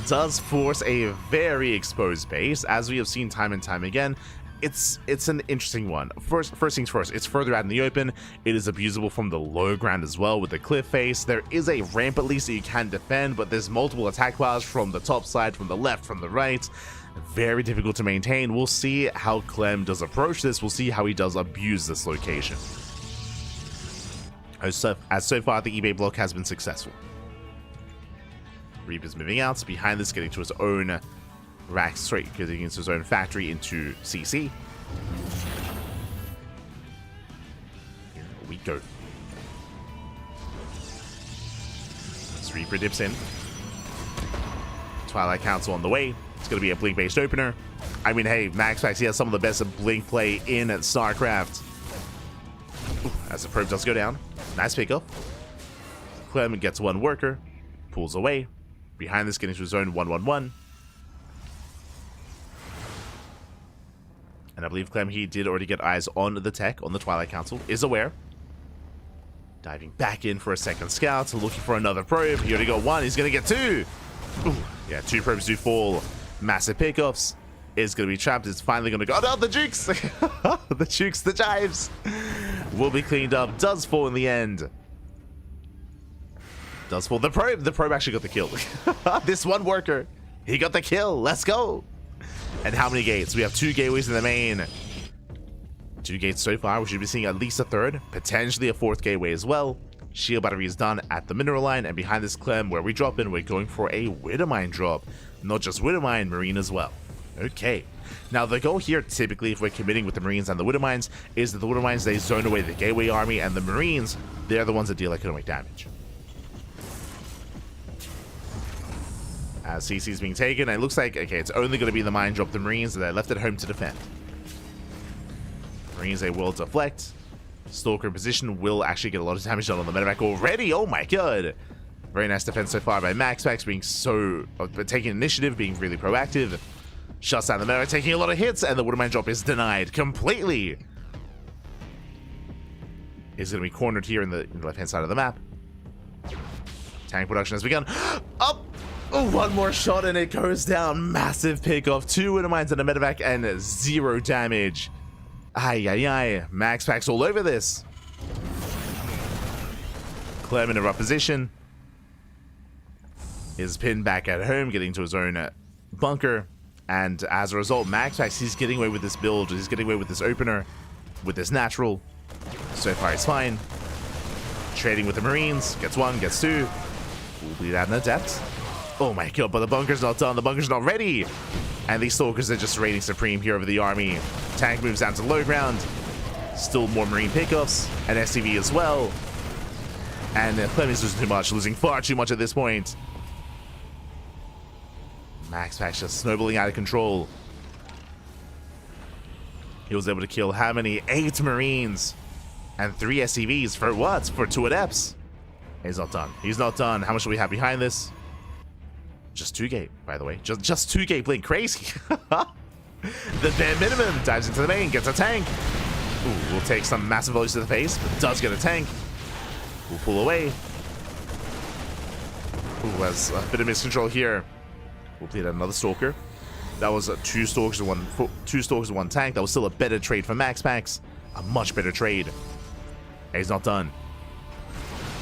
Does force a very exposed base, as we have seen time and time again. It's an interesting one. First things first, it's further out in the open. It is abusable from the low ground as well with the cliff face. There is a ramp at least that you can defend, but there's multiple attack paths from the top side, from the left, from the right. Very difficult to maintain. We'll see how Clem does approach this. We'll see how he does abuse this location. As so far, the eBay block has been successful. Reaper's moving out. Behind this, getting to his own rack straight, getting into his own factory into CC. Here we go. Reaper dips in. Twilight Council on the way. It's going to be a blink-based opener. I mean, hey, MaxPax, he has some of the best blink play in StarCraft. As the probe does go down. Nice pickup. Clem gets one worker. Pulls away. Behind this, getting to his own 1-1-1. And I believe Clem, he did already get eyes on the tech, on the Twilight Council, is aware. Diving back in for a second scout, looking for another probe. He already got one, he's going to get two. Ooh, yeah, two probes do fall. Massive pickups. Is going to be trapped, it's finally going to go. Oh no, the jukes! The jukes, the jives. Will be cleaned up, does fall in the end. Does fall. The probe actually got the kill. This one worker, he got the kill. Let's go. And how many gates? We have 2 gateways in the main. 2 gates so far. We should be seeing at least a third, potentially a 4th gateway as well. Shield battery is done at the mineral line, and behind this Clem, where we drop in, we're going for a Widowmine drop. Not just Widowmine, Marine as well. Okay. Now the goal here, typically, if we're committing with the Marines and the Widowmines, is that the Widowmines, they zone away the gateway army, and the Marines, they're the ones that deal economic damage. As CC is being taken, and it looks like, okay, it's only going to be the mine drop. The Marines, they're left at home to defend. Marines, they will deflect. Stalker in position will actually get a lot of damage done on the medevac already. Oh my god. Very nice defense so far by MaxPax, being so, taking initiative, being really proactive. Shuts down the medevac, taking a lot of hits, and the Widowmine drop is denied completely. Is going to be cornered here in the left-hand side of the map. Tank production has begun. Up! Oh, one more shot and it goes down. Massive pickoff. 2 Widowmines and a medevac and 0 damage. Ay, ay, ay. MaxPax all over this. Clem in a rough position. Is pinned back at home, getting to his own bunker. And as a result, MaxPax, he's getting away with this build. He's getting away with this opener, with this natural. So far, he's fine. Trading with the Marines. Gets 1, gets 2. Will bleed out in the depth. Oh my god, but the bunker's not done. The bunker's not ready. And these Stalkers are just reigning supreme here over the army. Tank moves down to low ground. Still more Marine pickups. And SCV as well. And Clem is losing too much, losing far too much at this point. MaxPax just snowballing out of control. He was able to kill how many? 8 Marines and 3 SCVs for what? For 2 Adepts. He's not done. He's not done. How much do we have behind this? Just 2 gate, by the way. Just 2 gate blink. Crazy. The bare minimum. Dives into the main. Gets a tank. Ooh, will take some massive volleys to the face, but does get a tank. We'll pull away. Ooh, has a bit of miscontrol here. We'll play another Stalker. That was 2 Stalkers and 1 tank. That was still a better trade for MaxPax. A much better trade. He's not done.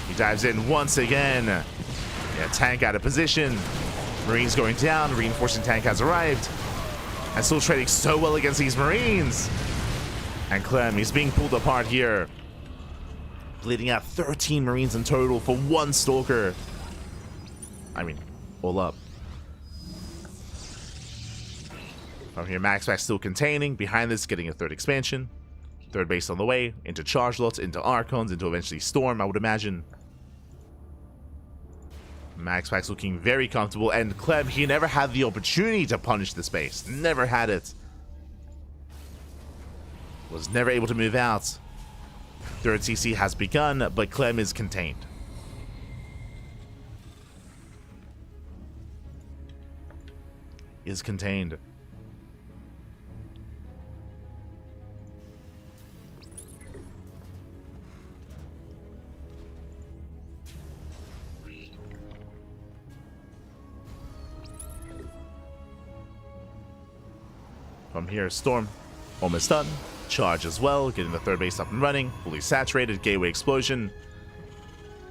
He dives in once again. Yeah, tank out of position. Marines going down. Reinforcing tank has arrived. And still trading so well against these Marines. And Clem, he's being pulled apart here. Bleeding out 13 Marines in total for 1 Stalker. I mean, all up. From here, MaxPax still containing. Behind this, getting a 3rd expansion. 3rd base on the way. Into Charge Lots, into Archons, into eventually Storm, I would imagine. MaxPax looking very comfortable. And Clem, he never had the opportunity to punish this base. Never had it. Was never able to move out. 3rd CC has begun, but Clem is contained. Is contained. From here, Storm almost done. Charge as well, getting the 3rd base up and running. Fully saturated, gateway explosion.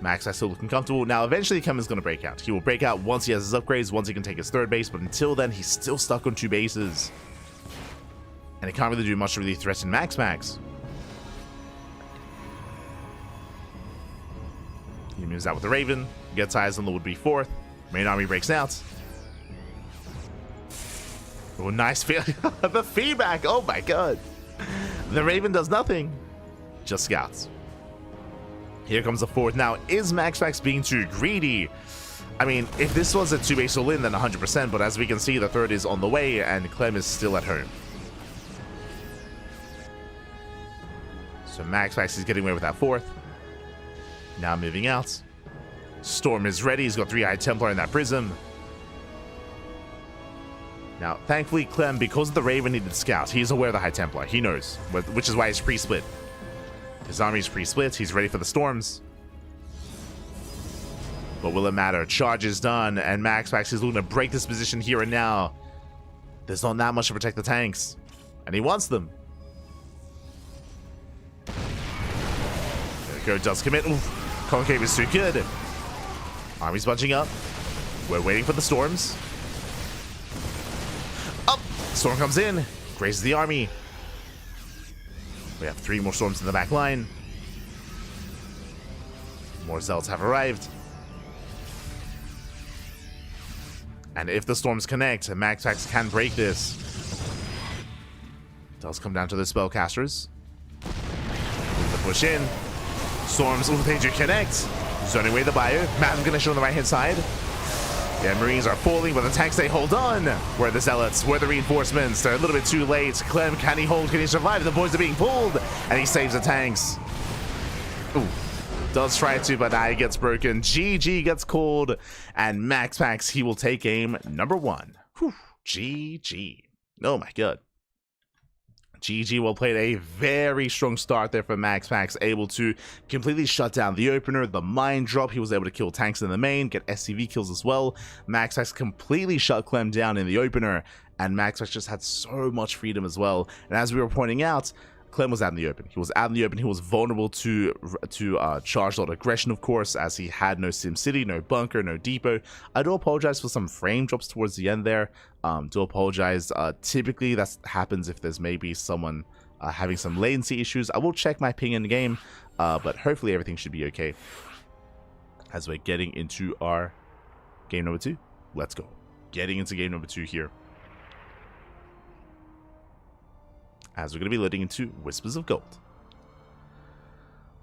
MaxPax still looking comfortable. Now, eventually, Clem is going to break out. He will break out once he has his upgrades, once he can take his 3rd base, but until then, he's still stuck on 2 bases. And he can't really do much to really threaten MaxPax. He moves out with the Raven, gets eyes on the would-be 4th. Main army breaks out. Oh, nice feeling. The feedback, oh my god. The Raven does nothing. Just scouts. Here comes the 4th. Now, is MaxPax being too greedy? I mean, if this was a 2-base all-in, then 100%, but as we can see, the 3rd is on the way, and Clem is still at home. So MaxPax is getting away with that 4th. Now moving out. Storm is ready. He's got 3 High Templar in that Prism. Now, thankfully, Clem, because of the Raven needed scouts, he's aware of the High Templar. He knows, which is why he's pre-split. His army's pre-split. He's ready for the storms. But will it matter? Charge is done, and MaxPax is looking to break this position here and now. There's not that much to protect the tanks, and he wants them. There we go, does commit. Oof, Concave is too good. Army's bunching up. We're waiting for the storms. Up! Storm comes in, grazes the army. We have 3 more storms in the back line. More zealots have arrived. And if the storms connect, MaxPax can break this. Does come down to the spellcasters. Move the push in. Storms, they do connect. Zoning away the ByuN. Madden's gonna show on the right hand side. Yeah, Marines are falling, but the tanks, they hold on. Where are the zealots? Where are the reinforcements? They're a little bit too late. Clem, can he hold? Can he survive? The boys are being pulled, and he saves the tanks. Ooh. Does try to, but now he gets broken. GG gets called, and MaxPax, he will take game number 1. Whew. GG. Oh my god. GG well played. A very strong start there for MaxPax, able to completely shut down the opener, the mine drop. He was able to kill tanks in the main, get SCV kills as well. MaxPax completely shut Clem down in the opener, and MaxPax just had so much freedom as well. And as we were pointing out, Clem was out in the open. He was out in the open. He was vulnerable to charge lot aggression, of course, as he had no Sim City, no bunker, no depot. I do apologize for some frame drops towards the end there. Do apologize. Typically, that happens if there's maybe someone having some latency issues. I will check my ping in the game, but hopefully everything should be okay. As we're getting into our game number 2. Let's go. Getting into game number 2 here. As we're going to be loading into Whispers of Gold.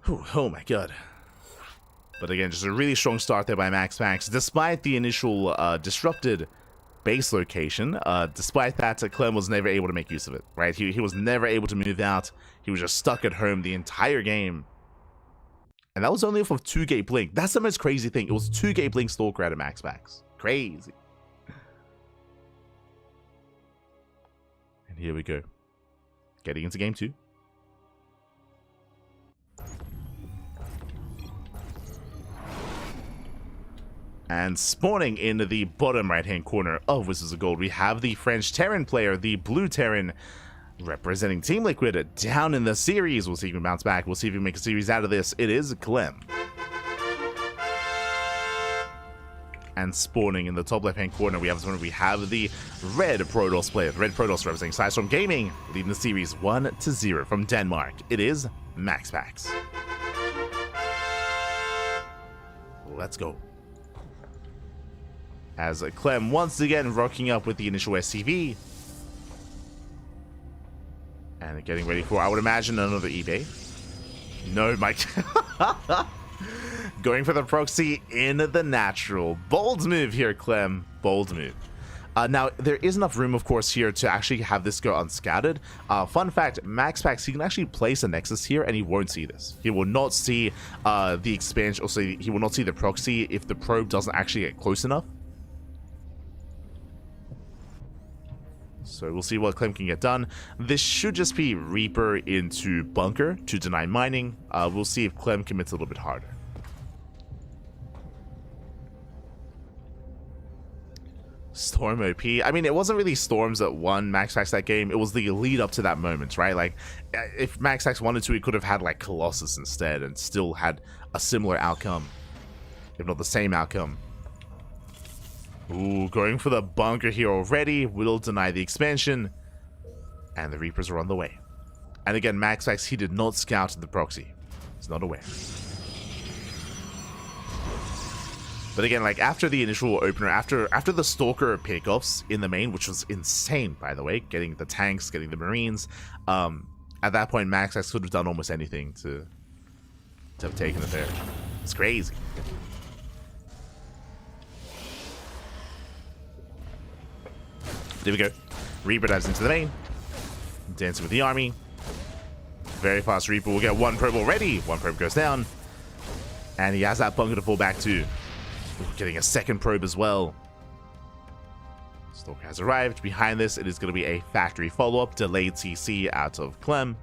Whew, oh my god. But again, just a really strong start there by MaxPax. Despite the initial disrupted base location, despite that, Clem was never able to make use of it, right? He was never able to move out. He was just stuck at home the entire game. And that was only off of 2-gate blink. That's the most crazy thing. It was 2-gate blink Stalker out of MaxPax. Crazy. And here we go. Getting into game 2. And spawning in the bottom right-hand corner of Wizards of Gold, we have the French Terran player, the Blue Terran, representing Team Liquid down in the series. We'll see if he can bounce back. We'll see if he can make a series out of this. It is Clem. And spawning in the top left-hand corner, we have the Red Protoss player. Red Protoss representing Sidestorm Gaming, leading the series 1-0 from Denmark. It is MaxPax. Let's go. As Clem once again rocking up with the initial SCV. And getting ready for, I would imagine, another eBay. No, Mike. Going for the proxy in the natural. Bold move here, Clem. Bold move. Now, there is enough room, of course, here to actually have this go unscouted. Fun fact, MaxPax, he can actually place a Nexus here and he won't see this. He will not see the expansion, also he will not see the proxy if the probe doesn't actually get close enough. So we'll see what Clem can get done. This should just be Reaper into Bunker to deny mining. We'll see if Clem commits a little bit harder. Storm OP. I mean, it wasn't really Storms that won MaxPax that game. It was the lead up to that moment, right? Like, if MaxPax wanted to, he could have had like Colossus instead and still had a similar outcome, if not the same outcome. Ooh, going for the bunker here already. Will deny the expansion. And the Reapers are on the way. And again, MaxPax, he did not scout the proxy. He's not aware. But again, like after the initial opener, after the Stalker pickoffs in the main, which was insane, by the way, getting the tanks, getting the Marines, at that point, MaxPax could have done almost anything to have taken it there. It's crazy. There we go. Reaper dives into the main. Dancing with the army. Very fast Reaper will get one probe already. One probe goes down. And he has that bunker to fall back to. Getting a second probe as well. Stalker has arrived. Behind this, it is going to be a factory follow-up. Delayed CC out of Clem.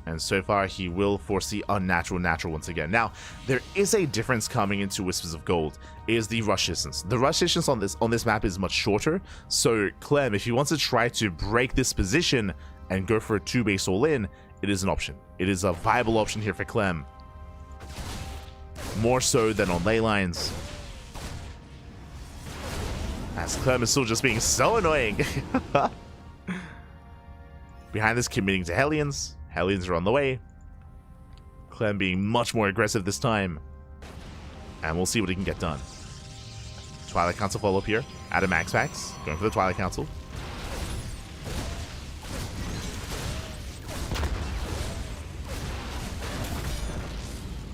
And so far, he will foresee unnatural natural once again. Now, there is a difference coming into Whispers of Gold, is the rush distance. The rush distance on this map is much shorter. So Clem, if he wants to try to break this position and go for a 2-base all-in, it is an option. It is a viable option here for Clem. More so than on ley lines. As Clem is still just being so annoying. Behind this, committing to Hellions. Hellions are on the way. Clem being much more aggressive this time. And we'll see what he can get done. Twilight Council follow-up here. Out of MaxPax. Going for the Twilight Council.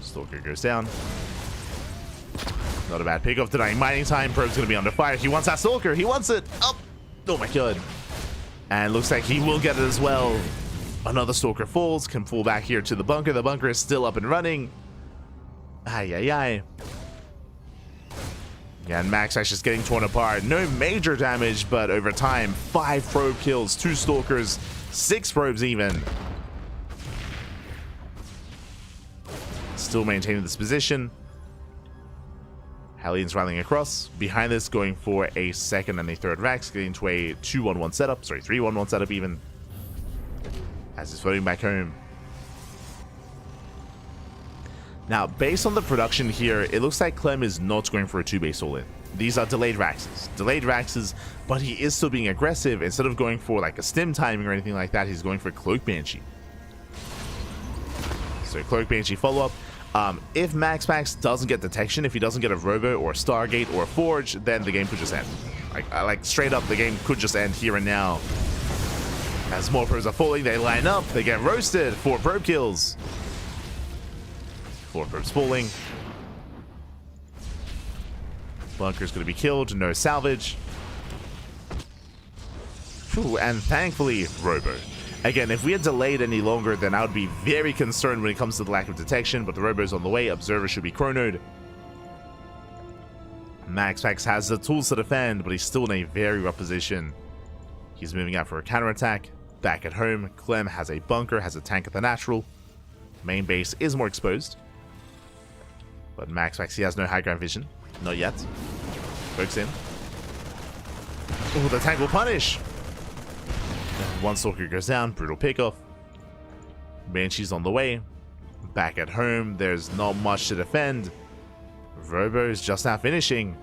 Stalker goes down. Not a bad pickoff. Denying mining time. Probe's going to be under fire. He wants that Stalker. He wants it. Oh my god. And looks like he will get it as well. Another Stalker falls, can fall back here to the bunker. The bunker is still up and running. Ay. Yeah, and MaxPax just getting torn apart. No major damage, but over time, 5 probe kills, 2 Stalkers, 6 probes even. Still maintaining this position. Hellions rallying across. Behind this, going for a second and a third Rex, getting to a 2-1-1 setup. Sorry, 3-1-1 setup even. As he's floating back home. Now, based on the production here, it looks like Clem is not going for a 2-base all-in. These are delayed Raxes. Delayed Raxes, but he is still being aggressive. Instead of going for like a stim timing or anything like that, he's going for Cloak Banshee. So Cloak Banshee follow-up. If MaxPax doesn't get detection, if he doesn't get a Robo or a Stargate or a Forge, then the game could just end. Like straight up, the game could just end here and now. As more probes are falling, they line up, they get roasted. 4 probe kills. 4 probes falling. Bunker's going to be killed. No salvage. Whew, and thankfully, Robo. Again, if we had delayed any longer, then I would be very concerned when it comes to the lack of detection, but the Robo's on the way. Observer should be chronoed. MaxPax has the tools to defend, but he's still in a very rough position. He's moving out for a counterattack. Back at home, Clem has a bunker, has a tank at the natural. Main base is more exposed. But MaxPax, he has no high ground vision. Not yet. Pokes in. Oh, the tank will punish! One Stalker goes down, brutal pickoff. Banshee's on the way. Back at home, there's not much to defend. Robo is just now finishing.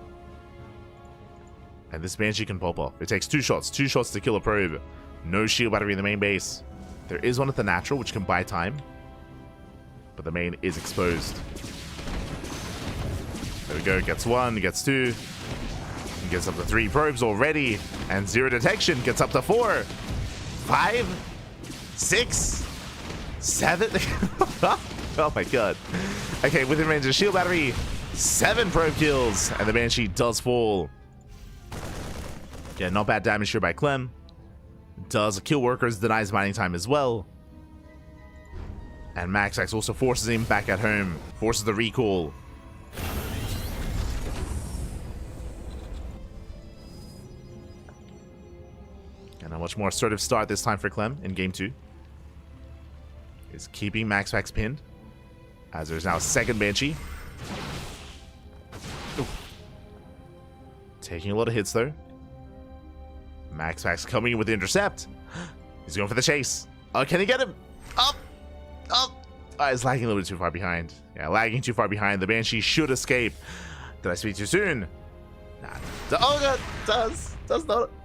And this Banshee can pop off. It takes 2 shots. 2 shots to kill a probe. No shield battery in the main base. There is one at the natural, which can buy time. But the main is exposed. There we go. Gets 1, gets 2. Gets up to 3 probes already. And 0 detection. Gets up to 4. 5. 6. 7. Oh my god. Okay, within range of shield battery. 7 probe kills. And the Banshee does fall. Yeah, not bad damage here by Clem. Does kill workers, denies mining time as well. And MaxPax also forces him back at home. Forces the recall. And a much more assertive start this time for Clem in game 2. Is keeping MaxPax pinned. As there's now a second Banshee. Ooh. Taking a lot of hits though. MaxPax coming in with the intercept. He's going for the chase. Oh, can he get him? Up! Up! Oh, he's lagging a little bit too far behind. Yeah, lagging too far behind. The Banshee should escape. Did I speak too soon? Nah. Oh god!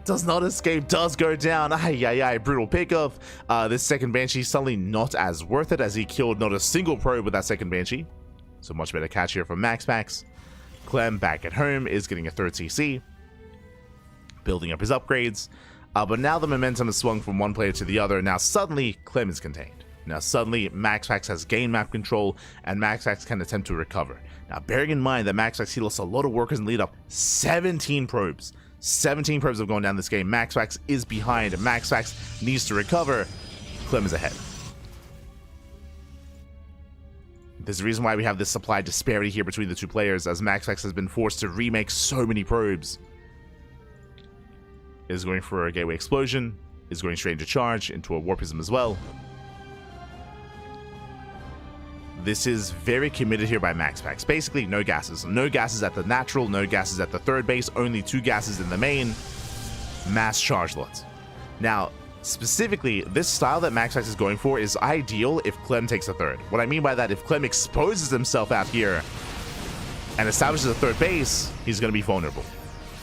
Does not escape. Does go down. Ay, brutal pickoff. This second Banshee suddenly not as worth it as he killed not a single probe with that second Banshee. So much better catch here from MaxPax. Clem back at home is getting a 3rd CC. Building up his upgrades. But now the momentum has swung from one player to the other. Now suddenly, Clem is contained. Now suddenly, MaxPax has gained map control, and MaxPax can attempt to recover. Now bearing in mind that MaxPax, he lost a lot of workers in lead up. 17 probes. 17 probes have gone down this game. MaxPax is behind. MaxPax needs to recover. Clem is ahead. There's a reason why we have this supply disparity here between the two players, as MaxPax has been forced to remake so many probes. Is going for a gateway explosion, is going straight into charge, into a warpism as well. This is very committed here by MaxPax. Basically, no gases. No gases at the natural, no gases at the 3rd base, only 2 gases in the main. Mass charge lot. Now, specifically, this style that MaxPax is going for is ideal if Clem takes a 3rd. What I mean by that, if Clem exposes himself out here and establishes a 3rd base, he's going to be vulnerable.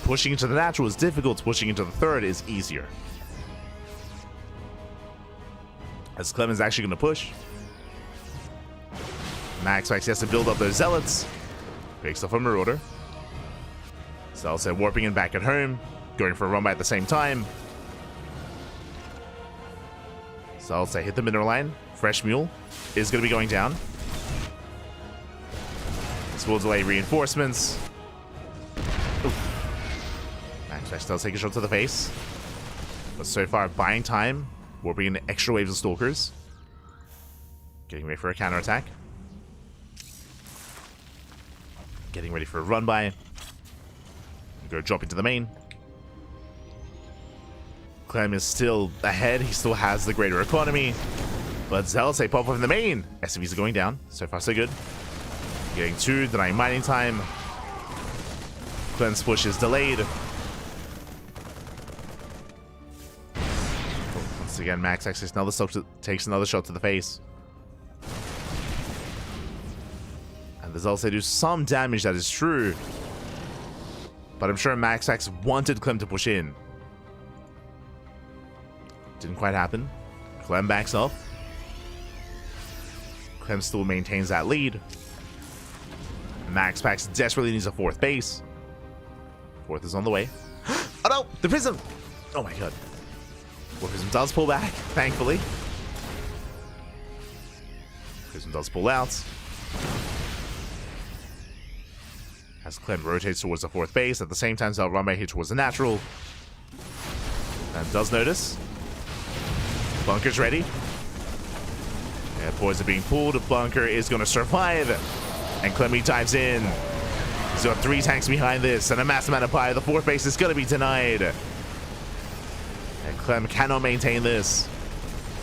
Pushing into the natural is difficult, pushing into the 3rd is easier. As Clem is actually going to push. MaxPax has to build up those zealots. Picks off a Marauder. Zealots are warping in back at home. Going for a run by at the same time. Zealots hit the mineral line. Fresh Mule is going to be going down. This will delay reinforcements. MaxPax does take a shot to the face. But so far, buying time. Warping in extra waves of Stalkers. Getting ready for a counterattack. Getting ready for a run by. Go drop into the main. Clem is still ahead. He still has the greater economy. But Zealots pop up in the main. SCVs are going down. So far, so good. Getting 2, denying mining time. Clem's push is delayed. Once again, MaxPax takes another shot to the face. And the Zealots do some damage, that is true. But I'm sure MaxPax wanted Clem to push in. Didn't quite happen. Clem backs off. Clem still maintains that lead. MaxPax desperately needs a 4th base. 4th is on the way. Oh no! The Prism! Oh my god. Prism does pull back, thankfully. Prism does pull out. As Clem rotates towards the fourth base, at the same time, Zell run back here towards the natural. And does notice. Bunker's ready. Yeah, poison being pulled. Bunker is going to survive. And Clemmy dives in. He's got 3 tanks behind this and a massive amount of fire. The fourth base is going to be denied. And Clem cannot maintain this.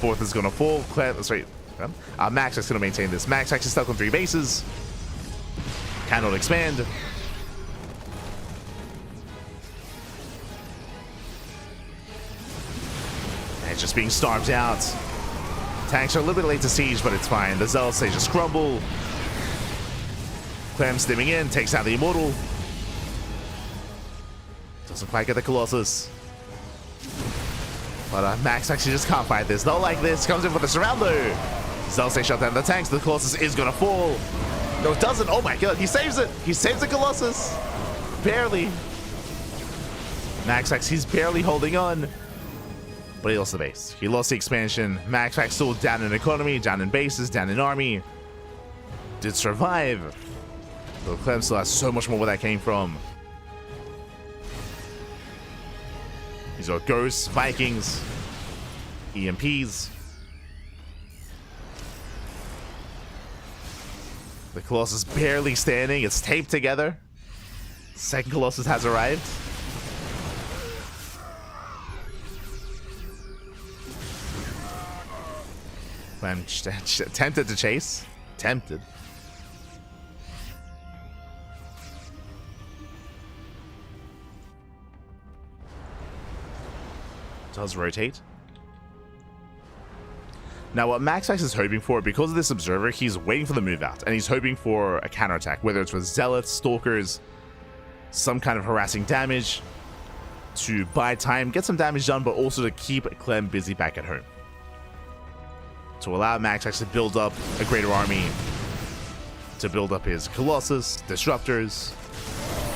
Fourth is going to fall. MaxPax is going to maintain this. MaxPax is stuck on 3 bases. Cannot expand. And just being starved out. Tanks are a little bit late to siege, but it's fine. The Zealots, they just crumble. Clem stimming in, takes out the Immortal. Doesn't quite get the Colossus. But Max actually just can't fight this. Not like this. Comes in for the surround though. Zealots, they shut down the tanks. The Colossus is going to fall. No, it doesn't. Oh my god, he saves it. He saves the Colossus. Barely. MaxPax, he's barely holding on. But he lost the base. He lost the expansion. MaxPax still down in economy, down in bases, down in army. Did survive. But Clem still has so much more where that came from. He's got Ghosts, Vikings, EMPs. The Colossus barely standing. It's taped together. Second Colossus has arrived. I'm tempted to chase. Tempted. Does rotate. Now what MaxPax is hoping for, because of this observer, he's waiting for the move out, and he's hoping for a counterattack, whether it's with Zealots, Stalkers, some kind of harassing damage to buy time, get some damage done, but also to keep Clem busy back at home. To allow MaxPax to build up a greater army, to build up his Colossus, Disruptors.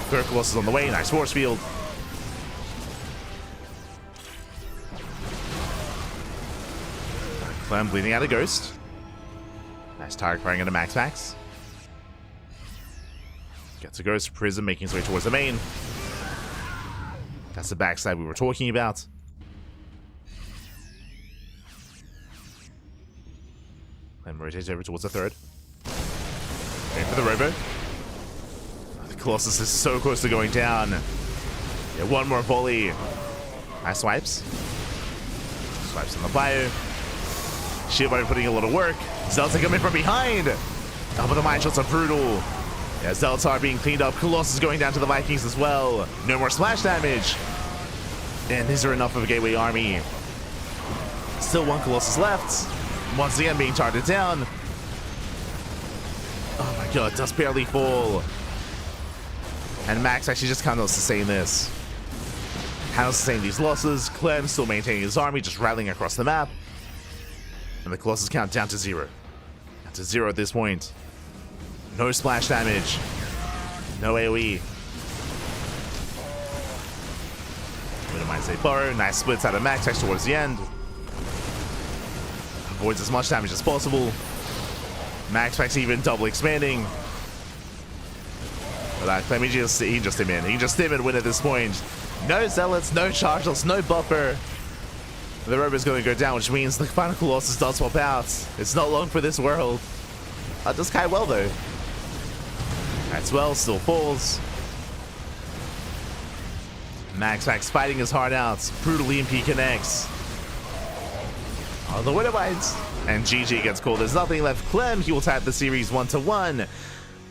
Third Colossus on the way, nice force field. Clem bleeding out a Ghost. Nice target firing into MaxPax. Gets a Ghost, Prism making his way towards the main. That's the backside we were talking about. Clem rotates over towards the third. Going for the Robo. The Colossus is so close to going down. Yeah, one more volley. Nice swipes. Swipes on the ByuN. Shield Body putting a lot of work. Zealots coming from behind. Oh, but the mine shots are brutal. Yeah, Zealots are being cleaned up. Colossus going down to the Vikings as well. No more splash damage. And these are enough of a gateway army. Still one Colossus left. Once again being targeted down. Oh my god, does barely fall. And Max actually just cannot sustain this. Cannot sustain these losses. Clem still maintaining his army, just rattling across the map. And the Colossus count down to 0. Down to 0 at this point. No splash damage. No AoE. Minimize a burrow. Nice splits out of MaxPax towards the end. Avoids as much damage as possible. MaxPax even double expanding. But Clem, he just stim in. He just stim and win at this point. No Zealots, no Chargers, no buffer. The Robo's going to go down, which means the final Colossus does swap out. It's not long for this world. Does Kai well though. That's well, still falls. MaxPax fighting his heart out. Brutal EMP connects. Oh, the winner bites. And GG gets called. There's nothing left. Clem, he will tie the series 1-1.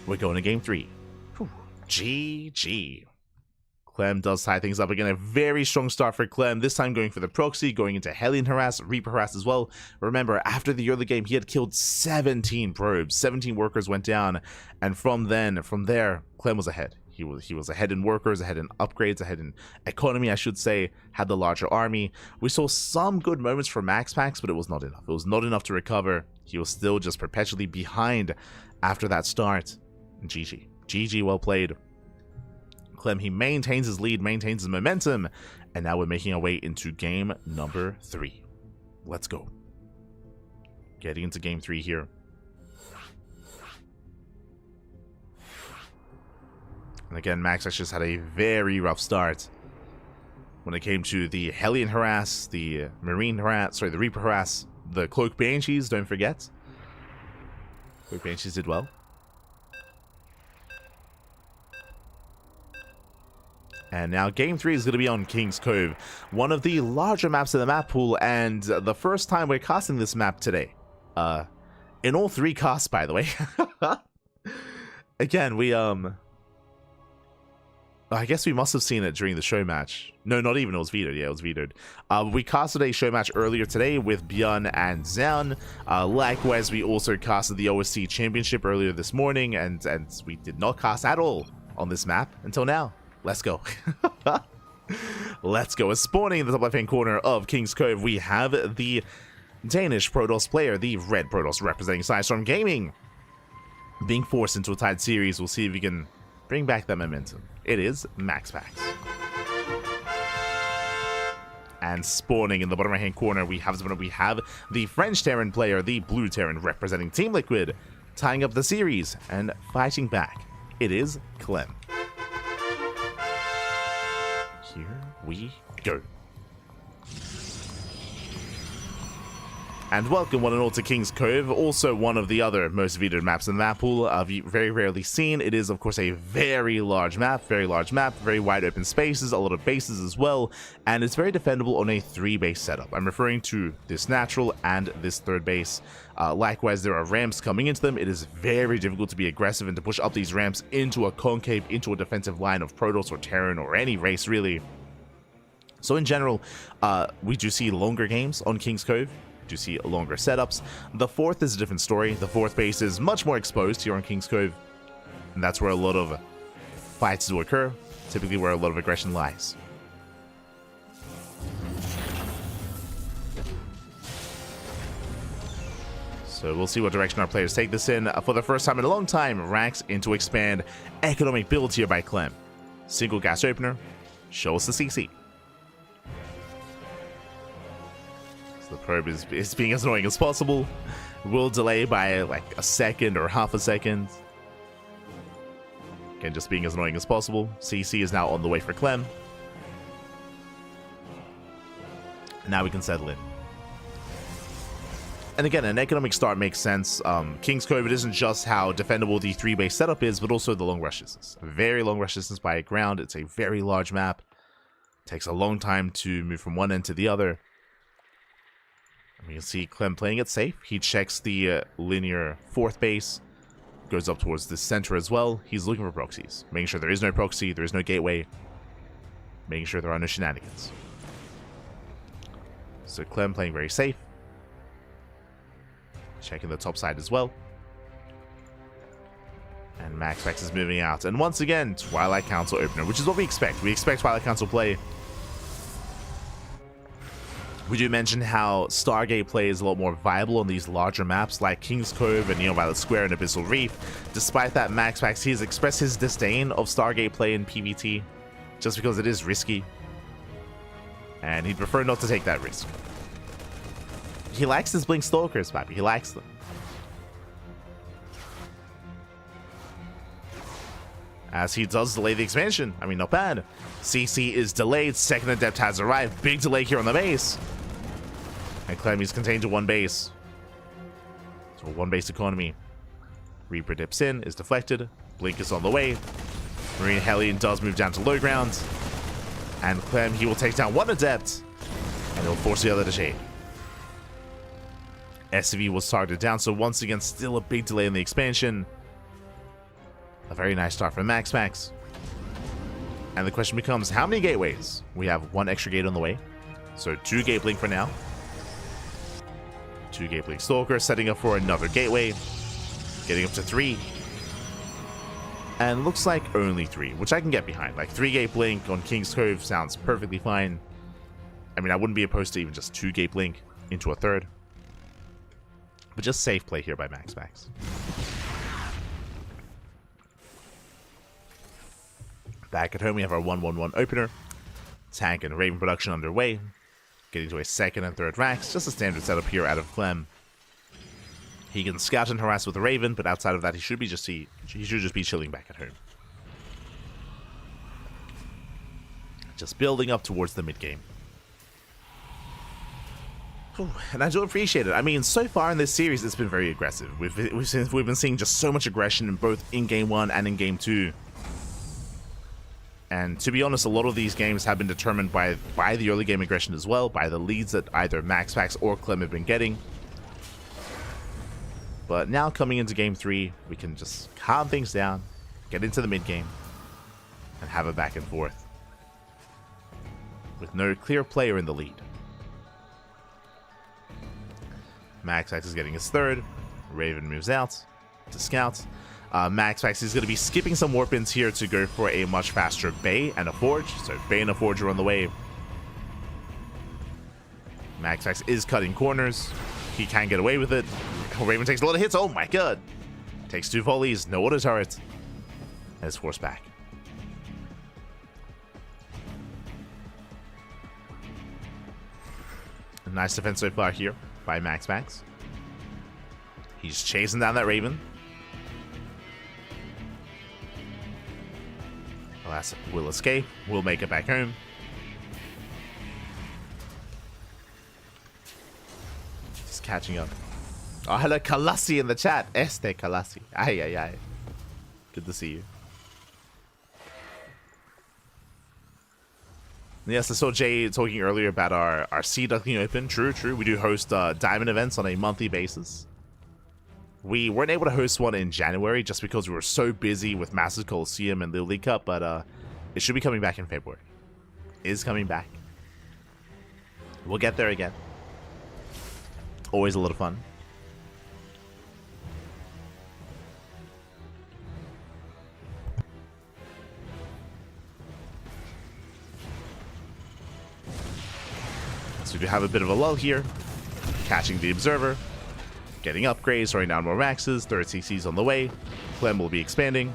We're going to game 3. Whew. GG. Clem does tie things up again. A very strong start for Clem. This time going for the proxy, going into Hellion Harass, Reaper Harass as well. Remember, after the early game, he had killed 17 probes. 17 workers went down. And from there, Clem was ahead. He was ahead in workers, ahead in upgrades, ahead in economy, I should say, had the larger army. We saw some good moments for MaxPax, but it was not enough. It was not enough to recover. He was still just perpetually behind after that start. GG. GG, well played. Clem, he maintains his lead, maintains his momentum, and now we're making our way into game number 3. Let's go. Getting into game 3 here. And again, MaxPax just had a very rough start when it came to the Hellion harass, the Marine harass, sorry, the Reaper harass, the Cloak Banshees, don't forget. Cloak Banshees did well. And now Game 3 is going to be on King's Cove, one of the larger maps in the map pool, and the first time we're casting this map today. In all 3 casts, by the way. Again, we, I guess we must have seen it during the show match. No, not even, it was vetoed. Yeah, it was vetoed. We casted a show match earlier today with ByuN and Zan. Likewise, we also casted the OSC Championship earlier this morning, and we did not cast at all on this map until now. Let's go. Let's go. As spawning in the top left-hand corner of King's Cove, we have the Danish Protoss player, the Red Protoss representing Sidestorm Gaming, being forced into a tied series. We'll see if we can bring back that momentum. It is MaxPax. And spawning in the bottom right-hand corner, we have the French Terran player, the Blue Terran representing Team Liquid, tying up the series and fighting back. It is Clem. Here we go. And welcome one and all to King's Cove, also one of the other most vetoed maps in the map pool. Very rarely seen. It is, of course, a very large map, very wide open spaces, a lot of bases as well, and it's very defendable on a 3-base setup. I'm referring to this natural and this 3rd base. Likewise, there are ramps coming into them. It is very difficult to be aggressive and to push up these ramps into a concave, into a defensive line of Protoss or Terran or any race, really. So in general, we do see longer games on King's Cove. You see longer setups. The 4th is a different story. The 4th base is much more exposed here on King's Cove, and that's where a lot of fights do occur, typically where a lot of aggression lies. So we'll see what direction our players take this in. For the first time in a long time, Rax into expand. Economic build here by Clem. Single gas opener. Show us the CC. The probe is being as annoying as possible. Will delay by like a second or half a second. Again, just being as annoying as possible. CC is now on the way for Clem. Now we can settle in. And again, an economic start makes sense. King's Cove, it isn't just how defendable the 3-base setup is, but also the long rush distance. A very long rush distance by ground. It's a very large map. It takes a long time to move from one end to the other. We can see Clem playing it safe. He checks the linear 4th base, goes up towards the center as well. He's looking for proxies, making sure there is no proxy, there is no gateway, making sure there are no shenanigans. So Clem playing very safe, checking the top side as well. And MaxPax is moving out. And once again, Twilight Council opener, which is what we expect. We expect Twilight Council play. We do mention how Stargate play is a lot more viable on these larger maps like King's Cove and Neon Violet Square and Abyssal Reef. Despite that, MaxPax, he has expressed his disdain of Stargate play in PvT just because it is risky. And he'd prefer not to take that risk. He likes his Blink Stalkers, Pappy. He likes them. As he does delay the expansion. I mean, not bad. CC is delayed. Second Adept has arrived. Big delay here on the base. And Clem is contained to 1 base. So 1 base economy. Reaper dips in, is deflected. Blink is on the way. Marine Hellion does move down to low ground. And Clem, he will take down 1 Adept. And he'll force the other to shade. SCV was targeted down, so once again, still a big delay in the expansion. A very nice start from MaxPax. And the question becomes, how many gateways? We have 1 extra gate on the way. So 2 gate blink for now. 2 gate blink Stalker, setting up for another gateway. Getting up to 3. And looks like only 3, which I can get behind. Like 3 gate blink on King's Cove sounds perfectly fine. I mean, I wouldn't be opposed to even just 2 gate blink into a 3rd. But just safe play here by MaxPax. Back at home, we have our 1-1-1 opener. Tank and Raven production underway. Getting to a 2nd and 3rd racks. Just a standard setup here out of Clem. He can scout and harass with the Raven, but outside of that, he should just be chilling back at home. just building up towards the mid game. And I do appreciate it. I mean, so far in this series, it's been very aggressive. We've been seeing just so much aggression in both in Game 1 and in Game 2. And to be honest, a lot of these games have been determined by the early game aggression as well, by the leads that either MaxPax or Clem have been getting. But now coming into Game 3, we can just calm things down, get into the mid game, and have a back and forth. With no clear player in the lead. MaxPax is getting his third. Raven moves out to scout. MaxPax is going to be skipping some warp-ins here to go for a much faster Bay and a Forge. So Bay and a Forge are on the way. MaxPax is cutting corners. He can get away with it. Raven takes a lot of hits. Oh my god. Takes 2 volleys. No auto turret. And is forced back. A nice defense so far here by MaxPax. He's chasing down that Raven. Alas, will escape. Will make it back home. Just catching up. Oh, hello, Kalasi in the chat. Este Kalasi. Ay, ay, ay. Good to see you. Yes, I saw Jay talking earlier about our C Duckling Open. True, true. We do host diamond events on a monthly basis. We weren't able to host one in January just because we were so busy with Masters Coliseum and Little League Cup, but it should be coming back in February. It is coming back. We'll get there again. Always a lot of fun. So we do have a bit of a lull here. Catching the Observer. Getting upgrades, throwing down more maxes. Third CC's on the way. Clem will be expanding.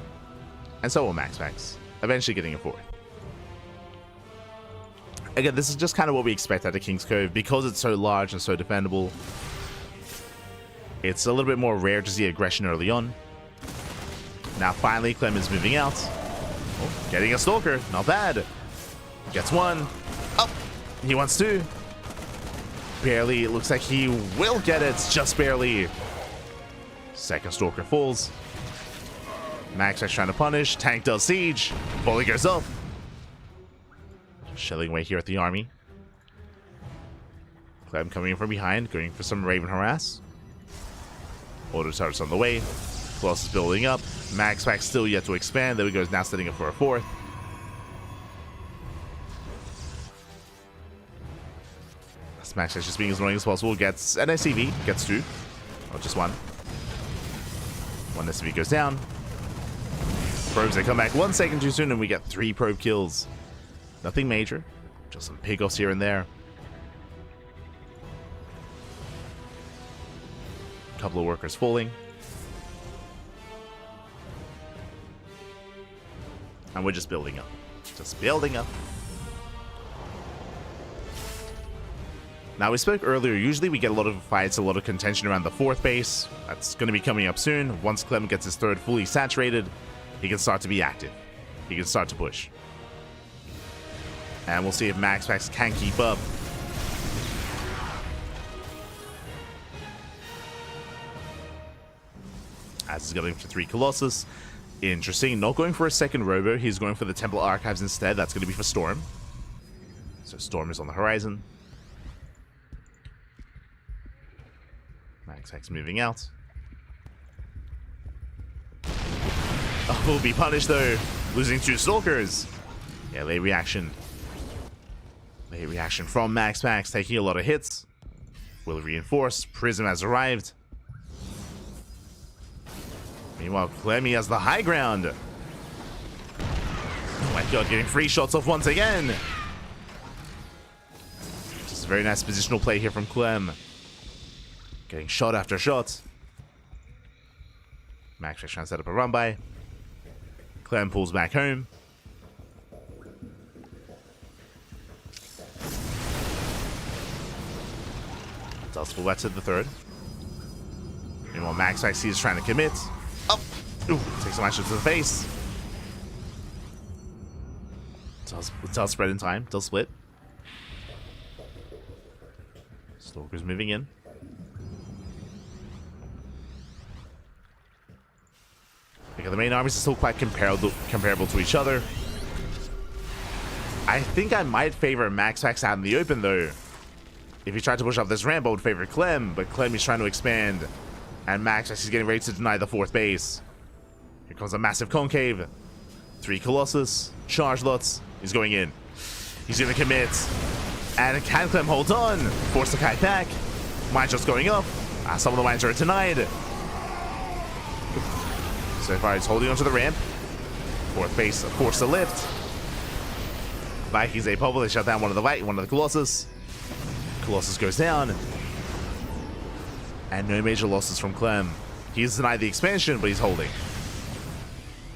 And so will MaxPax. Eventually getting a fourth. Again, this is just kind of what we expect out of King's Cove. Because it's so large and so defendable, it's a little bit more rare to see aggression early on. Now finally, Clem is moving out. Oh, getting a Stalker. Not bad. Gets one. Oh, he wants two. Barely. It looks like he will get it. Just barely. Second Stalker falls. MaxPax trying to punish. Tank does siege. Volley goes up. Shelling away here at the army. Clem coming in from behind. Going for some Raven harass. Auto turrets on the way. Plus is building up. MaxPax still yet to expand. There he goes. Now setting up for a fourth. MaxPax just being as annoying as possible. Gets an SCV. Gets 2. Oh, just 1. 1 SCV goes down. Probes, they come back 1 second too soon, and we get 3 probe kills. Nothing major. Just some pickoffs here and there. A couple of workers falling. And we're just building up. Just building up. Now, we spoke earlier, usually we get a lot of fights, a lot of contention around the 4th base. That's going to be coming up soon. Once Clem gets his 3rd fully saturated, he can start to be active. He can start to push. And we'll see if MaxPax can keep up. As he's going for 3 Colossus. Interesting. Not going for a second Robo. He's going for the Temple Archives instead. That's going to be for Storm. So Storm is on the horizon. MaxPax moving out. Oh, will be punished though. Losing 2 Stalkers. Yeah, late reaction. Late reaction from MaxPax, taking a lot of hits. Will reinforce. Prism has arrived. Meanwhile, Clemmy has the high ground. Oh my god, getting free shots off once again. Just a very nice positional play here from Clem. Getting shot after shot. MaxPax trying to set up a run by. Clem pulls back home. Does pull back to the 3rd. Meanwhile, MaxPax is trying to commit. Up. Ooh, takes some action to the face. It does spread in time. It does split. Stalker's moving in. Because the main armies are still quite comparable to each other. I think I might favor MaxPax out in the open, though. If he tried to push off this ramp, I would favor Clem, but Clem is trying to expand. And MaxPax is getting ready to deny the 4th base. Here comes a massive concave. 3 Colossus. Charge lots. He's going in. He's going to commit. And can Clem hold on? Force the kite back. Mine shots going up. Some of the mines are denied. So far, he's holding onto the ramp. 4th base, force to lift. Vikings, they probably they shut down one of the Colossus. Colossus goes down. And no major losses from Clem. He's denied the expansion, but he's holding.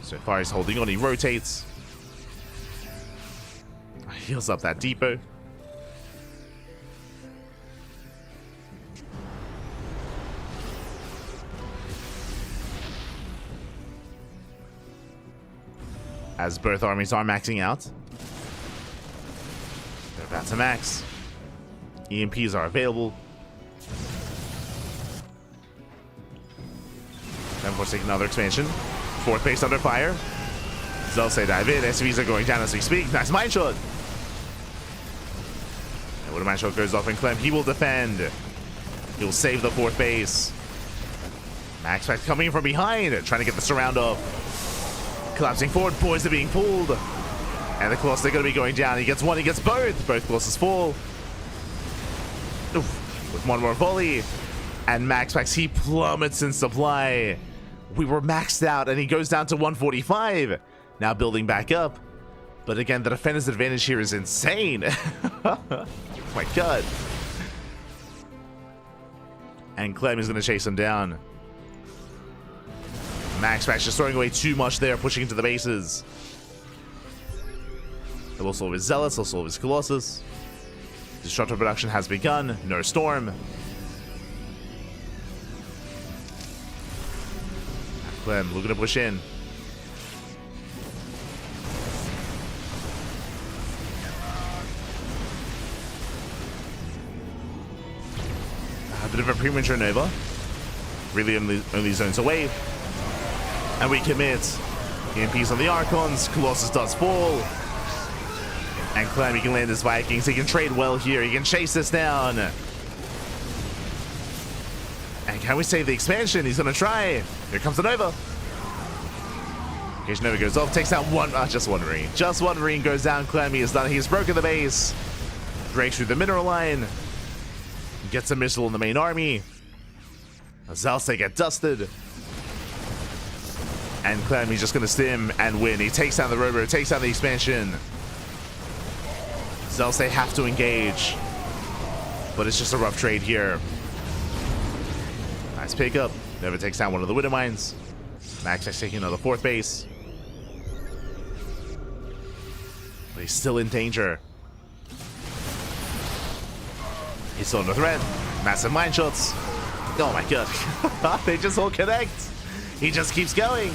So far, he's holding on. He rotates. Heals up that depot. As both armies are maxing out. They're about to max. EMPs are available. Time for taking another expansion. 4th base under fire. Zelsay dive in. SCVs are going down as we speak. Nice mine shot. And when a mine shot goes off in Clem, he will defend. He'll save the 4th base. MaxPax coming in from behind, trying to get the surround off. Collapsing forward, boys are being pulled. And the Colossus are going to be going down. He gets one, he gets both. Both Colossus fall. Oof. With one more volley. And MaxPax, he plummets in supply. We were maxed out, and he goes down to 145. Now building back up. But again, the defender's advantage here is insane. Oh my god. And Clem is going to chase him down. MaxPax just throwing away too much there, pushing into the bases. He'll also have his Zealots, also have his Colossus. Destructive production has begun. No storm. Clem looking to push in. A bit of a premature Nova. Really only zones away. And we commit. EMPs on the Archons. Colossus does fall. And Clem, he can land his Vikings. He can trade well here. He can chase this down. And can we save the expansion? He's going to try. Here comes the Nova. In case Nova goes off, takes out just one Marine. Just one Marine goes down. Clem, he is done. He's broken the base. Breaks through the mineral line. Gets a missile in the main army. Zelsay get dusted. And Clem, he's just going to stim and win. He takes down the Robo, takes down the expansion. Zelsay have to engage. But it's just a rough trade here. Nice pickup. Nova takes down one of the Widow Mines. MaxPax taking another 4th base. But he's still in danger. He's still under threat. Massive mine shots. Oh my god. They just all connect. He just keeps going.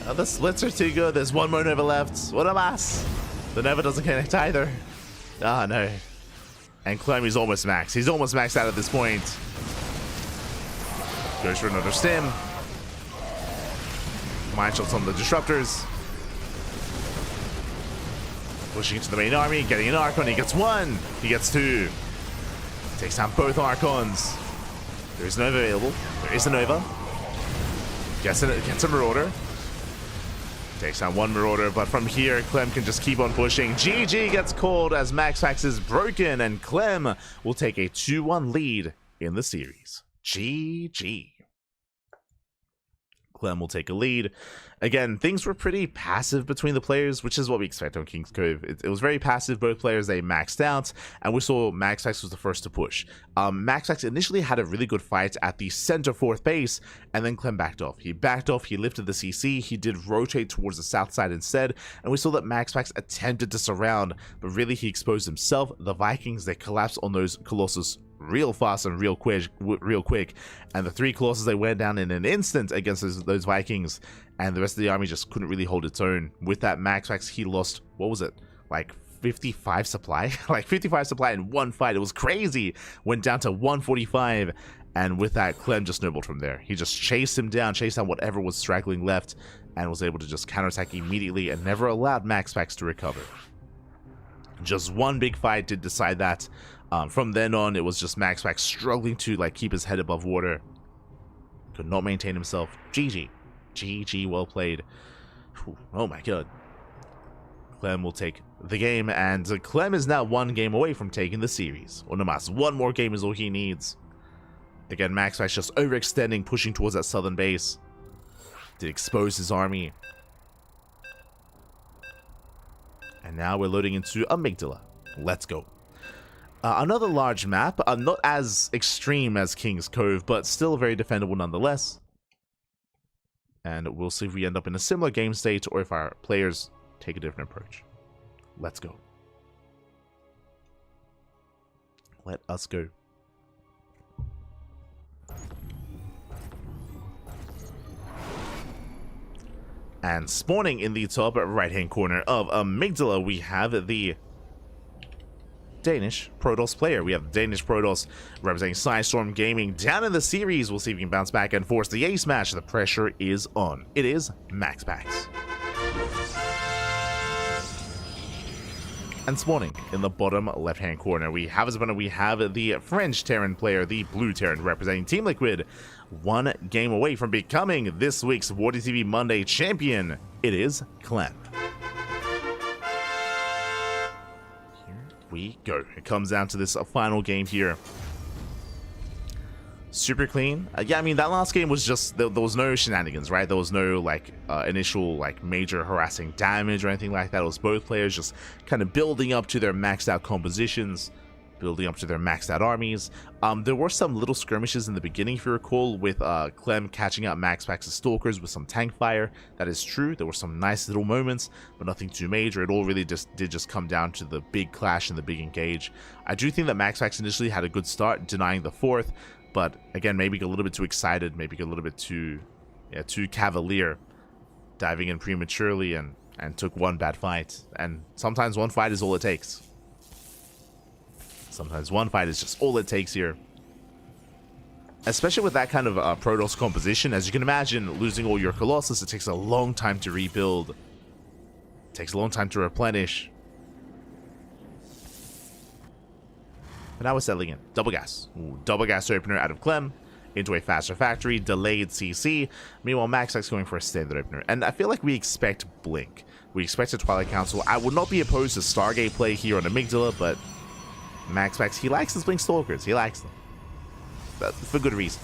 Oh, the splits are too good. There's one more Nova left. What a mess. The Nova doesn't connect either. Ah, no. And Clem is almost maxed. He's almost maxed out at this point. Goes for another stim. Mine shots on the disruptors. Pushing into the main army, getting an Archon. He gets one. He gets two. Takes down both Archons. There is a Nova available. There is a Nova. Gets a Marauder. Takes down one Marauder, but from here, Clem can just keep on pushing. GG gets called as MaxPax is broken, and Clem will take a 2-1 lead in the series. GG. Clem will take a lead. Again, things were pretty passive between the players, which is what we expect on King's Cove. It was very passive. Both players, they maxed out, and we saw MaxPax was the first to push. MaxPax initially had a really good fight at the center 4th base, and then Clem backed off. He backed off, he lifted the CC, he did rotate towards the south side instead, and we saw that MaxPax attempted to surround, but really he exposed himself. The Vikings, they collapsed on those Colossus real fast and real quick, and the 3 Colossus, they went down in an instant against those Vikings, and the rest of the army just couldn't really hold its own. With that MaxPax, he lost, what was it, like 55 supply? Like 55 supply in one fight. It was crazy. Went down to 145, and with that, Clem just snowballed from there. He just chased him down, chased down whatever was straggling left, and was able to just counterattack immediately and never allowed MaxPax to recover. Just one big fight did decide that. From then on, it was just MaxPax struggling to like keep his head above water. Could not maintain himself. GG. GG, well played. Whew, oh my god. Clem will take the game, and Clem is now 1 game away from taking the series. Onomas, 1 more game is all he needs. Again, MaxPax just overextending, pushing towards that southern base to expose his army. And now we're loading into Amygdala. Let's go. Another large map, not as extreme as King's Cove, but still very defendable nonetheless. And we'll see if we end up in a similar game state or if our players take a different approach. Let's go. Let us go. And spawning in the top right-hand corner of Amygdala, we have the Danish Protoss player. We have Danish Protoss representing Psystorm Gaming down in the series. We'll see if we can bounce back and force the ace match. The pressure is on. It is MaxPax. And spawning in the bottom left-hand corner, we have the French Terran player, the Blue Terran, representing Team Liquid. 1 game away from becoming this week's WardiTV Monday champion. It is Clem. Here we go. It comes down to this final game here. Super clean. Yeah, I mean, that last game was just, there was no shenanigans, right? There was no, like, initial, like, major harassing damage or anything like that. It was both players just kind of building up to their maxed out compositions, building up to their maxed out armies. There were some little skirmishes in the beginning, if you recall, with Clem catching out MaxPax's Stalkers with some tank fire. That is true. There were some nice little moments, but nothing too major. It all really did come down to the big clash and the big engage. I do think that MaxPax initially had a good start, denying the 4th, but again, maybe a little bit too excited, maybe a little bit too cavalier, diving in prematurely and took 1 bad fight. And sometimes 1 fight is all it takes. Sometimes 1 fight is just all it takes here. Especially with that kind of Protoss composition. As you can imagine, losing all your Colossus, it takes a long time to rebuild. It takes a long time to replenish. But now we're settling in. Double gas. Ooh, double gas opener out of Clem into a faster factory. Delayed CC. Meanwhile, MaxPax going for a standard opener. And I feel like we expect Blink. We expect a Twilight Council. I would not be opposed to Stargate play here on Amygdala, but MaxPax, he likes his Blink Stalkers. He likes them. But for good reason.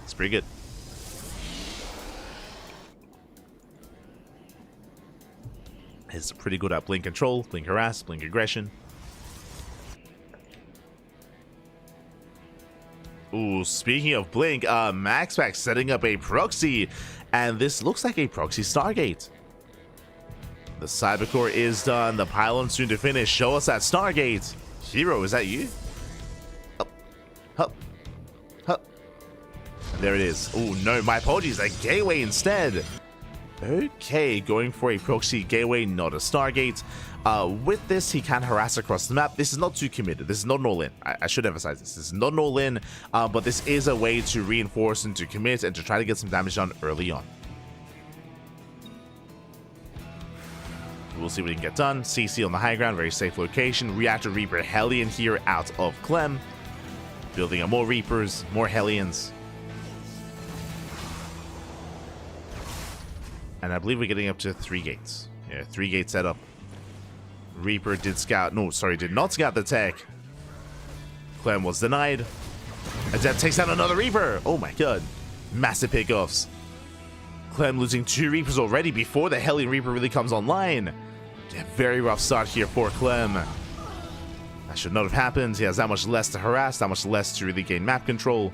It's pretty good. He's pretty good at Blink Control, Blink Harass, Blink Aggression. Ooh, speaking of Blink, MaxPax setting up a proxy, and this looks like a proxy Stargate. The Cybercore is done, the pylon soon to finish. Show us that Stargate. herO, is that you? Hup, hup, hup. And there it is. Oh no, my apologies, a gateway instead. Okay, going for a proxy gateway, not a Stargate. With this, he can harass across the map. This is not too committed. This is not an all-in. I should emphasize this. This is not an all-in, but this is a way to reinforce and to commit and to try to get some damage done early on. We'll see what he can get done. CC on the high ground, very safe location. Reactor Reaper Hellion here out of Clem. Building up more Reapers, more Hellions. And I believe we're getting up to 3 gates. Yeah, 3 gate setup. Reaper did scout. No, sorry, did not scout the tech. Clem was denied. Adept takes out another Reaper. Oh my god. Massive pickoffs. Clem losing 2 Reapers already before the Hellion Reaper really comes online. Yeah, very rough start here for Clem. That should not have happened. He has that much less to harass, that much less to really gain map control.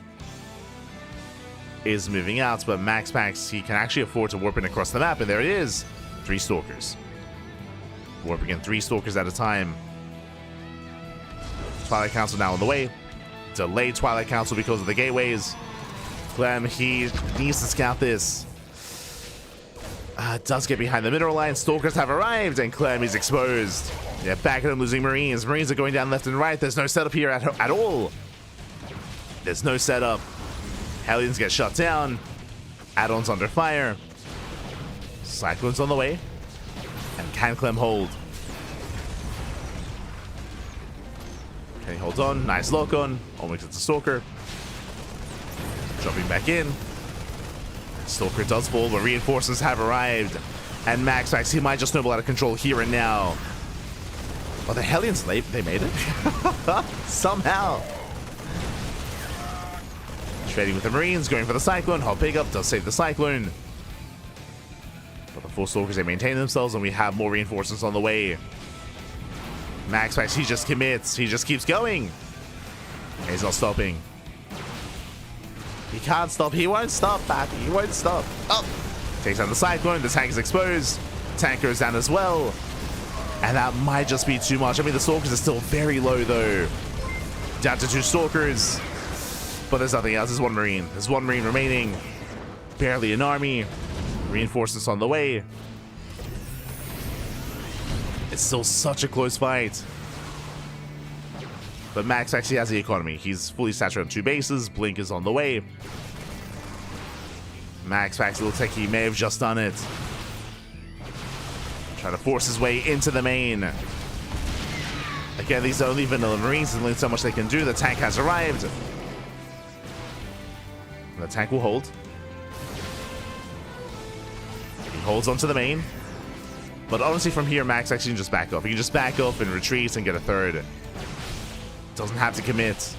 Is moving out, but MaxPax, he can actually afford to warp in across the map, and there it is. 3 Stalkers. Warping in 3 Stalkers at a time. Twilight Council now on the way. delayed Twilight Council because of the gateways. Clem, he needs to scout this. Does get behind the mineral line. Stalkers have arrived, and Clem is exposed. Yeah, back at him losing Marines. Marines are going down left and right. There's no setup here at all. There's no setup. Hellions get shut down. Add-ons under fire. Cyclone's on the way. And can Clem hold? Can he hold on? Nice lock on. Almost gets a Stalker. Dropping back in. Stalker does fall, but reinforcements have arrived. And MaxPax, he might just snowball out of control here and now. Oh, the Hellions, they made it? Somehow. Trading with the Marines, going for the Cyclone. Hot pickup does save the Cyclone. But the 4 Stalkers, they maintain themselves, and we have more reinforcements on the way. MaxPax, he just commits. He just keeps going. He's not stopping. He can't stop. He won't stop, Pappy. He won't stop. Oh! Takes down the Cyclone. The tank is exposed. Tank goes down as well. And that might just be too much. I mean, the Stalkers are still very low, though. Down to 2 Stalkers. But there's nothing else. There's 1 Marine. There's 1 Marine remaining. Barely an army. Reinforcements on the way. It's still such a close fight. But Max actually has the economy. He's fully saturated on 2 bases. Blink is on the way. MaxPax looks like he may have just done it. Trying to force his way into the main. Again, these are only vanilla Marines. There's only so much they can do. The tank has arrived. The tank will hold. He holds onto the main. But honestly, from here, Max actually can just back off. He can just back off and retreat and get a 3rd. Doesn't have to commit.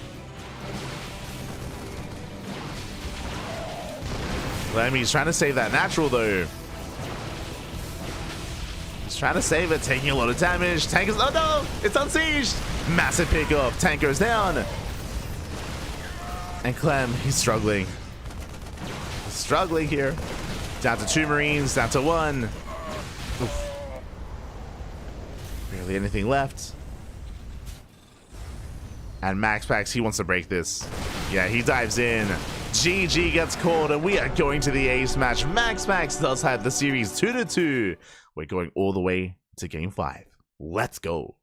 Clem, he's trying to save that natural, though. He's trying to save it, taking a lot of damage. Tank is... Oh, no! It's unsieged! Massive pickup. Tank goes down. And Clem, he's struggling. He's struggling here. Down to 2 Marines, down to 1. Oof. Barely anything left. And MaxPax, he wants to break this. Yeah, he dives in. GG gets called, and we are going to the ace match. MaxPax does have the series 2-2. We're going all the way to game 5. Let's go.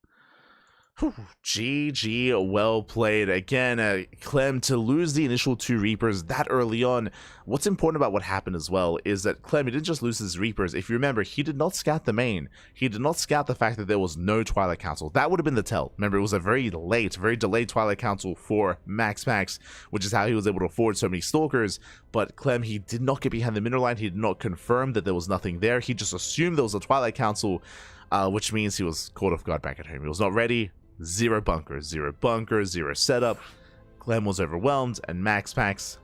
Whew. GG, well played. Again, Clem, to lose the initial 2 Reapers that early on. What's important about what happened as well is that Clem, he didn't just lose his Reapers. If you remember, he did not scout the main. He did not scout the fact that there was no Twilight Council. That would have been the tell. Remember, it was a very late, very delayed Twilight Council for MaxPax, which is how he was able to afford so many Stalkers. But Clem, he did not get behind the mineral line. He did not confirm that there was nothing there. He just assumed there was a Twilight Council, which means he was caught off guard back at home. He was not ready. 0 bunkers, 0 bunkers, 0 setup. Clem was overwhelmed, and MaxPax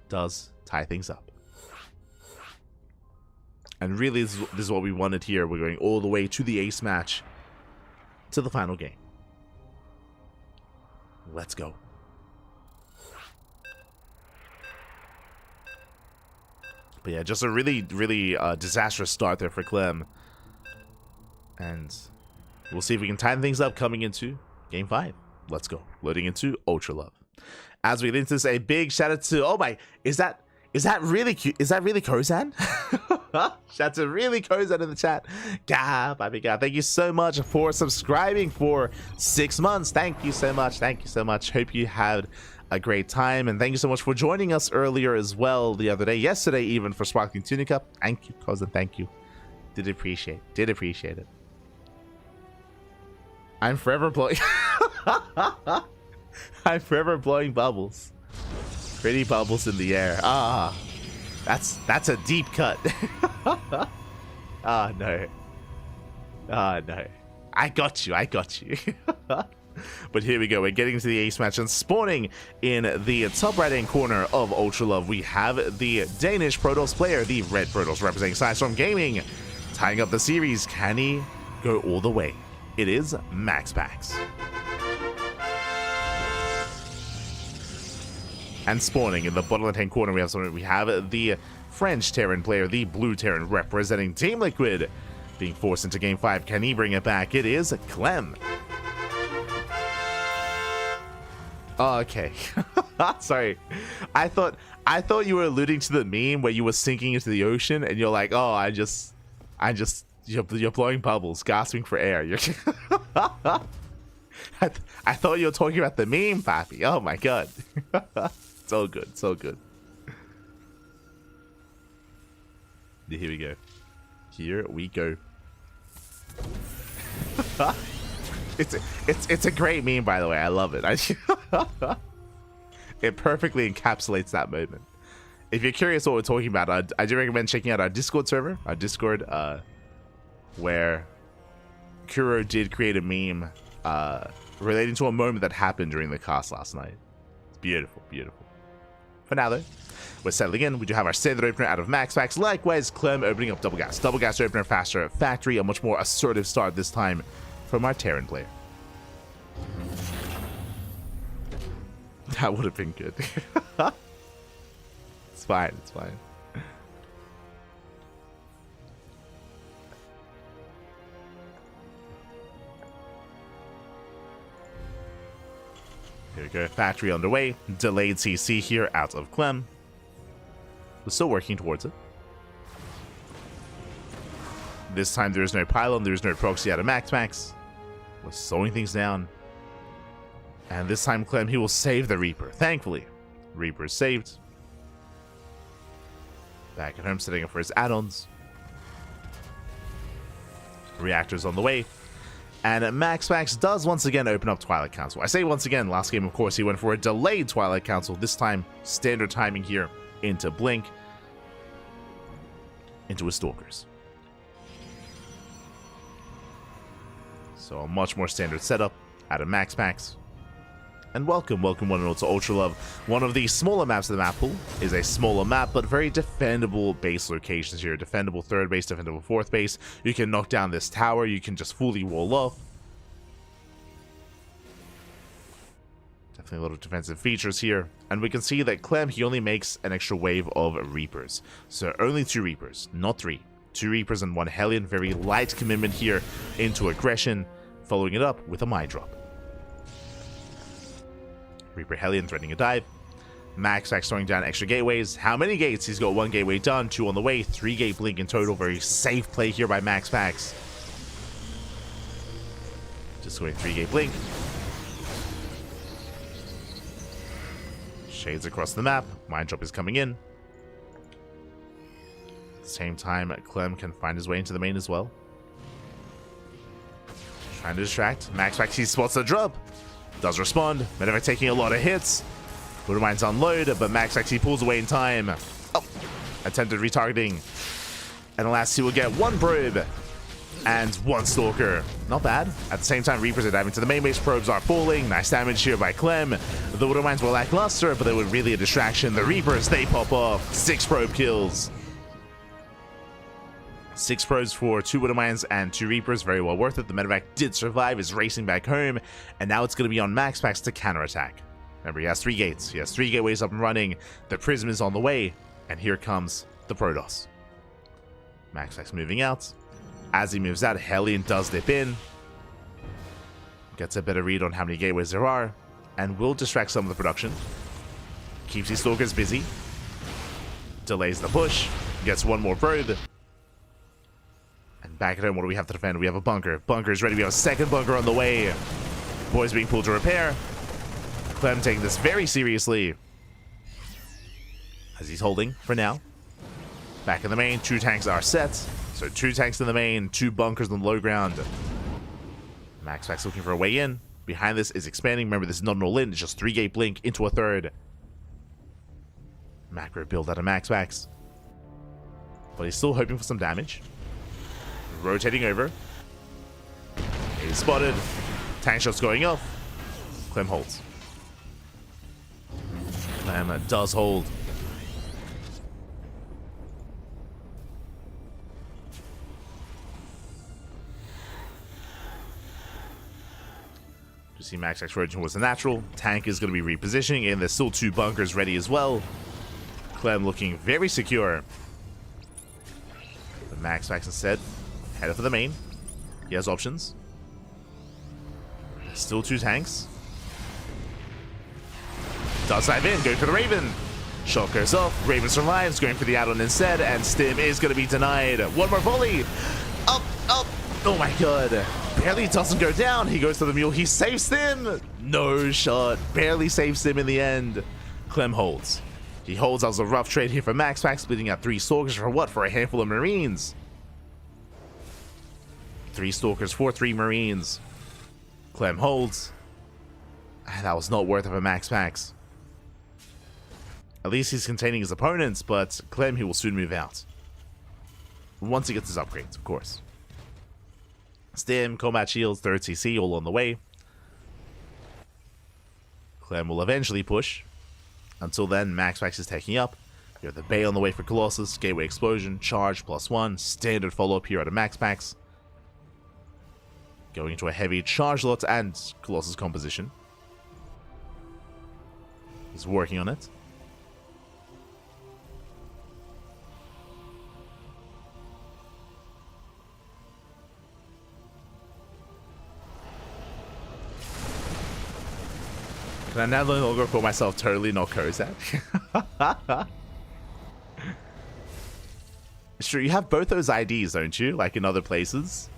does tie things up. And really, this is what we wanted here. We're going all the way to the ace match, to the final game. Let's go. But yeah, just a really, really disastrous start there for Clem. And we'll see if we can tighten things up coming into game 5. Let's go. Loading into Ultra Love. As we get into this, a big shout out to, oh my, is that really cute? Is that really Kozan? Shout out to really Kozan in the chat. Baby God, thank you so much for subscribing for 6 months. Thank you so much. Thank you so much. Hope you had a great time, and thank you so much for joining us earlier as well the other day, yesterday even, for Sparkling Tunica. Thank you, Kozan. Thank you. Did appreciate it. I'm forever blowing. I'm forever blowing bubbles. Pretty bubbles in the air. Ah, that's a deep cut. Ah, no. Ah, no. I got you. But here we go. We're getting to the ace match, and spawning in the top right-hand corner of Ultra Love, we have the Danish Protoss player, the Red Protoss, representing Sidestorm Gaming, tying up the series. Can he go all the way? It is MaxPax. And spawning in the bottom left-hand corner, we have the French Terran player, the Blue Terran, representing Team Liquid, being forced into Game 5. Can he bring it back? It is Clem. Oh, okay. Sorry. I thought you were alluding to the meme where you were sinking into the ocean and you're like, oh, you're blowing bubbles, gasping for air. You're I thought you were talking about the meme, Pappy. Oh my god. So good, so good. Here we go. Here we go. It's a great meme, by the way. I love it. It perfectly encapsulates that moment. If you're curious what we're talking about, I do recommend checking out our Discord server, our Discord, where herO did create a meme relating to a moment that happened during the cast last night. It's beautiful, beautiful. For now, though, we're settling in. We do have our standard opener out of MaxPax. Likewise, Clem opening up double gas. Double gas opener, faster factory. A much more assertive start this time from our Terran player. That would have been good. It's fine, it's fine. Here we go, factory underway. Delayed CC here out of Clem. We're still working towards it. This time there is no pylon, there is no proxy out of MaxPax. We're slowing things down. And this time Clem, he will save the Reaper. Thankfully, Reaper is saved. Back at home, setting up for his add-ons. Reactors on the way. And MaxPax does once again open up Twilight Council. I say once again, last game, of course, he went for a delayed Twilight Council. This time, standard timing here into Blink. Into his Stalkers. So a much more standard setup out of MaxPax. And welcome one and all to Ultra Love. One of the smaller maps of the map pool is a smaller map, but very defendable base locations here. Defendable third base, defendable fourth base. You can knock down this tower, you can just fully wall off. Definitely a lot of defensive features here. And we can see that Clem, he only makes an extra wave of Reapers. So only 2 Reapers, not 3. 2 Reapers and 1 Hellion. Very light commitment here into aggression. Following it up with a Mind Drop. Reaper Hellion threatening a dive. MaxPax throwing down extra gateways. How many gates? He's got 1 gateway done, 2 on the way, 3 gate blink in total. Very safe play here by MaxPax. Just going 3 gate blink. Shades across the map. Mind Drop is coming in. At the same time, Clem can find his way into the main as well. Trying to distract. MaxPax, he spots the drop. Does respond. Medevac taking a lot of hits. Little Mind's unload, but MaxPax, he pulls away in time. Oh, attempted retargeting. And alas, he will get 1 probe and 1 Stalker. Not bad. At the same time, Reapers are diving to the main base. Probes are falling. Nice damage here by Clem. The Little Minds were lackluster, but they were really a distraction. The Reapers, they pop off. 6 probe kills. 6 probes for 2 Widowmines and 2 Reapers, very well worth it. The Medevac did survive, is racing back home, and now it's going to be on MaxPax to counterattack. Remember, he has 3 gates. He has 3 gateways up and running. The Prism is on the way, and here comes the Protoss. MaxPax moving out. As he moves out, Hellion does dip in. Gets a better read on how many gateways there are, and will distract some of the production. Keeps his Stalkers busy. Delays the push. Gets 1 more probe. And back at home, what do we have to defend? We have a bunker. Bunker is ready. We have a 2nd bunker on the way. Boys being pulled to repair. Clem taking this very seriously. As he's holding for now. Back in the main, 2 tanks are set. So 2 tanks in the main, 2 bunkers on the low ground. MaxPax looking for a way in. Behind this is expanding. Remember, this is not an all-in. It's just 3 gate blink into a 3rd. Macro build out of MaxPax. But he's still hoping for some damage. Rotating over. He's spotted. Tank shots going off. Clem holds. Clem does hold. You see MaxPax Trojan was the natural. Tank is going to be repositioning, and there's still 2 bunkers ready as well. Clem looking very secure. But MaxPax instead headed for the main. He has options. Still 2 tanks. Does dive in, going for the Raven. Shot goes off, Raven survives, going for the add-on instead, and Stim is going to be denied. One more volley. Up, up. Oh my god. Barely doesn't go down. He goes to the mule. He saves Stim. No shot. Barely saves Stim in the end. Clem holds. He holds as a rough trade here for MaxPax, splitting out 3 Stalkers for what? For a handful of Marines. 3 Stalkers for 3 Marines. Clem holds. And that was not worth it for MaxPax. At least he's containing his opponents, but Clem, he will soon move out. Once he gets his upgrades, of course. Stim, combat shields, 3rd CC, all on the way. Clem will eventually push. Until then, MaxPax is taking up. You have the Bay on the way for Colossus, Gateway Explosion, Charge +1, standard follow-up here out of MaxPax. Going into a heavy charge lot and Colossus composition. He's working on it. Can I now no longer call myself totally not Kozak? Sure, you have both those IDs, don't you? Like in other places.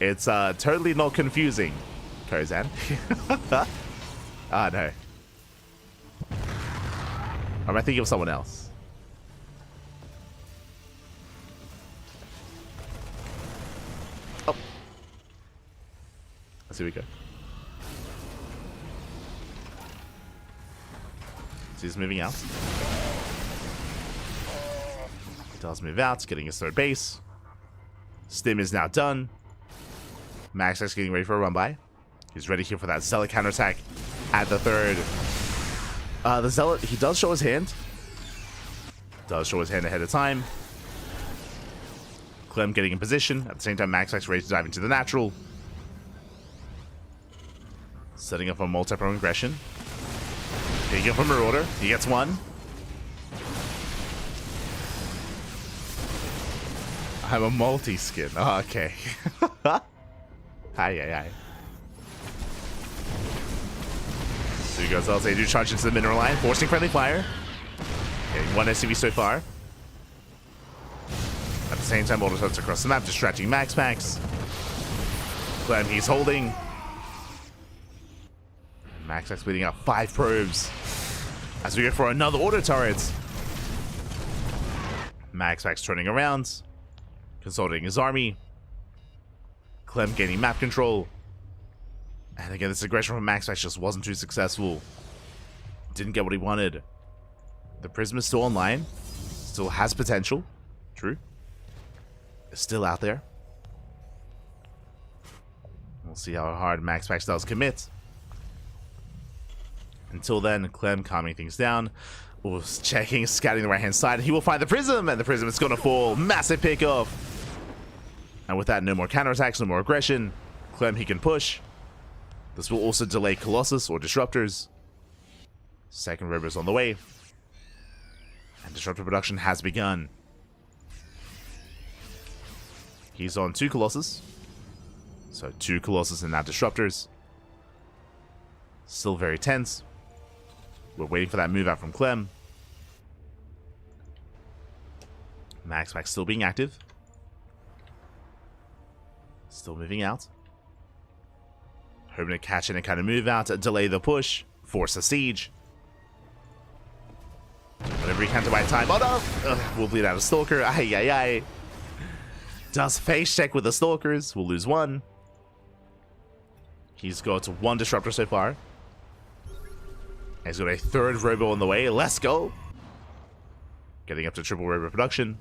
It's totally not confusing, Kozan. Ah, no. Or am I thinking of someone else? Oh. Let's see, we go. So he's moving out. He does move out, getting his 3rd base. Stim is now done. MaxPax getting ready for a run-by. He's ready here for that Zealot counterattack at the 3rd. The Zealot, he does show his hand. Does show his hand ahead of time. Clem getting in position. At the same time, MaxPax ready to dive into the natural. Setting up a multi-prone aggression. Taking up a Marauder. He gets 1. I'm a multi-skin. Oh, okay. Hi. So he goes, they do charge into the mineral line, forcing friendly fire. Getting 1 SCV so far. At the same time, auto shots across the map, distracting MaxPax. Clem, he's holding. MaxPax bleeding out 5 probes. As we go for another auto turret. MaxPax turning around. Consolidating his army. Clem gaining map control. And again, this aggression from MaxPax just wasn't too successful. Didn't get what he wanted. The Prism is still online. Still has potential. True. It's still out there. We'll see how hard MaxPax does commit. Until then, Clem calming things down. Checking, scouting the right-hand side. He will find the Prism, and the Prism is going to fall. Massive pickoff. And with that, no more counterattacks, no more aggression. Clem, he can push. This will also delay Colossus or Disruptors. 2nd Robo's on the way. And Disruptor production has begun. He's on 2 Colossus. So 2 Colossus and now Disruptors. Still very tense. We're waiting for that move out from Clem. MaxPax still being active. Still moving out. Hoping to catch in and kind of move out, delay the push, force a siege. Whatever he can to buy time. Oh no! Ugh, we'll bleed out a Stalker. Ay. Does face check with the Stalkers. We'll lose 1. He's got 1 Disruptor so far. He's got a 3rd Robo on the way. Let's go! Getting up to triple Robo production.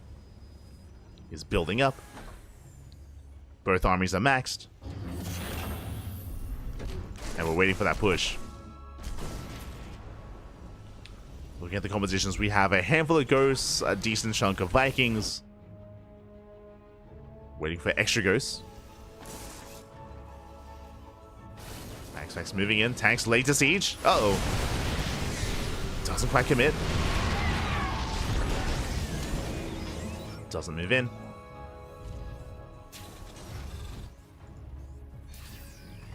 He's building up. Both armies are maxed. And we're waiting for that push. Looking at the compositions, we have a handful of Ghosts, a decent chunk of Vikings. Waiting for extra Ghosts. MaxPax moving in. Tanks late to siege. Uh-oh. Doesn't quite commit. Doesn't move in.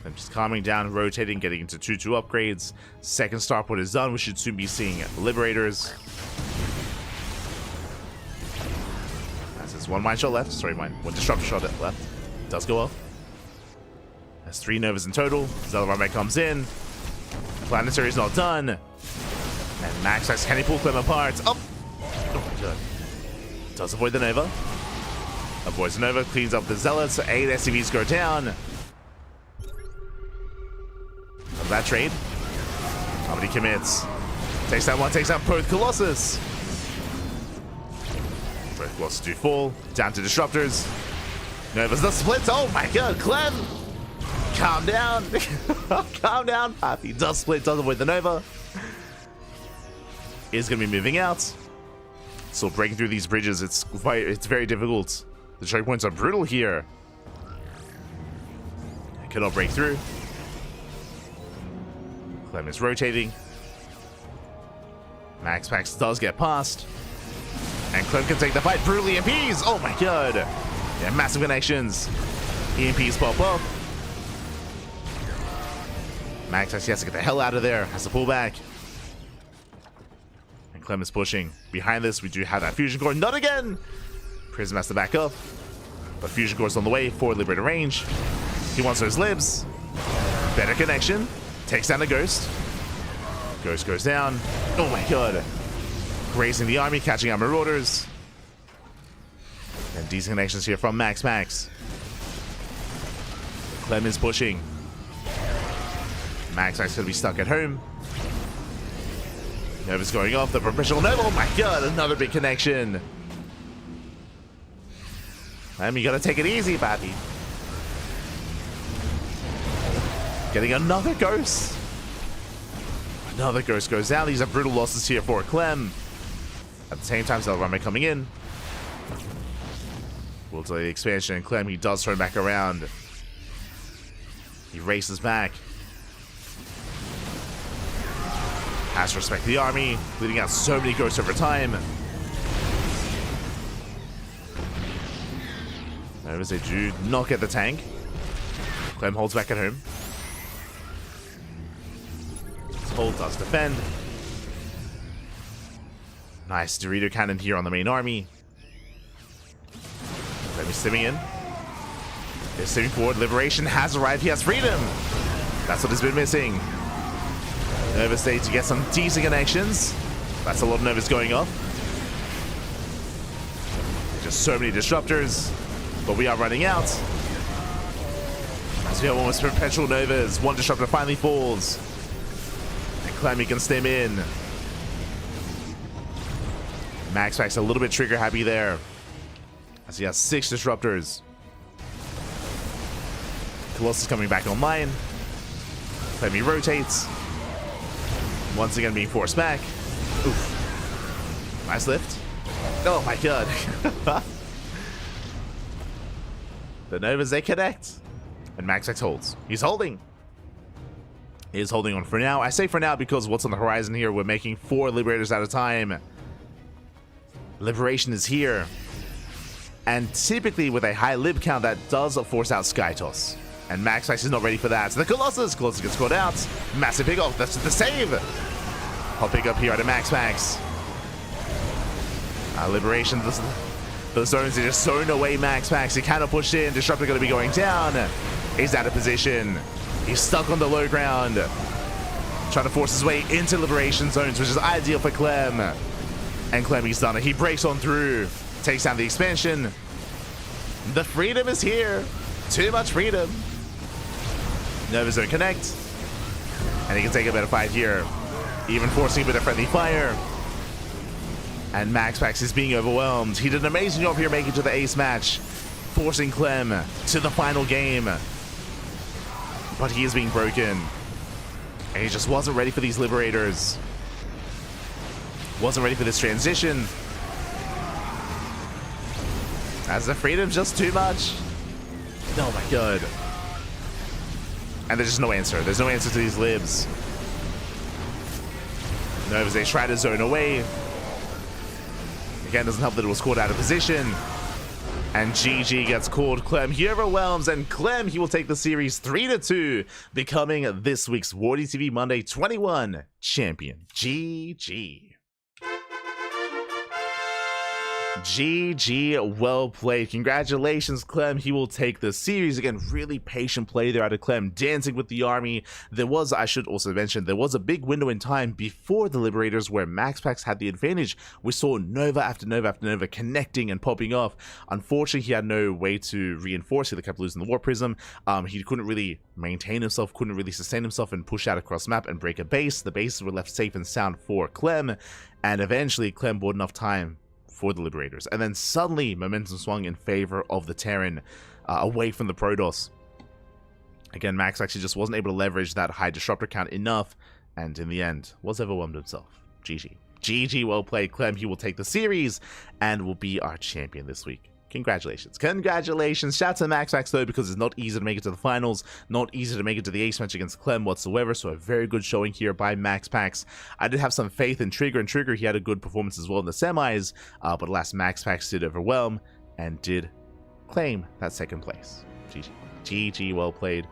I'm just calming down, rotating, getting into 2-2 upgrades. Second starport is done. We should soon be seeing Liberators. There's one mine shot left. Sorry, one disruptor shot left. Does go off. There's 3 Novas in total. Zellarame comes in. Planetary is not done. And MaxPax, can he pull Clem apart? Oh my god. Does avoid the Nova. Avoids the Nova, cleans up the Zealots. 8 SCVs go down. Of that trade. Nobody commits. Takes that one, takes out both Colossus. Both Colossus do fall. Down to Disruptors. Nova's the split. Oh my god, Clem! Calm down. Calm down. He does split, does avoid the Nova. Is going to be moving out. So breaking through these bridges, it's very difficult. The choke points are brutal here. I cannot break through. Clem is rotating. MaxPax does get past. And Clem can take the fight brutally. EMPs! Oh my god! Yeah, massive connections. EMPs pop up. MaxPax has to get the hell out of there. Has to pull back. And Clem is pushing. Behind this, we do have that Fusion Core. Not again! Prism has to back up. But Fusion Core's on the way. Forward Liberator range. He wants those libs. Better connection. Takes down the Ghost. Ghost goes down. Oh my god. Grazing the army, catching out Marauders. And decent connections here from MaxPax. Clem is pushing. MaxPax gonna be stuck at home. Nova's going off. The professional Nova. Oh my god, another big connection. You gotta take it easy, Bappy. Getting another Ghost. Another Ghost goes down. These are brutal losses here for Clem. At the same time, Zellarame coming in. Will delay the expansion, and Clem, he does turn back around. He races back. Has to respect the army, leading out so many Ghosts over time. Notice they do not get the tank. Clem holds back at home. Hold does defend. Nice Dorito cannon here on the main army. Clem is simming in. They're simming forward. Liberation has arrived. He has freedom. That's what has been missing. Nova State to get some decent connections. That's a lot of Novas going off. Just so many Disruptors. But we are running out. As we have almost perpetual Novas. One Disruptor finally falls. And Clem can stem in. MaxPax a little bit trigger happy there. As he has 6 Disruptors. Colossus coming back online. Clem rotates. Once again being forced back. Oof. Nice lift. Oh my god. The Novas, they connect. And MaxPax holds. He's holding. He is holding on for now. I say for now because what's on the horizon here, we're making 4 Liberators at a time. Liberation is here. And typically with a high lib count, that does force out Skytoss. And MaxPax is not ready for that. So the Colossus gets caught out. Massive pick off. That's the save. Hot pick up here at a MaxPax. Liberation. The zones are just sewn away MaxPax. He cannot push in. Disruptor going to be going down. He's out of position. He's stuck on the low ground. Trying to force his way into Liberation zones, which is ideal for Clem. And Clem, he's done it. He breaks on through. Takes down the expansion. The freedom is here. Too much freedom. Nova Zone connect. And he can take a better fight here. Even forcing a bit of friendly fire. And MaxPax is being overwhelmed. He did an amazing job here making it to the ace match. Forcing Clem to the final game. But he is being broken. And he just wasn't ready for these Liberators. Wasn't ready for this transition. As the freedom's just too much. Oh my god. And there's just no answer. There's no answer to these libs. Novas, they try to zone away. Again, doesn't help that it was caught out of position. And GG gets called. Clem, he overwhelms, and Clem, he will take the series 3-2, becoming this week's WardiTV Monday 21 champion. GG. GG, well played. Congratulations, Clem. He will take the series. Again, really patient play there out of Clem, dancing with the army. There was, I should also mention, there was a big window in time before the Liberators where MaxPax had the advantage. We saw Nova after Nova after Nova connecting and popping off. Unfortunately, he had no way to reinforce. He kept losing the War Prism. He couldn't really maintain himself, couldn't really sustain himself and push out across map and break a base. The bases were left safe and sound for Clem, and eventually Clem bought enough time for the Liberators, and then suddenly momentum swung in favor of the Terran, away from the Protoss. Again, Max actually just wasn't able to leverage that high disruptor count enough, and in the end was overwhelmed himself. GG. GG, well played, Clem. He will take the series and will be our champion this week. Congratulations. Congratulations. Shout out to MaxPax though, because it's not easy to make it to the finals, not easy to make it to the ace match against Clem whatsoever, so a very good showing here by MaxPax. I did have some faith in Trigger, and Trigger, he had a good performance as well in the semis, but alas, MaxPax did overwhelm and did claim that second place. GG. GG, well played.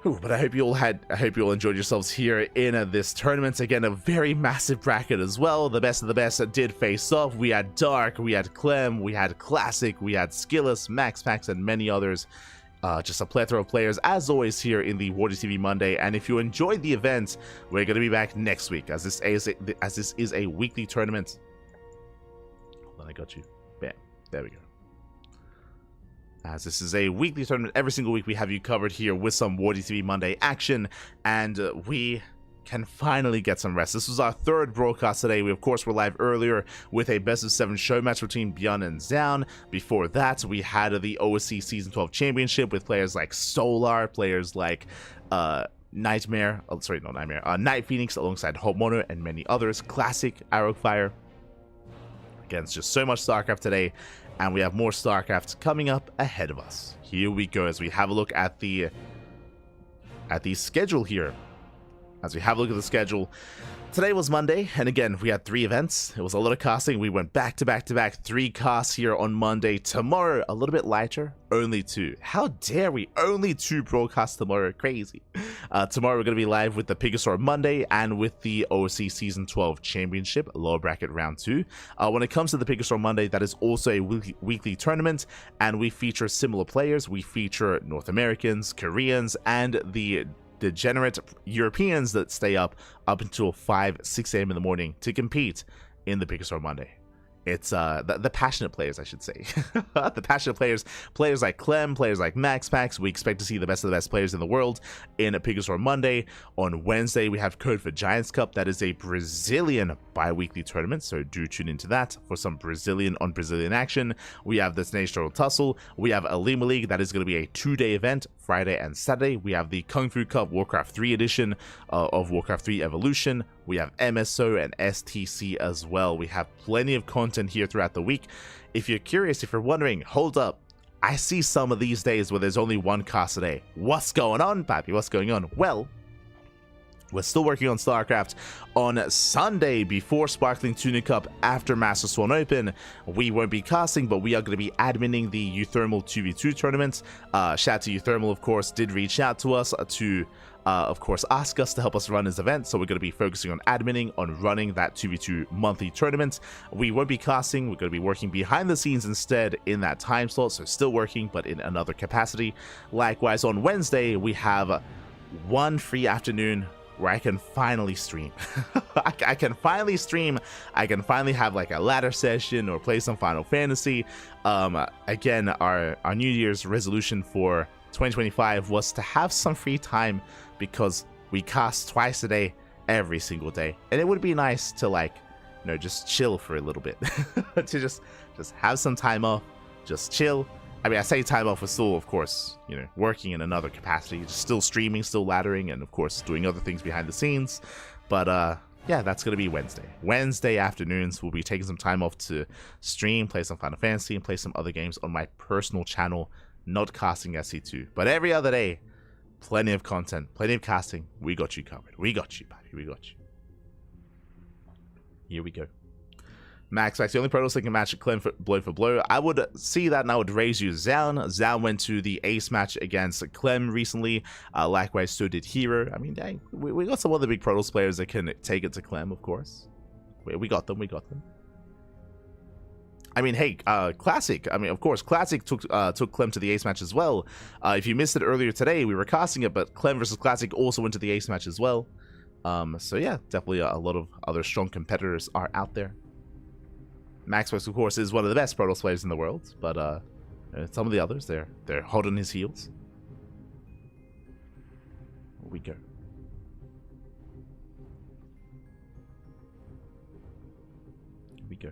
Ooh, but I hope you all enjoyed yourselves here in this tournament. Again, a very massive bracket as well. The best of the best did face off. We had Dark, we had Clem, we had Classic, we had Skilless, MaxPax, and many others. Just a plethora of players, as always, here in the WardiTV Monday. And if you enjoyed the event, we're going to be back next week, as this is a weekly tournament. Hold on, I got you. Bam. There we go. As this is a weekly tournament, every single week we have you covered here with some WardiTV Monday action, and we can finally get some rest. This was our third broadcast today. We, of course, were live earlier with a best-of-7 show match between ByuN and Zown. Before that, we had the OSC Season 12 Championship with players like Solar, players like Night Phoenix alongside Homono, and many others. Classic, Arrow Fire. Again, it's just so much StarCraft today, and we have more StarCraft coming up ahead of us. Here we go as we have a look at the schedule here. As we have a look at the schedule, today was Monday, and again, we had 3 events. It was a lot of casting. We went back to back to back, 3 casts here on Monday. Tomorrow, a little bit lighter, only 2. How dare we? Only 2 broadcasts tomorrow. Crazy. Tomorrow, we're going to be live with the Pigasaur Monday and with the OSC Season 12 Championship, lower bracket round 2. When it comes to the Pigasaur Monday, that is also a weekly tournament, and we feature similar players. We feature North Americans, Koreans, and the degenerate Europeans that stay up until 5-6 a.m. in the morning to compete in the Pigasaur Monday. It's the passionate players, I should say. The passionate players like Clem, players like MaxPax. We expect to see the best of the best players in the world in a Pigasaur Monday. On Wednesday, we have Code for Giants Cup. That is a Brazilian bi-weekly tournament, so do tune into that for some Brazilian on Brazilian action. We have the National Tussle. We have a Lima League. That is going to be a 2-day event, Friday and Saturday. We have the Kung Fu Cup Warcraft 3 edition of Warcraft 3 Evolution. We have MSO and STC as well. We have plenty of content here throughout the week. If you're curious, if you're wondering, hold up, I see some of these days where there's only 1 cast a day. What's going on, Pappy? What's going on? Well, we're still working on StarCraft. On Sunday, before Sparkling Tuna Cup, after Master Swan Open, we won't be casting, but we are going to be adminning the Euthermal 2v2 tournament. Shout out to Euthermal, of course, did reach out to us to of course, ask us to help us run this event, so we're going to be focusing on adminning, on running that 2v2 monthly tournament. We won't be casting, we're going to be working behind the scenes instead in that time slot, so still working, but in another capacity. Likewise, on Wednesday, we have 1 free afternoon where I can finally stream. I can finally stream. I can finally have like a ladder session or play some Final Fantasy. Again, our New Year's resolution for 2025 was to have some free time, because we cast twice a day every single day, and it would be nice to, like, you know, just chill for a little bit. To just have some time off, just chill. I mean, I say time off, we're still, of course, you know, working in another capacity, just still streaming, still laddering, and of course doing other things behind the scenes. But yeah, that's gonna be Wednesday afternoons. We'll be taking some time off to stream, play some Final Fantasy, and play some other games on my personal channel, not casting SC2. But every other day, plenty of content, plenty of casting. We got you covered. We got you, buddy. We got you. Here we go. MaxPax, the only Protoss that can match Clem blow for blow. I would see that and I would raise you ZaUn. ZaUn went to the ace match against Clem recently. Likewise, so did herO. I mean, dang, we got some other big Protoss players that can take it to Clem, of course. We got them, we got them. I mean, hey, Classic. I mean, of course, Classic took Clem to the ace match as well. If you missed it earlier today, we were casting it, but Clem versus Classic also went to the ace match as well. So yeah, definitely a lot of other strong competitors are out there. MaxPax, of course, is one of the best Protoss players in the world, but some of the others, they're hot on his heels. Here we go. Here we go.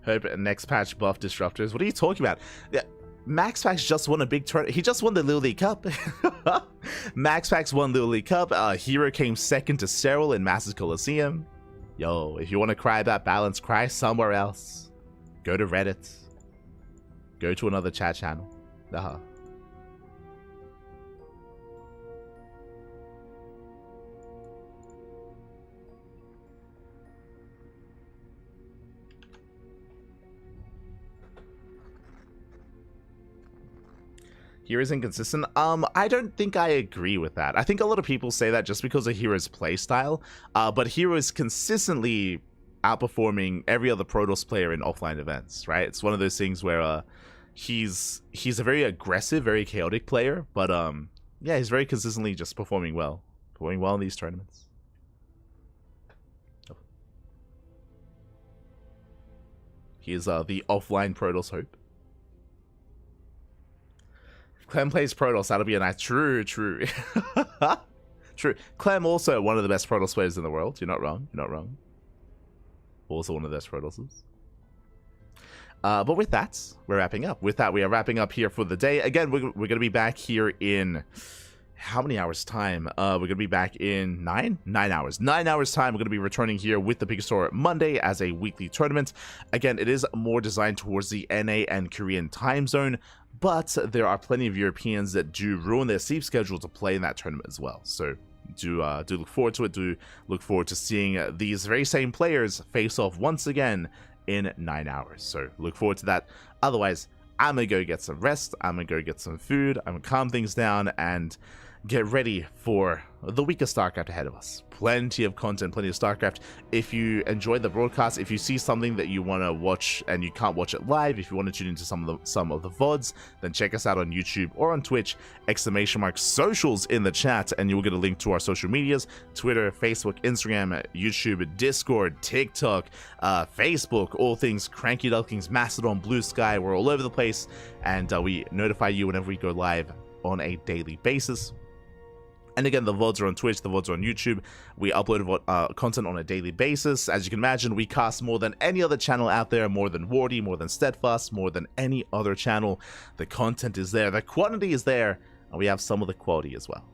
Hope next patch buff disruptors. What are you talking about? Yeah, MaxPax just won a big tournament. He just won the Little League Cup. MaxPax won Little League Cup. herO came second to herO in Masters Coliseum. Yo, if you want to cry about balance, cry somewhere else. Go to Reddit. Go to another chat channel. hero's inconsistent. I don't think I agree with that. I think a lot of people say that just because of hero's playstyle, but hero is consistently outperforming every other Protoss player in offline events, right? It's one of those things where he's a very aggressive, very chaotic player, but yeah, he's very consistently just performing well in these tournaments. He is the offline Protoss hope. Clem plays Protoss, that'll be a nice... True. True. Clem also one of the best Protoss players in the world. You're not wrong. You're not wrong. Also one of the best Protosses. But with that, we're wrapping up. With that, we are wrapping up here for the day. Again, we're going to be back here in... How many hours time? We're going to be back in 9 hours. 9 hours time, we're going to be returning here with the Big Store Monday as a weekly tournament. Again, it is more designed towards the NA and Korean time zone, but there are plenty of Europeans that do ruin their sleep schedule to play in that tournament as well. So do look forward to it. Do look forward to seeing these very same players face off once again in 9 hours. So look forward to that. Otherwise, I'm going to go get some rest. I'm going to go get some food. I'm going to calm things down and get ready for the week of StarCraft ahead of us. Plenty of content, plenty of StarCraft. If you enjoyed the broadcast, if you see something that you want to watch and you can't watch it live, if you want to tune into some of the VODs, then check us out on YouTube or on Twitch. !socials in the chat, and you'll get a link to our social medias: Twitter, Facebook, Instagram, YouTube, Discord, TikTok, Facebook, all things CranKy, Ducklings, Mastodon, Blue Sky. We're all over the place, and we notify you whenever we go live on a daily basis. And again, the VODs are on Twitch, the VODs are on YouTube. We upload content on a daily basis. As you can imagine, we cast more than any other channel out there, more than Wardy, more than Steadfast, more than any other channel. The content is there, the quantity is there, and we have some of the quality as well.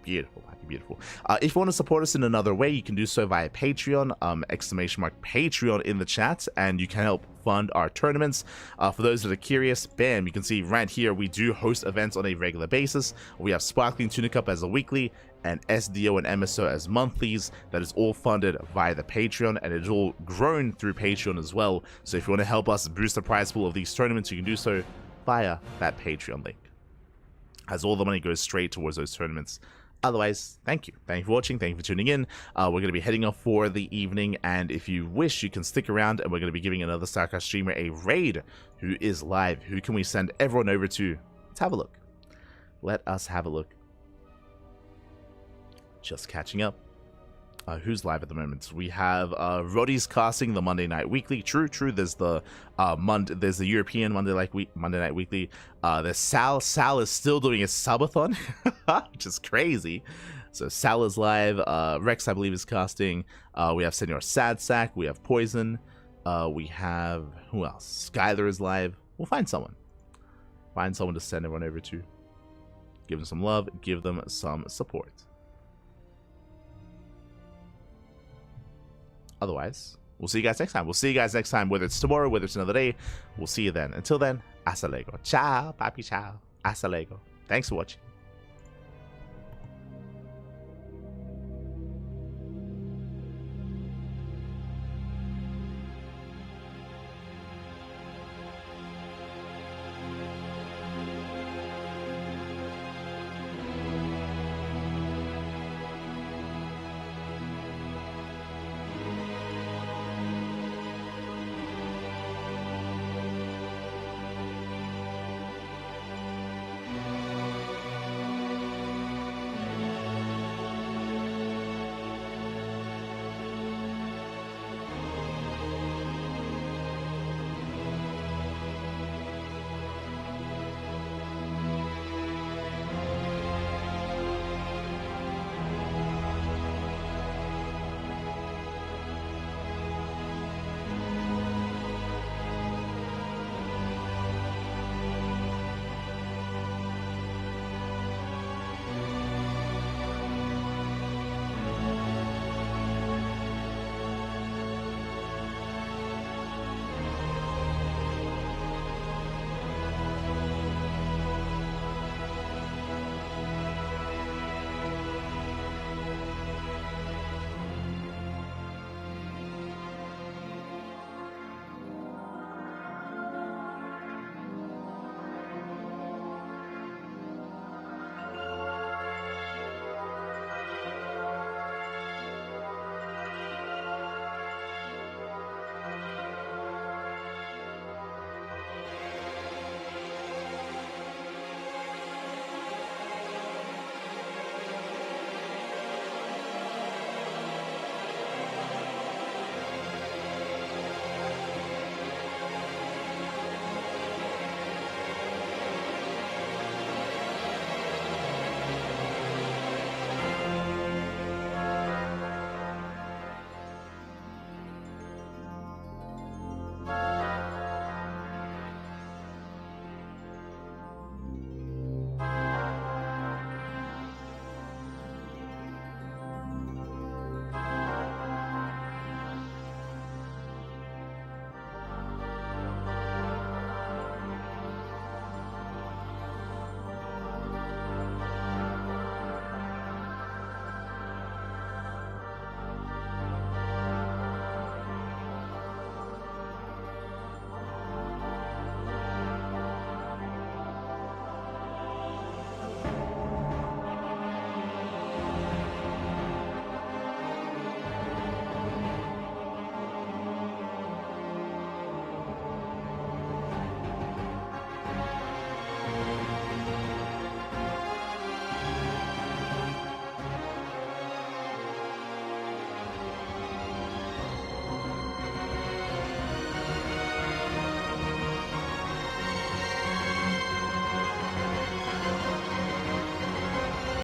Beautiful. Beautiful. If you want to support us in another way, you can do so via Patreon, !Patreon in the chat, and you can help fund our tournaments. For those that are curious, bam, you can see right here, we do host events on a regular basis. We have Sparkling Tuna Cup as a weekly, and SDO and MSO as monthlies. That is all funded via the Patreon, and it's all grown through Patreon as well. So if you want to help us boost the prize pool of these tournaments, you can do so via that Patreon link, as all the money goes straight towards those tournaments. Otherwise, thank you. Thank you for watching. Thank you for tuning in. We're going to be heading off for the evening, and if you wish, you can stick around, and we're going to be giving another StarCraft streamer a raid who is live. Who can we send everyone over to? Let's have a look. Let us have a look. Just catching up. Who's live at the moment? We have Roddy's casting the Monday Night Weekly. True. There's the there's the European Monday Night Weekly. There's Sal. Sal is still doing a subathon, which is crazy. So Sal is live. Rex, I believe, is casting. We have Senor Sad Sack. We have Poison. We have, who else? Skylar is live. We'll find someone. Find someone to send everyone over to. Give them some love. Give them some support. Otherwise, we'll see you guys next time. We'll see you guys next time, whether it's tomorrow, whether it's another day. We'll see you then. Until then, hasta luego. Ciao, papi, ciao. Hasta luego. Thanks for watching.